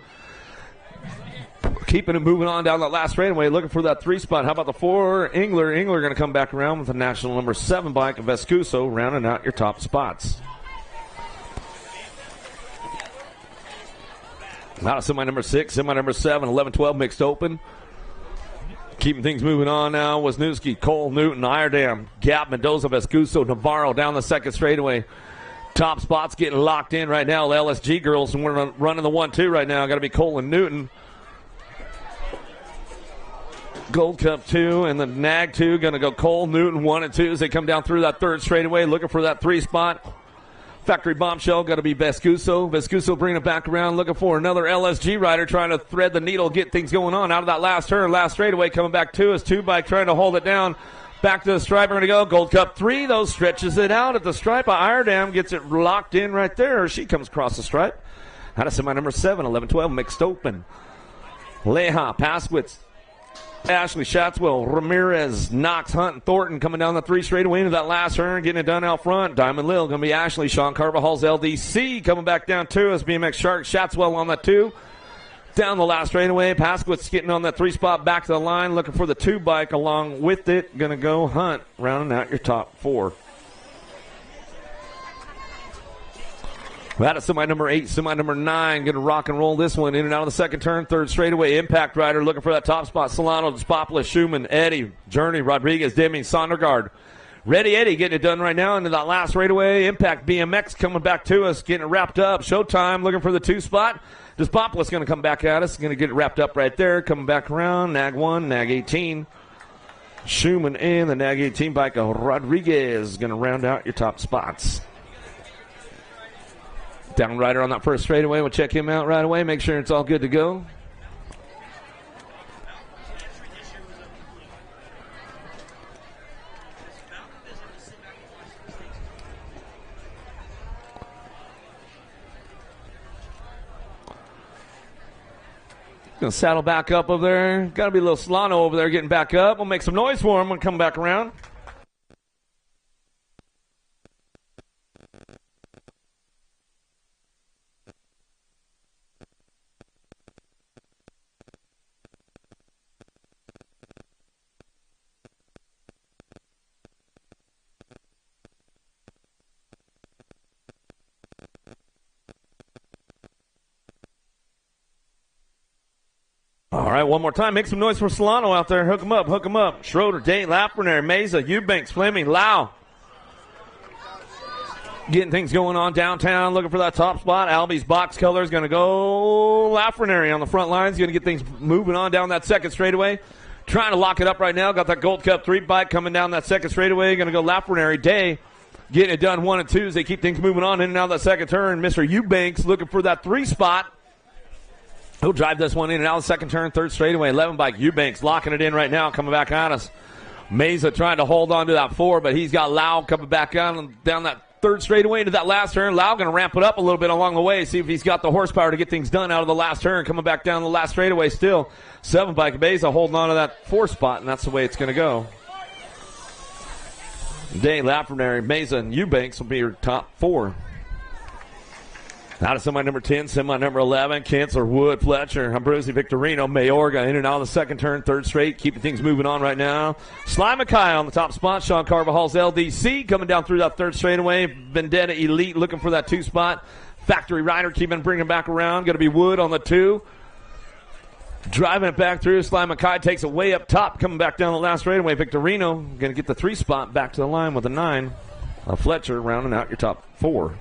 Keeping it moving on down that last straightaway. Looking for that 3 spot. How about the 4? Engler going to come back around with the national number 7 bike of Vescuso rounding out your top spots. Out of semi number 6, semi number 7, 11-12 mixed open. Keeping things moving on now. Wisniewski, Cole, Newton, Iredam, Gap, Mendoza, Vescuso, Navarro down the second straightaway. Top spots getting locked in right now. The LSG girls and we're running the 1-2 right now. Got to be Cole and Newton. Gold Cup 2 and the Nag 2 going to go Cole, Newton 1 and 2 as they come down through that third straightaway. Looking for that 3 spot. Factory Bombshell got to be Vescuso. Vescuso bringing it back around, looking for another LSG rider trying to thread the needle, get things going on. Out of that last turn, last straightaway coming back to us. 2 bike trying to hold it down. Back to the stripe. We're going to go. Gold Cup 3, though, stretches it out at the stripe. Iredam gets it locked in right there. She comes across the stripe. Out of semi number 7, 11-12 mixed open. Leha, Pasquitz, Ashley Shatswell, Ramirez, Knox, Hunt, and Thornton coming down the 3 straightaway into that last turn, getting it done out front. Diamond Lil going to be Ashley. Sean Carvajal's LDC coming back down 2 as BMX Shark. Shatswell on that 2. Down the last straightaway. Pasquitz getting on that 3 spot back to the line, looking for the 2 bike along with it. Going to go Hunt, rounding out your top 4. That is semi number 8, semi number 9. Going to rock and roll this one in and out of the second turn. Third straightaway. Impact rider looking for that top spot. Solano, Despopoulos, Schumann, Eddie, Journey, Rodriguez, Deming, Sondergaard. Ready Eddie getting it done right now into that last straightaway. Impact BMX coming back to us, getting it wrapped up. Showtime looking for the 2 spot. Despopoulos going to come back at us. Going to get it wrapped up right there. Coming back around. Nag 1, Nag 18. Schumann and the Nag 18 bike of Rodriguez going to round out your top spots. Down rider on that first straightaway. We'll check him out right away. Make sure it's all good to go. Gonna saddle back up over there. Got to be a little Solano over there getting back up. We'll make some noise for him when we come back around. All right, one more time. Make some noise for Solano out there. Hook him up, hook him up. Schroeder, Dane, Lafreniere, Mesa, Eubanks, Fleming, Lau. Getting things going on downtown, looking for that top spot. Albie's box color is going to go Lafreniere on the front lines. Going to get things moving on down that second straightaway. Trying to lock it up right now. Got that Gold Cup 3 bike coming down that second straightaway. Going to go Lafreniere. Day getting it done 1 and 2 as they keep things moving on in and out of that second turn. Mr. Eubanks looking for that 3 spot. He'll drive this one in and out of the second turn, third straightaway. 11 bike. Eubanks locking it in right now, coming back on us. Mesa trying to hold on to that 4, but he's got Lau coming back down that third straightaway into that last turn. Lau going to ramp it up a little bit along the way, see if he's got the horsepower to get things done out of the last turn. Coming back down the last straightaway still. 7 bike. Mesa holding on to that 4 spot, and that's the way it's going to go. Dane, Lafreniere, Mesa, and Eubanks will be your top 4. Out of semi number 10, semi number 11, Kansler, Wood, Fletcher, Ambrosi, Victorino, Mayorga in and out of the second turn, third straight, keeping things moving on right now. Sly Mackay on the top spot, Sean Carvajal's LDC coming down through that third straightaway. Vendetta Elite looking for that 2 spot. Factory Rider keeping bringing it back around, going to be Wood on the 2. Driving it back through, Sly Mackay takes it way up top, coming back down the last straightaway. Victorino going to get the 3 spot back to the line with a 9. Fletcher rounding out your top 4.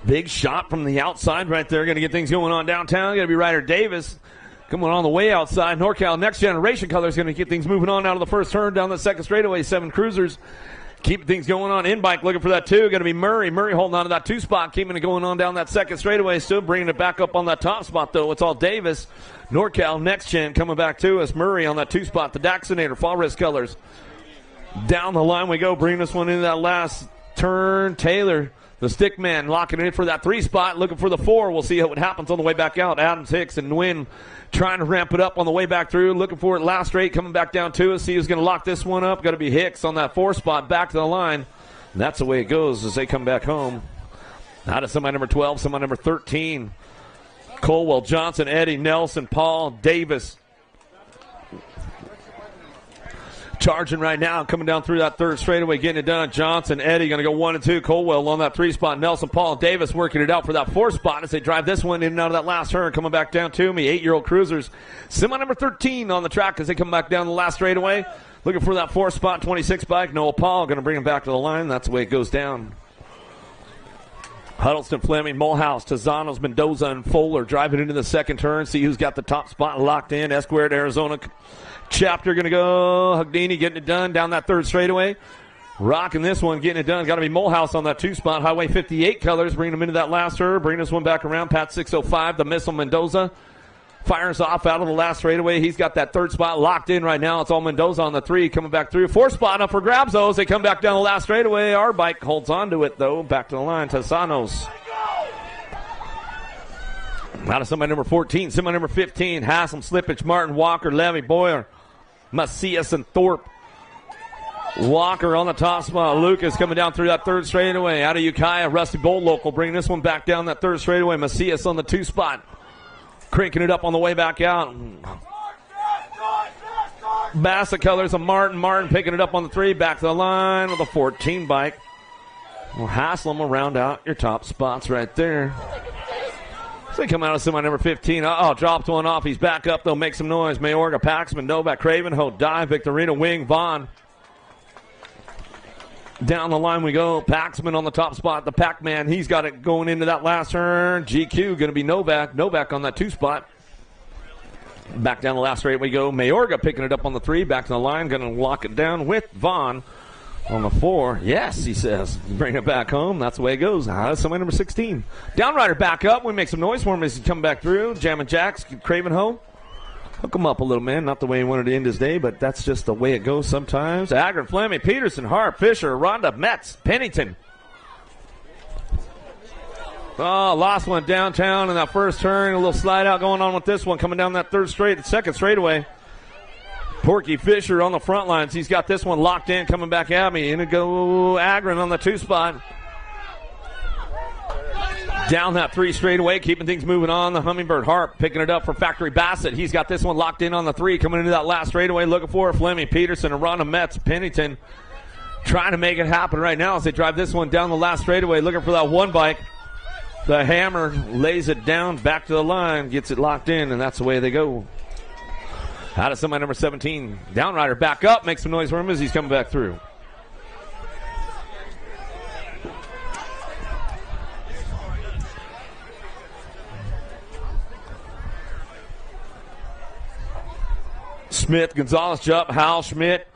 Big shot from the outside right there. Going to get things going on downtown. Going to be Ryder Davis coming on the way outside. NorCal Next Generation Colors going to get things moving on out of the first turn down the second straightaway. 7 cruisers. Keeping things going on. In-bike looking for that 2. Going to be Murray. Murray holding on to that 2 spot. Keeping it going on down that second straightaway. Still bringing it back up on that top spot, though. It's all Davis. NorCal Next Gen coming back to us. Murray on that 2 spot. The Daxonator. Fall Risk Colors. Down the line we go. Bringing this one into that last turn. Taylor, the stick man, locking it in for that 3 spot. Looking for the 4. We'll see what happens on the way back out. Adams, Hicks, and Nguyen trying to ramp it up on the way back through. Looking for it last straight. Coming back down to us. See who's going to lock this one up. Got to be Hicks on that 4 spot. Back to the line. And that's the way it goes as they come back home. Out of somebody number 12, somebody number 13. Colwell, Johnson, Eddie, Nelson, Paul, Davis. Charging right now, coming down through that third straightaway, getting it done. Johnson, Eddie going to go 1 and 2. Colwell on that 3 spot. Nelson, Paul, Davis working it out for that 4 spot as they drive this one in and out of that last turn. Coming back down to me, 8-year-old cruisers. Semi number 13 on the track as they come back down the last straightaway. Looking for that 4 spot, 26 bike. Noah Paul going to bring him back to the line. That's the way it goes down. Huddleston, Fleming, Mulhouse, Tazanos, Mendoza, and Fuller driving into the second turn. See who's got the top spot locked in. Esquire, Arizona chapter going to go. Hugdini getting it done down that third straightaway. Rocking this one, getting it done. Got to be Mulhouse on that 2 spot. Highway 58 Colors bringing them into that last turn. Bringing this one back around. Pat 605, the Missile Mendoza. Fires off out of the last straightaway. He's got that 3rd spot locked in right now. It's all Mendoza on the 3 coming back through. 4 spot up for grabs, though, as they come back down the last straightaway. Our bike holds on to it, though. Back to the line. Tasanos. Out of somebody number 14. Somebody number 15. Haslam, Slippage, Martin, Walker, Levy, Boyer, Macias, and Thorpe. Walker on the top spot. Lucas coming down through that 3rd straightaway. Out of Ukiah, Rusty Bowl local. Bringing this one back down that 3rd straightaway. Macias on the 2 spot. Cranking it up on the way back out. Bassett Colors of Martin. Martin picking it up on the 3. Back to the line with a 14 bike. Well, Haslam will round out your top spots right there. So they come out of semi number 15. Dropped one off. He's back up, though. Make some noise. Mayorga, Paxman, Novak, Craven, Hodai, Victorino, Wing, Vaughn. Down the line we go. Paxman on the top spot. The Pac-Man, he's got it going into that last turn. GQ going to be Novak. Novak on that 2 spot. Back down the last straight we go. Mayorga picking it up on the 3. Back to the line. Going to lock it down with Vaughn on the 4. Yes, he says. Bring it back home. That's the way it goes. Somebody number 16. Downrider back up. We make some noise for him as he come back through. Jammin' Jacks. Craven home. Hook him up a little, man. Not the way he wanted to end his day, but that's just the way it goes sometimes. Agron, Fleming, Peterson, Hart, Fisher, Rhonda, Metz, Pennington. Lost one downtown in that first turn. A little slide out going on with this one. Coming down that second straightaway. Porky Fisher on the front lines. He's got this one locked in, coming back at me. In to go Agron on the 2 spot. Down that 3 straightaway, keeping things moving on. The Hummingbird Harp picking it up for Factory Bassett. He's got this one locked in on the 3, coming into that last straightaway, looking for Fleming, Peterson, and Rhonda Metz, Pennington. Trying to make it happen right now as they drive this one down the last straightaway, looking for that 1 bike. The Hammer lays it down, back to the line, gets it locked in, and that's the way they go. Out of somebody number 17. Downrider back up, makes some noise for him as he's coming back through. Smith, Gonzalez, Jupp, Howell, Schmidt,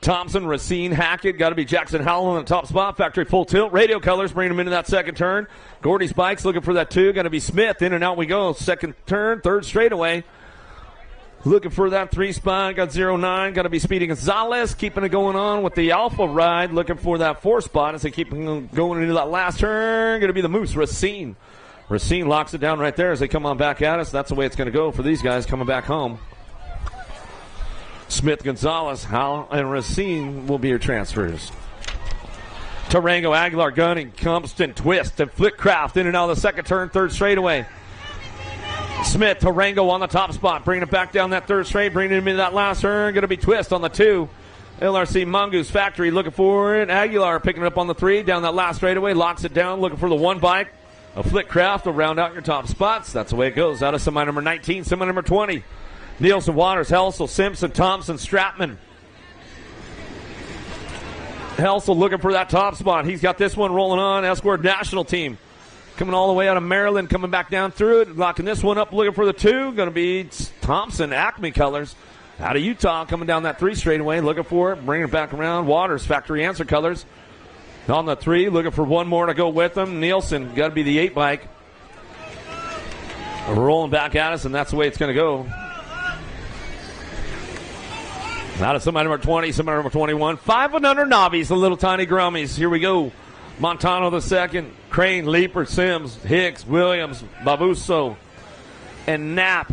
Thompson, Racine, Hackett. Got to be Jackson Howell on the top spot. Factory full tilt. Radio Colors bringing him into that second turn. Gordy's bikes looking for that 2. Got to be Smith. In and out we go. Second turn, 3rd straightaway. Looking for that 3 spot. Got 09. Got to be Speedy Gonzalez. Keeping it going on with the Alpha ride. Looking for that 4 spot as they keep going into that last turn. Going to be the Moose, Racine. Racine locks it down right there as they come on back at us. That's the way it's going to go for these guys coming back home. Smith, Gonzalez, Howell, and Racine will be your transfers. Tarango, Aguilar, Gunning, Compston, Twist, and Flickcraft in and out of the second turn, 3rd straightaway. Smith, Tarango on the top spot, bringing it back down that 3rd straight, bringing him into that last turn. Going to be Twist on the 2. LRC Mongoose Factory looking for it. Aguilar picking it up on the 3, down that last straightaway, locks it down, looking for the 1 bike. A Flickcraft will round out your top spots. That's the way it goes. Out of semi number 19, semi number 20. Nielsen, Waters, Helsel, Simpson, Thompson, Stratman. Helsel looking for that top spot. He's got this one rolling on. Escort National Team. Coming all the way out of Maryland, coming back down through it, locking this one up, looking for the 2. Going to be Thompson, Acme colors. Out of Utah, coming down that 3 straightaway, looking for it, bringing it back around. Waters, factory answer colors. On the 3, looking for one more to go with them. Nielsen, got to be the 8 bike. Rolling back at us, and that's the way it's going to go. Out of somebody number 20, somebody number 21. 5 and under Novice, the little tiny grummies. Here we go. Montano the second, Crane, Leaper, Sims, Hicks, Williams, Babuso, and Knapp.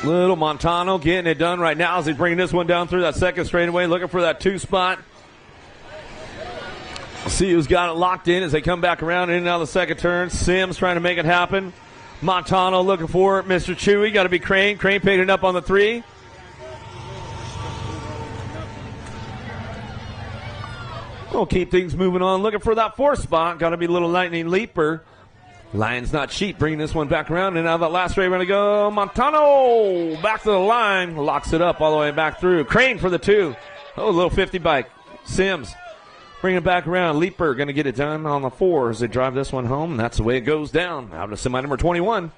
Little Montano getting it done right now as he's bringing this one down through that second straightaway, looking for that 2 spot. See who's got it locked in as they come back around in and out of the second turn. Sims trying to make it happen. Montano looking for it. Mr. Chewy, got to be Crane. Crane picked it up on the 3. We'll keep things moving on. Looking for that 4th spot. Got to be Little Lightning Leaper. Lions not cheap. Bringing this one back around. And out of that last straight, we're going to go. Montano back to the line. Locks it up all the way back through. Crane for the 2. Oh, a little 50 bike. Sims bringing it back around. Leaper going to get it done on the 4 as they drive this one home. And that's the way it goes down. Out of semi number 21.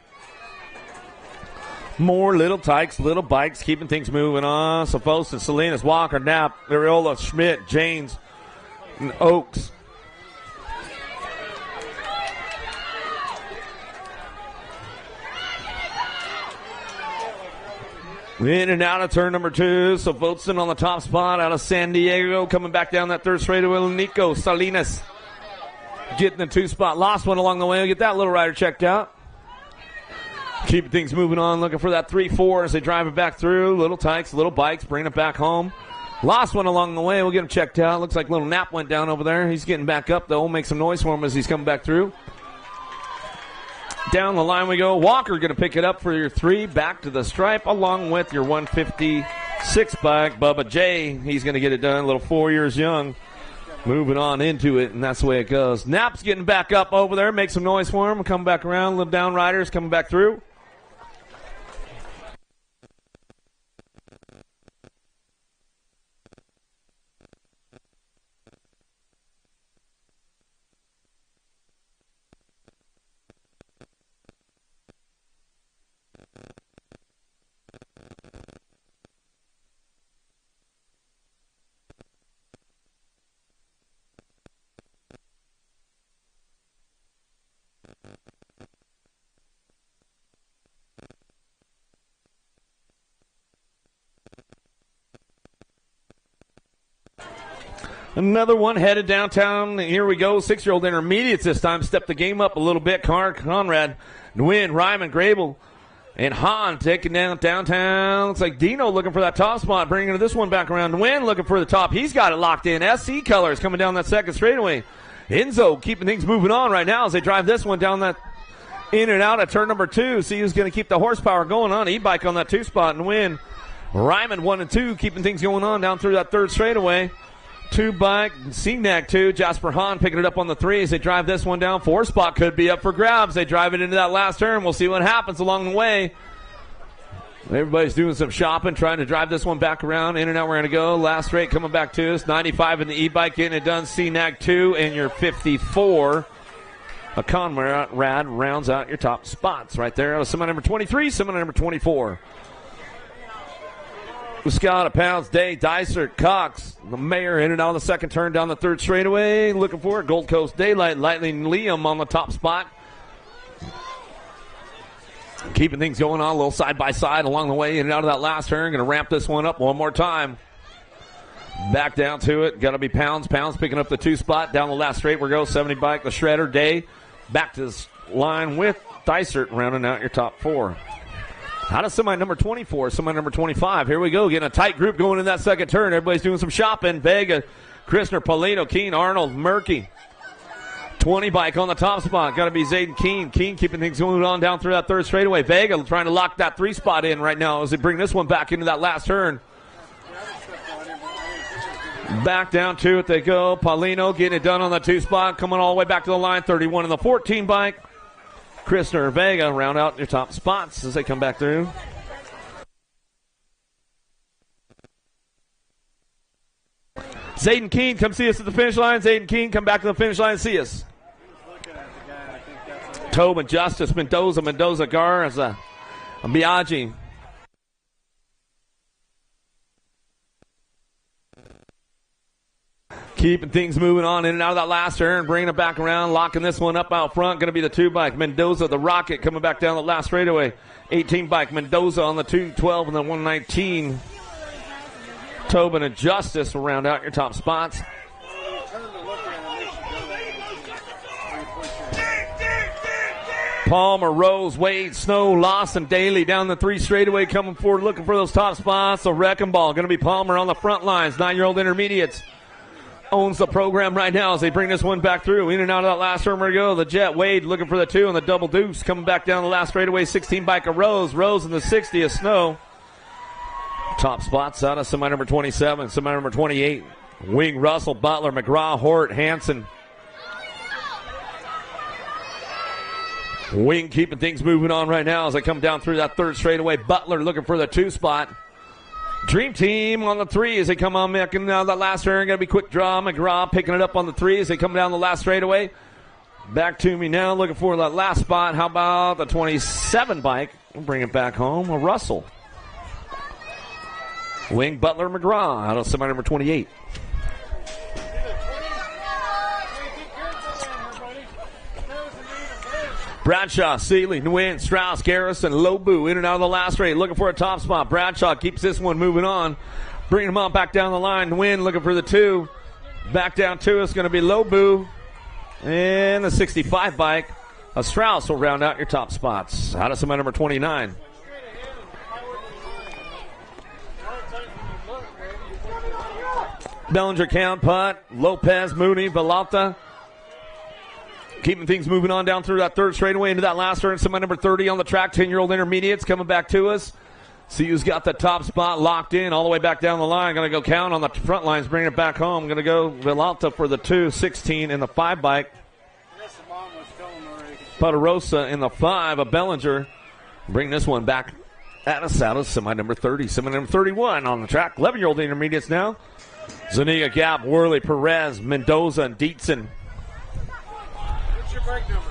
More little tykes, little bikes, keeping things moving on. Sophos, Salinas, Walker, Knapp, Ariola, Schmidt, Janes, and Oaks. In and out of turn number 2. So Votson on the top spot out of San Diego. Coming back down that 3rd straightaway. Nico Salinas getting the 2 spot. Lost one along the way. We'll get that little rider checked out. Keeping things moving on. Looking for that 3-4 as they drive it back through. Little tykes, little bikes. Bringing it back home. Lost one along the way. We'll get him checked out. Looks like little Knapp went down over there. He's getting back up, though. We'll make some noise for him as he's coming back through. Down the line we go. Walker going to pick it up for your 3. Back to the stripe along with your 156 bike. Bubba J. He's going to get it done. A little 4 years young. Moving on into it, and that's the way it goes. Knapp's getting back up over there. Make some noise for him. Come back around. Little down riders coming back through. Another one headed downtown. Here we go. 6-year-old intermediates this time. Step the game up a little bit. Conrad, Nguyen, Ryman, Grable, and Hahn taking down downtown. Looks like Dino looking for that top spot. Bringing this one back around. Nguyen looking for the top. He's got it locked in. SC colors coming down that second straightaway. Enzo keeping things moving on right now as they drive this one down that in and out of turn number 2. See who's going to keep the horsepower going on. E-bike on that 2 spot and win. Ryman 1 and 2 keeping things going on down through that 3rd straightaway. 2 bike, CNAC 2, Jasper Hahn picking it up on the 3 as they drive this one down. 4 spot could be up for grabs. They drive it into that last turn. We'll see what happens along the way. Everybody's doing some shopping, trying to drive this one back around. In and out, we're going to go. Last straight coming back to us. 95 in the e-bike, getting it done. CNAC 2 and your 54. A Conrad rounds out your top spots right there. Out of semi number 23, semi number 24. Scott, Pounds, Day, Dicer, Cox, the mayor in and out of the second turn down the 3rd straightaway. Looking for it. Gold Coast Daylight, Lightning Liam on the top spot. Keeping things going on a little side by side along the way in and out of that last turn. Going to ramp this one up one more time. Back down to it. Got to be Pounds. Pounds picking up the 2 spot. Down the last straight we go. 70 bike, the Shredder, Day. Back to this line with Dysert rounding out your top 4. Out of semi number 24, semi number 25. Here we go. Getting a tight group going in that second turn. Everybody's doing some shopping. Vega, Christner, Paulino, Keene, Arnold, Murky. 20 bike on the top spot. Got to be Zayden Keene. Keene keeping things going on down through that 3rd straightaway. Vega trying to lock that 3 spot in right now as they bring this one back into that last turn. Back down to it they go. Paulino getting it done on the 2 spot. Coming all the way back to the line. 31 in the 14 bike. Christner, Vega round out your top spots as they come back through. Zayden Keene, come see us at the finish line. Zayden Keene, come back to the finish line and see us. Tobin, Justice, Mendoza, Garza, Biaggi. Keeping things moving on in and out of that last turn, bringing it back around, locking this one up out front. Going to be the 2 bike. Mendoza, the Rocket, coming back down the last straightaway. 18 bike. Mendoza on the 212 and the 119. Tobin and Justice will round out your top spots. Palmer, Rose, Wade, Snow, Lawson, Daly down the 3 straightaway, coming forward looking for those top spots. So Wrecking Ball going to be Palmer on the front lines. 9-year-old intermediates owns the program right now as they bring this one back through. In and out of that last turn we go. The Jet, Wade looking for the 2 and the double deuce coming back down the last straightaway. 16 bike of Rose in the 60 of Snow. Top spots out of semi number 27, semi number 28. Wing, Russell, Butler, McGraw, Hort, Hanson. Wing keeping things moving on right now as they come down through that 3rd straightaway. Butler looking for the 2 spot. Dream Team on the 3 as they come on back in the last turn. Going to be quick draw. McGraw picking it up on the 3 as they come down the last straightaway. Back to me now looking for that last spot. How about the 27 bike? We'll bring it back home. A Russell. Wing, Butler, McGraw out of semi number 28. Bradshaw, Seeley, Nguyen, Strauss, Garrison, Lobu in and out of the last straight, looking for a top spot. Bradshaw keeps this one moving on, bringing him on back down the line. Nguyen looking for the 2. Back down to us, going to be Lobu. And the 65 bike. Strauss will round out your top spots. Out of semi number 29. Bellinger, Count, Putt, Lopez, Mooney, Villalta. Keeping things moving on down through that 3rd straightaway into that last turn. Semi number 30 on the track. 10-year-old intermediates coming back to us. See who's got the top spot locked in all the way back down the line. Going to go Count on the front lines, bringing it back home. Going to go Villalta for the 2, 16 in the 5 bike. Putarosa in the 5 of Bellinger. Bring this one back at us out of semi number 30. Semi number 31 on the track. 11-year-old intermediates now. Zuniga, Gap, Worley, Perez, Mendoza, and Dietzen. What's your bike number?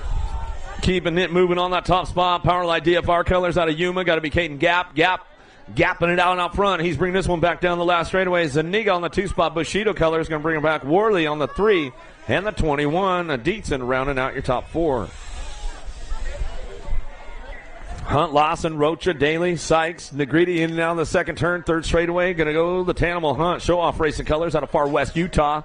Keeping it moving on that top spot. Powerline DFR colors out of Yuma. Got to be Caden gapping it out front. He's bringing this one back down the last straightaway. Zuniga on the 2 spot. Bushido colors going to bring him back. Worley on the 3 and the 21. Dietzen rounding out your top 4. Hunt, Lawson, Rocha, Daly, Sykes, Negrete in and out of the 2nd turn, 3rd straightaway. Going to go the Tanimal Hunt. Show off racing colors out of far west Utah.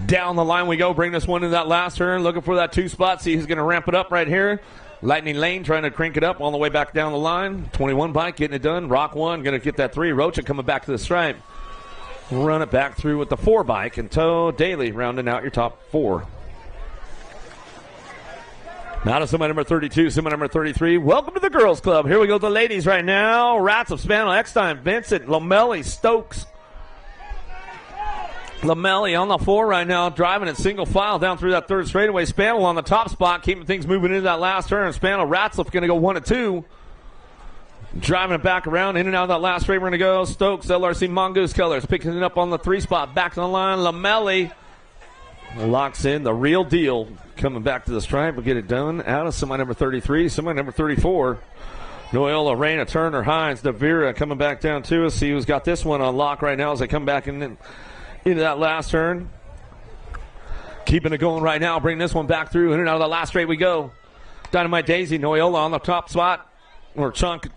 Down the line we go. Bring this one in that last turn. Looking for that 2 spot. See who's going to ramp it up right here. Lightning Lane trying to crank it up all the way back down the line. 21 bike getting it done. Rock 1 going to get that 3. Rocha coming back to the stripe. Run it back through with the 4 bike. And Toe Daly rounding out your top 4. Now to semi number 32, semi number 33. Welcome to the Girls Club. Here we go, the ladies right now. Rats of Spano, Eckstein, Vincent, Lamelli, Stokes. Lamelli on the 4 right now, driving it single file down through that 3rd straightaway. Spano on the top spot, keeping things moving into that last turn. Spano, Ratzliff going to go 1 and 2. Driving it back around, in and out of that last straight. We're going to go Stokes, LRC Mongoose colors, picking it up on the 3 spot. Back to the line, Lamelli locks in the real deal. Coming back to the stripe, we'll get it done. Out of semi number 33, semi number 34. Noyola, Reyna, Turner, Hines, Devira coming back down to us. See who's got this one on lock right now as they come back into that last turn. Keeping it going right now. Bring this one back through. In and out of the last straight we go. Dynamite Daisy, Noyola on the top spot. Or Chunk.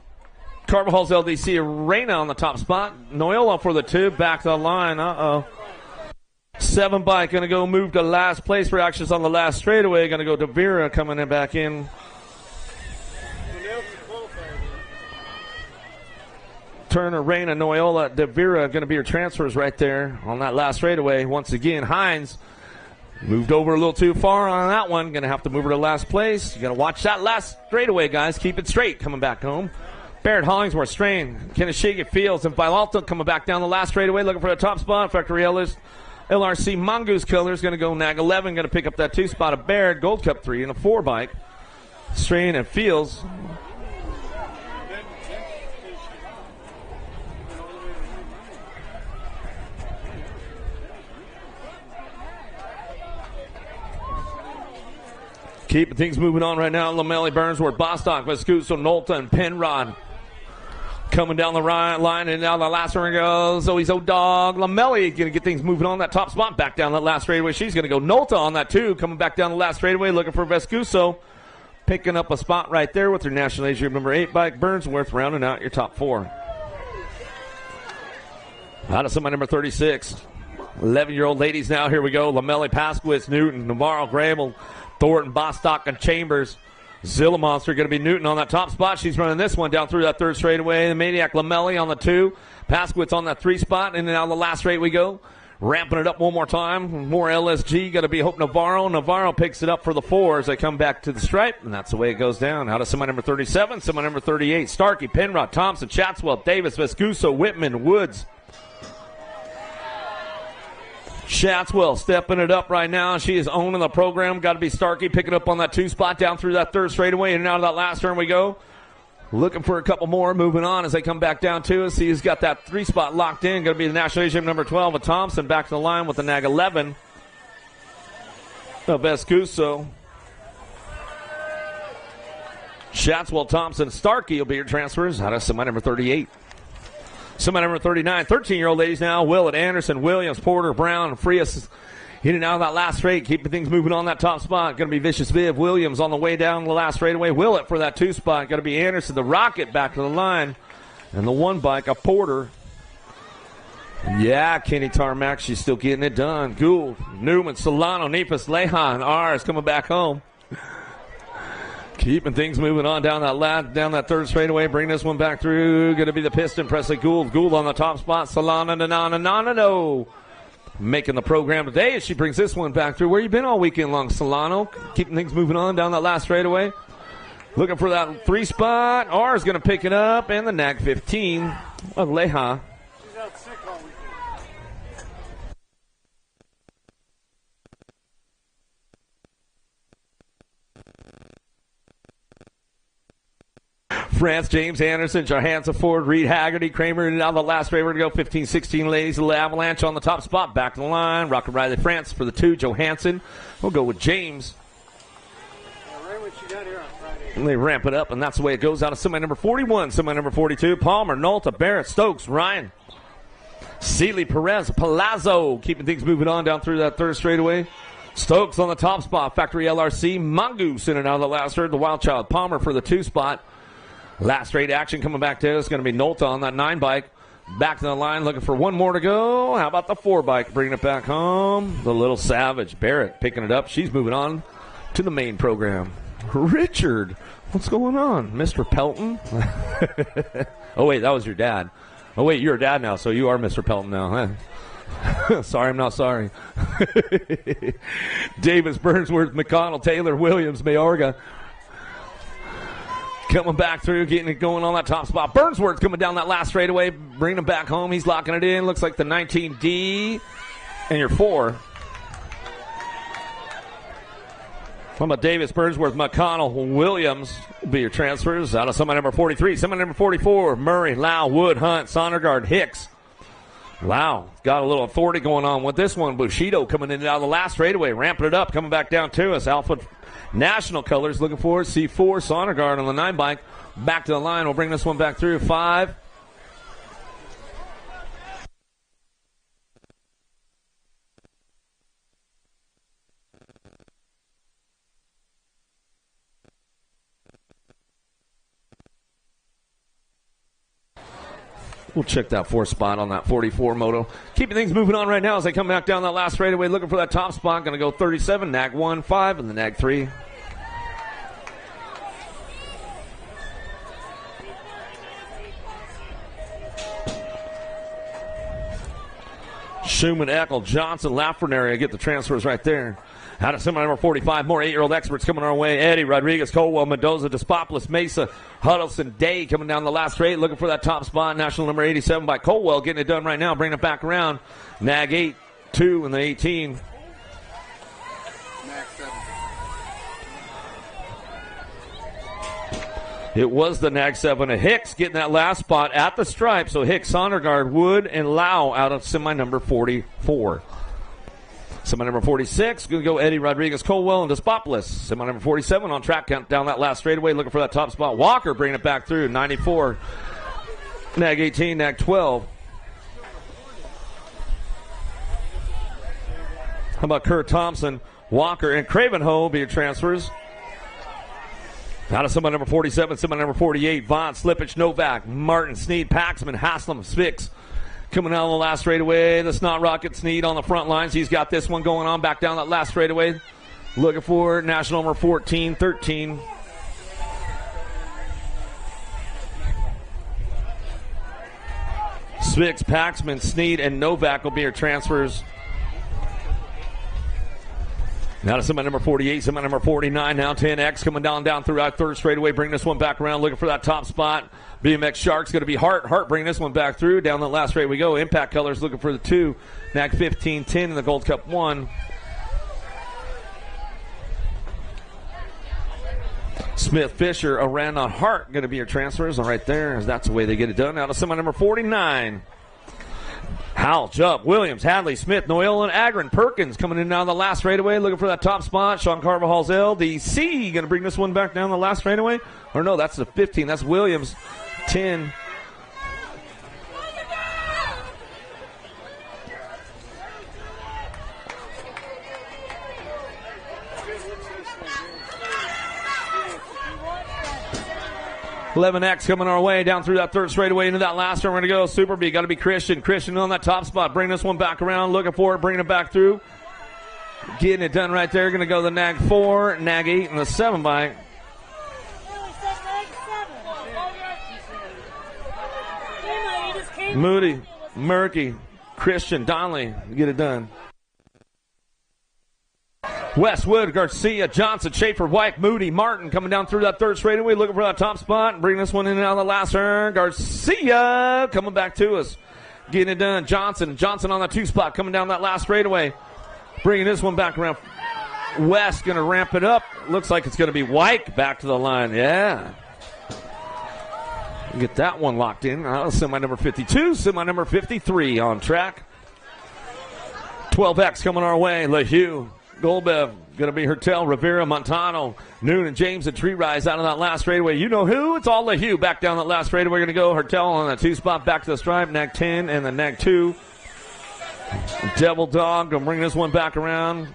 Carvajal's LDC, Reyna on the top spot. Noyola for the 2. Back to the line. 7 bike going to go move to last place for actions on the last straightaway. Going to go Devira coming in back in. Turner, Reyna, Noyola, Devira going to be your transfers right there on that last straightaway. Once again, Hines moved over a little too far on that one. Going to have to move her to last place. You got to watch that last straightaway, guys. Keep it straight coming back home. Barrett, Hollingsworth, Strain, Keneshigi, Fields, and Villalta coming back down the last straightaway looking for the top spot. Factory LRC Mongoose colors going to go Nag 11, going to pick up that 2 spot of Barrett, Gold Cup 3, and a 4 bike. Strain and Fields. Keeping things moving on right now. Lamelli, Burnsworth, Bostock, Vescuso, Nolta, and Penrod. Coming down the line, and now the last one goes. So he's O'Dog. Lamelli going to get things moving on that top spot. Back down that last straightaway. She's going to go Nolta on that, too. Coming back down the last straightaway, looking for Vescuso. Picking up a spot right there with her National Age Group number 8 bike. Burnsworth rounding out your top 4. Out of somebody number 36. 11-year-old ladies now. Here we go. Lamelli, Paskowitz, Newton, Navarro, Grable, Thornton, Bostock, and Chambers. Zilla Monster going to be Newton on that top spot. She's running this one down through that third straightaway. The Maniac Lamelli on the 2. Paskowitz on that 3 spot. And then on the last straight we go. Ramping it up one more time. More LSG. Got to be Hope Navarro. Navarro picks it up for the 4 as they come back to the stripe. And that's the way it goes down. Out of somebody number 37, somebody number 38. Starkey, Penrod, Thompson, Chatswell, Davis, Vescuso, Whitman, Woods. Chatswell stepping it up right now. She is owning the program. Got to be Starkey picking up on that 2 spot down through that third straightaway. And out of that last turn we go. Looking for a couple more. Moving on as they come back down to us. He's got that 3 spot locked in. Going to be the National Age number 12 with Thompson. Back to the line with the nag 11 of Vescuso. Chatswell, Thompson, Starkey will be your transfers. Out of somebody number 38. Somebody number 39, 13-year-old ladies now. Willett, Anderson, Williams, Porter, Brown, Frias. In and out of that last straight, keeping things moving on that top spot. Going to be Vicious Viv. Williams on the way down the last straightaway. Willett for that 2 spot. Going to be Anderson, the Rocket back to the line. And the 1 bike, a Porter. Yeah, Kenny Tarmac, she's still getting it done. Gould, Newman, Solano, Nepos, Lehan, Ars coming back home. Keeping things moving on down that third straightaway. Bring this one back through. Going to be the Piston. Presley Gould. Gould on the top spot. Solana, no. Making the program today as she brings this one back through. Where you been all weekend long, Solano? Keeping things moving on down that last straightaway. Looking for that 3 spot. R is going to pick it up. And the nag 15 of Leha. She's out sick all weekend. France, James Anderson, Johansson, Ford, Reed, Haggerty, Kramer, and now the last race we're going to go 15-16 ladies. The Avalanche on the top spot. Back to the line. Rocket Riley, France for the 2. Johansson. We'll go with James. Right when she got here on Friday. And they ramp it up, and that's the way it goes. Out of somebody number 41, somebody number 42. Palmer, Nolta, Barrett, Stokes, Ryan, Seeley, Perez, Palazzo. Keeping things moving on down through that third straightaway. Stokes on the top spot. Factory LRC. Mongoose in and out of the last third. The Wild Child. Palmer for the 2 spot. Last straight action coming back to us. Going to be Nolta on that 9 bike. Back to the line looking for 1 more to go. How about the 4 bike? Bringing it back home. The Little Savage. Barrett picking it up. She's moving on to the main program. Richard, what's going on? Mr. Pelton? Oh, wait, that was your dad. Oh, wait, you're a dad now, so you are Mr. Pelton now, huh? Sorry, I'm not sorry. Davis, Burnsworth, McConnell, Taylor, Williams, Mayorga. Coming back through, getting it going on that top spot. Burnsworth coming down that last straightaway, bringing him back home. He's locking it in. Looks like the 19D and your 4. From a Davis, Burnsworth, McConnell, Williams will be your transfers. Out of somebody number 43, somebody number 44, Murray, Lau, Wood, Hunt, Sondergaard, Hicks. Lau got a little authority going on with this one. Bushido coming in and out of the last straightaway, ramping it up, coming back down to us. Alpha National colors looking for C4, Sondergaard on the 9 bike. Back to the line. We'll bring this one back through. 5. We'll check that 4 spot on that 44 moto. Keeping things moving on right now as they come back down that last straightaway, looking for that top spot. Going to go 37, nag 1, 5, and the nag 3. Schumann, Eckel, Johnson, Lafreniere get the transfers right there. Out of somebody number 45, more 8-year-old experts coming our way. Eddie, Rodriguez, Colwell, Mendoza, Despopoulos, Mesa, Huddleston, Day coming down the last straight, looking for that top spot. National number 87 by Colwell, getting it done right now, bringing it back around. Nag 8, 2, and the 18. Nag 7. It was the Nag 7 of Hicks getting that last spot at the stripe. So Hicks, Sondergaard, Wood, and Lau out of semi number 44. Semi number 46, going to go Eddie Rodriguez Colwell and Despopolis. Semi number 47 on track, count down that last straightaway, looking for that top spot. Walker bringing it back through, 94. Nag 18, Nag 12. How about Kurt Thompson, Walker, and Cravenho be your transfers. Out of semi number 47, semi number 48, Vaughn, Slippage, Novak, Martin, Sneed, Paxman, Haslam, Spix. Coming out on the last straightaway, the Snot Rocket Sneed on the front lines. He's got this one going on back down that last straightaway. Looking for national number 14, 13. Spix, Paxman, Sneed, and Novak will be your transfers. Now to semi number 48, semi number 49, now 10X coming down through our third straightaway, bringing this one back around, looking for that top spot. BMX Sharks going to be Hart bringing this one back through. Down the last straight we go. Impact Colors looking for the 2. Nag 15, 10 in the Gold Cup 1. Smith, Fisher, Arana, Hart going to be your transfers. And right there, that's the way they get it done. Now to semi number 49. Howell, Jubb, Williams, Hadley, Smith, Noel, and Agron. Perkins coming in down the last straightaway, looking for that top spot. Sean Carvajal's LDC going to bring this one back down the last straightaway. Or no, that's the 15. That's Williams. 10. $11X coming our way down through that third straightaway into that last one. We're going to go Super B. Got to be Christian. Christian on that top spot. Bring this one back around. Looking for it. Bringing it back through. Getting it done right there. Going to go the Nag 4, Nag 8, and the 7 bike. Moody, Murky, Christian, Donnelly. Get it done. Westwood, Garcia, Johnson, Schaefer, White, Moody, Martin coming down through that third straightaway, looking for that top spot. Bring this one in and out of the last turn. Garcia coming back to us. Getting it done. Johnson on that 2 spot coming down that last straightaway. Bringing this one back around. West going to ramp it up. Looks like it's going to be White back to the line. Yeah. Get that one locked in. Semi number 52, semi number 53 on track. 12X coming our way. LeHue. Golbev, going to be Hertel, Rivera, Montano, Noon, and James and Tree Rise out of that last straightaway. You know who? It's all LeHue back down that last straightaway. We're going to go Hertel on that 2 spot back to the stripe. Nag 10 and the Nag 2. Devil Dog going to bring this one back around.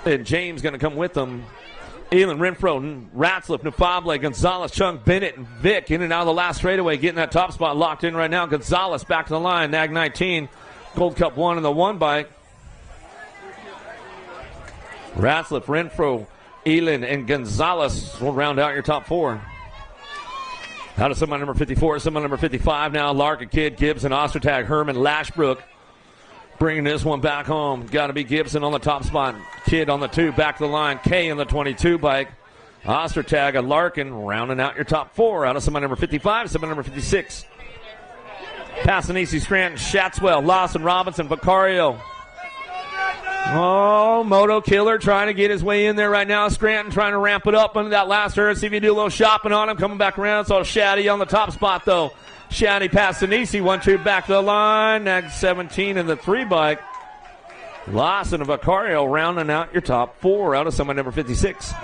And James going to come with them. Elon, Renfro, Ratzliff, Nufable, Gonzalez, Chung, Bennett, and Vic in and out of the last straightaway, getting that top spot locked in right now. Gonzalez back to the line. Nag 19. Gold Cup 1 in the 1 bike. Ratzliff, Renfro, Elin, and Gonzalez will round out your top 4. Out of semi number 54, semi number 55 now. Larkin, Kidd, Gibson, Ostertag, Herman, Lashbrook. Bringing this one back home. Got to be Gibson on the top spot. Kidd on the 2, back to the line. K in the 22 bike. Ostertag and Larkin rounding out your top 4. Out of semi number 55, semi number 56. Passanisi, Scranton, Shatswell, Lawson, Robinson, Vicario. Oh, Moto Killer trying to get his way in there right now. Scranton trying to ramp it up under that last turn. See if you do a little shopping on him. Coming back around. It's all Shaddy on the top spot, though. Shaddy, Passanisi, 1-2 back to the line. Nag 17 in the 3 bike. Lawson and Vicario rounding out your top 4 out of semi number 56.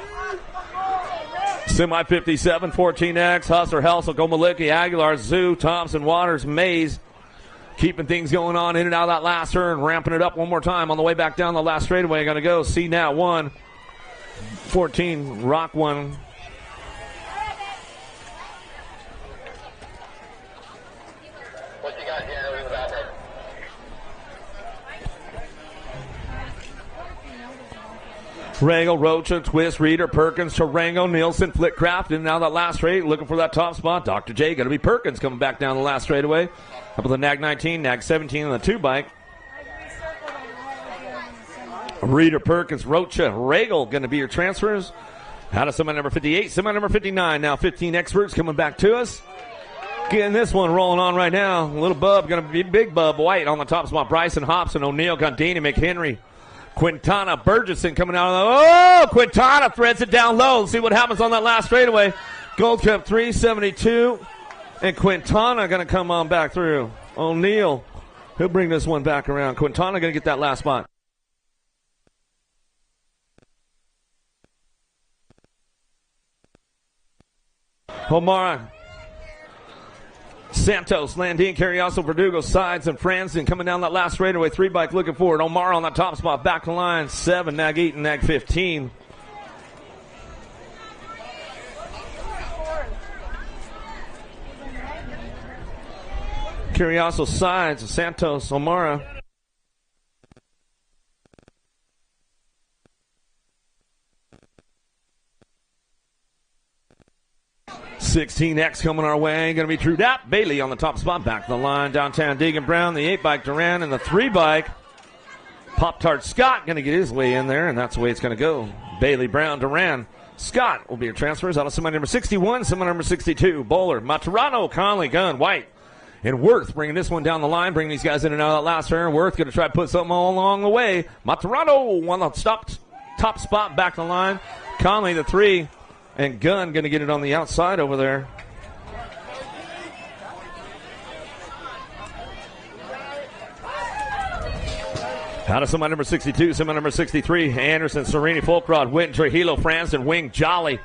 Semi 57, 14X, Hustler, Helsel, Gomalicki, Aguilar, Zoo, Thompson, Waters, Mays. Keeping things going on in and out of that last turn. Ramping it up one more time on the way back down the last straightaway. Going to go C now 1. 14, Rock 1. What you got here in the bathroom? Rangel, Rocha, Twist, Reeder, Perkins, Tarango, Nielsen, Flitcraft, and now that last straight, looking for that top spot. Dr. J, going to be Perkins coming back down the last straightaway. Up with the Nag 19, Nag 17 on the 2 bike. Reeder, Perkins, Rocha, Rangel going to be your transfers. Out of semi number 58, semi number 59. Now 15 experts coming back to us. Getting this one rolling on right now. Little Bub going to be Big Bub White on the top spot. Bryson, Hobson, O'Neill, Gondini, McHenry. Quintana, Burgesson coming out of the... Oh, Quintana threads it down low. Let's see what happens on that last straightaway. Gold Cup 372. And Quintana going to come on back through. O'Neill, He'll bring this one back around. Quintana going to get that last spot. Omara, Santos, Landine, Carrioso, Verdugo, Sides, and Franzen coming down that last straightaway. 3-bike looking forward. Omara on that top spot. Back to line. 7, nag 8, and nag 15. Carrioso, Sides, Santos, Omara. $16X coming our way. Going to be True Dap. Bailey on the top spot. Back to the line. Downtown Deegan Brown. The 8-bike Duran. And the 3-bike Pop-Tart Scott going to get his way in there. And that's the way it's going to go. Bailey, Brown, Duran. Scott will be your transfers out of semi number 61, semi number 62. Bowler, Maturano, Conley, Gunn, White, and Worth bringing this one down the line. Bringing these guys in and out of that last turn. Worth going to try to put something all along the way. Maturano on the top spot. Back to the line. Conley, the 3. And Gunn going to get it on the outside over there. Out of semi number 62, semi number 63. Anderson, Serini, Folkrod, Witten, Trujillo, Franzen, Wing, Jolly.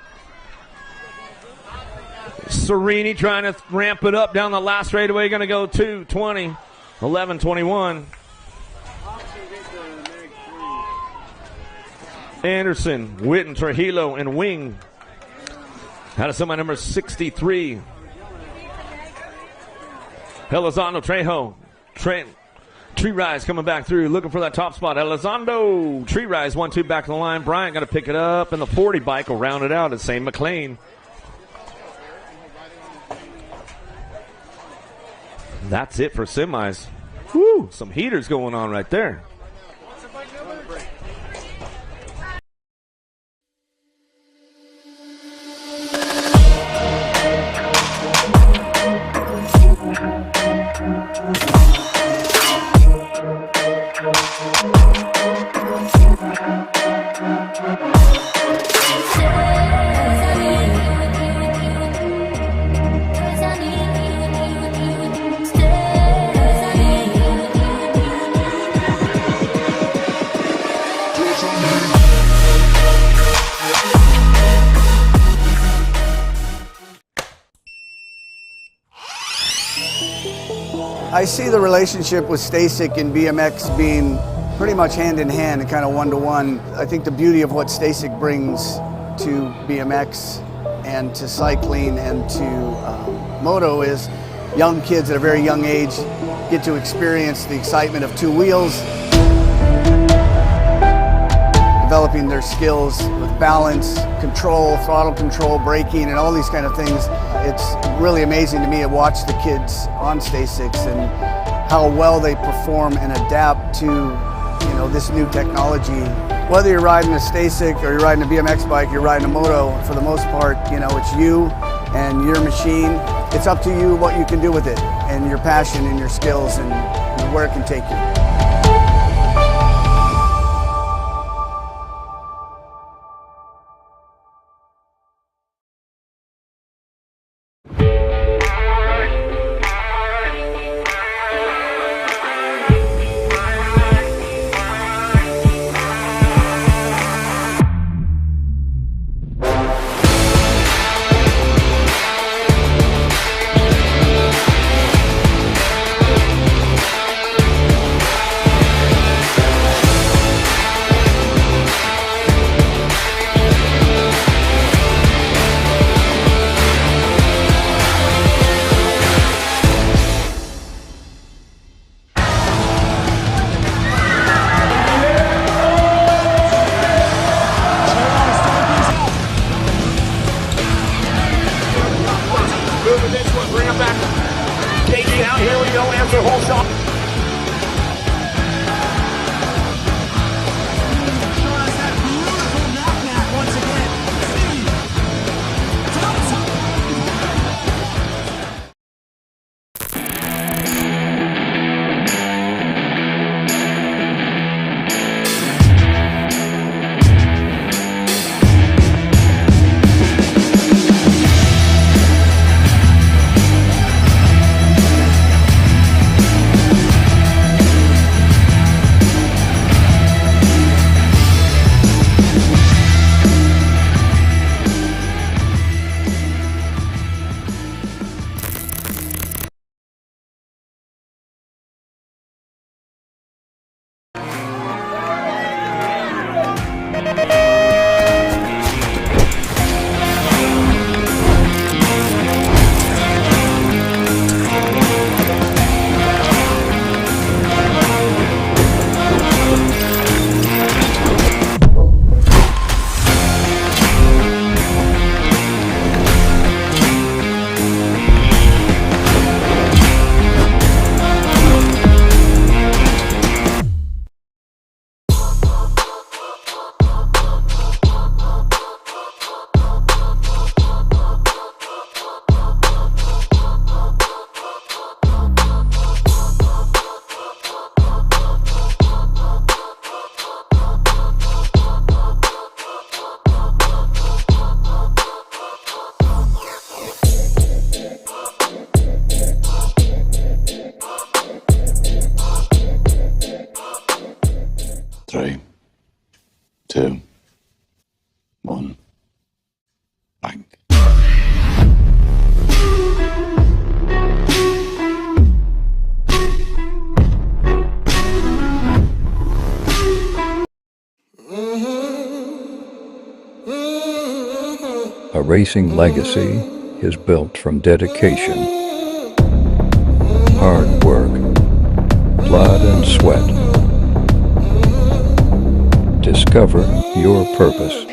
Serini trying to ramp it up down the last straightaway. Going to go 2, 20, 11, 21. Anderson, Witten, Trujillo, and Wing. Out of semi number 63. Elizondo, Trejo, Tree Rise coming back through, looking for that top spot. Elizondo, Tree Rise, 1-2 back to the line. Bryant got to pick it up, and the 40 bike will round it out. It's St. McLean. That's it for semis. Woo, some heaters going on right there. I see the relationship with Stasic and BMX being pretty much hand in hand and kind of one-to-one. I think the beauty of what Stasic brings to BMX and to cycling and to moto is young kids at a very young age get to experience the excitement of 2 wheels, developing their skills with balance, control, throttle control, braking, and all these kind of things. It's really amazing to me to watch the kids on Stasics and how well they perform and adapt to, this new technology. Whether you're riding a Stasic or you're riding a BMX bike, you're riding a moto, for the most part, it's you and your machine. It's up to you what you can do with it and your passion and your skills and where it can take you. 3, 2, 1, bang. A racing legacy is built from dedication, hard work, blood and sweat. Discover your purpose.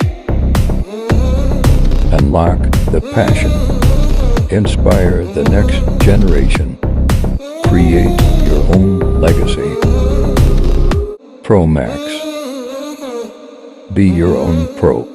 Unlock the passion. Inspire the next generation. Create your own legacy. ProMax. Be your own pro.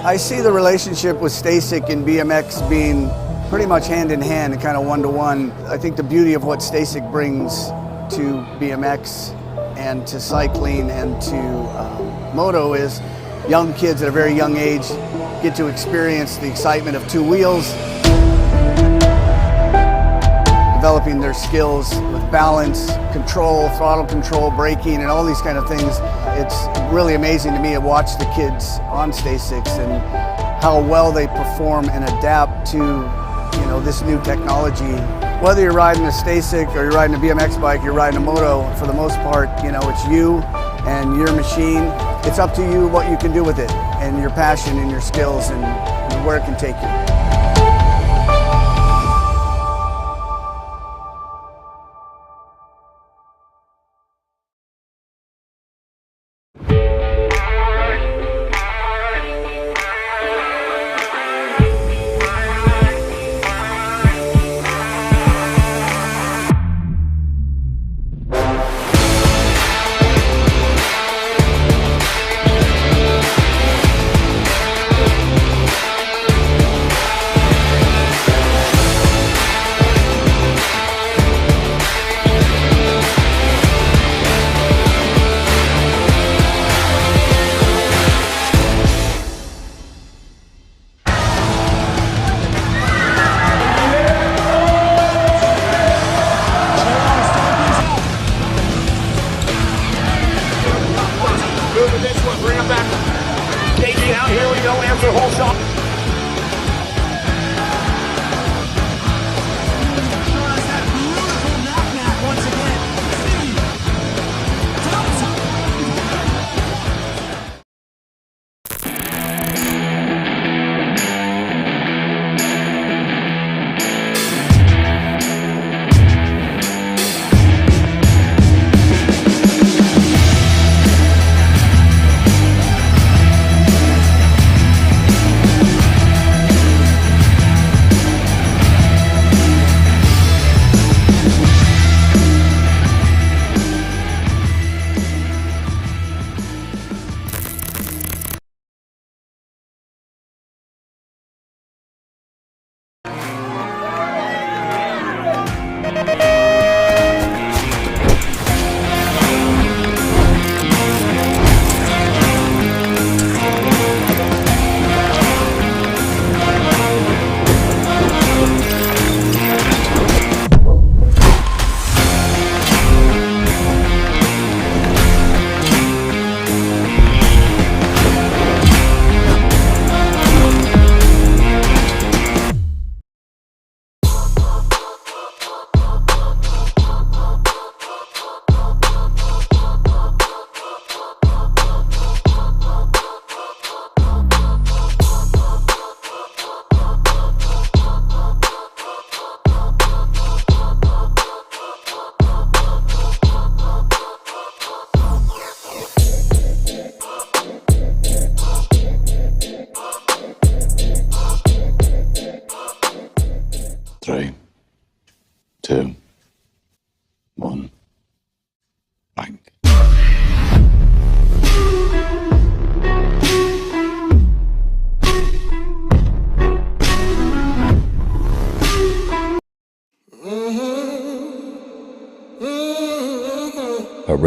I see the relationship with Stasic and BMX being pretty much hand in hand and kind of one-to-one. I think the beauty of what Stasic brings to BMX and to cycling and to moto is young kids at a very young age get to experience the excitement of two wheels, developing their skills with balance, control, throttle control, braking, and all these kind of things. It's really amazing to me to watch the kids on Stasics and how well they perform and adapt to, this new technology. Whether you're riding a Stasic or you're riding a BMX bike, you're riding a moto, for the most part, it's you and your machine. It's up to you what you can do with it and your passion and your skills and where it can take you.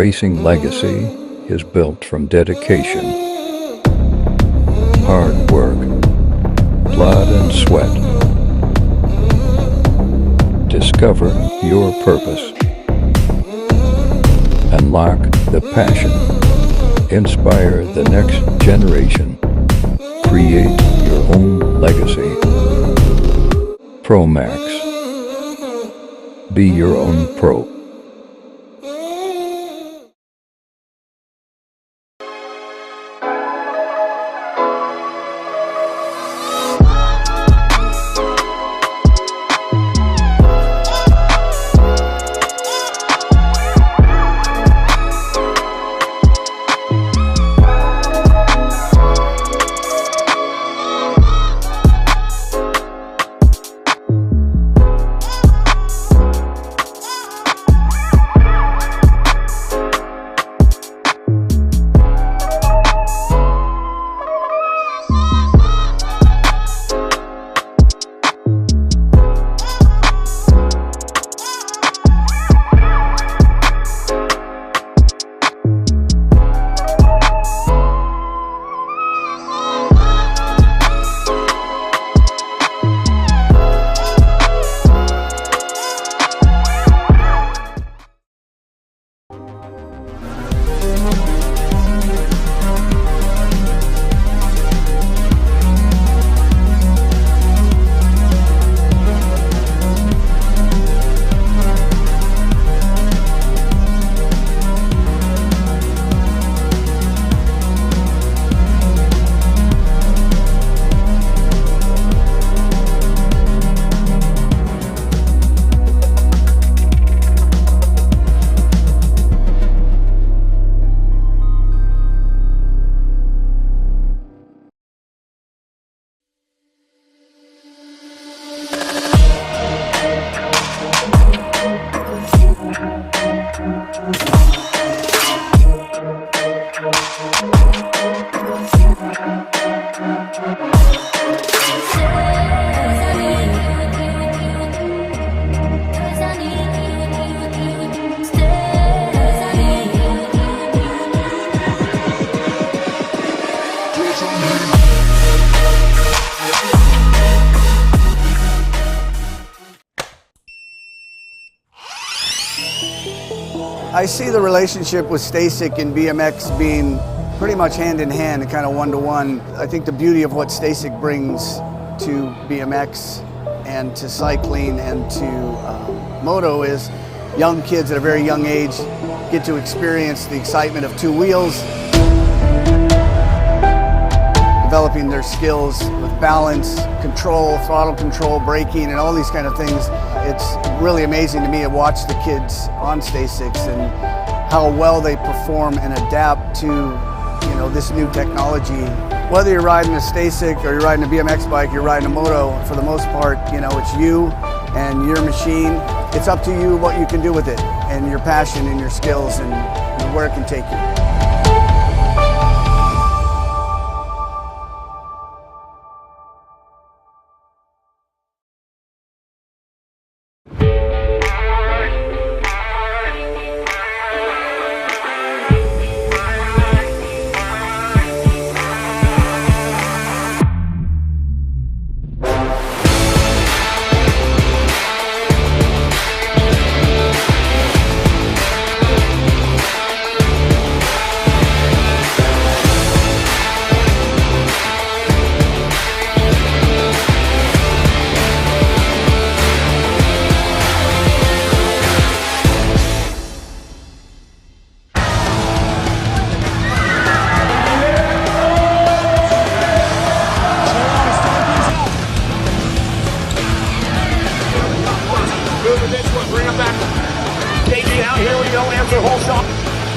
racing legacy is built from dedication, hard work, blood and sweat. Discover your purpose. Unlock the passion. Inspire the next generation. Create your own legacy. ProMax. Be your own pro. I see the relationship with Stasic and BMX being pretty much hand in hand and kind of one-to-one. I think the beauty of what Stasic brings to BMX and to cycling and to moto is young kids at a very young age get to experience the excitement of two wheels, developing their skills with balance, control, throttle control, braking, and all these kind of things. It's really amazing to me to watch the kids on Stasics and how well they perform and adapt to, this new technology. Whether you're riding a Stasic or you're riding a BMX bike, you're riding a moto, for the most part, it's you and your machine. It's up to you what you can do with it and your passion and your skills and where it can take you.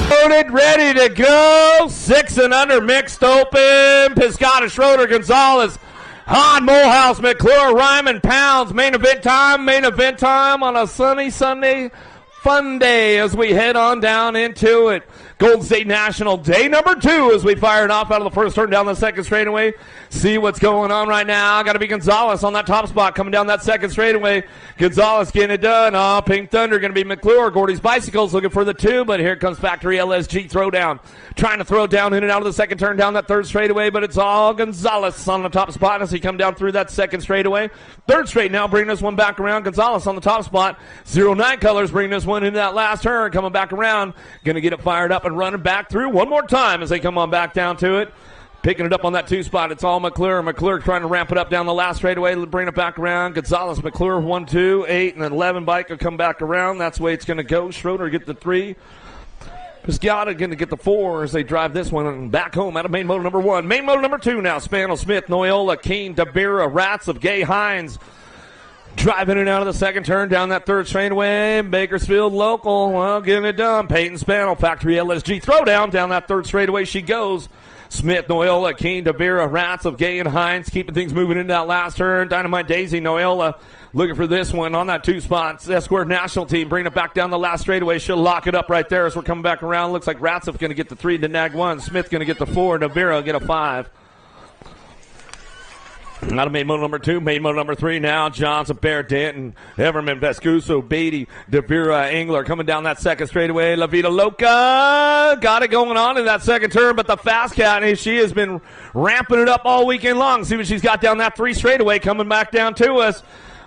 Loaded, ready to go. 6 and under, mixed open. Piscata, Schroeder, Gonzalez, Hahn, Morehouse, McClure, Ryman, Pounds. Main event time on a sunny Sunday fun day as we head on down into it. Golden State National, day number 2 as we fire it off out of the first turn down the second straightaway. See what's going on right now. Got to be Gonzalez on that top spot coming down that second straightaway. Gonzalez getting it done. Oh, Pink Thunder going to be McClure. Gordy's Bicycles looking for the 2, but here comes Factory LSG throwdown. Trying to throw down in and out of the second turn down that third straightaway, but it's all Gonzalez on the top spot as he come down through that second straightaway. Third straight now bringing this one back around. Gonzalez on the top spot. 09 Colors bringing this one into that last turn. Coming back around. Going to get it fired up and running back through one more time as they come on back down to it. Picking it up on that 2 spot. It's all McClure. McClure trying to ramp it up down the last straightaway. Bring it back around. Gonzalez, McClure, 1, 2, 8, and 11 bike will come back around. That's the way it's going to go. Schroeder get the 3. Piscata going to get the 4 as they drive this one back home out of main motor number 1. Main motor number 2 now. Spaniel, Smith, Noyola, Keene, Dabira, Rats of Gay, Hines. Driving it out of the second turn down that third straightaway. Bakersfield local. Well, getting it done. Peyton Spaniel, Factory LSG throwdown down that third straightaway. She goes. Smith, Noyola, Keene, Dabira, Rats of Gay and Hines keeping things moving into that last turn. Dynamite Daisy, Noyola looking for this one on that 2 spots. Esquire National Team bringing it back down the last straightaway. She'll lock it up right there as we're coming back around. Looks like Ratsif going to get the 3 to nag 1. Smith going to get the 4. Dabira get a 5. Out of main motor number 2, main motor number 3 now. Johnson, Bear, Denton, Everman, Vescuso, Beatty, Devira, Engler coming down that second straightaway. La Vida Loca got it going on in that second turn, but the Fast Cat, she has been ramping it up all weekend long. See what she's got down that 3 straightaway coming back down to us.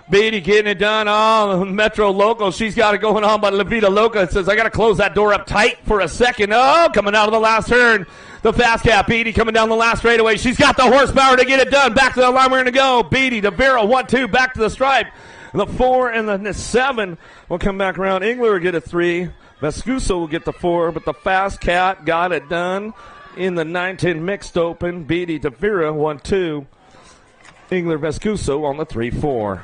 Beatty getting it done. Oh, Metro Local, she's got it going on, but La Vida Loca says, I got to close that door up tight for a second. Oh, coming out of the last turn. The Fast Cat, Beatty coming down the last straightaway. She's got the horsepower to get it done. Back to the line we're going to go. Beatty, Devera, 1, 2, back to the stripe. The 4 and the 7 will come back around. Engler will get a 3. Vescuso will get the 4, but the Fast Cat got it done in the 9-10 mixed open. Beatty, Devera, 1, 2. Engler, Vescuso on the 3-4.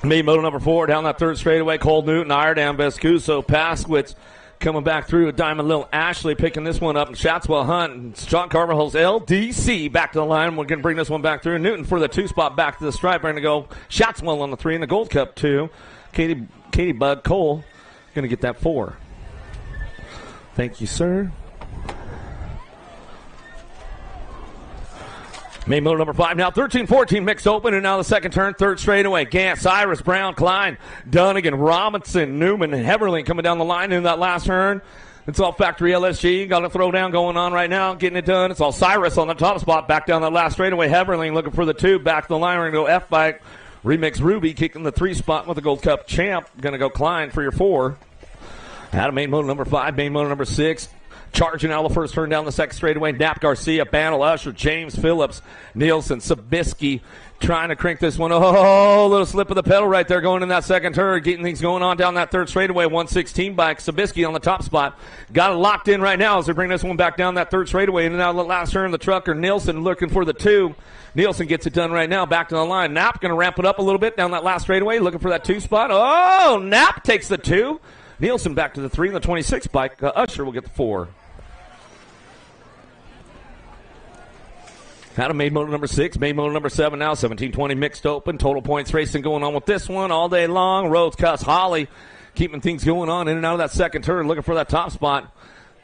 Main moto number 4 down that third straightaway. Cole Newton, Iredam, Vescuso, Paskowitz coming back through. Diamond Lil Ashley picking this one up. And Shatswell Hunt and John Carvajal's LDC back to the line. We're going to bring this one back through. Newton for the 2 spot back to the stripe. We're going to go Shatswell on the 3 in the Gold Cup 2. Katie Bud Cole going to get that 4. Thank you, sir. Main motor number 5 now, 13-14 mixed open, and now the second turn, third straightaway. Gant, Cyrus, Brown, Klein, Dunnigan, Robinson, Newman, and Heverling coming down the line in that last turn. It's all Factory LSG. Got a throwdown going on right now, getting it done. It's all Cyrus on the top spot, back down that last straightaway. Heverling looking for the 2, back to the line. We're going to go F-Bike. Remix Ruby kicking the 3 spot with the Gold Cup champ. Going to go Klein for your 4. Out of main motor number 5, main motor number 6. Charging out the first turn down the second straightaway. Nap Garcia, Bantle, Usher, James Phillips, Nielsen, Sabisky trying to crank this one. Oh, little slip of the pedal right there going in that second turn. Getting things going on down that third straightaway. 116 bike. Sabisky on the top spot. Got it locked in right now as they bring this one back down that third straightaway. And now the last turn, the trucker, Nielsen looking for the 2. Nielsen gets it done right now. Back to the line. Knapp going to ramp it up a little bit down that last straightaway. Looking for that 2 spot. Oh, Knapp takes the 2. Nielsen back to the 3 and the 26 bike. Usher will get the 4. Out of main motor number 6, main motor number 7 now, 17-20 mixed open. Total points racing going on with this one all day long. Rhodes, Cuss, Holly keeping things going on in and out of that second turn, looking for that top spot.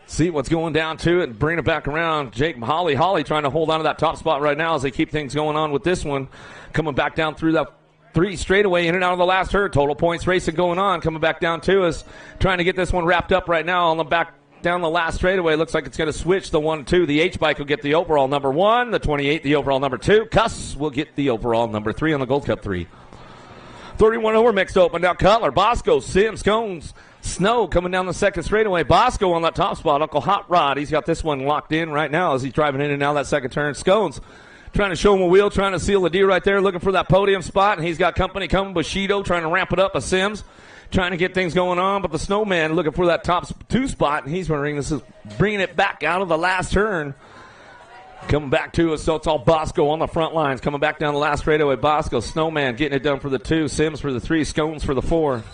See what's going down to it and bring it back around. Jake Holly trying to hold on to that top spot right now as they keep things going on with this one. Coming back down through that 3 straightaway in and out of the last turn. Total points racing going on, coming back down to us. Trying to get this one wrapped up right now on the back. Down the last straightaway, looks like it's going to switch the 1-2. The H-Bike will get the overall number 1. The 28, the overall number 2. Cuss will get the overall number 3 on the Gold Cup 3. 31 over mixed open. Now Cutler, Bosco, Sims, Cones, Snow coming down the second straightaway. Bosco on that top spot. Uncle Hot Rod, he's got this one locked in right now as he's driving in and out that second turn. Scones trying to show him a wheel, trying to seal the deal right there, looking for that podium spot, and he's got company coming. Bushido trying to ramp it up. A Sims trying to get things going on, but the Snowman looking for that top 2 spot, and he's bringing it back out of the last turn. Coming back to us, so it's all Bosco on the front lines. Coming back down the last straightaway, Bosco, Snowman getting it done for the 2, Sims for the 3, Scones for the 4.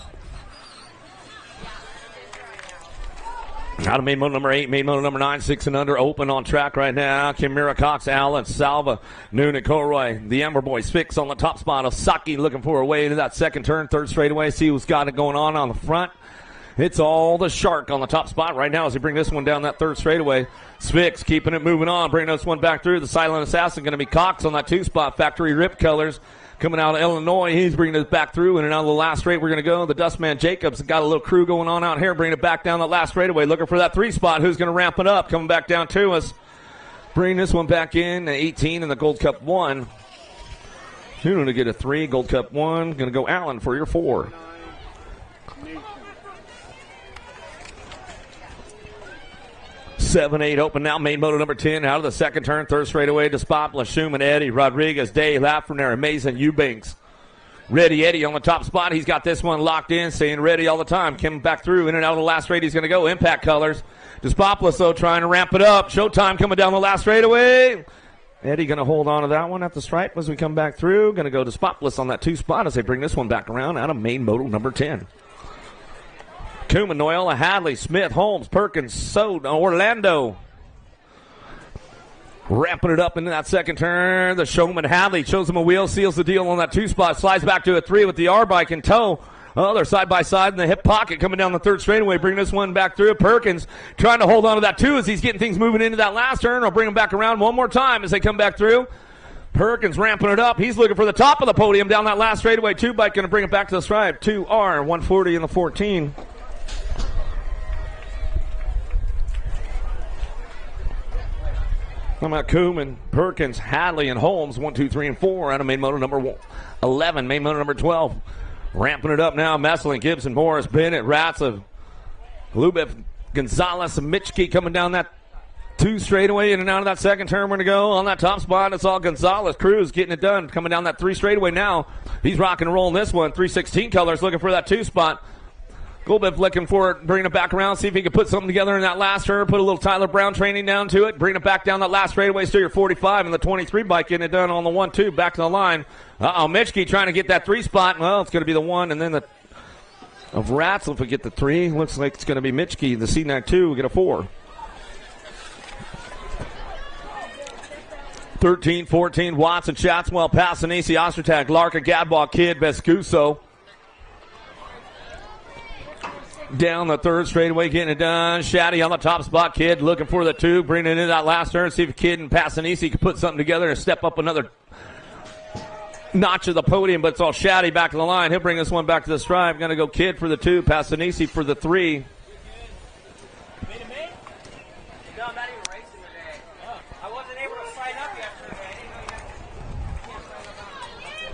Out of main motor number 8, main motor number 9, 6 and under, open on track right now. Kimura, Cox, Allen, Salva, Noonan, Colroy, the Ember Boys fix on the top spot. Osaki looking for a way into that second turn, third straightaway. See who's got it going on the front. It's all the Shark on the top spot right now as he bring this one down that third straightaway. Spix keeping it moving on, bringing this one back through. The Silent Assassin going to be Cox on that 2-spot. Factory Rip Colors coming out of Illinois. He's bringing it back through, and out of the last straight we're going to go. The Dustman Jacobs got a little crew going on out here, bringing it back down that last straightaway. Looking for that 3-spot. Who's going to ramp it up? Coming back down to us. Bring this one back in, 18 in the Gold Cup 1. Who's going to get a 3? Gold Cup 1. Going to go Allen for your 4. 7-8 open now. Main moto number 10 out of the second turn. Third straightaway to Spot. Lashuman, Eddie, Rodriguez, Dave, out from there. Amazing Eubanks. Ready Eddie on the top spot. He's got this one locked in, staying ready all the time. Coming back through, in and out of the last straight. He's going to go. Impact Colors. Despopoulos, though, trying to ramp it up. Showtime coming down the last straightaway. Eddie going to hold on to that one at the stripe as we come back through. Going to go Despopoulos on that 2 spot as they bring this one back around out of main moto number 10. Kuman, Noyola, Hadley, Smith, Holmes, Perkins, Sode, Orlando. Ramping it up into that second turn. The Showman, Hadley, shows him a wheel, seals the deal on that 2 spot, slides back to a 3 with the R-Bike in tow. Oh, they're side by side in the hip pocket coming down the third straightaway. Bring this one back through. Perkins trying to hold on to that 2 as he's getting things moving into that last turn. I'll bring him back around one more time as they come back through. Perkins ramping it up. He's looking for the top of the podium down that last straightaway. 2 bike going to bring it back to the stripe. 2R, 140 in the 14. I'm at Kuman, Perkins, Hadley, and Holmes. 1, 2, 3, and 4 out of main motor number 11. Main motor number 12. Ramping it up now. Messlin, Gibson, Morris, Bennett, Ratzev, Lubev, Gonzalez, and Mitchke coming down that 2 straightaway. In and out of that second turn. We're going to go on that top spot. It's all Gonzalez. Cruz getting it done. Coming down that 3 straightaway now. He's rocking and rolling this one. 316 Colors looking for that 2 spot. Golbev looking for it, bringing it back around, see if he can put something together in that last turn, put a little Tyler Brown training down to it, bring it back down that last straightaway, still your 45, and the 23 bike getting it done on the 1-2, back to the line. Mitchke trying to get that 3 spot. Well, it's going to be the 1, and then the of Ratzel if we get the 3. Looks like it's going to be Mitchke, the C92, we get a 4. 13, 14, Watson, Chatswell, Passanisi, Ostertag, Larkin, Gadbois, Kidd, Vescuso. Down the third straightaway, getting it done. Shaddy on the top spot. Kidd looking for the 2, bringing it into that last turn. See if Kidd and Passanisi can put something together and step up another notch of the podium, but it's all Shaddy back to the line. He'll bring this one back to the stripe. Going to go Kidd for the 2, Passanisi for the 3.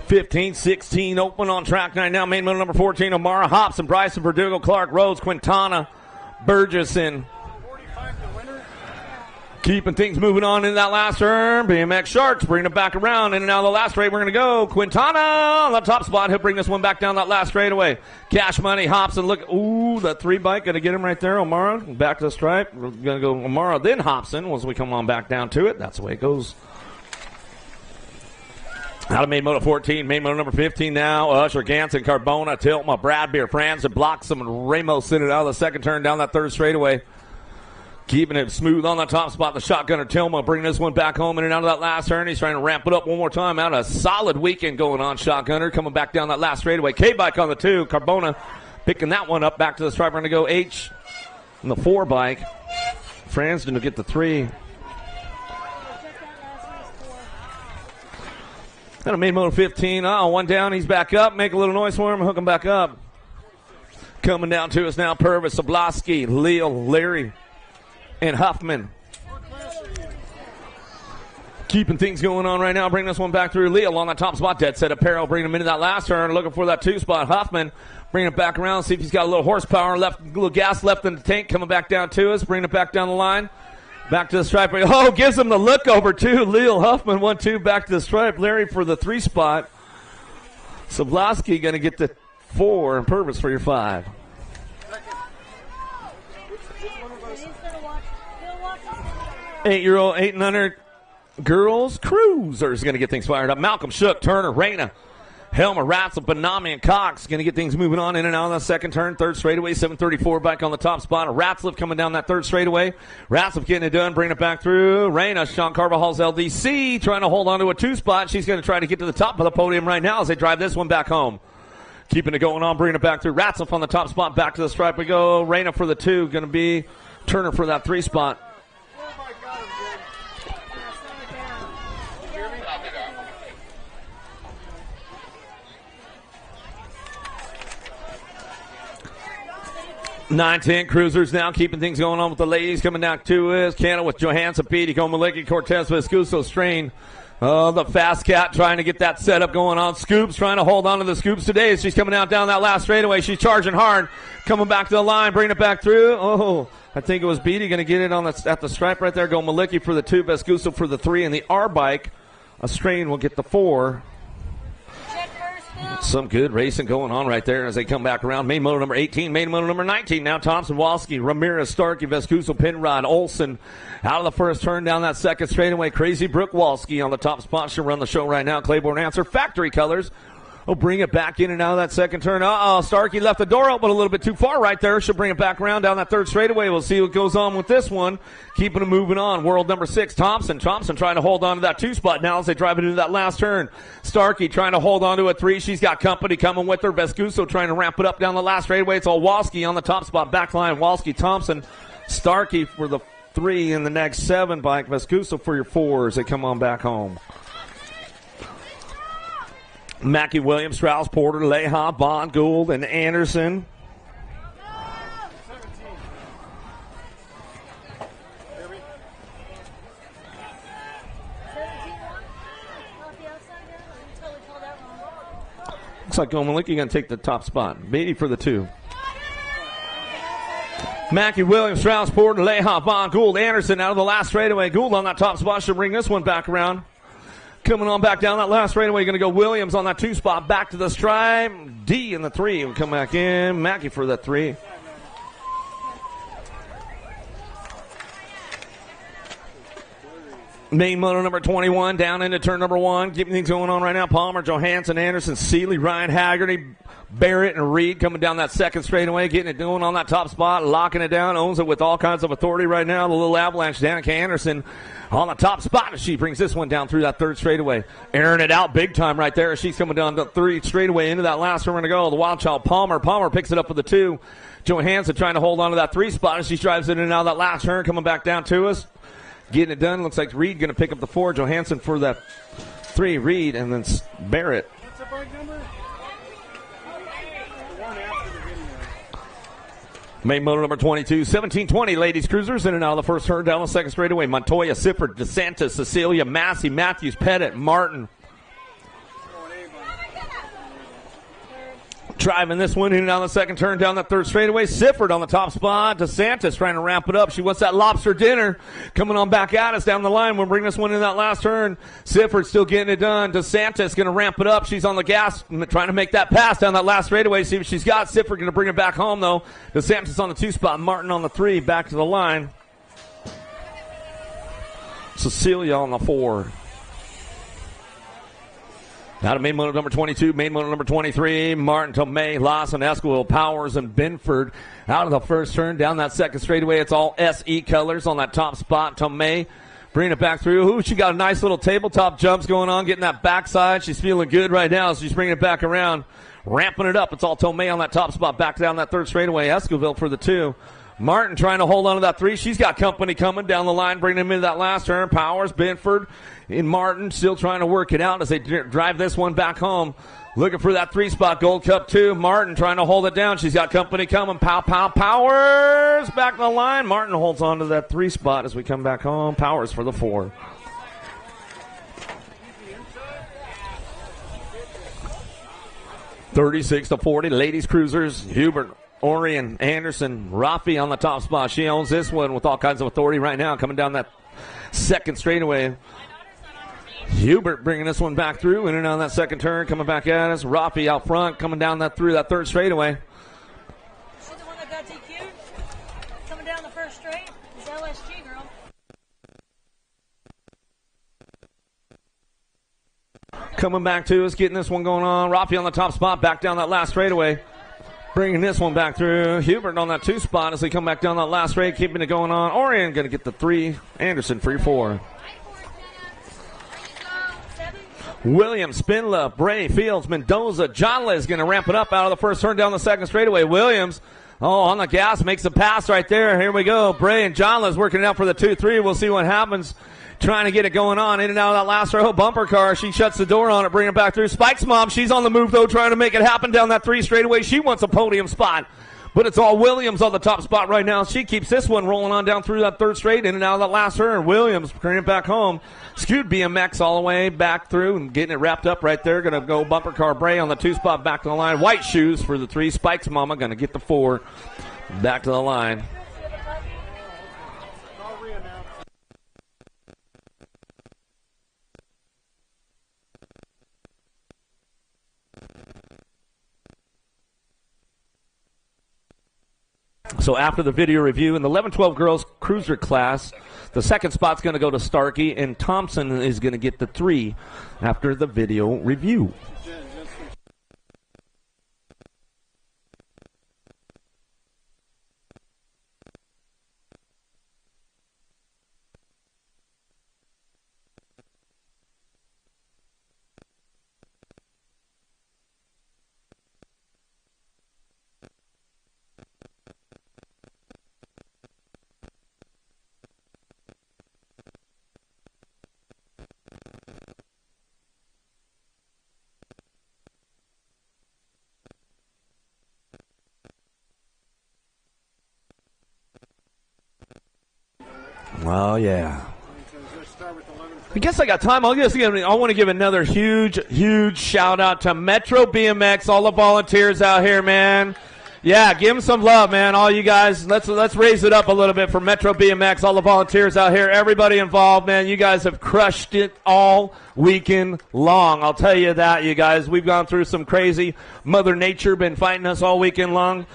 15, 16 open on track 9 now. Main motor number 14, O'Mara, Hobson, Bryson, Verdugo, Clark, Rhodes, Quintana, Burgess, and keeping things moving on in that last turn. BMX Sharks bringing it back around. In and out of the last straight, we're going to go. Quintana on the top spot. He'll bring this one back down that last straightaway. Cash Money, Hobson, look. Ooh, that 3 bike. Going to get him right there. O'Mara, back to the stripe. We're going to go O'Mara, then Hobson once we come on back down to it. That's the way it goes. Out of main motor 14, main motor number 15 now. Usher, Ganson, Carbona, Tiltma, Bradbeer, Franz, and Bloxham, and Ramos sending it out of the second turn down that third straightaway. Keeping it smooth on the top spot. The shotgunner, Tilma, bringing this one back home in and out of that last turn. He's trying to ramp it up one more time. Out a solid weekend going on, shotgunner. Coming back down that last straightaway. K-bike on the 2. Carbona picking that one up back to the stripe. We're going to go H on the 4 bike. Franz going to get the 3. And a main motor 15. One down. He's back up. Make a little noise for him. Hook him back up. Coming down to us now. Purvis, Sablaski, Leal, Larry, and Huffman. Keeping things going on right now. Bring this one back through. Leal on that top spot. Dead set apparel. Bringing him into that last turn. Looking for that 2 spot. Huffman bringing it back around. See if he's got a little horsepower left. A little gas left in the tank. Coming back down to us. Bringing it back down the line. Back to the stripe. Oh, gives him the look over too. Leal Huffman 1-2 back to the stripe. Larry for the 3 spot. Sablaski going to get the 4 and Purvis for your 5. 8-year-old, 8 and under girls cruisers going to get things fired up. Malcolm, Shook, Turner, Reyna, Helmer, Ratzel, Benami, and Cox going to get things moving on in and out of the second turn. Third straightaway, 734 back on the top spot. Ratzliff coming down that third straightaway. Ratzliff getting it done, bringing it back through. Reyna, Sean Carvajal's LDC, trying to hold on to a 2 spot. She's going to try to get to the top of the podium right now as they drive this one back home. Keeping it going on, bringing it back through. Ratzoff on the top spot, back to the stripe we go. Reyna for the 2, going to be Turner for that 3 spot. Oh my God, I'm Copy that. 9-10 cruisers now keeping things going on with the ladies. Coming down to is Canada with Johansson, Petey, Malicki, Cortez, Vescuso, Strain. The fast cat trying to get that setup going on. Scoops trying to hold on to the scoops today as she's coming out down that last straightaway. She's charging hard. Coming back to the line, bringing it back through. Oh, I think it was Beatty going to get it on at the stripe right there. Go Malicki for the 2, Vescuso for the 3, and the R bike. A Strain will get the 4. Some good racing going on right there as they come back around. Main motor number 18, main motor number 19. Now Thompson, Walski, Ramirez, Starkey, Vescuso, Penrod, Olson. Out of the first turn down that second straightaway. Crazy Brooke Walski on the top spot. She'll run the show right now. Claiborne Answer, factory colors. Will bring it back in and out of that second turn. Starkey left the door open a little bit too far right there. She'll bring it back around down that third straightaway. We'll see what goes on with this one. Keeping it moving on. World number 6, Thompson. Thompson trying to hold on to that 2 spot now as they drive it into that last turn. Starkey trying to hold on to a 3. She's got company coming with her. Vescuso trying to ramp it up down the last straightaway. It's all Walski on the top spot. Back line, Walski, Thompson, Starkey for the 3 in the next 7 bike. Vescuso for your 4 as they come on back home. Mackey, Williams, Strauss, Porter, Leha, Bond, Gould, and Anderson. Looks like Gomalicki going to take the top spot. Beatty for the 2. Mackey, Williams, Strauss, Porter, Leha, Bond, Gould, Anderson out of the last straightaway. Gould on that top spot should bring this one back around. Coming on back down that last straightaway, going to go Williams on that 2 spot, back to the stripe. D in the 3 will come back in. Mackey for that 3. Main motor number 21 down into turn number 1. Keeping things going on right now. Palmer, Johansson, Anderson, Seeley, Ryan Haggerty, Barrett, and Reed coming down that second straightaway, getting it going on that top spot, locking it down, owns it with all kinds of authority right now. The little avalanche, Danica Anderson on the top spot as she brings this one down through that third straightaway. Airing it out big time right there as she's coming down the 3 straightaway into that last one to go. The wild child Palmer. Palmer picks it up with the 2. Johansson trying to hold on to that 3 spot as she drives it in and out of that last turn, coming back down to us. Getting it done. Looks like Reed going to pick up the 4. Johansson for that 3. Reed and then Barrett. What's the bike number? The one after the video. Main motor number 22, 1720, ladies cruisers, in and out of the first turn down the second straightaway. Montoya, Sifford, DeSantis, Cecilia, Massey, Matthews, Pettit, Martin. Driving this one in and out of the second turn down that third straightaway. Sifford on the top spot. DeSantis trying to ramp it up. She wants that lobster dinner. Coming on back at us down the line. We'll bring this one in that last turn. Sifford still getting it done. DeSantis going to ramp it up. She's on the gas trying to make that pass down that last straightaway. See what she's got. Sifford going to bring it back home though. DeSantis on the 2 spot. Martin on the 3. Back to the line. Cecilia on the 4. Out of main motor number 22, main motor number 23, Martin, Tomei, Lawson, Esquivel, Powers, and Binford. Out of the first turn, down that second straightaway. It's all SE colors on that top spot. Tomei bringing it back through. Ooh, she got a nice little tabletop jumps going on, getting that backside. She's feeling good right now. She's bringing it back around, ramping it up. It's all Tomei on that top spot, back down that third straightaway. Esquivel for the 2. Martin trying to hold on to that 3. She's got company coming down the line, bringing him into that last turn. Powers, Binford, and Martin still trying to work it out as they drive this one back home. Looking for that 3 spot, Gold Cup 2. Martin trying to hold it down. She's got company coming. Powers back to the line. Martin holds on to that 3 spot as we come back home. Powers for the 4. $36-40, ladies cruisers. Hubert, Orion, Anderson, Rafi on the top spot. She owns this one with all kinds of authority right now, coming down that second straightaway. Hubert bringing this one back through, in and out of that second turn, coming back at us. Rafi out front, coming down that through that third straightaway. She's the one that got DQ'd? Coming down the first straight? It's LSG, girl. Coming back to us, getting this one going on. Rafi on the top spot, back down that last straightaway. Bringing this one back through. Hubert on that 2 spot as they come back down that last straight, keeping it going on. Orion going to get the 3. Anderson for your 4. Williams, Spindler, Bray, Fields, Mendoza, Johnley is going to ramp it up out of the first turn down the second straightaway. Williams, on the gas, makes a pass right there. Here we go. Bray and Johnley is working it out for the 2-3. We'll see what happens. Trying to get it going on in and out of that last row. Bumper car. She shuts the door on it, bring it back through. Spike's mom, she's on the move, though, trying to make it happen down that 3 straightaway. She wants a podium spot. But it's all Williams on the top spot right now. She keeps this one rolling on down through that 3rd straight, in and out of that last turn. Williams bringing it back home. Skewed BMX all the way back through and getting it wrapped up right there. Going to go bumper car Bray on the 2 spot back to the line. White shoes for the 3. Spike's mama going to get the 4 back to the line. So after the video review in the 11-12 girls cruiser class, the second spot's going to go to Starkey, and Thompson is going to get the 3 after the video review. Oh, yeah. I guess I got time. I want to give another huge shout out to Metro BMX, all the volunteers out here, man. Yeah, give them some love, man. All you guys, let's raise it up a little bit for Metro BMX, all the volunteers out here, everybody involved, man. You guys have crushed it all weekend long. I'll tell you that, you guys. We've gone through some crazy. Mother Nature been fighting us all weekend long.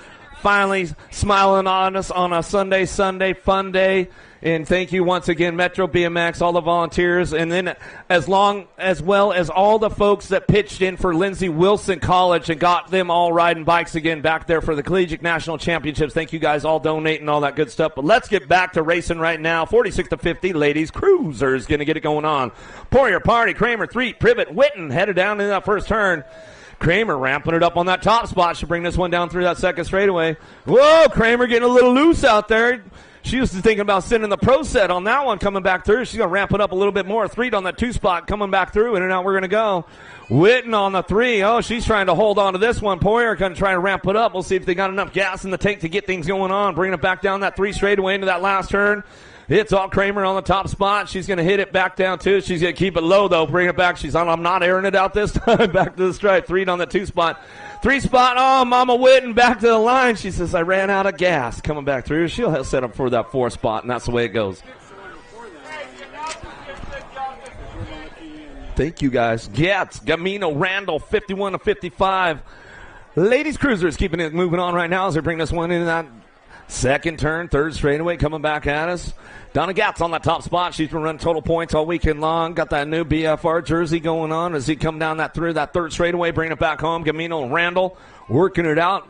Finally smiling on us on a Sunday fun day. And thank you once again, Metro BMX, all the volunteers, and then as well as all the folks that pitched in for Lindsey Wilson College and got them all riding bikes again back there for the Collegiate National Championships. Thank you guys all donating all that good stuff. But let's get back to racing right now. 46-50, ladies cruisers going to get it going on. Poirier, Party, Kramer, Threet, Privet, Witten headed down in that first turn. Kramer ramping it up on that top spot. Should bring this one down through that second straightaway. Whoa, Kramer getting a little loose out there. She was thinking about sending the pro set on that one coming back through. She's going to ramp it up a little bit more. 3 on that 2 spot coming back through. In and out we're going to go. Witten on the 3. Oh, she's trying to hold on to this one. Poirier going to try to ramp it up. We'll see if they got enough gas in the tank to get things going on. Bringing it back down that 3 straightaway into that last turn. It's all Kramer on the top spot. She's going to hit it back down, too. She's going to keep it low, though. Bring it back. She's on. I'm not airing it out this time. Back to the stripe. 3 on the 2 spot. 3 spot. Oh, Mama Witten back to the line. She says, I ran out of gas. Coming back through. She'll set up for that 4 spot, and that's the way it goes. Thank you, guys. Getz, Gamino, Randall, 51-55. Ladies Cruisers keeping it moving on right now as they bring this one in that second turn, 3rd straightaway coming back at us. Donna Gatz on that top spot. She's been running total points all weekend long. Got that new BFR jersey going on as he come down that through that 3rd straightaway, bringing it back home. Gamino and Randall working it out.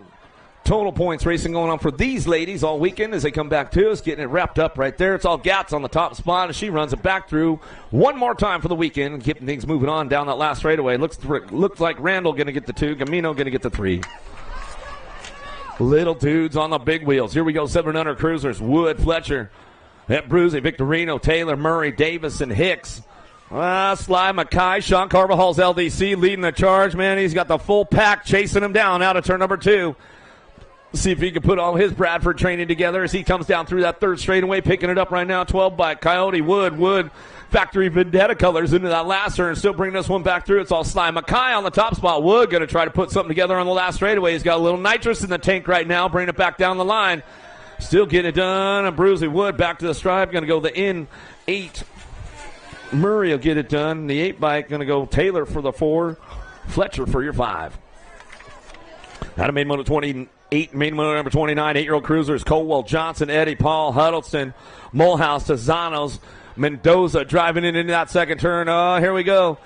Total points racing going on for these ladies all weekend as they come back to us, getting it wrapped up right there. It's all Gatz on the top spot as she runs it back through one more time for the weekend and keeping things moving on down that last straightaway. Looks like Randall going to get the 2, Gamino going to get the 3. Little dudes on the big wheels. Here we go, 700 cruisers. Wood, Fletcher, Bruzy, Victorino, Taylor, Murray, Davis, and Hicks. Sly Mackay, Sean Carvajal's LDC leading the charge. Man, he's got the full pack chasing him down out of turn number 2. See if he can put all his Bradford training together as he comes down through that 3rd straightaway, picking it up right now. 12 by Coyote, Wood, Factory Vendetta colors into that last turn, still bringing this one back through. It's all Sly Mackay on the top spot. Wood going to try to put something together on the last straightaway. He's got a little nitrous in the tank right now, bringing it back down the line. Still getting it done. And Bruzy Wood back to the stripe, going to go the in-8. Murray will get it done. The 8 bike going to go Taylor for the 4, Fletcher for your 5. Out of main moto 28, main moto number 29, 8-year-old cruisers, Colwell, Johnson, Eddie, Paul, Huddleston, Mulhouse, Tazanos, Mendoza driving it into that second turn. Oh, here we go.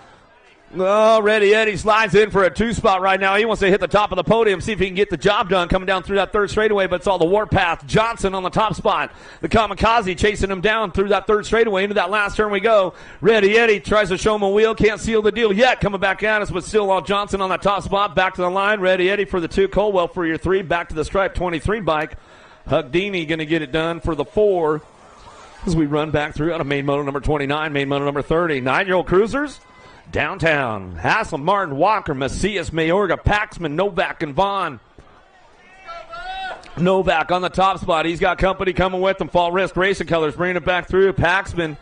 Oh, Ready Eddie slides in for a 2-spot right now. He wants to hit the top of the podium, see if he can get the job done coming down through that third straightaway, but it's all the warpath. Johnson on the top spot. The Kamikaze chasing him down through that third straightaway. Into that last turn we go. Ready Eddie tries to show him a wheel. Can't seal the deal yet. Coming back at us, but still all Johnson on that top spot. Back to the line. Ready Eddie for the 2. Colwell for your 3. Back to the stripe 23 bike. Hugdini going to get it done for the 4 as we run back through out of main moto number 29, main moto number 30. 9-year-old cruisers. Downtown, Hassel, Martin, Walker, Macias, Mayorga, Paxman, Novak, and Vaughn. Novak on the top spot. He's got company coming with him. Fall Risk Racing Colors bringing it back through. Paxman,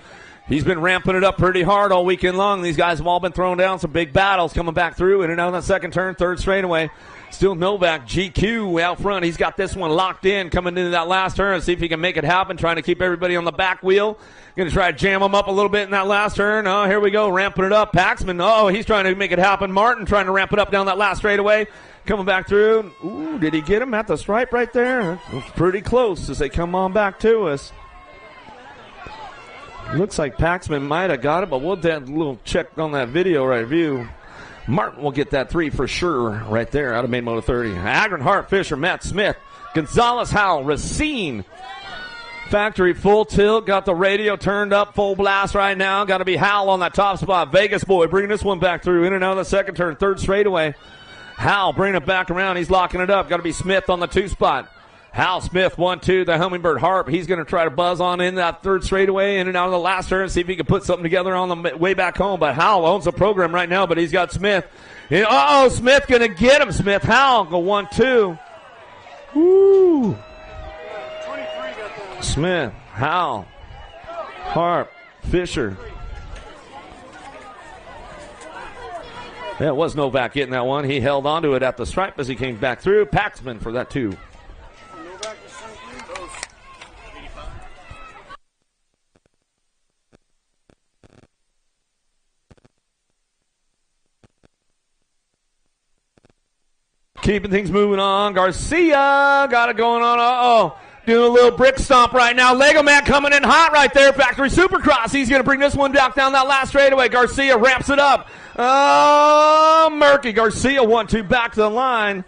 he's been ramping it up pretty hard all weekend long. These guys have all been throwing down some big battles coming back through. In and out on that second turn, third straightaway. Still Novak, GQ out front. He's got this one locked in coming into that last turn. See if he can make it happen. Trying to keep everybody on the back wheel. Going to try to jam him up a little bit in that last turn. Oh, here we go. Ramping it up. Paxman. Oh, he's trying to make it happen. Martin trying to ramp it up down that last straightaway. Coming back through. Ooh, did he get him at the stripe right there? It was pretty close as they come on back to us. Looks like Paxman might have got it, but we'll do a little check on that video right view. Martin will get that 3 for sure right there out of main moto 30. Agron, Hart, Fisher, Matt Smith, Gonzalez, Howell, Racine. Factory full tilt, got the radio turned up, full blast right now. Got to be Howell on that top spot. Vegas boy bringing this one back through. In and out of the second turn, third straightaway. Howell bringing it back around. He's locking it up. Got to be Smith on the 2 spot. Hal Smith, 1-2, the Hummingbird Harp. He's going to try to buzz on in that third straightaway, in and out of the last turn, see if he can put something together on the way back home. But Hal owns the program right now, but he's got Smith. Uh-oh, Smith going to get him. Smith, Hal, go 1-2. Woo. Smith, Hal, Harp, Fisher. Yeah, it was Novak getting that one. He held onto it at the stripe as he came back through. Paxman for that 2. Keeping things moving on. Garcia got it going on. Uh-oh. Doing a little brick stomp right now. Lego Man coming in hot right there. Factory Supercross. He's going to bring this one back down that last straightaway. Garcia ramps it up. Oh, murky. Garcia 1-2 back to the line.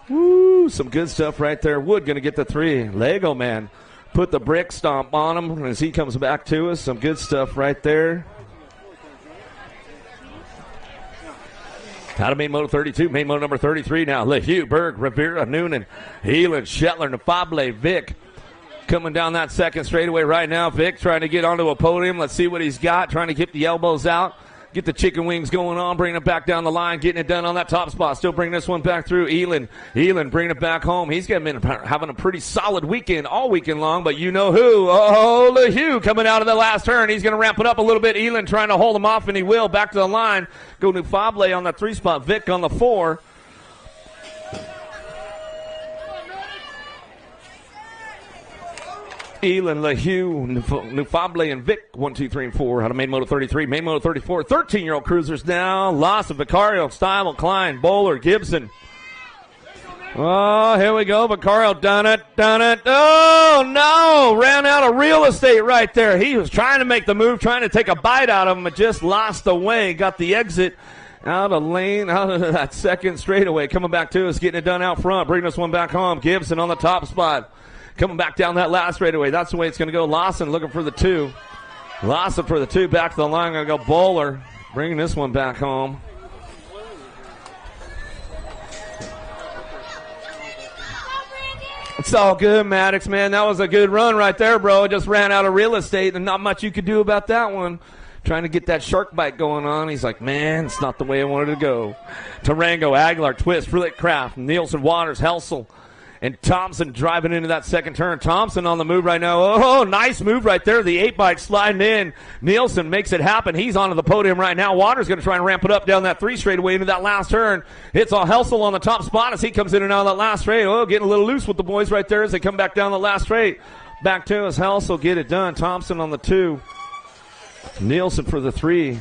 Woo, some good stuff right there. Wood going to get the 3. Lego Man put the brick stomp on him as he comes back to us. Some good stuff right there. Out of main moto 32, main moto number 33 now. LeHue, Berg, Rivera, Noonan, Heelan, Shetler, Nafable, Vic. Coming down that second straightaway right now. Vic trying to get onto a podium. Let's see what he's got. Trying to keep the elbows out. Get the chicken wings going on. Bringing it back down the line. Getting it done on that top spot. Still bringing this one back through. Elin bringing it back home. He's been having a pretty solid weekend all weekend long. But you know who? Oh, LeHue coming out of the last turn. He's going to ramp it up a little bit. Elin trying to hold him off, and he will. Back to the line. Go Nufable on that 3 spot. Vic on the 4. Elin, LeHue, Nufable, and Vic, 1, 2, 3, and 4 out of main moto 33, main moto 34. 13-year-old cruisers now. Loss of Vicario, Stivel, Klein, Bowler, Gibson. Oh, here we go. Vicario done it. Oh, no. Ran out of real estate right there. He was trying to make the move, trying to take a bite out of him, but just lost the way. Got the exit out of lane, out of that second straightaway. Coming back to us, getting it done out front. Bringing this one back home. Gibson on the top spot. Coming back down that last straightaway. That's the way it's going to go. Lawson looking for the 2. Lawson for the 2. Back to the line. Going to go Bowler. Bringing this one back home. It's all good, Maddox, man. That was a good run right there, bro. It just ran out of real estate, and not much you could do about that one. Trying to get that shark bite going on. He's like, man, it's not the way I wanted to go. Tarango, Aguilar, Twist, Frillick, Kraft, Nielsen, Waters, Helsel, and Thompson driving into that second turn. Thompson on the move right now. Oh, nice move right there. The 8-bike sliding in. Nielsen makes it happen. He's onto the podium right now. Waters going to try and ramp it up down that 3 straightaway into that last turn. Hits all Helsel on the top spot as he comes in and out of that last straight. Oh, getting a little loose with the boys right there as they come back down the last straight. Back to us. Helsel get it done. Thompson on the 2. Nielsen for the 3.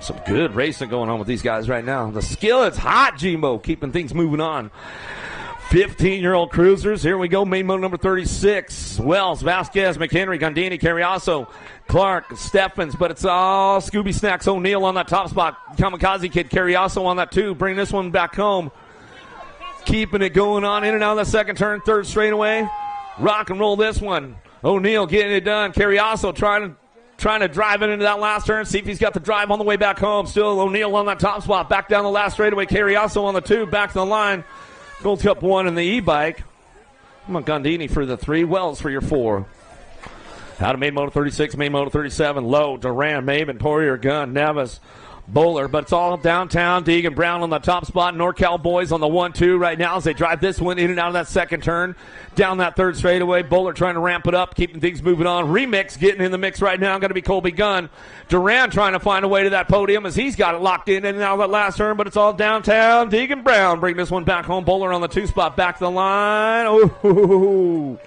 Some good racing going on with these guys right now. The skill is hot, Jimbo, keeping things moving on. 15-year-old cruisers. Here we go. Main moto number 36. Wells, Vasquez, McHenry, Gondini, Carriazo, Clark, Steffens, but it's all Scooby Snacks. O'Neal on that top spot. Kamikaze Kid, Carriazo on that two. Bring this one back home. Keeping it going on in and out of the second turn, third straightaway. Rock and roll this one. O'Neal getting it done. Carriazo trying to drive it into that last turn. See if he's got the drive on the way back home. Still O'Neal on that top spot. Back down the last straightaway. Carriazo on the two. Back to the line. Gold Cup 1 in the e-bike. Gondini for the 3. Wells for your 4. Out of main moto 36, main moto 37. Lowe, Duran, Maven, Poirier, Gunn, Nevis, Bowler, but it's all downtown. Deegan Brown on the top spot. NorCal boys on the 1-2 right now as they drive this one in and out of that second turn. Down that third straightaway. Bowler trying to ramp it up, keeping things moving on. Remix getting in the mix right now. Going to be Colby Gunn. Duran trying to find a way to that podium as he's got it locked in and out of that last turn, but it's all downtown. Deegan Brown bring this one back home. Bowler on the 2 spot. Back to the line. Ooh.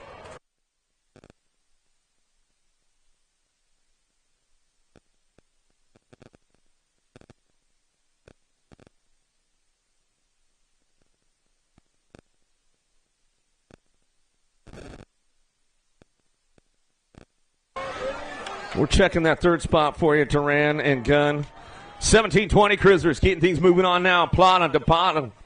We're checking that third spot for you, Duran and Gunn. 17-20 cruisers, keeping things moving on now. Plata,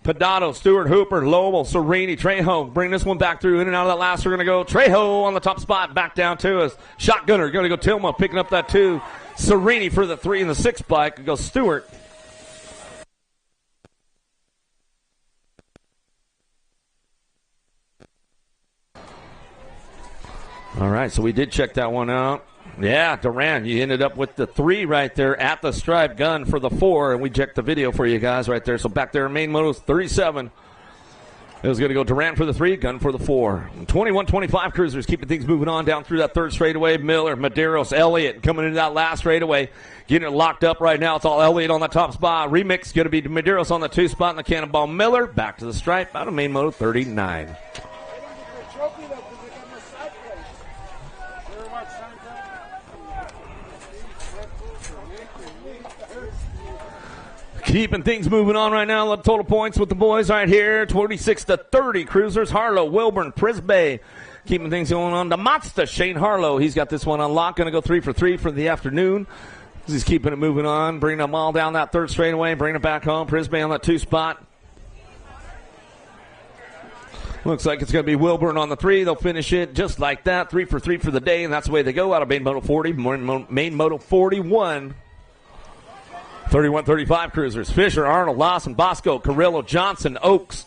Pedato, Stewart, Hooper, Lowell, Serini, Trejo. Bring this one back through. In and out of that last, we're going to go Trejo on the top spot. Back down to us. Shotgunner, going to go Tilma, picking up that 2. Serini for the 3 and the 6 bike. It goes Stewart. All right, so we did check that one out. Yeah, Duran, you ended up with the 3 right there at the stripe. Gun for the 4, and we checked the video for you guys right there. So back there, main motos 37. It was going to go Duran for the 3, Gun for the 4. 21-25 cruisers, keeping things moving on down through that third straightaway. Miller, Medeiros, Elliott coming into that last straightaway. Getting it locked up right now. It's all Elliott on the top spot. Remix going to be Medeiros on the 2 spot and the Cannonball. Miller back to the stripe out of main moto 39. Keeping things moving on right now. Total points with the boys right here. 26-30 cruisers. Harlow, Wilburn, Prisbay. Keeping things going on. The Mazda, Shane Harlow. He's got this one unlocked. Going to go 3 for 3 for the afternoon. He's keeping it moving on. Bringing them all down that third straightaway. Bringing it back home. Prisbay on that 2 spot. Looks like it's going to be Wilburn on the 3. They'll finish it just like that. 3 for 3 for the day, and that's the way they go out of main moto 40. Main moto 41. 31-35 cruisers. Fisher, Arnold, Lawson, Bosco, Carrillo, Johnson, Oaks.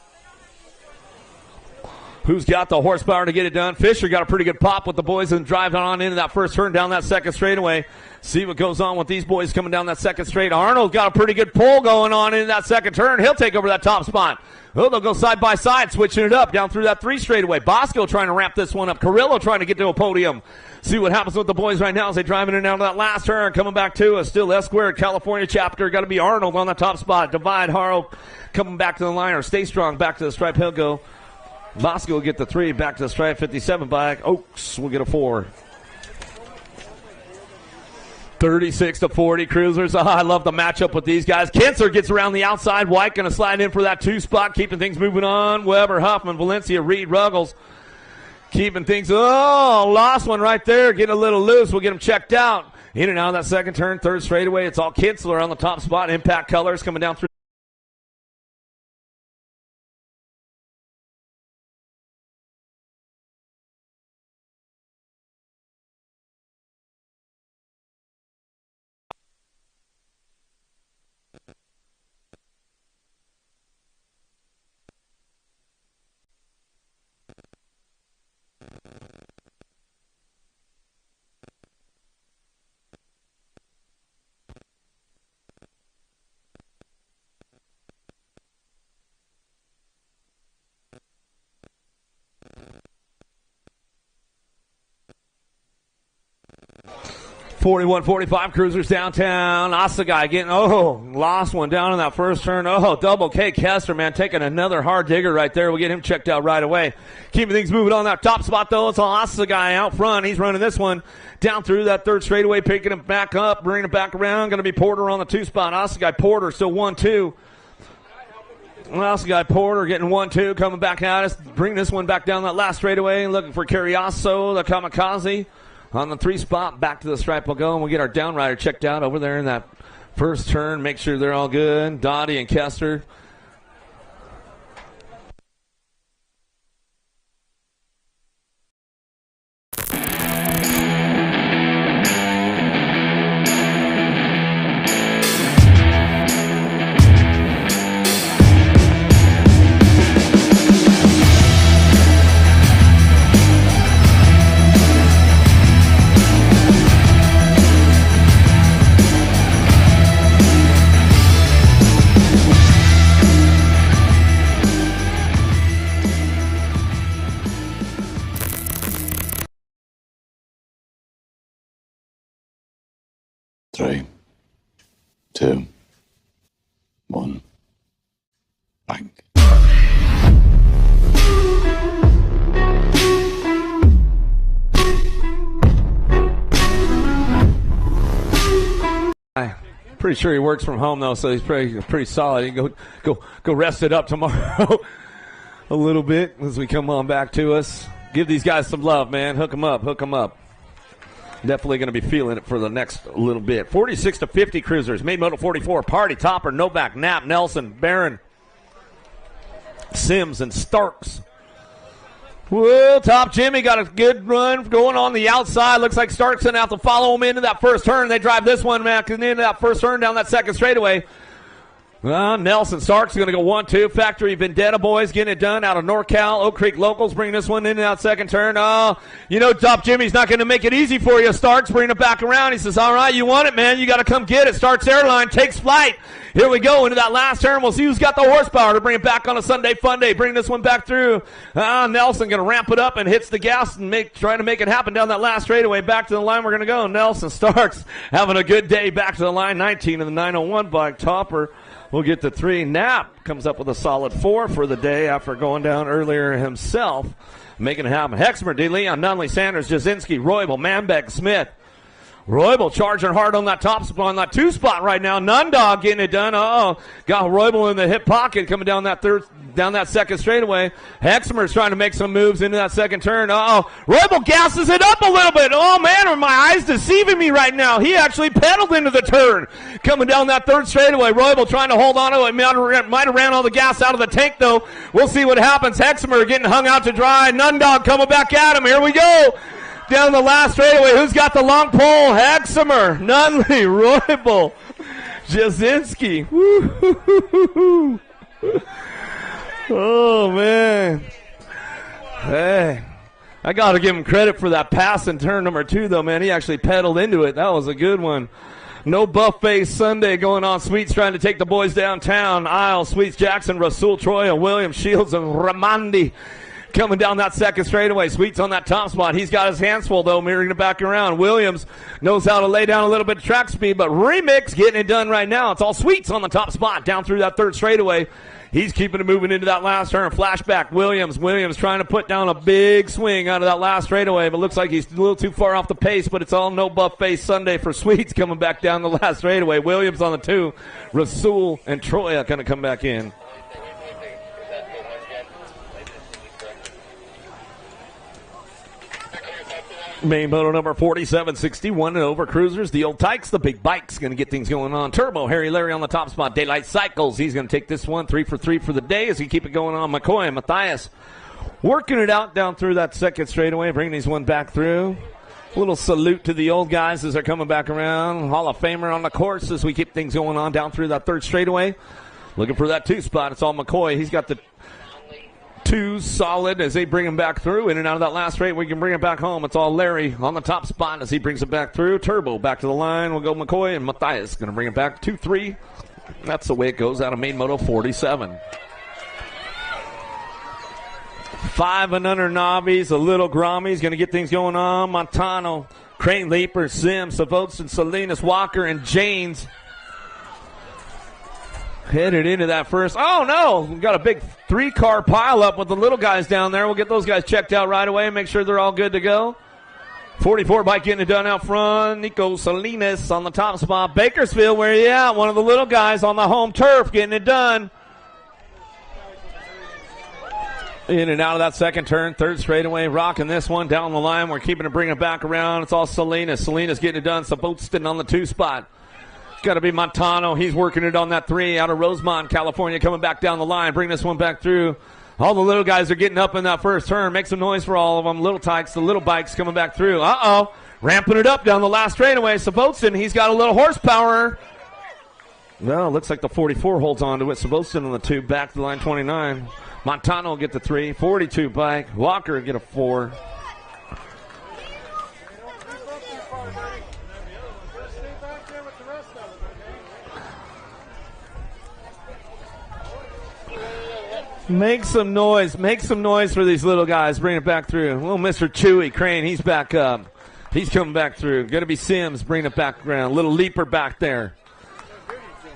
Who's got the horsepower to get it done? Fisher got a pretty good pop with the boys and driving on into that first turn down that second straightaway. See what goes on with these boys coming down that second straight. Arnold got a pretty good pull going on in that second turn. He'll take over that top spot. Oh, they'll go side by side, switching it up down through that 3 straightaway. Bosco trying to ramp this one up. Carrillo trying to get to a podium. See what happens with the boys right now as they drive in and out of that last turn. Coming back to us. Still S-Squared California chapter. Got to be Arnold on the top spot. Divide Harrow coming back to the line. Or Stay Strong back to the stripe. He'll go. Bosco will get the 3 back to the stripe. 57 bike. Oaks will get a 4. 36-40 cruisers. I love the matchup with these guys. Kensler gets around the outside. White going to slide in for that 2 spot. Keeping things moving on. Weber, Huffman, Valencia, Reed, Ruggles. Keeping things, lost one right there. Getting a little loose. We'll get him checked out. In and out of that second turn, third straightaway. It's all Kinsler on the top spot. Impact Colors coming down through. .45 cruisers downtown. Asagai getting, lost one down in that first turn. Double K Kester, man, taking another hard digger right there. We'll get him checked out right away. Keeping things moving on that top spot, though. It's all Asagai out front. He's running this one down through that third straightaway, picking it back up, bringing it back around. Going to be Porter on the 2 spot. Asagai, Porter, still 1-2. We also got Porter getting 1-2, coming back at us. Bring this one back down that last straightaway. Looking for Carriazo, the kamikaze. On the 3 spot, back to the stripe we'll go, and we'll get our downrider checked out over there in that first turn. Make sure they're all good. Dottie and Kester. Three, two, one, bang. Pretty sure he works from home though, so he's pretty solid. He can go rest it up tomorrow a little bit as we come on back to us. Give these guys some love, man. Hook them up. Definitely going to be feeling it for the next little bit. 46-50 cruisers. Made Moto 44. Party, Topper, Novak, Knapp, Nelson, Barron, Sims, and Starks. Whoa, Top Jimmy got a good run going on the outside. Looks like Starks going to have to follow him into that first turn. They drive this one back into that first turn down that second straightaway. Nelson Starks going to go 1-2. Factory Vendetta boys getting it done out of NorCal. Oak Creek locals bring this one into that second turn. Top Jimmy's not going to make it easy for you. Starks bringing it back around. He says, all right, you want it, man. You got to come get it. Starks Airline takes flight. Here we go into that last turn. We'll see who's got the horsepower to bring it back on a Sunday fun day. Bring this one back through. Nelson going to ramp it up and hits the gas and trying to make it happen down that last straightaway. Back to the line we're going to go. Nelson Starks having a good day. Back to the line. 19 of the 901 bike. Topper will get the 3. Knapp comes up with a solid 4 for the day after going down earlier himself. Making it happen. Hexmer, D. Leon, Nunley, Sanders, Jasinski, Roybal, Manbeck, Smith. Roybal charging hard on that top spot, on that 2 spot right now. Nundog getting it done. Got Roybal in the hip pocket coming down that second straightaway. Hexmer's trying to make some moves into that second turn. Roybal gasses it up a little bit. Oh, man, are my eyes deceiving me right now? He actually pedaled into the turn coming down that third straightaway. Roybal trying to hold on to it. Might have ran all the gas out of the tank, though. We'll see what happens. Hexmer getting hung out to dry. Nundog coming back at him. Here we go. Down the last straightaway. Who's got the long pole? Hexmer, Nunley, Roybal, Jasinski. Woo-hoo-hoo-hoo-hoo. Oh, man. Hey, I got to give him credit for that pass in turn number 2, though, man. He actually pedaled into it. That was a good one. No buffet Sunday going on. Sweets trying to take the boys downtown. Isles, Sweets, Jackson, Rasul, Troya, Williams, Shields, and Ramandi. Coming down that second straightaway. Sweets on that top spot. He's got his hands full, though, mirroring it back around. Williams knows how to lay down a little bit of track speed, but Remix getting it done right now. It's all Sweets on the top spot down through that third straightaway. He's keeping it moving into that last turn. Flashback, Williams trying to put down a big swing out of that last straightaway, but looks like he's a little too far off the pace, but it's all no buffet Sunday for Sweets coming back down the last straightaway. Williams on the 2. Rasul and Troya going to come back in. Main moto number 4761 and over cruisers. The old Tykes, the big bikes, going to get things going on. Turbo, Harry Larry on the top spot. Daylight Cycles, he's going to take this one 3 for 3 for the day as he keep it going on. McCoy and Matthias working it out down through that second straightaway, bringing these one back through. A little salute to the old guys as they're coming back around. Hall of Famer on the course as we keep things going on down through that third straightaway. Looking for that 2 spot. It's all McCoy. He's got the 2 solid as they bring him back through. In and out of that last straight, we can bring it back home. It's all Larry on the top spot as he brings it back through. Turbo back to the line. We'll go McCoy and Matthias going to bring it back 2-3. That's the way it goes out of main moto 47. 5 and under Novice, a little Grommies going to get things going on. Montano, Crane Leaper, Sims, Savotes, Salinas, Walker, and Janes headed into that first. Oh, no. We've got a big 3-car pileup with the little guys down there. We'll get those guys checked out right away and make sure they're all good to go. 44 bike getting it done out front. Nico Salinas on the top spot. Bakersfield, where you at? One of the little guys on the home turf getting it done. In and out of that second turn, third straightaway, rocking this one down the line. We're keeping it, bringing it back around. It's all Salinas. Salinas getting it done. Sabotston on the 2 spot. Got to be Montano. He's working it on that 3 out of Rosemont, California, coming back down the line. Bring this one back through. All the little guys are getting up in that first turn. Make some noise for all of them. Little tykes, the little bikes coming back through. Uh-oh. Ramping it up down the last straightaway. Sabotston, he's got a little horsepower. Well, looks like the 44 holds on to it. Sabotston on the 2, back to line 29. Montano will get the 3. 42 bike. Walker will get a 4. Make some noise. Make some noise for these little guys. Bring it back through. Little Mr. Chewy Crane, he's back up. He's coming back through. Going to be Sims. Bring it back around. Little Leaper back there.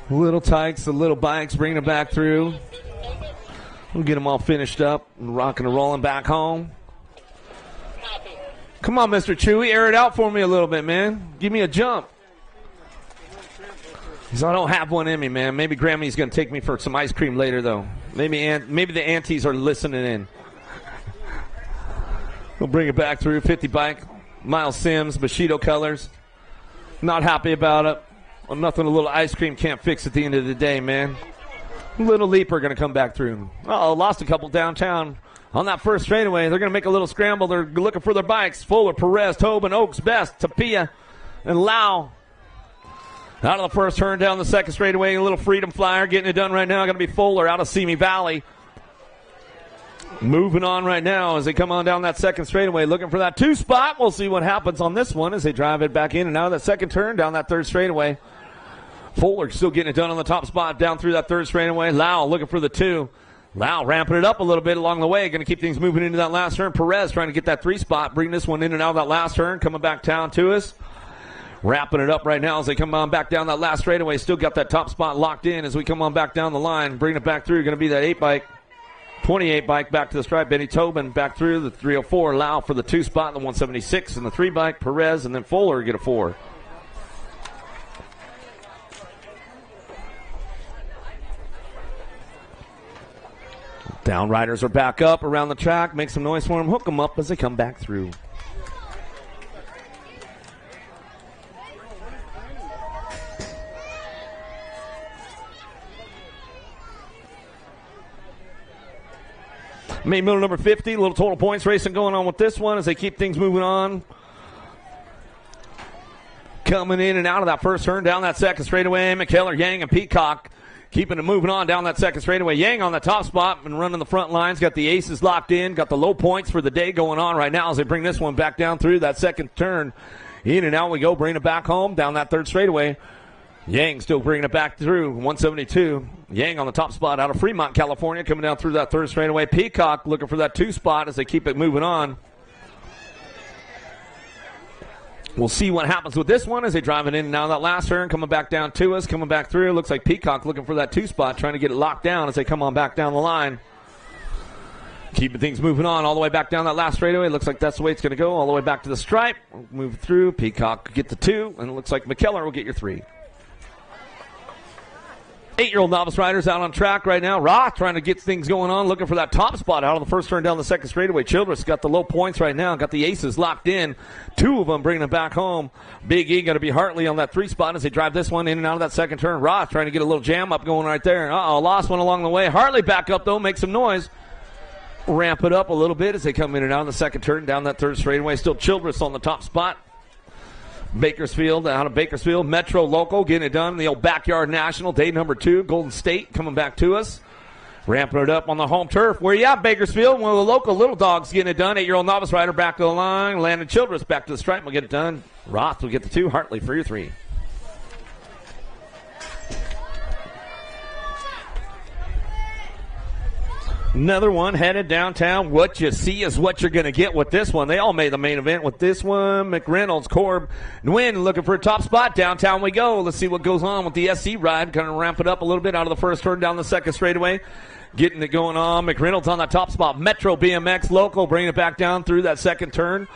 Little tykes, the little bikes, bringing it back through. We'll get them all finished up and rocking and rolling back home. Come on, Mr. Chewy, air it out for me a little bit, man. Give me a jump. Because I don't have one in me, man. Maybe Grammy's going to take me for some ice cream later, though. Maybe the aunties are listening in. We'll bring it back through. 50 bike. Miles Sims, Bushido colors. Not happy about it. Well, nothing a little ice cream can't fix at the end of the day, man. Little Leaper going to come back through. Uh-oh, lost a couple downtown on that first straightaway. They're going to make a little scramble. They're looking for their bikes. Fuller, Perez, Tobin, Oaks, Best, Tapia, and Lau. Out of the first turn, down the second straightaway. A little Freedom Flyer getting it done right now. Going to be Fuller out of Simi Valley. Moving on right now as they come on down that second straightaway. Looking for that 2 spot. We'll see what happens on this one as they drive it back in and out of that second turn, down that third straightaway. Fuller still getting it done on the top spot down through that third straightaway. Lau looking for the 2. Lau ramping it up a little bit along the way. Going to keep things moving into that last turn. Perez trying to get that 3 spot. Bring this one in and out of that last turn. Coming back down to us. Wrapping it up right now as they come on back down that last straightaway. Still got that top spot locked in as we come on back down the line. Bringing it back through. Going to be that 8 bike. 28 bike back to the stripe. Benny Tobin back through the 304. Lau for the 2 spot. The 176 and the 3 bike. Perez and then Fuller get a 4. Down riders are back up around the track. Make some noise for them. Hook them up as they come back through. Main middle number 50. A little total points racing going on with this one as they keep things moving on. Coming in and out of that first turn, down that second straightaway. McKellar, Yang, and Peacock keeping it moving on down that second straightaway. Yang on the top spot and running the front lines. Got the aces locked in. Got the low points for the day going on right now as they bring this one back down through that second turn. In and out we go. Bring it back home down that third straightaway. Yang still bringing it back through. 172. Yang on the top spot out of Fremont, California. Coming down through that third straightaway. Peacock looking for that 2 spot as they keep it moving on. We'll see what happens with this one as they drive it in and out of that last turn. Coming back down to us. Coming back through. Looks like Peacock looking for that 2 spot. Trying to get it locked down as they come on back down the line. Keeping things moving on all the way back down that last straightaway. Looks like that's the way it's going to go. All the way back to the stripe. Move through. Peacock get the 2. And it looks like McKellar will get your 3. 8-year-old novice riders out on track right now. Roth trying to get things going on, looking for that top spot out of the first turn down the second straightaway. Childress got the low points right now, got the aces locked in. 2 of them bringing it back home. Big E going to be Hartley on that 3 spot as they drive this one in and out of that second turn. Roth trying to get a little jam up going right there. Lost one along the way. Hartley back up though, make some noise. Ramp it up a little bit as they come in and out of the second turn down that third straightaway. Still Childress on the top spot. Bakersfield, out of Bakersfield, Metro Local, getting it done. The old Backyard National, day number 2, Golden State coming back to us. Ramping it up on the home turf. Where you at, Bakersfield? One of the local little dogs getting it done. 8-year-old novice rider back to the line. Landon Childress back to the stripe. We'll get it done. Roth will get the 2. Hartley for your 3. Another one headed downtown. What you see is what you're going to get with this one. They all made the main event with this one. McReynolds, Korb, Nguyen looking for a top spot. Downtown we go. Let's see what goes on with the SC ride. Kind of ramp it up a little bit out of the first turn down the second straightaway. Getting it going on. McReynolds on the top spot. Metro BMX Local bringing it back down through that second turn.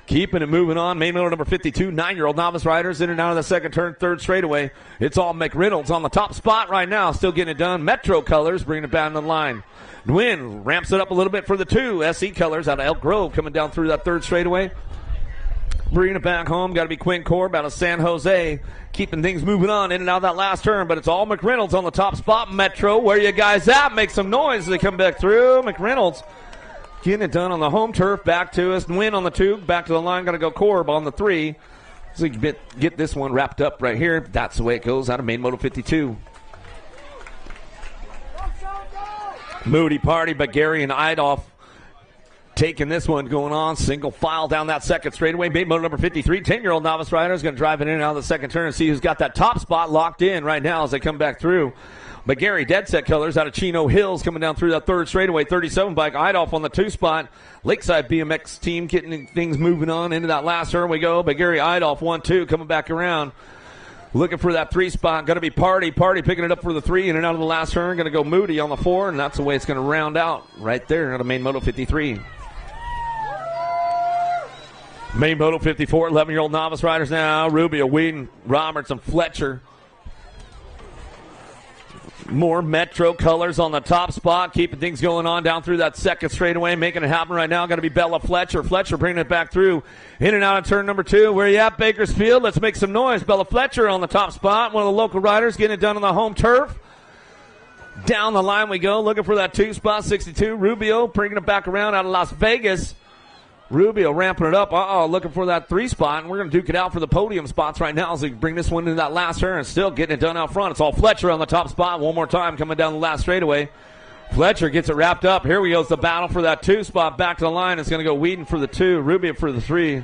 Keeping it moving on. Main motor number 52, 9-year-old novice riders in and out of the second turn, third straightaway. It's all McReynolds on the top spot right now, still getting it done. Metro colors bringing it down the line. Nguyen ramps it up a little bit for the 2. SE colors out of Elk Grove coming down through that third straightaway. Bringing it back home, got to be Quinn Corb out of San Jose. Keeping things moving on in and out of that last turn, but it's all McReynolds on the top spot. Metro, where you guys at? Make some noise as they come back through. McReynolds getting it done on the home turf. Back to us. Nguyen on the 2. Back to the line. Got to go Corb on the 3. So you get this one wrapped up right here. That's the way it goes out of main moto 52. Moody Party, but Gary and Idolf taking this one going on. Single file down that second straightaway. Main motor number 53, 10-year-old novice rider is going to drive it in and out of the second turn and see who's got that top spot locked in right now as they come back through. But Gary, dead set colors out of Chino Hills coming down through that third straightaway. 37 bike. Idolf on the 2 spot. Lakeside BMX team getting things moving on into that last turn we go. But Gary Idolf 1-2 coming back around. Looking for that 3 spot. Going to be Party picking it up for the 3 in and out of the last turn. Going to go Moody on the 4, and that's the way it's going to round out right there out of main moto 53. Main moto 54, 11-year-old novice riders now. Rubio, Whedon, Robertson, Fletcher. More Metro colors on the top spot, keeping things going on down through that second straightaway, making it happen right now. Going to be Bella Fletcher. Fletcher bringing it back through in and out of turn number 2. Where you at, Bakersfield? Let's make some noise. Bella Fletcher on the top spot, one of the local riders getting it done on the home turf. Down the line we go, looking for that 2 spot, 62. Rubio bringing it back around out of Las Vegas. Rubio ramping it up. Looking for that 3 spot, and we're going to duke it out for the podium spots right now as we bring this one into that last turn and still getting it done out front. It's all Fletcher on the top spot one more time coming down the last straightaway. Fletcher gets it wrapped up. Here we go. It's the battle for that 2 spot. Back to the line. It's going to go Whedon for the 2, Rubio for the 3.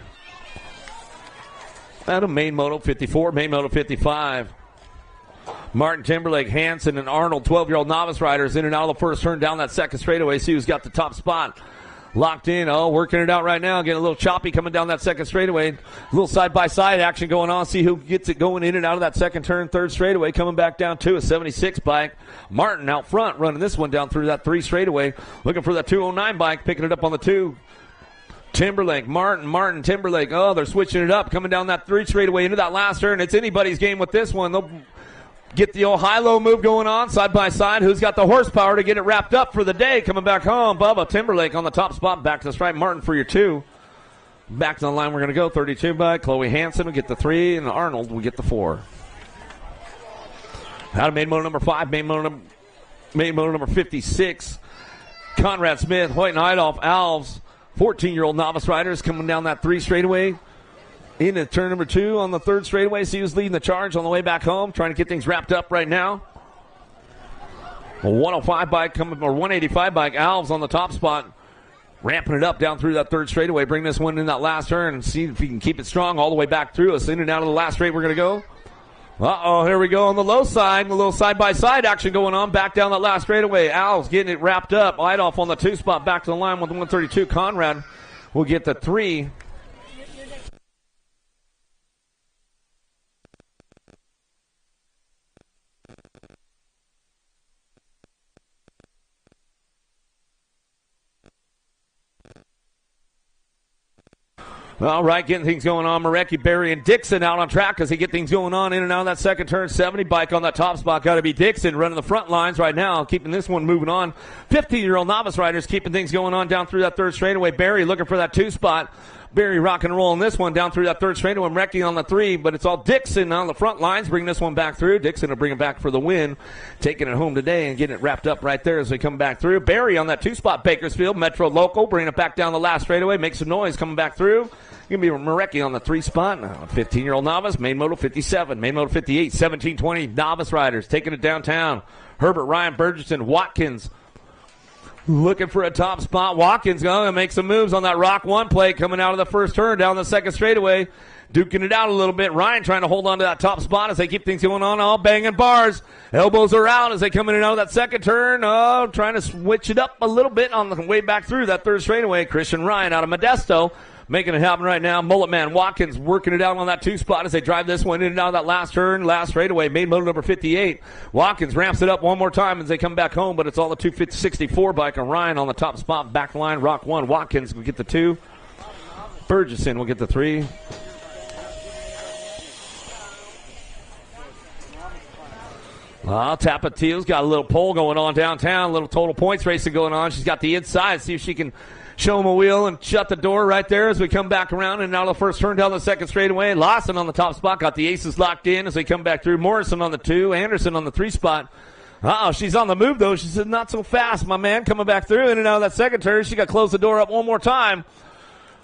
Out of main moto 54, main moto 55. Martin Timberlake, Hansen, and Arnold, 12-year-old novice riders in and out of the first turn down that second straightaway. See who's got the top spot. Locked in, working it out right now. Getting a little choppy coming down that second straightaway. A little side-by-side action going on. See who gets it going in and out of that second turn, third straightaway. Coming back down to a 76 bike. Martin out front running this one down through that 3 straightaway. Looking for that 209 bike, picking it up on the 2. Timberlake, Martin, Timberlake. They're switching it up. Coming down that 3 straightaway into that last turn. It's anybody's game with this one. They'll get the old high-low move going on, side-by-side. Who's got the horsepower to get it wrapped up for the day? Coming back home, Bubba Timberlake on the top spot. Back to the stripe, Martin for your 2. Back to the line we're going to go. 32 by Chloe Hansen will get the 3, and Arnold will get the 4. Out of main motor number 5, main motor number 56. Conrad Smith, Hoyt and Idolf, Alves, 14-year-old novice riders coming down that 3 straightaway. Into turn number 2 on the 3rd straightaway. See who's leading the charge on the way back home. Trying to get things wrapped up right now. A 105 bike coming, or 185 bike. Alves on the top spot. Ramping it up down through that 3rd straightaway. Bring this one in that last turn and see if he can keep it strong all the way back through us. In and out of the last straight we're going to go. Here we go on the low side. A little side-by-side action going on. Back down that last straightaway. Alves getting it wrapped up. Idolf on the 2 spot. Back to the line with the 132. Conrad will get the 3. All right, getting things going on. Marecki, Barry, and Dixon out on track as they get things going on in and out of that second turn. 70 bike on that top spot. Got to be Dixon running the front lines right now, keeping this one moving on. 15-year-old novice riders keeping things going on down through that 3rd straightaway. Barry looking for that 2 spot. Barry rock and rolling this one down through that 3rd straightaway. Marecki on the 3, but it's all Dixon on the front lines, bringing this one back through. Dixon will bring it back for the win, taking it home today and getting it wrapped up right there as they come back through. Barry on that 2 spot. Bakersfield, Metro local, bringing it back down the last straightaway. Make some noise coming back through. Going to be Marecki on the 3 spot. 15-year-old novice. Main moto 57. Main moto 58. 1720 novice riders taking it downtown. Herbert, Ryan, Burgesson, Watkins looking for a top spot. Watkins going to make some moves on that Rock 1 plate coming out of the first turn down the second straightaway. Duking it out a little bit. Ryan trying to hold on to that top spot as they keep things going on. All banging bars. Elbows are out as they come in and out of that second turn. Trying to switch it up a little bit on the way back through that 3rd straightaway. Christian Ryan out of Modesto making it happen right now. Mullet Man Watkins working it out on that 2 spot as they drive this one in and out of that last turn, last straightaway. Main motor number 58. Watkins ramps it up one more time as they come back home, but it's all the 264 bike. And Ryan on the top spot, back line, Rock 1. Watkins will get the 2. Burgesson will get the 3. Tapatio's got a little pole going on downtown, a little total points racing going on. She's got the inside. See if she can show him a wheel and shut the door right there as we come back around. And now the first turn down the second straightaway. Lawson on the top spot. Got the aces locked in as they come back through. Morrison on the 2. Anderson on the 3 spot. She's on the move, though. She said, not so fast, my man. Coming back through in and out of that second turn. She got to close the door up one more time.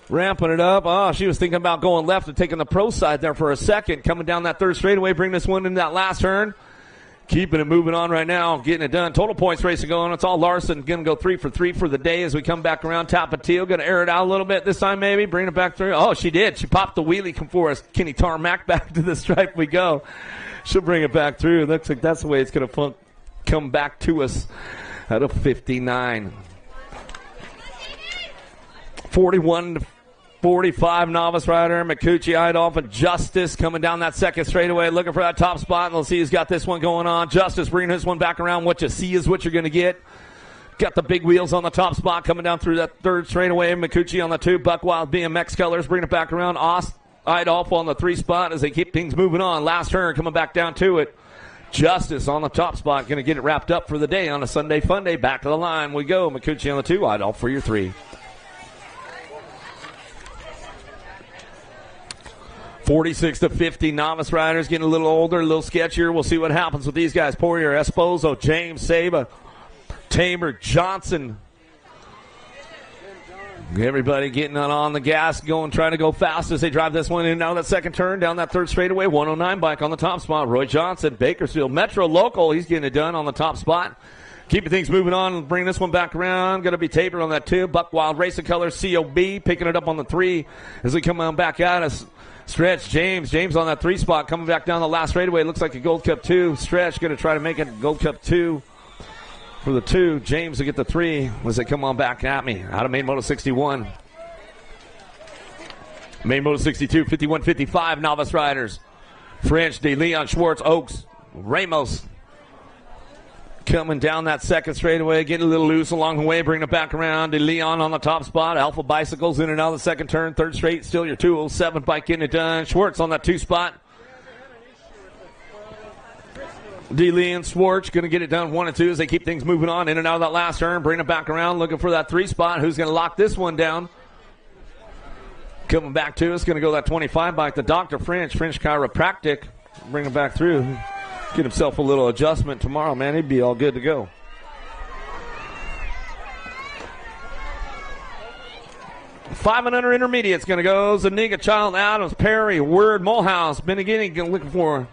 Ramping it up. She was thinking about going left and taking the pro side there for a second. Coming down that third straightaway. Bring this one in that last turn. Keeping it moving on right now, getting it done. Total points racing going. It's all Larson. Going to go 3 for 3 for the day as we come back around. Tapatio going to air it out a little bit this time maybe. Bring it back through. Oh, she did. She popped the wheelie for us. Kenny Tarmac back to the stripe we go. She'll bring it back through. Looks like that's the way it's going to come back to us at a 59. 41-45 Novice rider. McCucci, Idolf, and Justice coming down that second straightaway, looking for that top spot. And we'll see who's got this one going on. Justice bringing this one back around. What you see is what you're going to get. Got the big wheels on the top spot coming down through that third straightaway. McCucci on the 2. Buckwild BMX colors bringing it back around. Idolf on the 3 spot as they keep things moving on. Last turn coming back down to it. Justice on the top spot, going to get it wrapped up for the day on a Sunday fun day. Back to the line we go. McCucci on the 2. Idolf for your 3. 46-50 Novice riders getting a little older, a little sketchier. We'll see what happens with these guys. Poirier, Esposo, James, Saba, Tamer, Johnson. Everybody getting on the gas, trying to go fast as they drive this one in. Now that second turn, down that third straightaway. 109 bike on the top spot. Roy Johnson, Bakersfield, Metro Local. He's getting it done on the top spot. Keeping things moving on and bring this one back around. Going to be Tabor on that 2. Buckwild Racing Colors, COB, picking it up on the 3 as we come on back at us. Stretch, James on that 3 spot, coming back down the last straightaway. Looks like a Gold Cup 2. Stretch going to try to make it Gold Cup 2 for the 2. James will get the 3 as they come on back at me. Out of Main Moto 61. Main Moto 62, 51-55 Novice riders. French, De Leon, Schwartz, Oaks, Ramos. Coming down that second straightaway, getting a little loose along the way, bringing it back around. De Leon on the top spot. Alpha Bicycles in and out of the second turn. Third straight, still your 207 bike getting it done. Schwartz on that 2 spot. De Leon, Schwartz going to get it done 1 and 2 as they keep things moving on in and out of that last turn. Bring it back around, looking for that 3 spot. Who's going to lock this one down? Coming back to us, going to go that 25 bike. The Dr. French Chiropractic. Bring it back through. Get himself a little adjustment tomorrow, man. He'd be all good to go. Five and under intermediates going to go. Zuniga, Child, Adams, Perry, Word, Mulhouse, Benigini looking for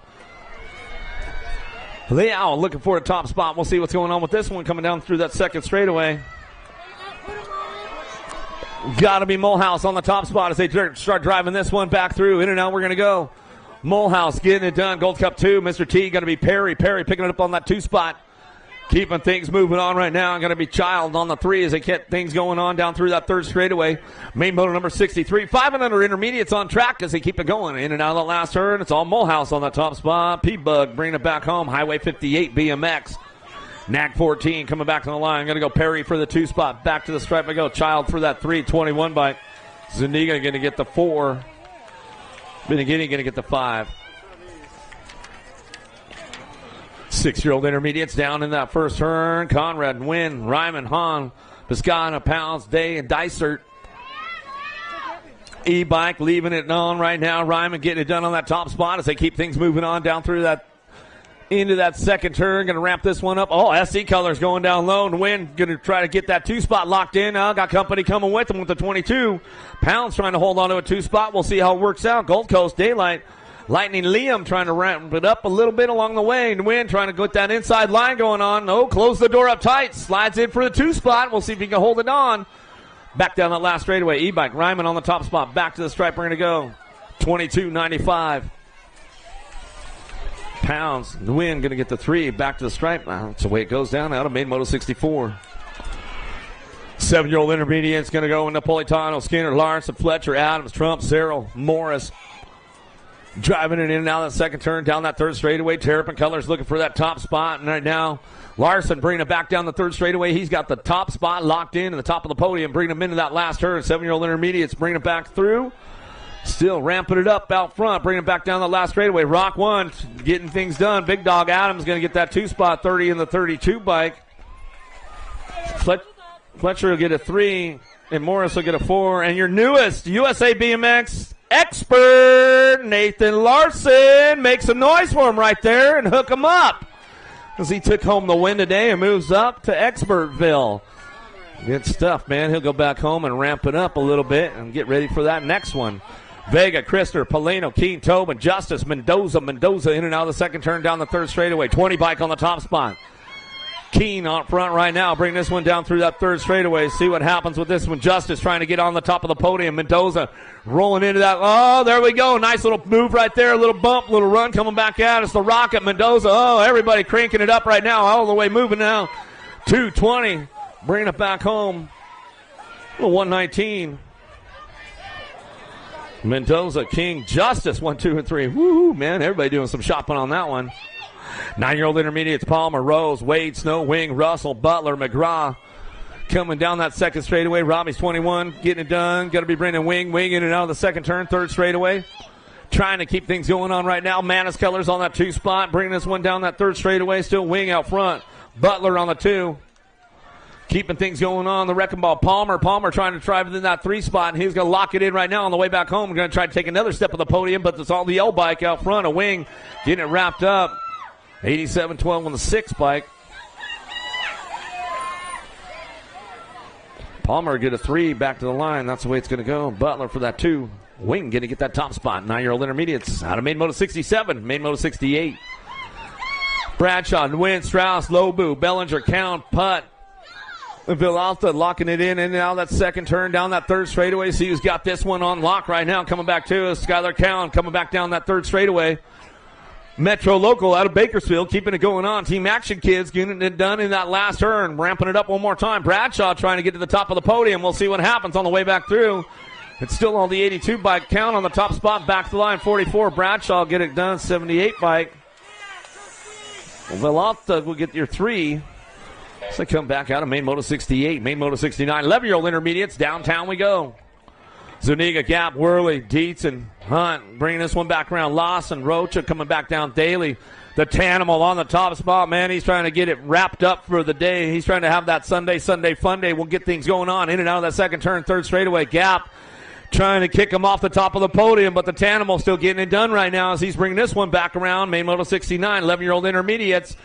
Liao, looking for a top spot. We'll see what's going on with this one coming down through that second straightaway. Got to be Mulhouse on the top spot as they start driving this one back through. In and out we're going to go. Mulhouse getting it done. Gold Cup 2. Mr. T going to be Perry. Perry picking it up on that 2 spot. Keeping things moving on right now. Going to be Child on the 3 as they get things going on down through that third straightaway. Main motor number 63. 5 and under intermediates on track as they keep it going. In and out of the last turn. It's all Mulhouse on the top spot. P-Bug bringing it back home. Highway 58 BMX. NAC 14 coming back to the line. Going to go Perry for the 2 spot. Back to the stripe I go. Child for that 321 bike. Zuniga going to get the 4. Benigini going to get the 5. 6-year-old intermediates down in that first turn. Conrad, Nguyen, Ryman, Hahn, Piscana, Pounds, Day, and Dysert. E-bike leaving it on right now. Ryman getting it done on that top spot as they keep things moving on down through that into that second turn. Going to ramp this one up. Oh, SC Colors going down low. Nguyen going to try to get that 2 spot locked in. Got company coming with him with the 22. Pounds trying to hold on to a 2 spot. We'll see how it works out. Gold Coast, Daylight. Lightning Liam trying to ramp it up a little bit along the way. Nguyen trying to get that inside line going on. Oh, close the door up tight. Slides in for the 2 spot. We'll see if he can hold it on. Back down that last straightaway. E-bike. Ryman on the top spot. Back to the stripe. We're going to go. 22.95. Pounds. Nguyen going to get the 3. Back to the stripe. That's the way it goes down out of Main Moto 64. 7-year-old intermediate's going to go in Napolitano, Skinner, Lawrence, Fletcher, Adams, Trump, Cyril, Morris. Driving it in and out of that second turn, down that third straightaway. Terrapin Colors looking for that top spot. And right now, Larson bringing it back down the third straightaway. He's got the top spot locked in the top of the podium, bringing him into that last turn. 7-year-old intermediates bringing it back through. Still ramping it up out front, bringing it back down the last straightaway. Rock 1 getting things done. Big Dog Adams going to get that 2-spot, 30 in the 32 bike. Fletcher will get a 3, and Morris will get a 4. And your newest USA BMX expert, Nathan Larson, makes a noise for him right there and hook him up as he took home the win today and moves up to Expertville. Good stuff, man. He'll go back home and ramp it up a little bit and get ready for that next one. Vega, Krister, Polino, Keene, Tobin, Justice, Mendoza in and out of the second turn down the third straightaway. 20 bike on the top spot. Keene on front right now. Bring this one down through that third straightaway. See what happens with this one. Justice trying to get on the top of the podium. Mendoza rolling into that. Oh, there we go. Nice little move right there. A little bump, little run coming back out. It's the Rocket. Mendoza. Oh, everybody cranking it up right now. All the way moving now. 220. Bringing it back home. 119. Mendoza, King, Justice, 1, 2, and 3. Woo, man, everybody doing some shopping on that one. 9-year-old intermediates, Palmer, Rose, Wade, Snow, Wing, Russell, Butler, McGraw. Coming down that second straightaway. Robbie's 21, getting it done. Got to be Brendan Wing in and out of the second turn, third straightaway. Trying to keep things going on right now. Manis Colors on that 2 spot, bringing this one down that third straightaway. Still Wing out front. Butler on the 2. Keeping things going on. The wrecking ball. Palmer trying to try within that 3 spot, and he's going to lock it in right now on the way back home. We're going to try to take another step of the podium, but it's all the L bike out front. A Wing getting it wrapped up. 87-12 on the 6 bike. Palmer get a 3 back to the line. That's the way it's going to go. Butler for that 2. Wing going to get that top spot. 9-year-old intermediates out of main moto 67, main moto 68. Bradshaw, Nguyen, Strauss, Lobu, Bellinger, Count, Putt. Villalta locking it in and out that second turn down that third straightaway. See who's got this one on lock right now. Coming back to us, Skylar Cowan coming back down that third straightaway. Metro Local out of Bakersfield keeping it going on. Team Action Kids getting it done in that last turn. Ramping it up one more time. Bradshaw trying to get to the top of the podium. We'll see what happens on the way back through. It's still on the 82 bike. Count on the top spot. Back to the line. 44. Bradshaw get it done. 78 bike. Villalta will get your 3. So they come back out of main moto 68, main moto 69. 11-year-old intermediates, downtown we go. Zuniga, Gap, Worley, Dietz, and Hunt bringing this one back around. Lawson, Rocha coming back down. Daly, the Tanimal on the top spot. Man, he's trying to get it wrapped up for the day. He's trying to have that Sunday fun day. We'll get things going on in and out of that second turn, third straightaway. Gap trying to kick him off the top of the podium, but the Tanimal still getting it done right now as he's bringing this one back around. Main moto 69, 11-year-old intermediates.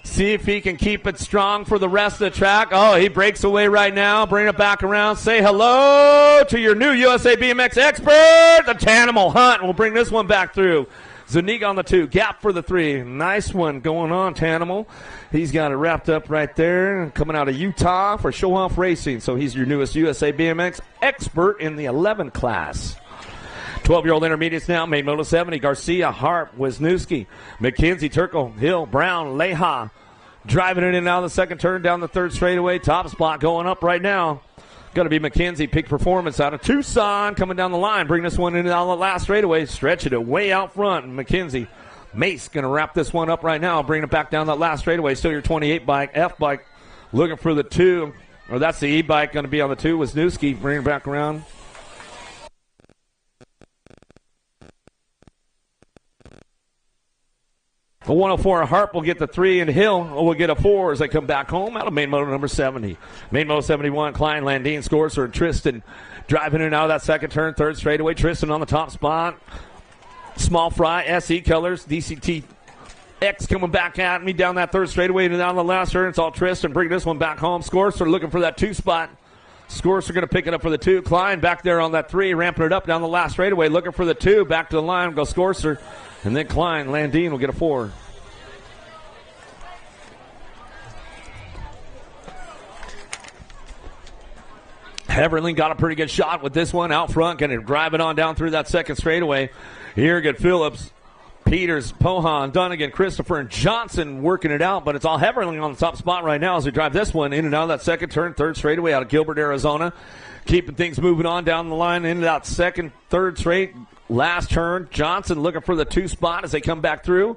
See if he can keep it strong for the rest of the track. Oh, he breaks away right now. Bring it back around. Say hello to your new USA BMX expert, the Tanimal. Hunt will bring this one back through. Zuniga on the 2. Gap for the 3. Nice one going on, Tanimal. He's got it wrapped up right there. Coming out of Utah for Show Off Racing. So he's your newest USA BMX expert in the 11 class. 12-year-old intermediates now, main moto 70. Garcia, Harp, Wisniewski, McKenzie, Turkle, Hill, Brown, Leha. Driving it in and out of the second turn down the third straightaway. Top spot going up right now. Going to be McKenzie. Peak Performance out of Tucson coming down the line. Bring this one in on the last straightaway. Stretching it way out front. McKenzie. Mace going to wrap this one up right now. Bring it back down that last straightaway. Still your 28 bike. F bike looking for the 2. Or that's the E bike going to be on the 2. Wisniewski. Bring it back around. The 104, Harp will get the 3, and Hill will get a 4 as they come back home out of main moto number 70. Main moto 71, Klein, Landine, Scorser, and Tristan driving in and out of that second turn, third straightaway. Tristan on the top spot. Small Fry, SE Colors, DCT X coming back at me down that third straightaway and down the last turn. It's all Tristan. Bring this one back home. Scorser looking for that 2 spot. Scorser going to pick it up for the 2. Klein back there on that 3, ramping it up down the last straightaway, looking for the 2. Back to the line, go Scorser. And then Klein, Landine will get a 4. Heverling got a pretty good shot with this one out front. Going to drive it on down through that second straightaway. Here get Phillips, Peters, Pohan, Dunnigan, Christopher, and Johnson working it out. But it's all Heverling on the top spot right now as we drive this one in and out of that second turn, third straightaway out of Gilbert, Arizona. Keeping things moving on down the line into that second, third straight. last turn. Johnson looking for the 2 spot as they come back through.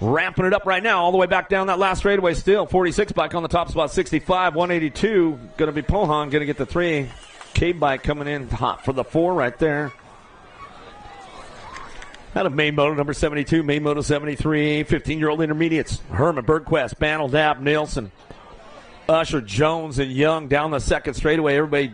Ramping it up right now, all the way back down that last straightaway still. 46 bike on the top spot, 65, 182. Going to be Pohan, going to get the 3. K-bike coming in hot for the 4 right there. Out of main moto, number 72, main moto 73, 15-year-old intermediates. Herman, Bergquist, Bantle, Dabb, Nielsen, Usher, Jones, and Young down the second straightaway. Everybody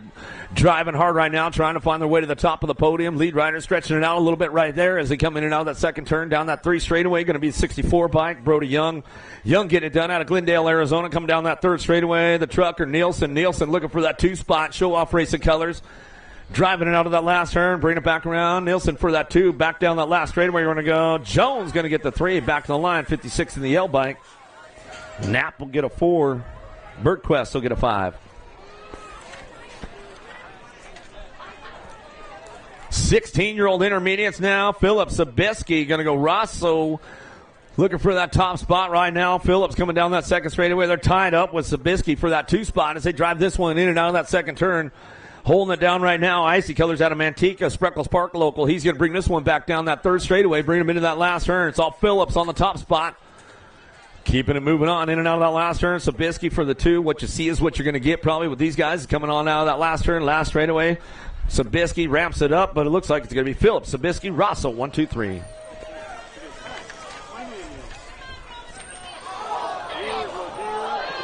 driving hard right now, trying to find their way to the top of the podium. Lead rider stretching it out a little bit right there as they come in and out of that second turn. Down that 3 straightaway, going to be 64 bike. Brody Young. Young getting it done out of Glendale, Arizona. Coming down that 3rd straightaway. The trucker, Nielsen. Nielsen looking for that 2 spot. Show off racing colors. Driving it out of that last turn. Bring it back around. Nielsen for that 2. Back down that last straightaway. We're going to go. Jones going to get the 3. Back to the line. 56 in the L bike. Knapp will get a 4. Bergquist will get a 5. 16-year-old intermediates now. Philip Zabisky going to go Rosso. Looking for that top spot right now. Phillips coming down that second straightaway. They're tied up with Zabisky for that 2 spot as they drive this one in and out of that second turn. Holding it down right now. Icy Colors out of Manteca. Spreckles Park local. He's going to bring this one back down that 3rd straightaway. Bring him into that last turn. It's all Phillips on the top spot. Keeping it moving on in and out of that last turn. Zabisky for the 2. What you see is what you're going to get probably with these guys coming on out of that last turn, last straightaway. Zabisky ramps it up, but it looks like it's going to be Phillips, Zabisky, Rosso, 1, 2, 3.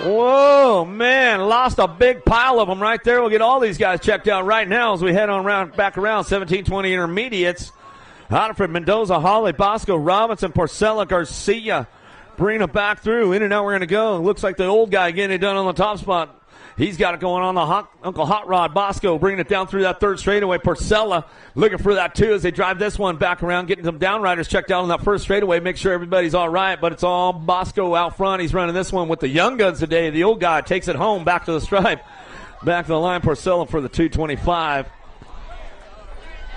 Whoa, man, lost a big pile of them right there. We'll get all these guys checked out right now as we head on back around 17-20 intermediates. Otterford, Mendoza, Holly, Bosco, Robinson, Porcella, Garcia. Bringing it back through. In and out we're going to go. It looks like the old guy getting it done on the top spot. He's got it going on. The Uncle Hot Rod, Bosco, bringing it down through that 3rd straightaway. Porcella looking for that 2 as they drive this one back around, getting some downriders checked out on that 1st straightaway. Make sure everybody's all right, but it's all Bosco out front. He's running this one with the young guns today. The old guy takes it home, back to the stripe. Back to the line, Porcella for the 225.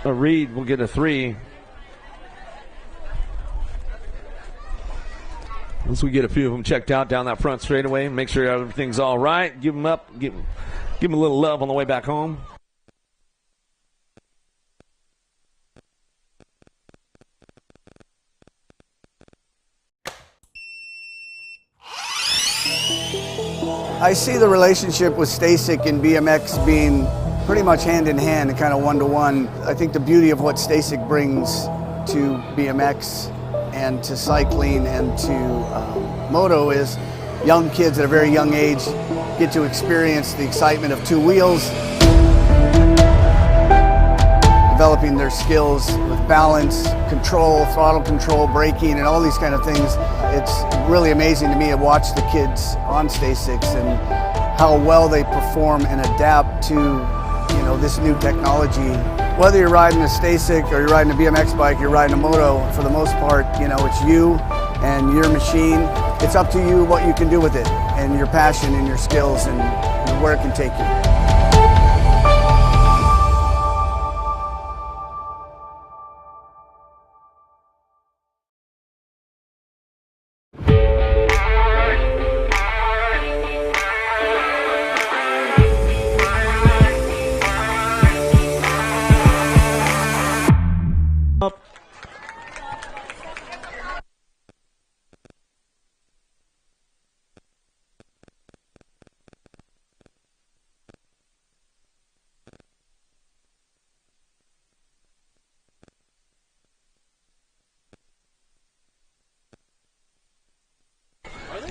Reed will get a 3. Once we get a few of them checked out down that front straightaway, make sure everything's all right. Give them up, give them a little love on the way back home. I see the relationship with Stasic and BMX being pretty much hand in hand and kind of one-to-one. I think the beauty of what Stasic brings to BMX and to cycling and to moto is young kids at a very young age get to experience the excitement of 2 wheels, developing their skills with balance, control, throttle control, braking, and all these kind of things. It's really amazing to me to watch the kids on Stasics and how well they perform and adapt to this new technology. Whether you're riding a Stasic or you're riding a BMX bike, you're riding a moto, for the most part, it's you and your machine. It's up to you what you can do with it and your passion and your skills and where it can take you.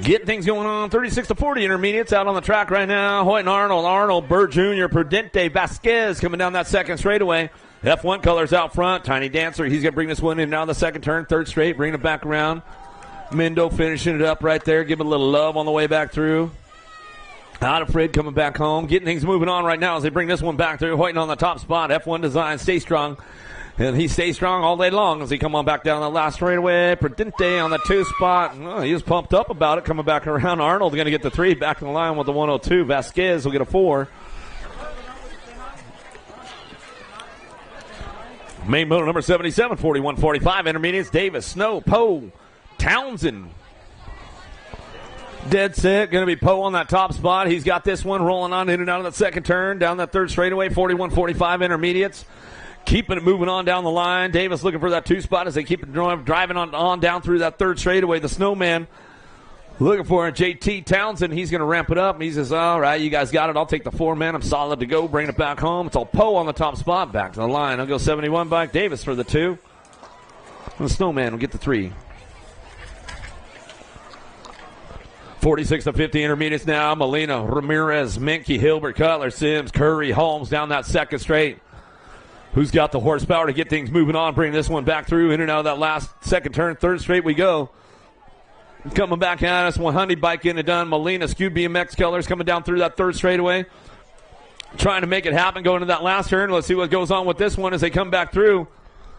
Getting things going on. 36-40 intermediates out on the track right now. Hoyt and Arnold, Bird Jr., Prudente, Vasquez coming down that second straightaway. F1 colors out front. Tiny Dancer, he's going to bring this one in now the second turn, 3rd straight, bringing it back around. Mendo finishing it up right there, giving a little love on the way back through. Otterford coming back home. Getting things moving on right now as they bring this one back through. Hoyt on the top spot. F1 design, stay strong. And he stays strong all day long as he come on back down the last straightaway. Prudente on the 2 spot. Oh, he was pumped up about it coming back around. Arnold going to get the 3 back in the line with the 102. Vasquez will get a 4. Main motor number 77, 41-45. Intermediates, Davis, Snow, Poe, Townsend. Dead set. Going to be Poe on that top spot. He's got this one rolling on in and out of that second turn. Down that 3rd straightaway, 41-45 intermediates. Keeping it moving on down the line. Davis looking for that 2 spot as they keep it driving on down through that 3rd straightaway. The Snowman looking for it. JT Townsend, he's going to ramp it up. He says, all right, you guys got it. I'll take the 4-man. I'm solid to go. Bringing it back home. It's all Poe on the top spot. Back to the line. I'll go 71 bike. Davis for the 2. The Snowman will get the 3. 46 to 50 intermediates now. Molina, Ramirez, Minky, Hilbert, Cutler, Sims, Curry, Holmes down that 2nd straight. Who's got the horsepower to get things moving on? Bring this one back through, in and out of that last 2nd turn. 3rd straight we go. Coming back at us, 100 bike in and done. Molina, skewed BMX colors coming down through that 3rd straightaway. Trying to make it happen going to that last turn. Let's see what goes on with this one as they come back through.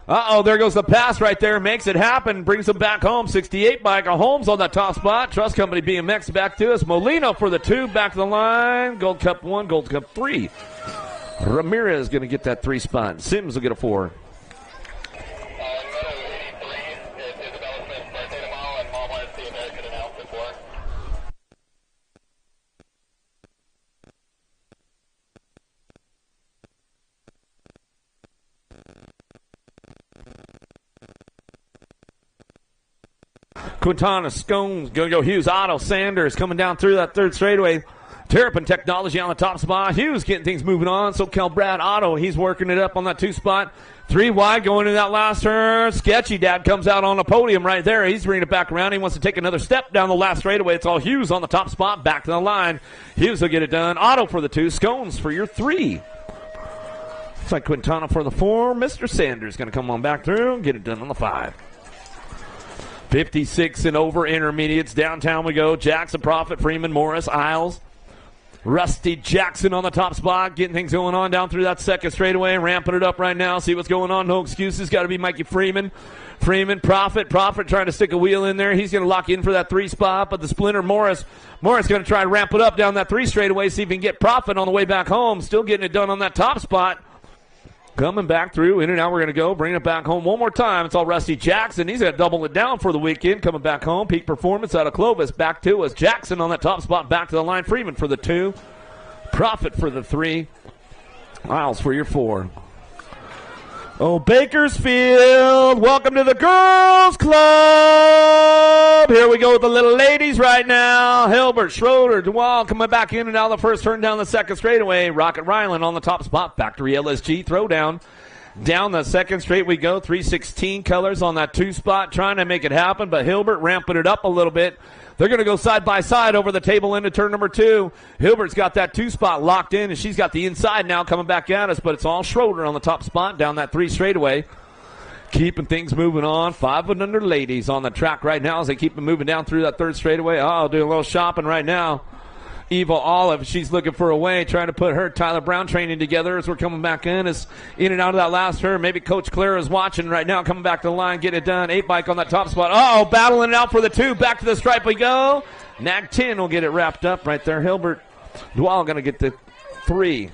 Uh-oh, there goes the pass right there. Makes it happen. Brings them back home. 68 bike. Holmes on that top spot. Trust Company BMX back to us. Molina for the 2. Back to the line. Gold Cup 1, Gold Cup 3. Ramirez is going to get that 3 spot. Sims will get a 4. Quintana, Scones, going to go Hughes, Otto, Sanders coming down through that 3rd straightaway. Terrapin Technology on the top spot. Hughes getting things moving on. So Cal Brad Otto, he's working it up on that 2 spot. 3 wide going into that last turn. Sketchy Dad comes out on the podium right there. He's bringing it back around. He wants to take another step down the last straightaway. It's all Hughes on the top spot. Back to the line. Hughes will get it done. Otto for the 2. Scones for your 3. Looks like Quintana for the 4. Mr. Sanders going to come on back through and get it done on the 5. 56 and over intermediates. Downtown we go. Jackson, Prophet, Freeman, Morris, Isles. Rusty Jackson on the top spot, getting things going on down through that 2nd straightaway, ramping it up right now. See what's going on. No excuses. Got to be Mikey Freeman. Prophet trying to stick a wheel in there. He's going to lock in for that 3 spot, but the Splinter Morris going to try to ramp it up down that 3 straightaway, see if he can get Prophet on the way back home. Still getting it done on that top spot. Coming back through, in and out, we're going to go. Bring it back home one more time. It's all Rusty Jackson. He's going to double it down for the weekend. Coming back home. Peak performance out of Clovis. Back to us. Jackson on that top spot. Back to the line. Freeman for the 2. Prophet for the 3. Miles for your 4. Oh, Bakersfield. Welcome to the Girls Club. Here we go with the little ladies right now. Hilbert, Schroeder, DeWall coming back in and out of the first turn down the 2nd straightaway. Rocket Ryland on the top spot. Factory LSG throwdown. Down the 2nd straight we go. 316 colors on that 2 spot. Trying to make it happen, but Hilbert ramping it up a little bit. They're going to go side by side over the table into turn number 2. Hilbert's got that 2 spot locked in, and she's got the inside now coming back at us, but it's all Schroeder on the top spot down that 3 straightaway. Keeping things moving on. 5 and under ladies on the track right now as they keep them moving down through that 3rd straightaway. Oh, doing a little shopping right now. Eva Olive, she's looking for a way, trying to put her Tyler Brown training together as we're coming back in and out of that last turn. Maybe Coach Claire is watching right now, coming back to the line, getting it done. 8 bike on that top spot. Uh-oh, battling it out for the 2. Back to the stripe we go. Nag 10 will get it wrapped up right there. Hilbert Dwell going to get the 3.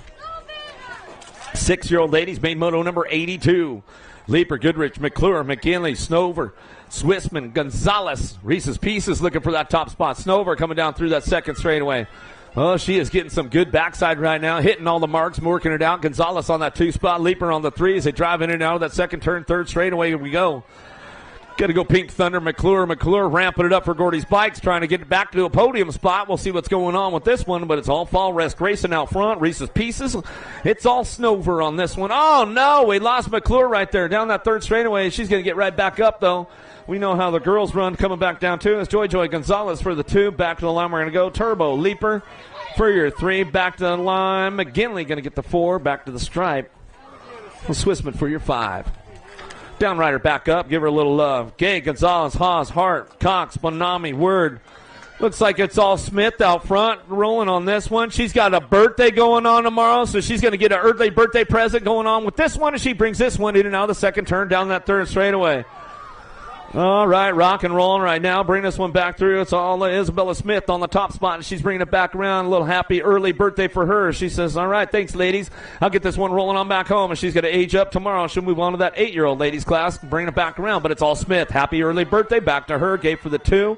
6-year-old ladies, main moto number 82. Leaper, Goodrich, McClure, McKinley, Snover, Swissman, Gonzalez, Reese's Pieces looking for that top spot. Snover coming down through that 2nd straightaway. Oh, she is getting some good backside right now, hitting all the marks, working it out. Gonzalez on that 2 spot, Leaper on the 3 as they drive in and out of that 2nd turn, 3rd straightaway. Here we go. Got to go Pink Thunder, McClure ramping it up for Gordy's Bikes, trying to get it back to a podium spot. We'll see what's going on with this one, but it's all Fall Rest Racing out front. Reese's Pieces. It's all Snover on this one. Oh, no, we lost McClure right there down that 3rd straightaway. She's going to get right back up, though. We know how the girls run coming back down, too. It's Joy Gonzalez for the 2. Back to the line, we're going to go. Turbo, Leaper for your 3. Back to the line. McGinley going to get the 4. Back to the stripe. Swissman for your 5. Downrider back up. Give her a little love. Gay, Gonzalez, Haas, Hart, Cox, Bonami, Word. Looks like it's all Smith out front rolling on this one. She's got a birthday going on tomorrow, so she's going to get an early birthday present going on with this one, and she brings this one in and out of the 2nd turn down that 3rd straightaway. All right, rock and rolling right now. Bring this one back through. It's all Isabella Smith on the top spot, and she's bringing it back around. A little happy early birthday for her. She says, all right, thanks, ladies. I'll get this one rolling on back home, and she's going to age up tomorrow. She'll move on to that 8-year-old ladies class, bringing it back around, but it's all Smith. Happy early birthday. Back to her. Gave for the 2.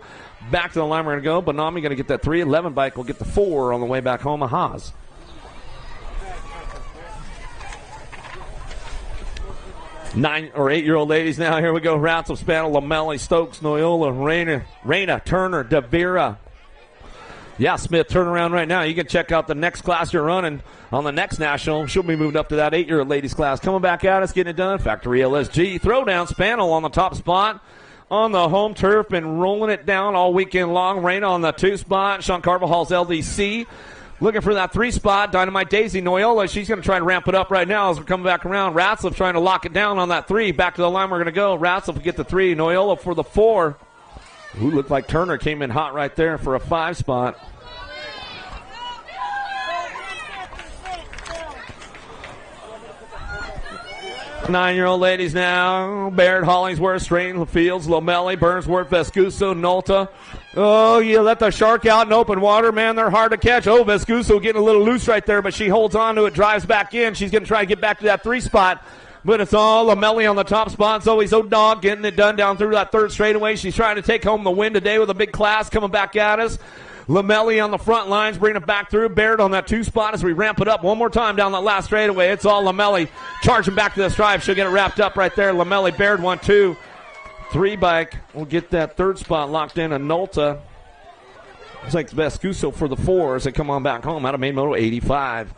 Back to the line we're going to go. Bonami going to get that 3. 11 bike will get the 4 on the way back home. A Haas. 9 or 8-year-old ladies now. Here we go. Ratzel, Spanel, Lamelli, Stokes, Noyola, Reyna, Turner, Devira. Yeah, Smith, turn around right now. You can check out the next class you're running on the next national. She'll be moved up to that 8-year-old ladies class. Coming back at us, getting it done. Factory LSG. Throwdown, Spanel on the top spot on the home turf. Been rolling it down all weekend long. Reyna on the 2 spot. Sean Carvajal's LDC. Looking for that 3 spot. Dynamite Daisy, Noyola. She's going to try and ramp it up right now as we're coming back around. Ratzliff trying to lock it down on that 3. Back to the line we're going to go. Ratzliff will get the 3. Noyola for the 4. Who looked like Turner came in hot right there for a 5 spot. Nine-year-old ladies now. Baird, Hollingsworth, Strain, Fields, Lomelli, Burnsworth, Vescuso, Nolta. Oh, you let the shark out in open water. Man, they're hard to catch. Oh, Vescuso getting a little loose right there, but she holds on to it, drives back in. She's going to try to get back to that 3 spot. But it's all Lomelli on the top spot. Zoe Zodog getting it done down through that 3rd straightaway. She's trying to take home the win today with a big class coming back at us. Lamelli on the front lines, bringing it back through. Baird on that 2 spot as we ramp it up one more time down that last straightaway. It's all Lamelli charging back to the stripe. She'll get it wrapped up right there. Lamelli, Baird 1, 2, 3 bike. We'll get that 3rd spot locked in. Nolta. Looks like Vescuso for the 4 as they come on back home out of main moto 85.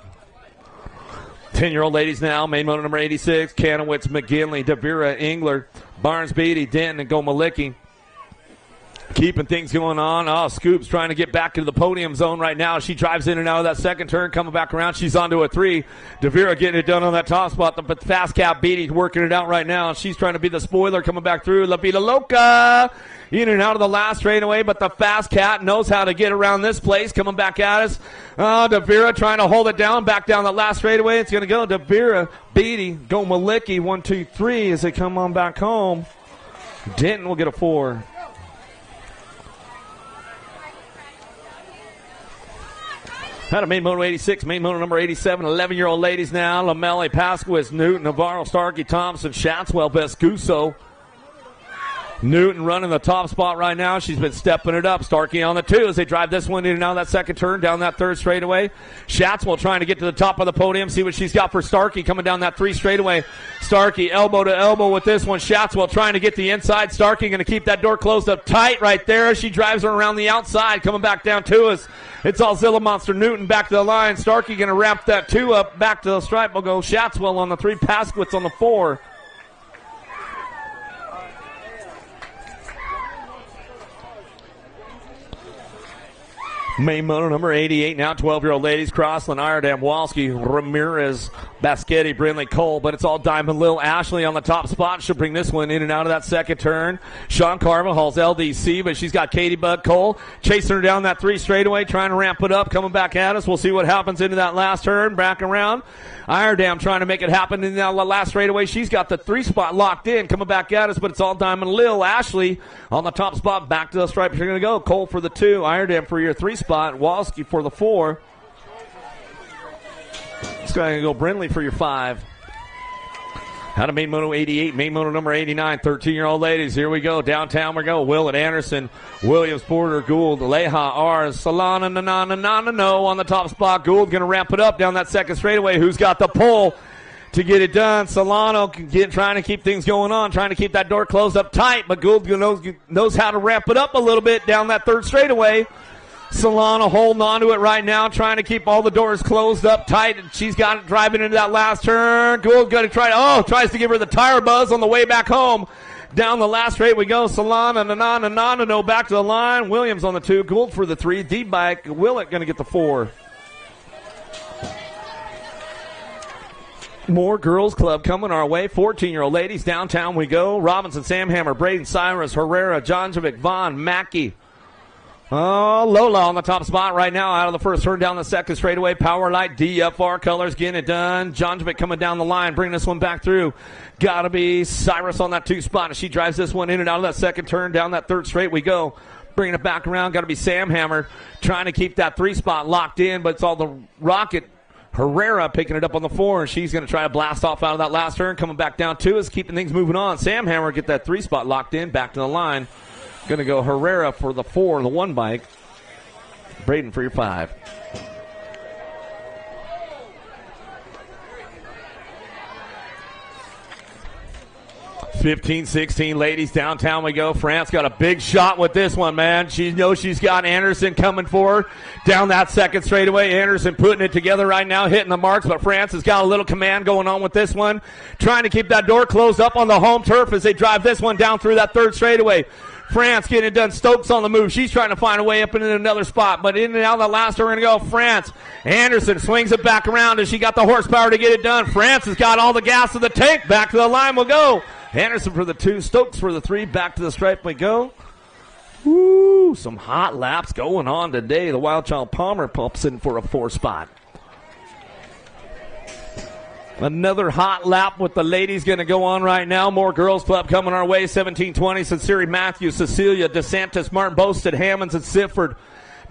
10-year-old ladies now. Main moto number 86. Kanowitz, McGinley, Devira, Engler, Barnes, Beatty, Denton, and Gomalicki. Keeping things going on. Oh, Scoops trying to get back into the podium zone right now. She drives in and out of that 2nd turn, coming back around. She's onto a 3. Devira getting it done on that top spot. The fast cap Beatty working it out right now. She's trying to be the spoiler coming back through. La Vida Loca in and out of the last straightaway, but the fast cat knows how to get around this place. Coming back at us. Devira trying to hold it down. Back down the last straightaway. It's going to go. Devira, Beatty, go Malicki. 1, 2, 3 as they come on back home. Denton will get a 4. Out of main moto 86, main moto number 87, 11-year-old ladies now. Lamelli, Pasquez, Newton, Navarro, Starkey, Thompson, Shatswell, Vescuso. Newton running the top spot right now. She's been stepping it up. Starkey on the 2 as they drive this one in and out of that 2nd turn, down that 3rd straightaway. Shatswell trying to get to the top of the podium, see what she's got for Starkey coming down that 3 straightaway. Starkey elbow to elbow with this one. Shatswell trying to get the inside. Starkey going to keep that door closed up tight right there. She drives her around the outside, coming back down to us. It's all Zilla Monster Newton back to the line. Starkey going to wrap that 2 up back to the stripe. We'll go Shatswell on the 3, Pasquitz on the 4. Main moto number 88 now, 12-year-old ladies. Crossland, Iredam, Walski, Ramirez, Baschetti, Brindley, Cole. But it's all Diamond Lil Ashley on the top spot. She'll bring this one in and out of that 2nd turn. Sean Carvajal's LDC, but she's got Katie Bug Cole chasing her down that 3 straightaway, trying to ramp it up, coming back at us. We'll see what happens into that last turn. Back around. Iredam trying to make it happen in that last straightaway. She's got the 3 spot locked in, coming back at us, but it's all Diamond Lil Ashley on the top spot. Back to the stripe. You're going to go. Cole for the 2. Iredam for your 3 spot. Walski for the 4. This guy going to go Brindley for your 5. Out of main moto 88, main moto number 89, 13-year-old ladies. Here we go. Downtown we go. Willett, Anderson, Williams, Porter, Gould, Leha, R, Solana, no on the top spot. Gould going to ramp it up down that 2nd straightaway. Who's got the pull to get it done? Solano trying to keep things going on, trying to keep that door closed up tight, but Gould knows how to ramp it up a little bit down that 3rd straightaway. Solana holding on to it right now, trying to keep all the doors closed up tight, and she's got it driving into that last turn. Gould going to tries to give her the tire buzz on the way back home. Down the last straight we go. Solana, no back to the line. Williams on the 2, Gould for the 3. D-bike, Willett going to get the 4. More girls club coming our way. 14-year-old ladies. Downtown we go. Robinson, Samhammer, Braden, Cyrus, Herrera, Jonjovic, Vaughn, Mackey. Oh, Lola on the top spot right now out of the 1st turn down the 2nd straightaway. Power Light, DFR colors getting it done. Jonjovic coming down the line, bringing this one back through. Gotta be Cyrus on that 2 spot. She drives this one in and out of that 2nd turn down that 3rd straight we go. Bringing it back around. Gotta be Sam Hammer trying to keep that 3 spot locked in, but it's all the Rocket Herrera picking it up on the 4, and she's going to try to blast off out of that last turn, coming back down to us, keeping things moving on. Sam Hammer get that 3 spot locked in, back to the line. Going to go Herrera for the 4, the 1 bike. Braden for your 5. 15-16, ladies, downtown we go. France got a big shot with this one, man. She knows she's got Anderson coming for her down that second straightaway. Anderson putting it together right now, hitting the marks, but France has got a little command going on with this one, trying to keep that door closed up on the home turf as they drive this one down through that third straightaway. France getting it done. Stokes on the move. She's trying to find a way up into another spot, but in and out of the last, we're going to go France. Anderson swings it back around as she got the horsepower to get it done. France has got all the gas in the tank. Back to the line we'll go. Anderson for the 2, Stokes for the 3. Back to the stripe we go. Woo, some hot laps going on today. The Wild Child Palmer pumps in for a 4 spot. Another hot lap with the ladies going to go on right now. More girls club coming our way. 17-20, Sinceri Matthews, Cecilia, DeSantis, Martin Boasted, Hammonds, and Sifford.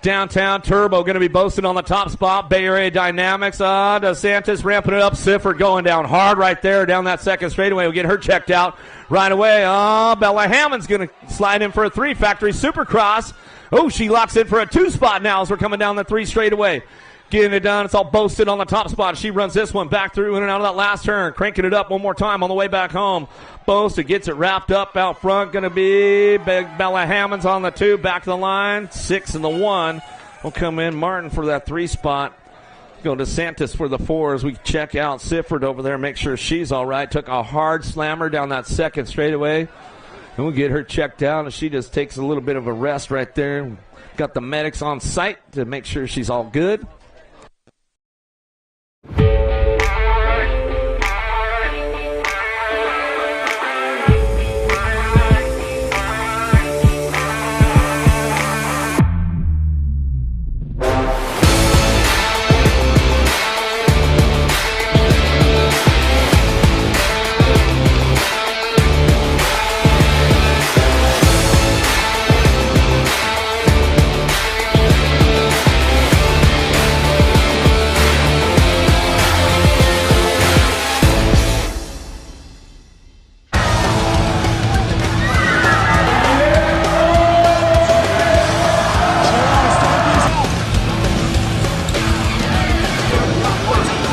Downtown Turbo going to be boasted on the top spot. Bay Area Dynamics. DeSantis ramping it up. Sifford going down hard right there down that second straightaway. We'll get her checked out right away. Bella Hammond's going to slide in for a 3. Factory Supercross. Oh, she locks in for a 2 spot now as we're coming down the 3 straightaway. Getting it done. It's all boasted on the top spot. She runs this one back through in and out of that last turn. Cranking it up one more time on the way back home. Boasted gets it wrapped up out front. Going to be Big Bella Hammonds on the 2. Back to the line. 6 and the 1 will come in. Martin for that 3 spot. Go to DeSantis for the 4 as we check out Sifford over there. Make sure she's all right. Took a hard slammer down that second straightaway. And we'll get her checked out. And she just takes a little bit of a rest right there. Got the medics on site to make sure she's all good.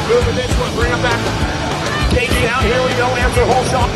Moving this one, bring him back. KG out, here we go, answer whole shot.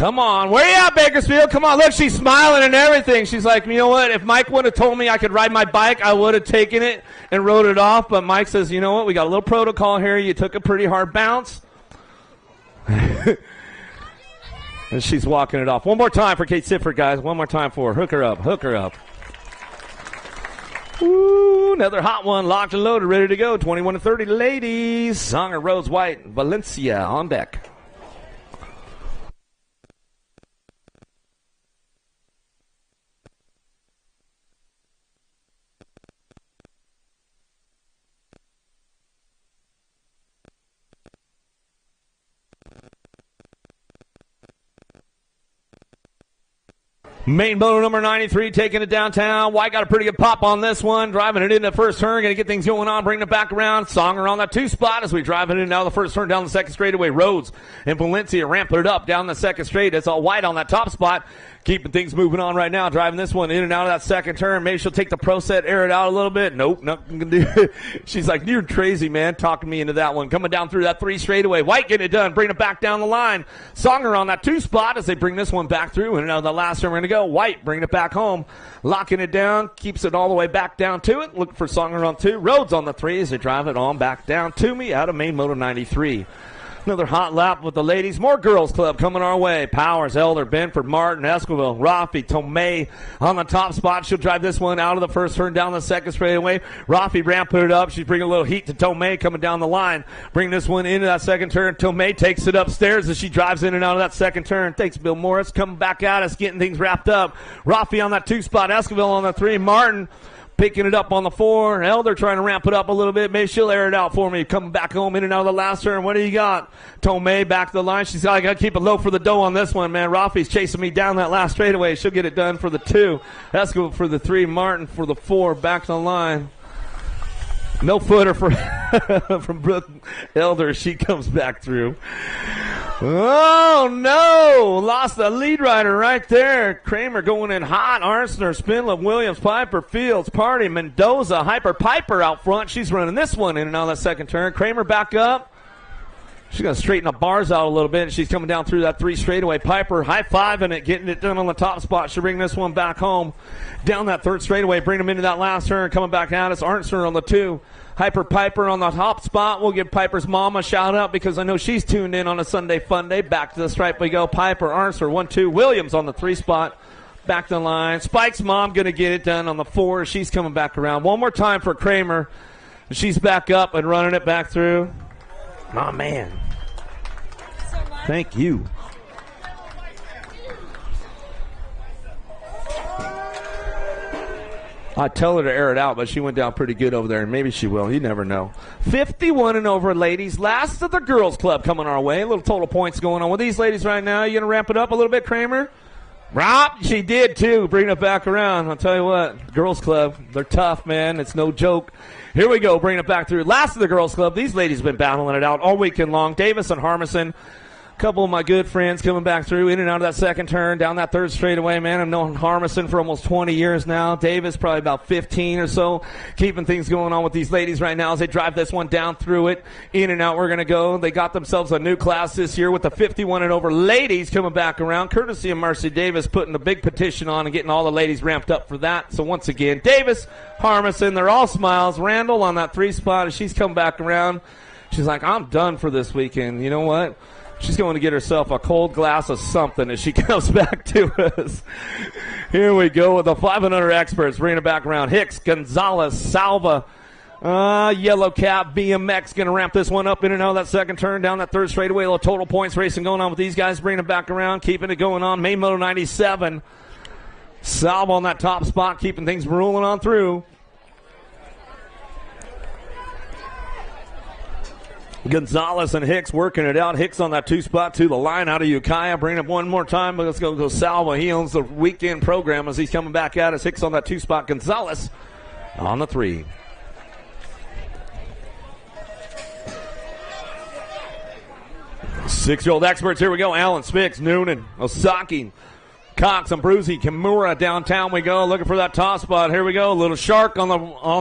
Come on. Where you at, Bakersfield? Come on. Look, she's smiling and everything. She's like, you know what? If Mike would have told me I could ride my bike, I would have taken it and rode it off. But Mike says, you know what? We got a little protocol here. You took a pretty hard bounce. And she's walking it off. One more time for Kate Sifford, guys. One more time for her. Hook her up. Hook her up. Ooh, another hot one. Locked and loaded. Ready to go. 21-30 ladies. Songer, Rose White, Valencia on deck. Main moto number 93 taking it downtown. White got a pretty good pop on this one. Driving it into the first turn. Going to get things going on. Bring it back around. Songer on that 2 spot as we drive it in now the first turn down the second straightaway. Rhodes and Valencia ramping it up down the second straight. It's all White on that top spot. Keeping things moving on right now. Driving this one in and out of that second turn. Maybe she'll take the pro set, air it out a little bit. Nope, nothing can do. She's like, you're crazy, man. Talking me into that one. Coming down through that 3 straightaway. White getting it done. Bring it back down the line. Songer on that 2 spot as they bring this one back through. And now the last turn we're going to go. White bringing it back home. Locking it down. Keeps it all the way back down to it. Looking for Songer on 2. Rhodes on the 3 as they drive it on back down to me out of main moto 93. Another hot lap with the ladies. More girls club coming our way. Powers, Elder, Benford, Martin, Esquivel, Rafi, Tomei on the top spot. She'll drive this one out of the first turn down the second straightaway. Rafi ramping it up. She's bringing a little heat to Tomei coming down the line. Bring this one into that second turn. Tomei takes it upstairs as she drives in and out of that second turn. Thanks, Bill Morris. Coming back at us, getting things wrapped up. Rafi on that 2 spot. Esquivel on the 3. Martin picking it up on the 4. Elder trying to ramp it up a little bit. Maybe she'll air it out for me. Coming back home in and out of the last turn. What do you got? Tomei back to the line. She's got to keep it low for the dough on this one, man. Rafi's chasing me down that last straightaway. She'll get it done for the 2. Esquivel for the 3. Martin for the 4. Back to the line. No footer for from Brooke Elder. She comes back through. Oh, no. Lost the lead rider right there. Kramer going in hot. Arnsner, Spindler, Williams, Piper, Fields, Party, Mendoza, Hyper Piper out front. She's running this one in and out of that second turn. Kramer back up. She's going to straighten the bars out a little bit, and she's coming down through that 3 straightaway. Piper high-fiving it, getting it done on the top spot. She'll bring this one back home. Down that 3rd straightaway, bring them into that last turn. Coming back at us, Arnsner on the 2. Hyper Piper on the top spot. We'll give Piper's mom a shout-out because I know she's tuned in on a Sunday fun day. Back to the stripe we go. Piper, Arnsner, 1-2. Williams on the 3 spot. Back to the line. Spike's mom going to get it done on the 4. She's coming back around. One more time for Kramer. She's back up and running it back through. Oh, man. Thank you. I tell her to air it out, but she went down pretty good over there, and maybe she will. You never know. 51 and over, ladies. Last of the girls club coming our way. A little total points going on with these ladies right now. You going to ramp it up a little bit, Kramer? Rob, she did, too. Bring it back around. I'll tell you what, girls club, they're tough, man. It's no joke. Here we go, bringing it back through. Last of the girls club. These ladies have been battling it out all weekend long. Davis and Harmison. Couple of my good friends coming back through in and out of that second turn, down that 3rd straightaway, man. I've known Harmison for almost 20 years now. Davis probably about 15 or so. Keeping things going on with these ladies right now as they drive this one down through it. In and out we're going to go. They got themselves a new class this year with the 51 and over ladies coming back around. Courtesy of Marcy Davis putting a big petition on and getting all the ladies ramped up for that. So once again, Davis, Harmison, they're all smiles. Randall on that 3 spot as she's come back around. She's like, I'm done for this weekend. You know what? She's going to get herself a cold glass of something as she comes back to us. Here we go with the 500 experts. Bringing it back around. Hicks, Gonzalez, Salva, Yellow Cap, BMX going to ramp this one up in and out of that second turn. Down that 3rd straightaway. A little total points racing going on with these guys. Bringing it back around. Keeping it going on. Main Moto 97. Salva on that top spot. Keeping things rolling on through. Gonzalez and Hicks working it out. Hicks on that 2 spot to the line out of Ukiah. Bring it up one more time. But let's go Salva. He owns the weekend program as he's coming back at us. Hicks on that 2 spot. Gonzalez on the 3. Six-year-old experts. Here we go. Allen, Spix, Noonan, Osaki, Cox, Ambrusi, Kimura. Downtown we go. Looking for that top spot. Here we go. A little shark on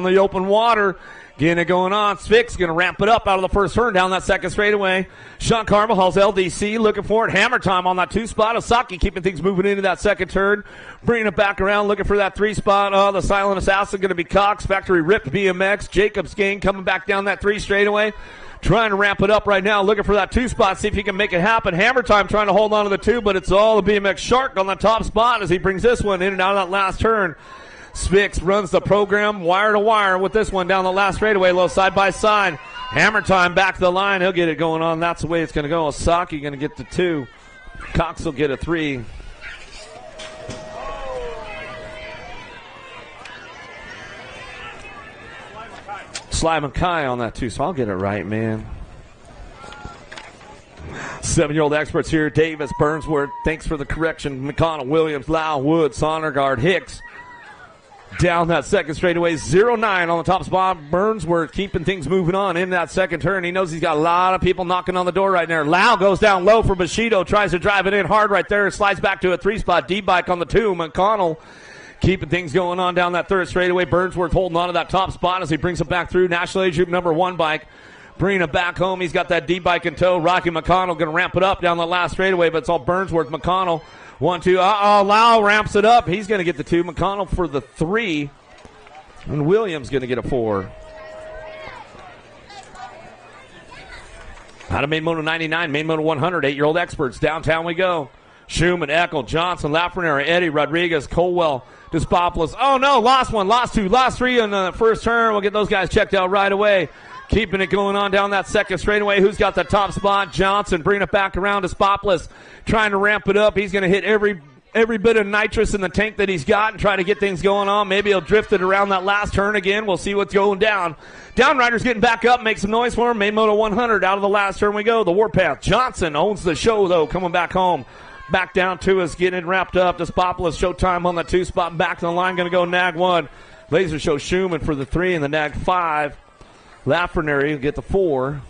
the open water. Getting it going on. Spix going to ramp it up out of the 1st turn down that 2nd straightaway. Sean Carvajal's LDC looking for it. Hammer time on that 2 spot. Osaki keeping things moving into that 2nd turn. Bringing it back around looking for that 3 spot. The silent assassin going to be Cox. Factory ripped BMX. Jacobs gang coming back down that 3 straightaway. Trying to ramp it up right now. Looking for that 2 spot. See if he can make it happen. Hammer time trying to hold on to the 2, but it's all the BMX Shark on the top spot as he brings this one in and out of that last turn. Spix runs the program wire to wire with this one down the last straightaway, low side by side. Hammer time back to the line. He'll get it going on. That's the way it's going to go. Osaki going to get the 2. Cox will get a 3. Sly Mackay on that 2, so I'll get it right, man. 7-year-old experts here. Davis, Burnsworth. Thanks for the correction. McConnell, Williams, Lau, Wood, Sondergaard, Hicks. Down that second straightaway, 0-9 on the top spot. Burnsworth keeping things moving on in that second turn. He knows he's got a lot of people knocking on the door right there. Lau goes down low for Bushido, tries to drive it in hard right there. Slides back to a 3-spot. D-bike on the 2. McConnell keeping things going on down that third straightaway. Burnsworth holding on to that top spot as he brings it back through. National Age Group number 1 bike. Bringing it back home. He's got that D-bike in tow. Rocky McConnell going to ramp it up down the last straightaway, but it's all Burnsworth. McConnell, 1-2. Lau ramps it up. He's going to get the 2. McConnell for the 3. And Williams going to get a 4. Out of main moto 99, main moto 100, 8-year-old experts. Downtown we go. Schumann, Eckel, Johnson, Lafreniere, Eddie, Rodriguez, Colwell, Despopoulos. Oh, no, lost 1, lost 2, lost 3 on the first turn. We'll get those guys checked out right away. Keeping it going on down that second straightaway. Who's got the top spot? Johnson bringing it back around. Despopoulos trying to ramp it up. He's going to hit every bit of nitrous in the tank that he's got and try to get things going on. Maybe he'll drift it around that last turn again. We'll see what's going down. Downrider's getting back up, make some noise for him. Main moto 100 out of the last turn we go. The Warpath. Johnson owns the show, though, coming back home. Back down to us, getting it wrapped up. Despopoulos showtime on the 2 spot. Back to the line, going to go Nag 1. Laser Show Schumann for the 3 and the Nag 5. Lafreniere will get the 4.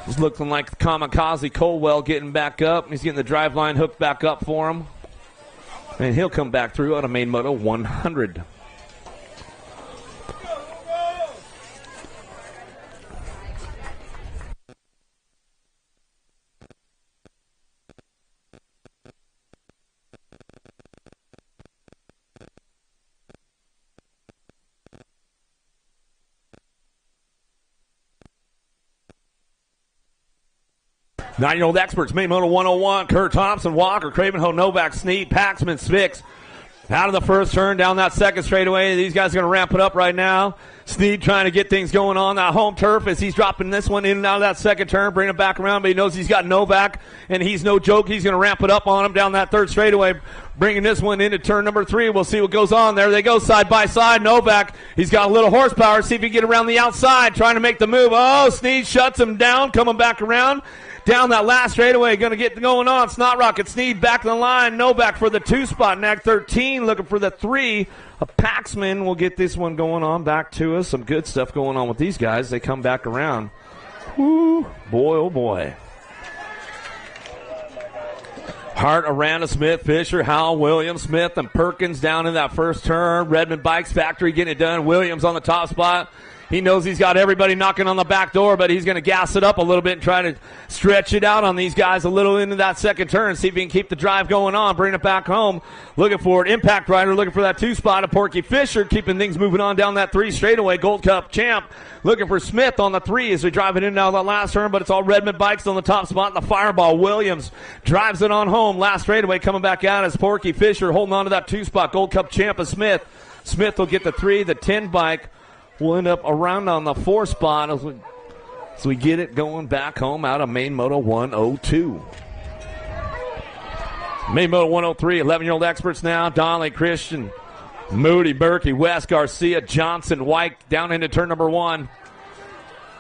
It's looking like Kamikaze Colwell getting back up. He's getting the drive line hooked back up for him. And he'll come back through on a main moto 100. Nine-year-old experts, main moto 101, Kurt Thompson, Walker, Cravenho, Novak, Sneed, Paxman, Spix. Out of the first turn, down that second straightaway. These guys are going to ramp it up right now. Sneed trying to get things going on that home turf as he's dropping this one in and out of that second turn, bringing it back around, but he knows he's got Novak, and he's no joke. He's going to ramp it up on him down that third straightaway, bringing this one into turn number 3. We'll see what goes on there. They go side by side. Novak, he's got a little horsepower. See if he can get around the outside, trying to make the move. Oh, Sneed shuts him down, coming back around. Down that last straightaway, going to get going on. Snot Rocket, Sneed back in the line. Novak for the 2 spot. Nag 13 looking for the 3. A Paxman will get this one going on back to us. Some good stuff going on with these guys. They come back around. Woo, boy, oh boy. Hart, Aranda, Smith, Fisher, Howell, Williams, Smith, and Perkins down in that first turn. Redmond Bikes Factory getting it done. Williams on the top spot. He knows he's got everybody knocking on the back door, but he's going to gas it up a little bit and try to stretch it out on these guys a little into that second turn. See if he can keep the drive going on, bring it back home. Looking for it. Impact Rider looking for that 2 spot of Porky Fisher, keeping things moving on down that 3 straightaway. Gold Cup champ looking for Smith on the 3 as they drive it in now the last turn, but it's all Redmond Bikes on the top spot. And the Fireball Williams drives it on home. Last straightaway coming back out as Porky Fisher holding on to that 2 spot. Gold Cup champ of Smith. Smith will get the 3. The 10 bike will end up around on the 4 spot as we get it going back home out of main moto 102. Main moto 103, 11-year-old experts now. Donnelly, Christian, Moody, Berkey, West, Garcia, Johnson, White down into turn number 1.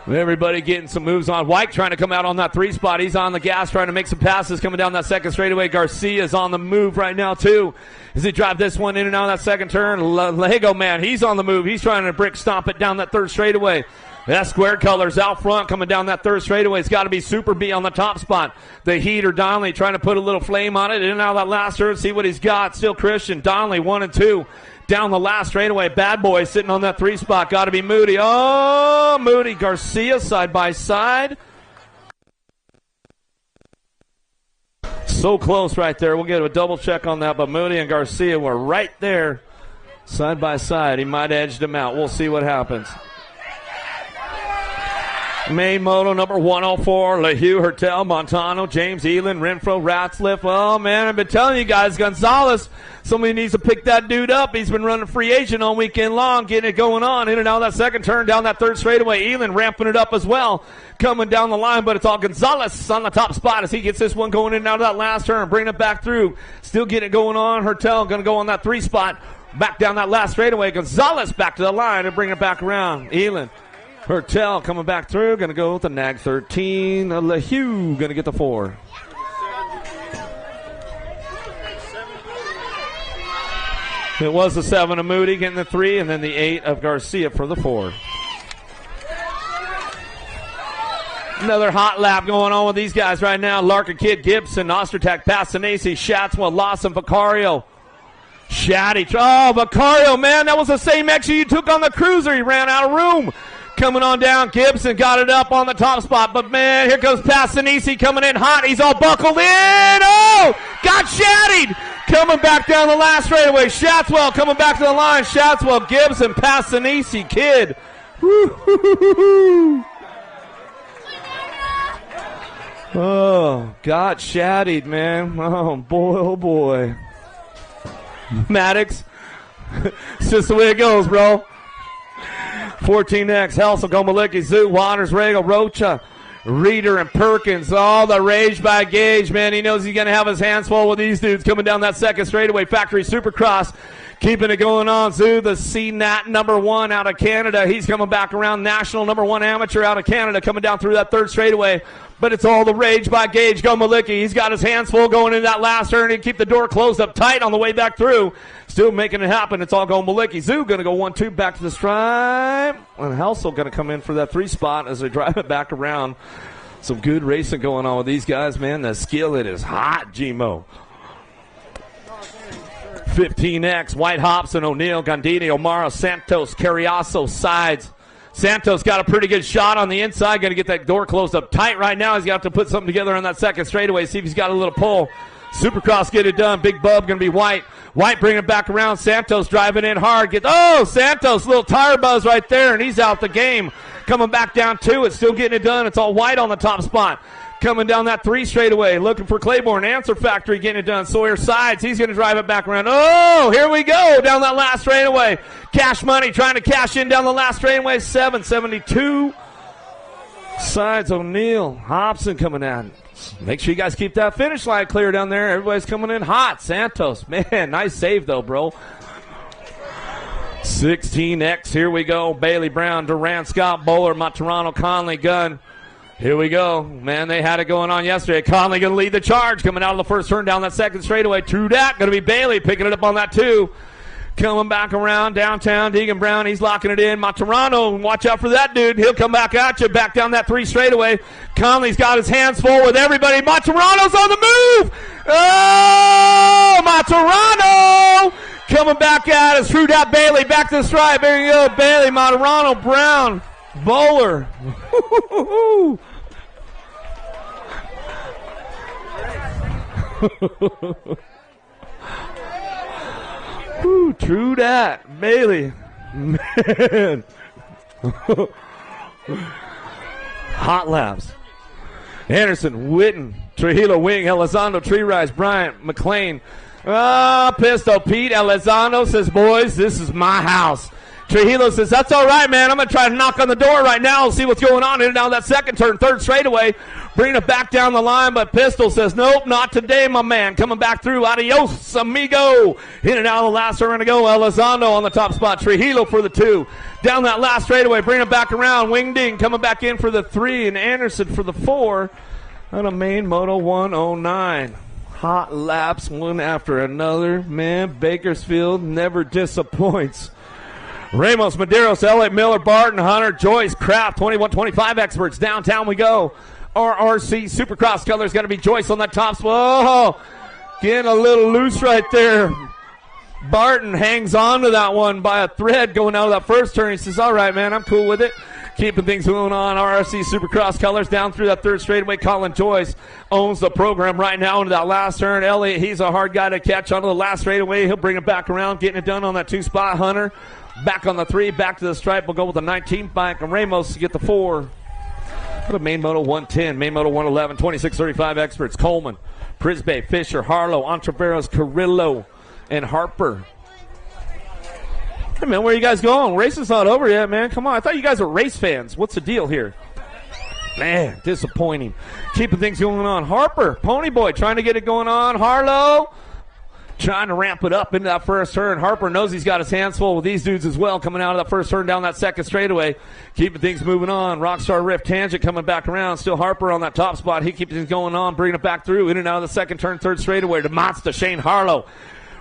Everybody getting some moves on. White trying to come out on that 3 spot. He's on the gas trying to make some passes coming down that second straightaway. Garcia's on the move right now too as he drive this one in and out of that second turn. Lego man, he's on the move. He's trying to brick stomp it down that 3rd straightaway. That square colors out front coming down that 3rd straightaway. It's got to be Super B on the top spot. The Heater, Donnelly trying to put a little flame on it. In and out of that last turn, see what he's got. Still Christian, Donnelly 1 and 2. Down the last straightaway, Bad Boy sitting on that 3 spot. Got to be Moody. Oh, Moody, Garcia side by side. So close right there. We'll get a double check on that, but Moody and Garcia were right there side by side. He might have edged him out. We'll see what happens. Main moto number 104, LeHue, Hertel, Montano, James, Elin, Renfro, Ratzliff. Oh, man, I've been telling you guys, Gonzalez, somebody needs to pick that dude up. He's been running free agent all weekend long, getting it going on. In and out of that second turn, down that 3rd straightaway. Elin ramping it up as well, coming down the line, but it's all Gonzalez on the top spot as he gets this one going in and out of that last turn, bringing it back through. Still getting it going on. Hertel going to go on that 3 spot. Back down that last straightaway. Gonzalez back to the line and bring it back around. Elin Hertel coming back through, going to go with the nag 13. LeHue going to get the 4. It was the 7 of Moody getting the 3, and then the 8 of Garcia for the 4. Another hot lap going on with these guys right now. Larkin, Kidd, Gibson, Ostertag, Passanese, Schatzwell, Lawson, Vicario, Shaddy. Oh, Vicario, man, that was the same extra you took on the cruiser. He ran out of room. Coming on down, Gibson got it up on the top spot, but man, here comes Passanese coming in hot. He's all buckled in. Oh, got shaddied. Coming back down the last straightaway. Schatzwell coming back to the line. Schatzwell, Gibson, Passanese, Kidd. Woo-hoo-hoo-hoo-hoo. Oh, got shaddied, man. Oh, boy, oh, boy. Maddox, it's just the way it goes, bro. 14X, Helsel, Gomalicki, Zoo, Waters, Regal, Rocha, Reeder, and Perkins. All the rage by Gage, man. He knows he's going to have his hands full with these dudes coming down that second straightaway. Factory Supercross keeping it going on. Zoo, the CNAT number 1 out of Canada. He's coming back around. National number 1 amateur out of Canada coming down through that third straightaway. But it's all the rage by Gage Gomalicki. He's got his hands full going into that last turn and keep the door closed up tight on the way back through. Still making it happen. It's all Gomalicki. Zoo going to go 1-2 back to the stripe. And Helsel going to come in for that 3 spot as they drive it back around. Some good racing going on with these guys, man. The skillet is hot, G-Mo. 15X, White, Hobson, O'Neill, Gondini, O'Mara, Santos, Carriazo, Sides. Santos got a pretty good shot on the inside. Going to get that door closed up tight right now. He's got to put something together on that second straightaway. See if he's got a little pull. Supercross get it done. Big Bub going to be White. White bringing it back around. Santos driving in hard. Santos, little tire buzz right there, and he's out the game. Coming back down 2. It's still getting it done. It's all White on the top spot. Coming down that 3 straightaway, looking for Claiborne. Answer Factory getting it done. Sawyer Sides, he's going to drive it back around. Oh, here we go, down that last straightaway. Cash Money trying to cash in down the last straightaway. 772. Sides, O'Neill, Hobson coming in. Make sure you guys keep that finish line clear down there. Everybody's coming in hot. Santos, man, nice save though, bro. 16X, here we go. Bailey Brown, Durant, Scott, Bowler, Maturano, Conley, Gunn. Here we go. Man, they had it going on yesterday. Conley going to lead the charge coming out of the first turn down that second straightaway. True that. Going to be Bailey picking it up on that 2. Coming back around downtown. Deegan Brown, he's locking it in. Maturano, watch out for that dude. He'll come back at you. Back down that 3 straightaway. Conley's got his hands full with everybody. Maturano's on the move. Oh, Maturano coming back at us. True that. Bailey back to the stripe. There you go. Bailey, Maturano, Brown. Bowler. Ooh, true that. Bailey. Man. Hot laps. Anderson, Witten, Trujillo, Wing, Elizondo, Tree Rise, Bryant, McLean. Pistol Pete. Elizondo says, boys, this is my house. Trujillo says, that's all right, man. I'm going to try to knock on the door right now and see what's going on in and out of that second turn, third straightaway. Bringing it back down the line, but Pistol says, nope, not today, my man. Coming back through. Adios, amigo. In and out of the last turn to go. Elizondo on the top spot. Trujillo for the 2. Down that last straightaway, bringing it back around. Wing Ding coming back in for the 3, and Anderson for the 4. On a main Moto 109. Hot laps, one after another. Man, Bakersfield never disappoints. Ramos, Medeiros, Elliott, Miller, Barton, Hunter, Joyce, Kraft, 21-25 experts. Downtown we go. RRC Supercross colors got to be Joyce on that top spot. Oh, getting a little loose right there. Barton hangs on to that one by a thread going out of that first turn. He says, all right, man, I'm cool with it. Keeping things going on. RRC Supercross colors down through that third straightaway. Colin Joyce owns the program right now into that last turn. Elliott, he's a hard guy to catch onto the last straightaway. He'll bring it back around, getting it done on that 2 spot. Hunter back on the 3, back to the stripe. We'll go with the 19th bike, and Ramos to get the 4. What a main Moto 110, main Moto 111, 26-35 experts. Coleman, Prisbay, Fisher, Harlow, Entreveros, Carrillo, and Harper. Hey, man, where are you guys going? Racing's not over yet, man. Come on. I thought you guys were race fans. What's the deal here? Man, disappointing. Keeping things going on. Harper, Pony Boy, trying to get it going on. Harlow. trying to ramp it up into that first turn. Harper knows he's got his hands full with these dudes as well, coming out of that first turn down that second straightaway, keeping things moving on. Rockstar Rift Tangent coming back around. Still Harper on that top spot. He keeps things going on, bringing it back through, in and out of the second turn, third straightaway. To Monster Shane Harlow.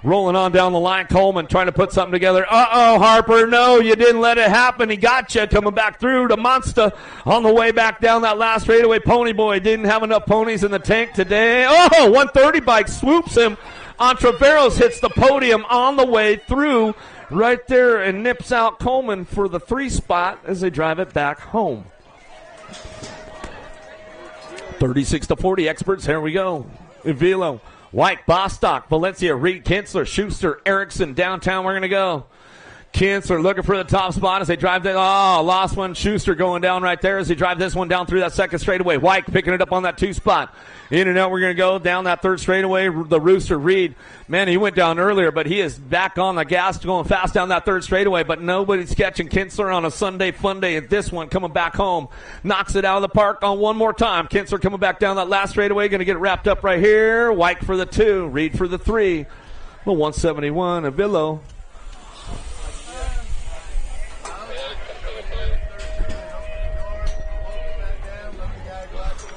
Rolling on down the line, Coleman trying to put something together. Uh-oh, Harper, no, you didn't let it happen. He got you. Coming back through to Monster on the way back down that last straightaway. Pony Boy didn't have enough ponies in the tank today. Oh, 130 bike swoops him. Entreveros hits the podium on the way through right there and nips out Coleman for the 3 spot as they drive it back home. 36-40 experts. Here we go. Avilo. White, Bostock, Valencia, Reed, Kinsler, Schuster, Erickson, downtown. We're going to go. Kinsler looking for the top spot as they drive that. Oh, lost one. Schuster going down right there as they drive this one down through that second straightaway. White picking it up on that 2 spot. In and out, we're going to go down that third straightaway. The Rooster, Reed. Man, he went down earlier, but he is back on the gas going fast down that third straightaway, but nobody's catching Kinsler on a Sunday fun day. And this one coming back home. Knocks it out of the park on one more time. Kinsler coming back down that last straightaway. Going to get it wrapped up right here. White for the 2. Reed for the 3. The 171, Avillo.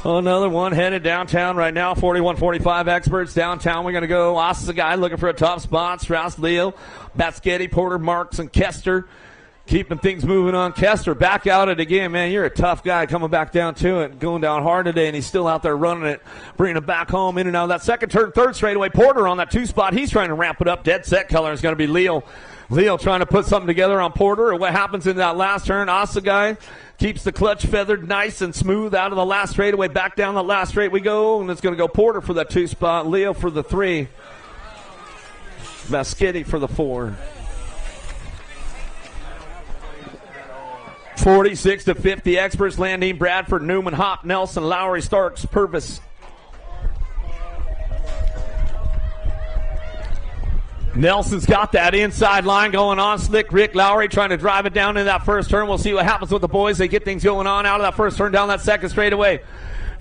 Another one headed downtown right now. 41-45 experts downtown. We're going to go. Austin's a guy looking for a top spot. Strauss, Leo, Baschetti, Porter, Marks, and Kester. Keeping things moving on. Kester back out it again, man. You're a tough guy coming back down to it. Going down hard today, and he's still out there running it. Bringing it back home in and out of that second turn, third straightaway. Porter on that 2 spot. He's trying to ramp it up. Dead set color is going to be Leo. Leo trying to put something together on Porter. What happens in that last turn? Osagai keeps the clutch feathered nice and smooth out of the last straightaway. Back down the last straight we go, and it's going to go Porter for that 2 spot. Leo for the 3. Baschetti for the 4. 46-50 experts. Landine, Bradford, Newman, Hop, Nelson, Lowry, Starks, Purvis. Nelson's got that inside line going on. Slick Rick Lowry trying to drive it down in that first turn. We'll see what happens with the boys. They get things going on out of that first turn down that second straightaway.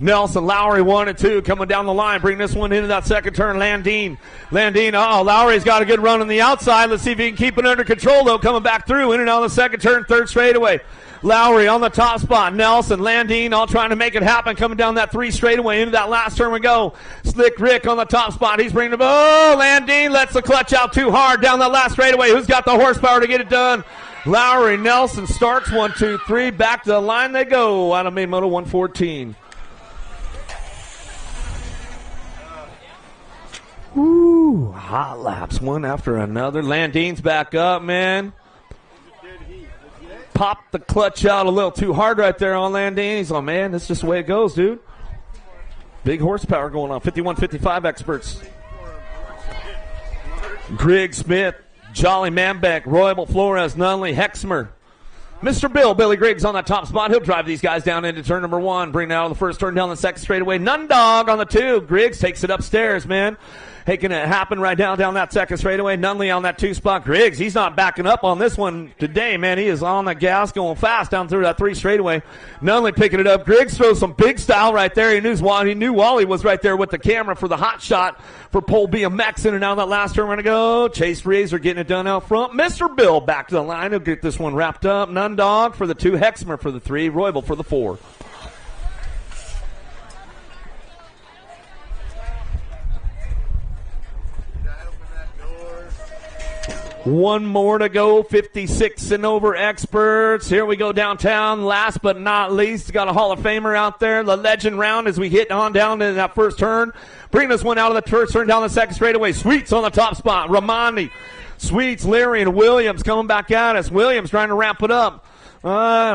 Nelson, Lowry 1 and 2 coming down the line. Bring this one into that second turn. Landine, Lowry's got a good run on the outside. Let's see if he can keep it under control, though. Coming back through in and out of the second turn, third straightaway. Lowry on the top spot. Nelson, Landine all trying to make it happen. Coming down that 3 straightaway into that last turn we go. Slick Rick on the top spot. He's bringing it. Oh, Landine lets the clutch out too hard down that last straightaway. Who's got the horsepower to get it done? Lowry, Nelson, Starks 1, 2, 3. Back to the line they go out of main moto 114. Woo, hot laps one after another. Landine's back up, man. Popped the clutch out a little too hard right there on Landine. He's like, man, that's just the way it goes, dude. Big horsepower going on. 51-55 experts. Grigg, Smith, Jolly Manbeck, Royal, Flores, Nunley, Hexmer. Mr. Bill, Billy Griggs on that top spot. He'll drive these guys down into turn number 1. Bring it out of the first turn down the second straightaway. Nundog on the 2. Griggs takes it upstairs, man. Making it happen right down that second straightaway. Nunley on that 2 spot. Griggs, he's not backing up on this one today, man. He is on the gas going fast down through that 3 straightaway. Nunley picking it up. Griggs throws some big style right there. He knew Wally was right there with the camera for the hot shot for Pole BMX in and out of that last turn. We're going to go. Chase Razor getting it done out front. Mr. Bill back to the line. He'll get this one wrapped up. Nundog for the 2. Hexmer for the 3. Roybal for the 4. One more to go, 56 and over experts. Here we go downtown. Last but not least, got a Hall of Famer out there. The legend round as we hit on down in that first turn. Bring this one out of the first turn down the second straightaway. Sweets on the top spot. Romani, Sweets, Larry, and Williams coming back at us. Williams trying to wrap it up.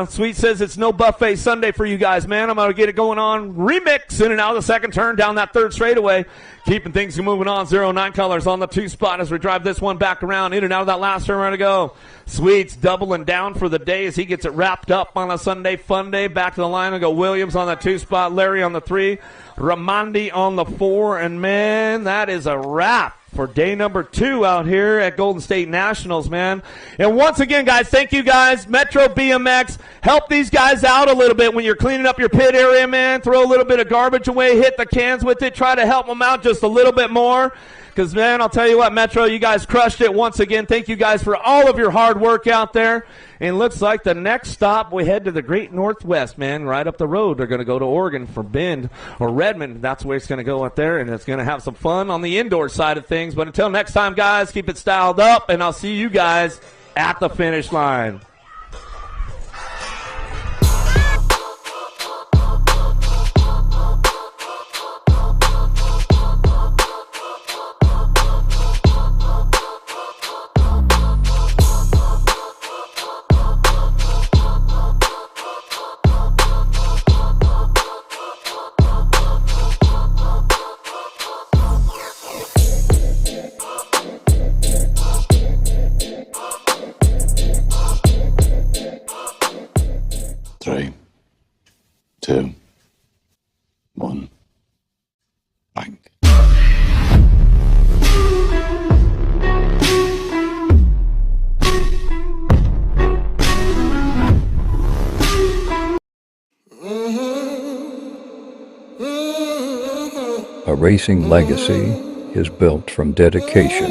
Sweet says it's no buffet Sunday for you guys, man. I'm going to get it going on. Remix in and out of the second turn down that third straightaway. Keeping things moving on. 09 colors on the 2 spot as we drive this one back around. In and out of that last turn. We're going to go. Sweets doubling down for the day as he gets it wrapped up on a Sunday fun day. Back to the line. We go Williams on the 2 spot. Larry on the 3. Ramandi on the 4. And, man, that is a wrap for day number 2 out here at Golden State Nationals, man. And once again, guys, thank you guys. Metro BMX, help these guys out a little bit when you're cleaning up your pit area, man. Throw a little bit of garbage away, hit the cans with it, try to help them out just a little bit more. Because, man, I'll tell you what, Metro, you guys crushed it once again. Thank you guys for all of your hard work out there. And it looks like the next stop, we head to the Great Northwest, man, right up the road. They're going to go to Oregon for Bend or Redmond. That's where it's going to go up there, and it's going to have some fun on the indoor side of things. But until next time, guys, keep it styled up, and I'll see you guys at the finish line. Three, two, one, bang. A racing legacy is built from dedication,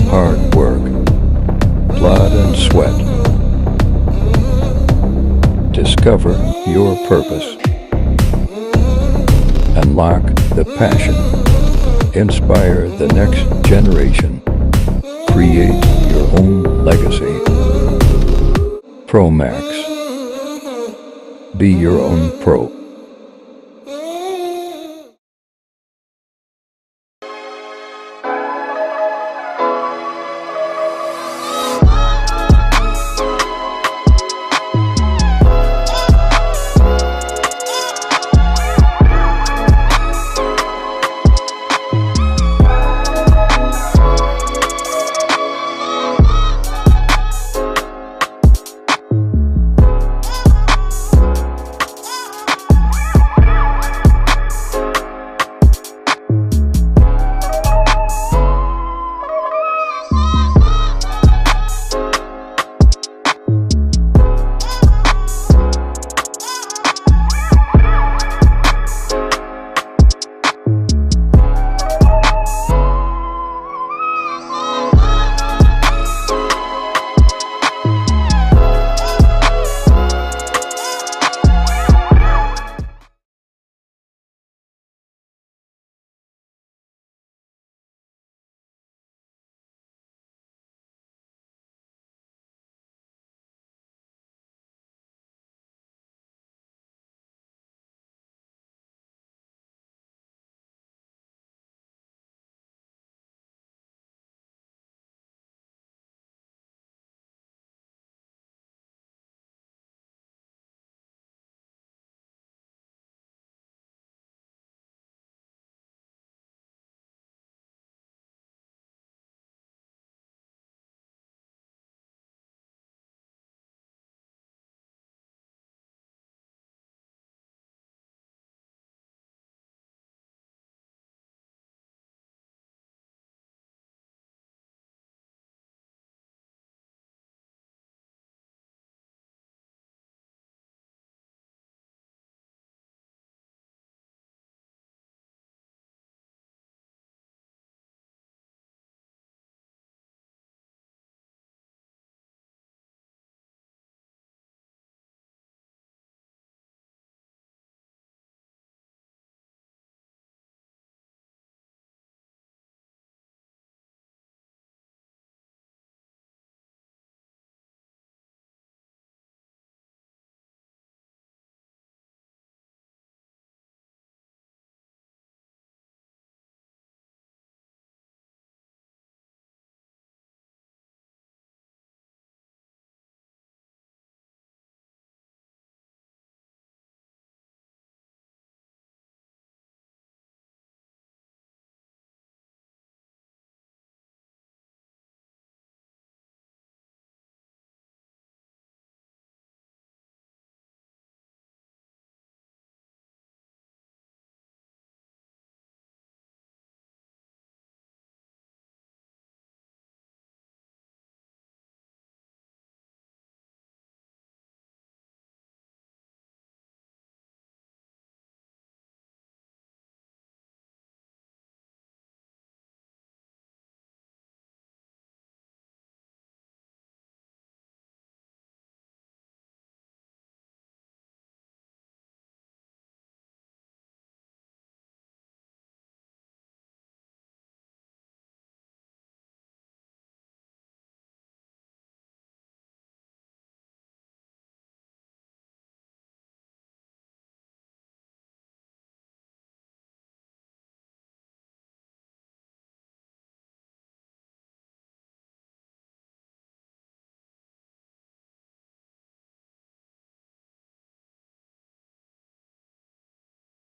hard work, blood and sweat. Discover your purpose. Unlock the passion. Inspire the next generation. Create your own legacy. ProMax. Be your own pro.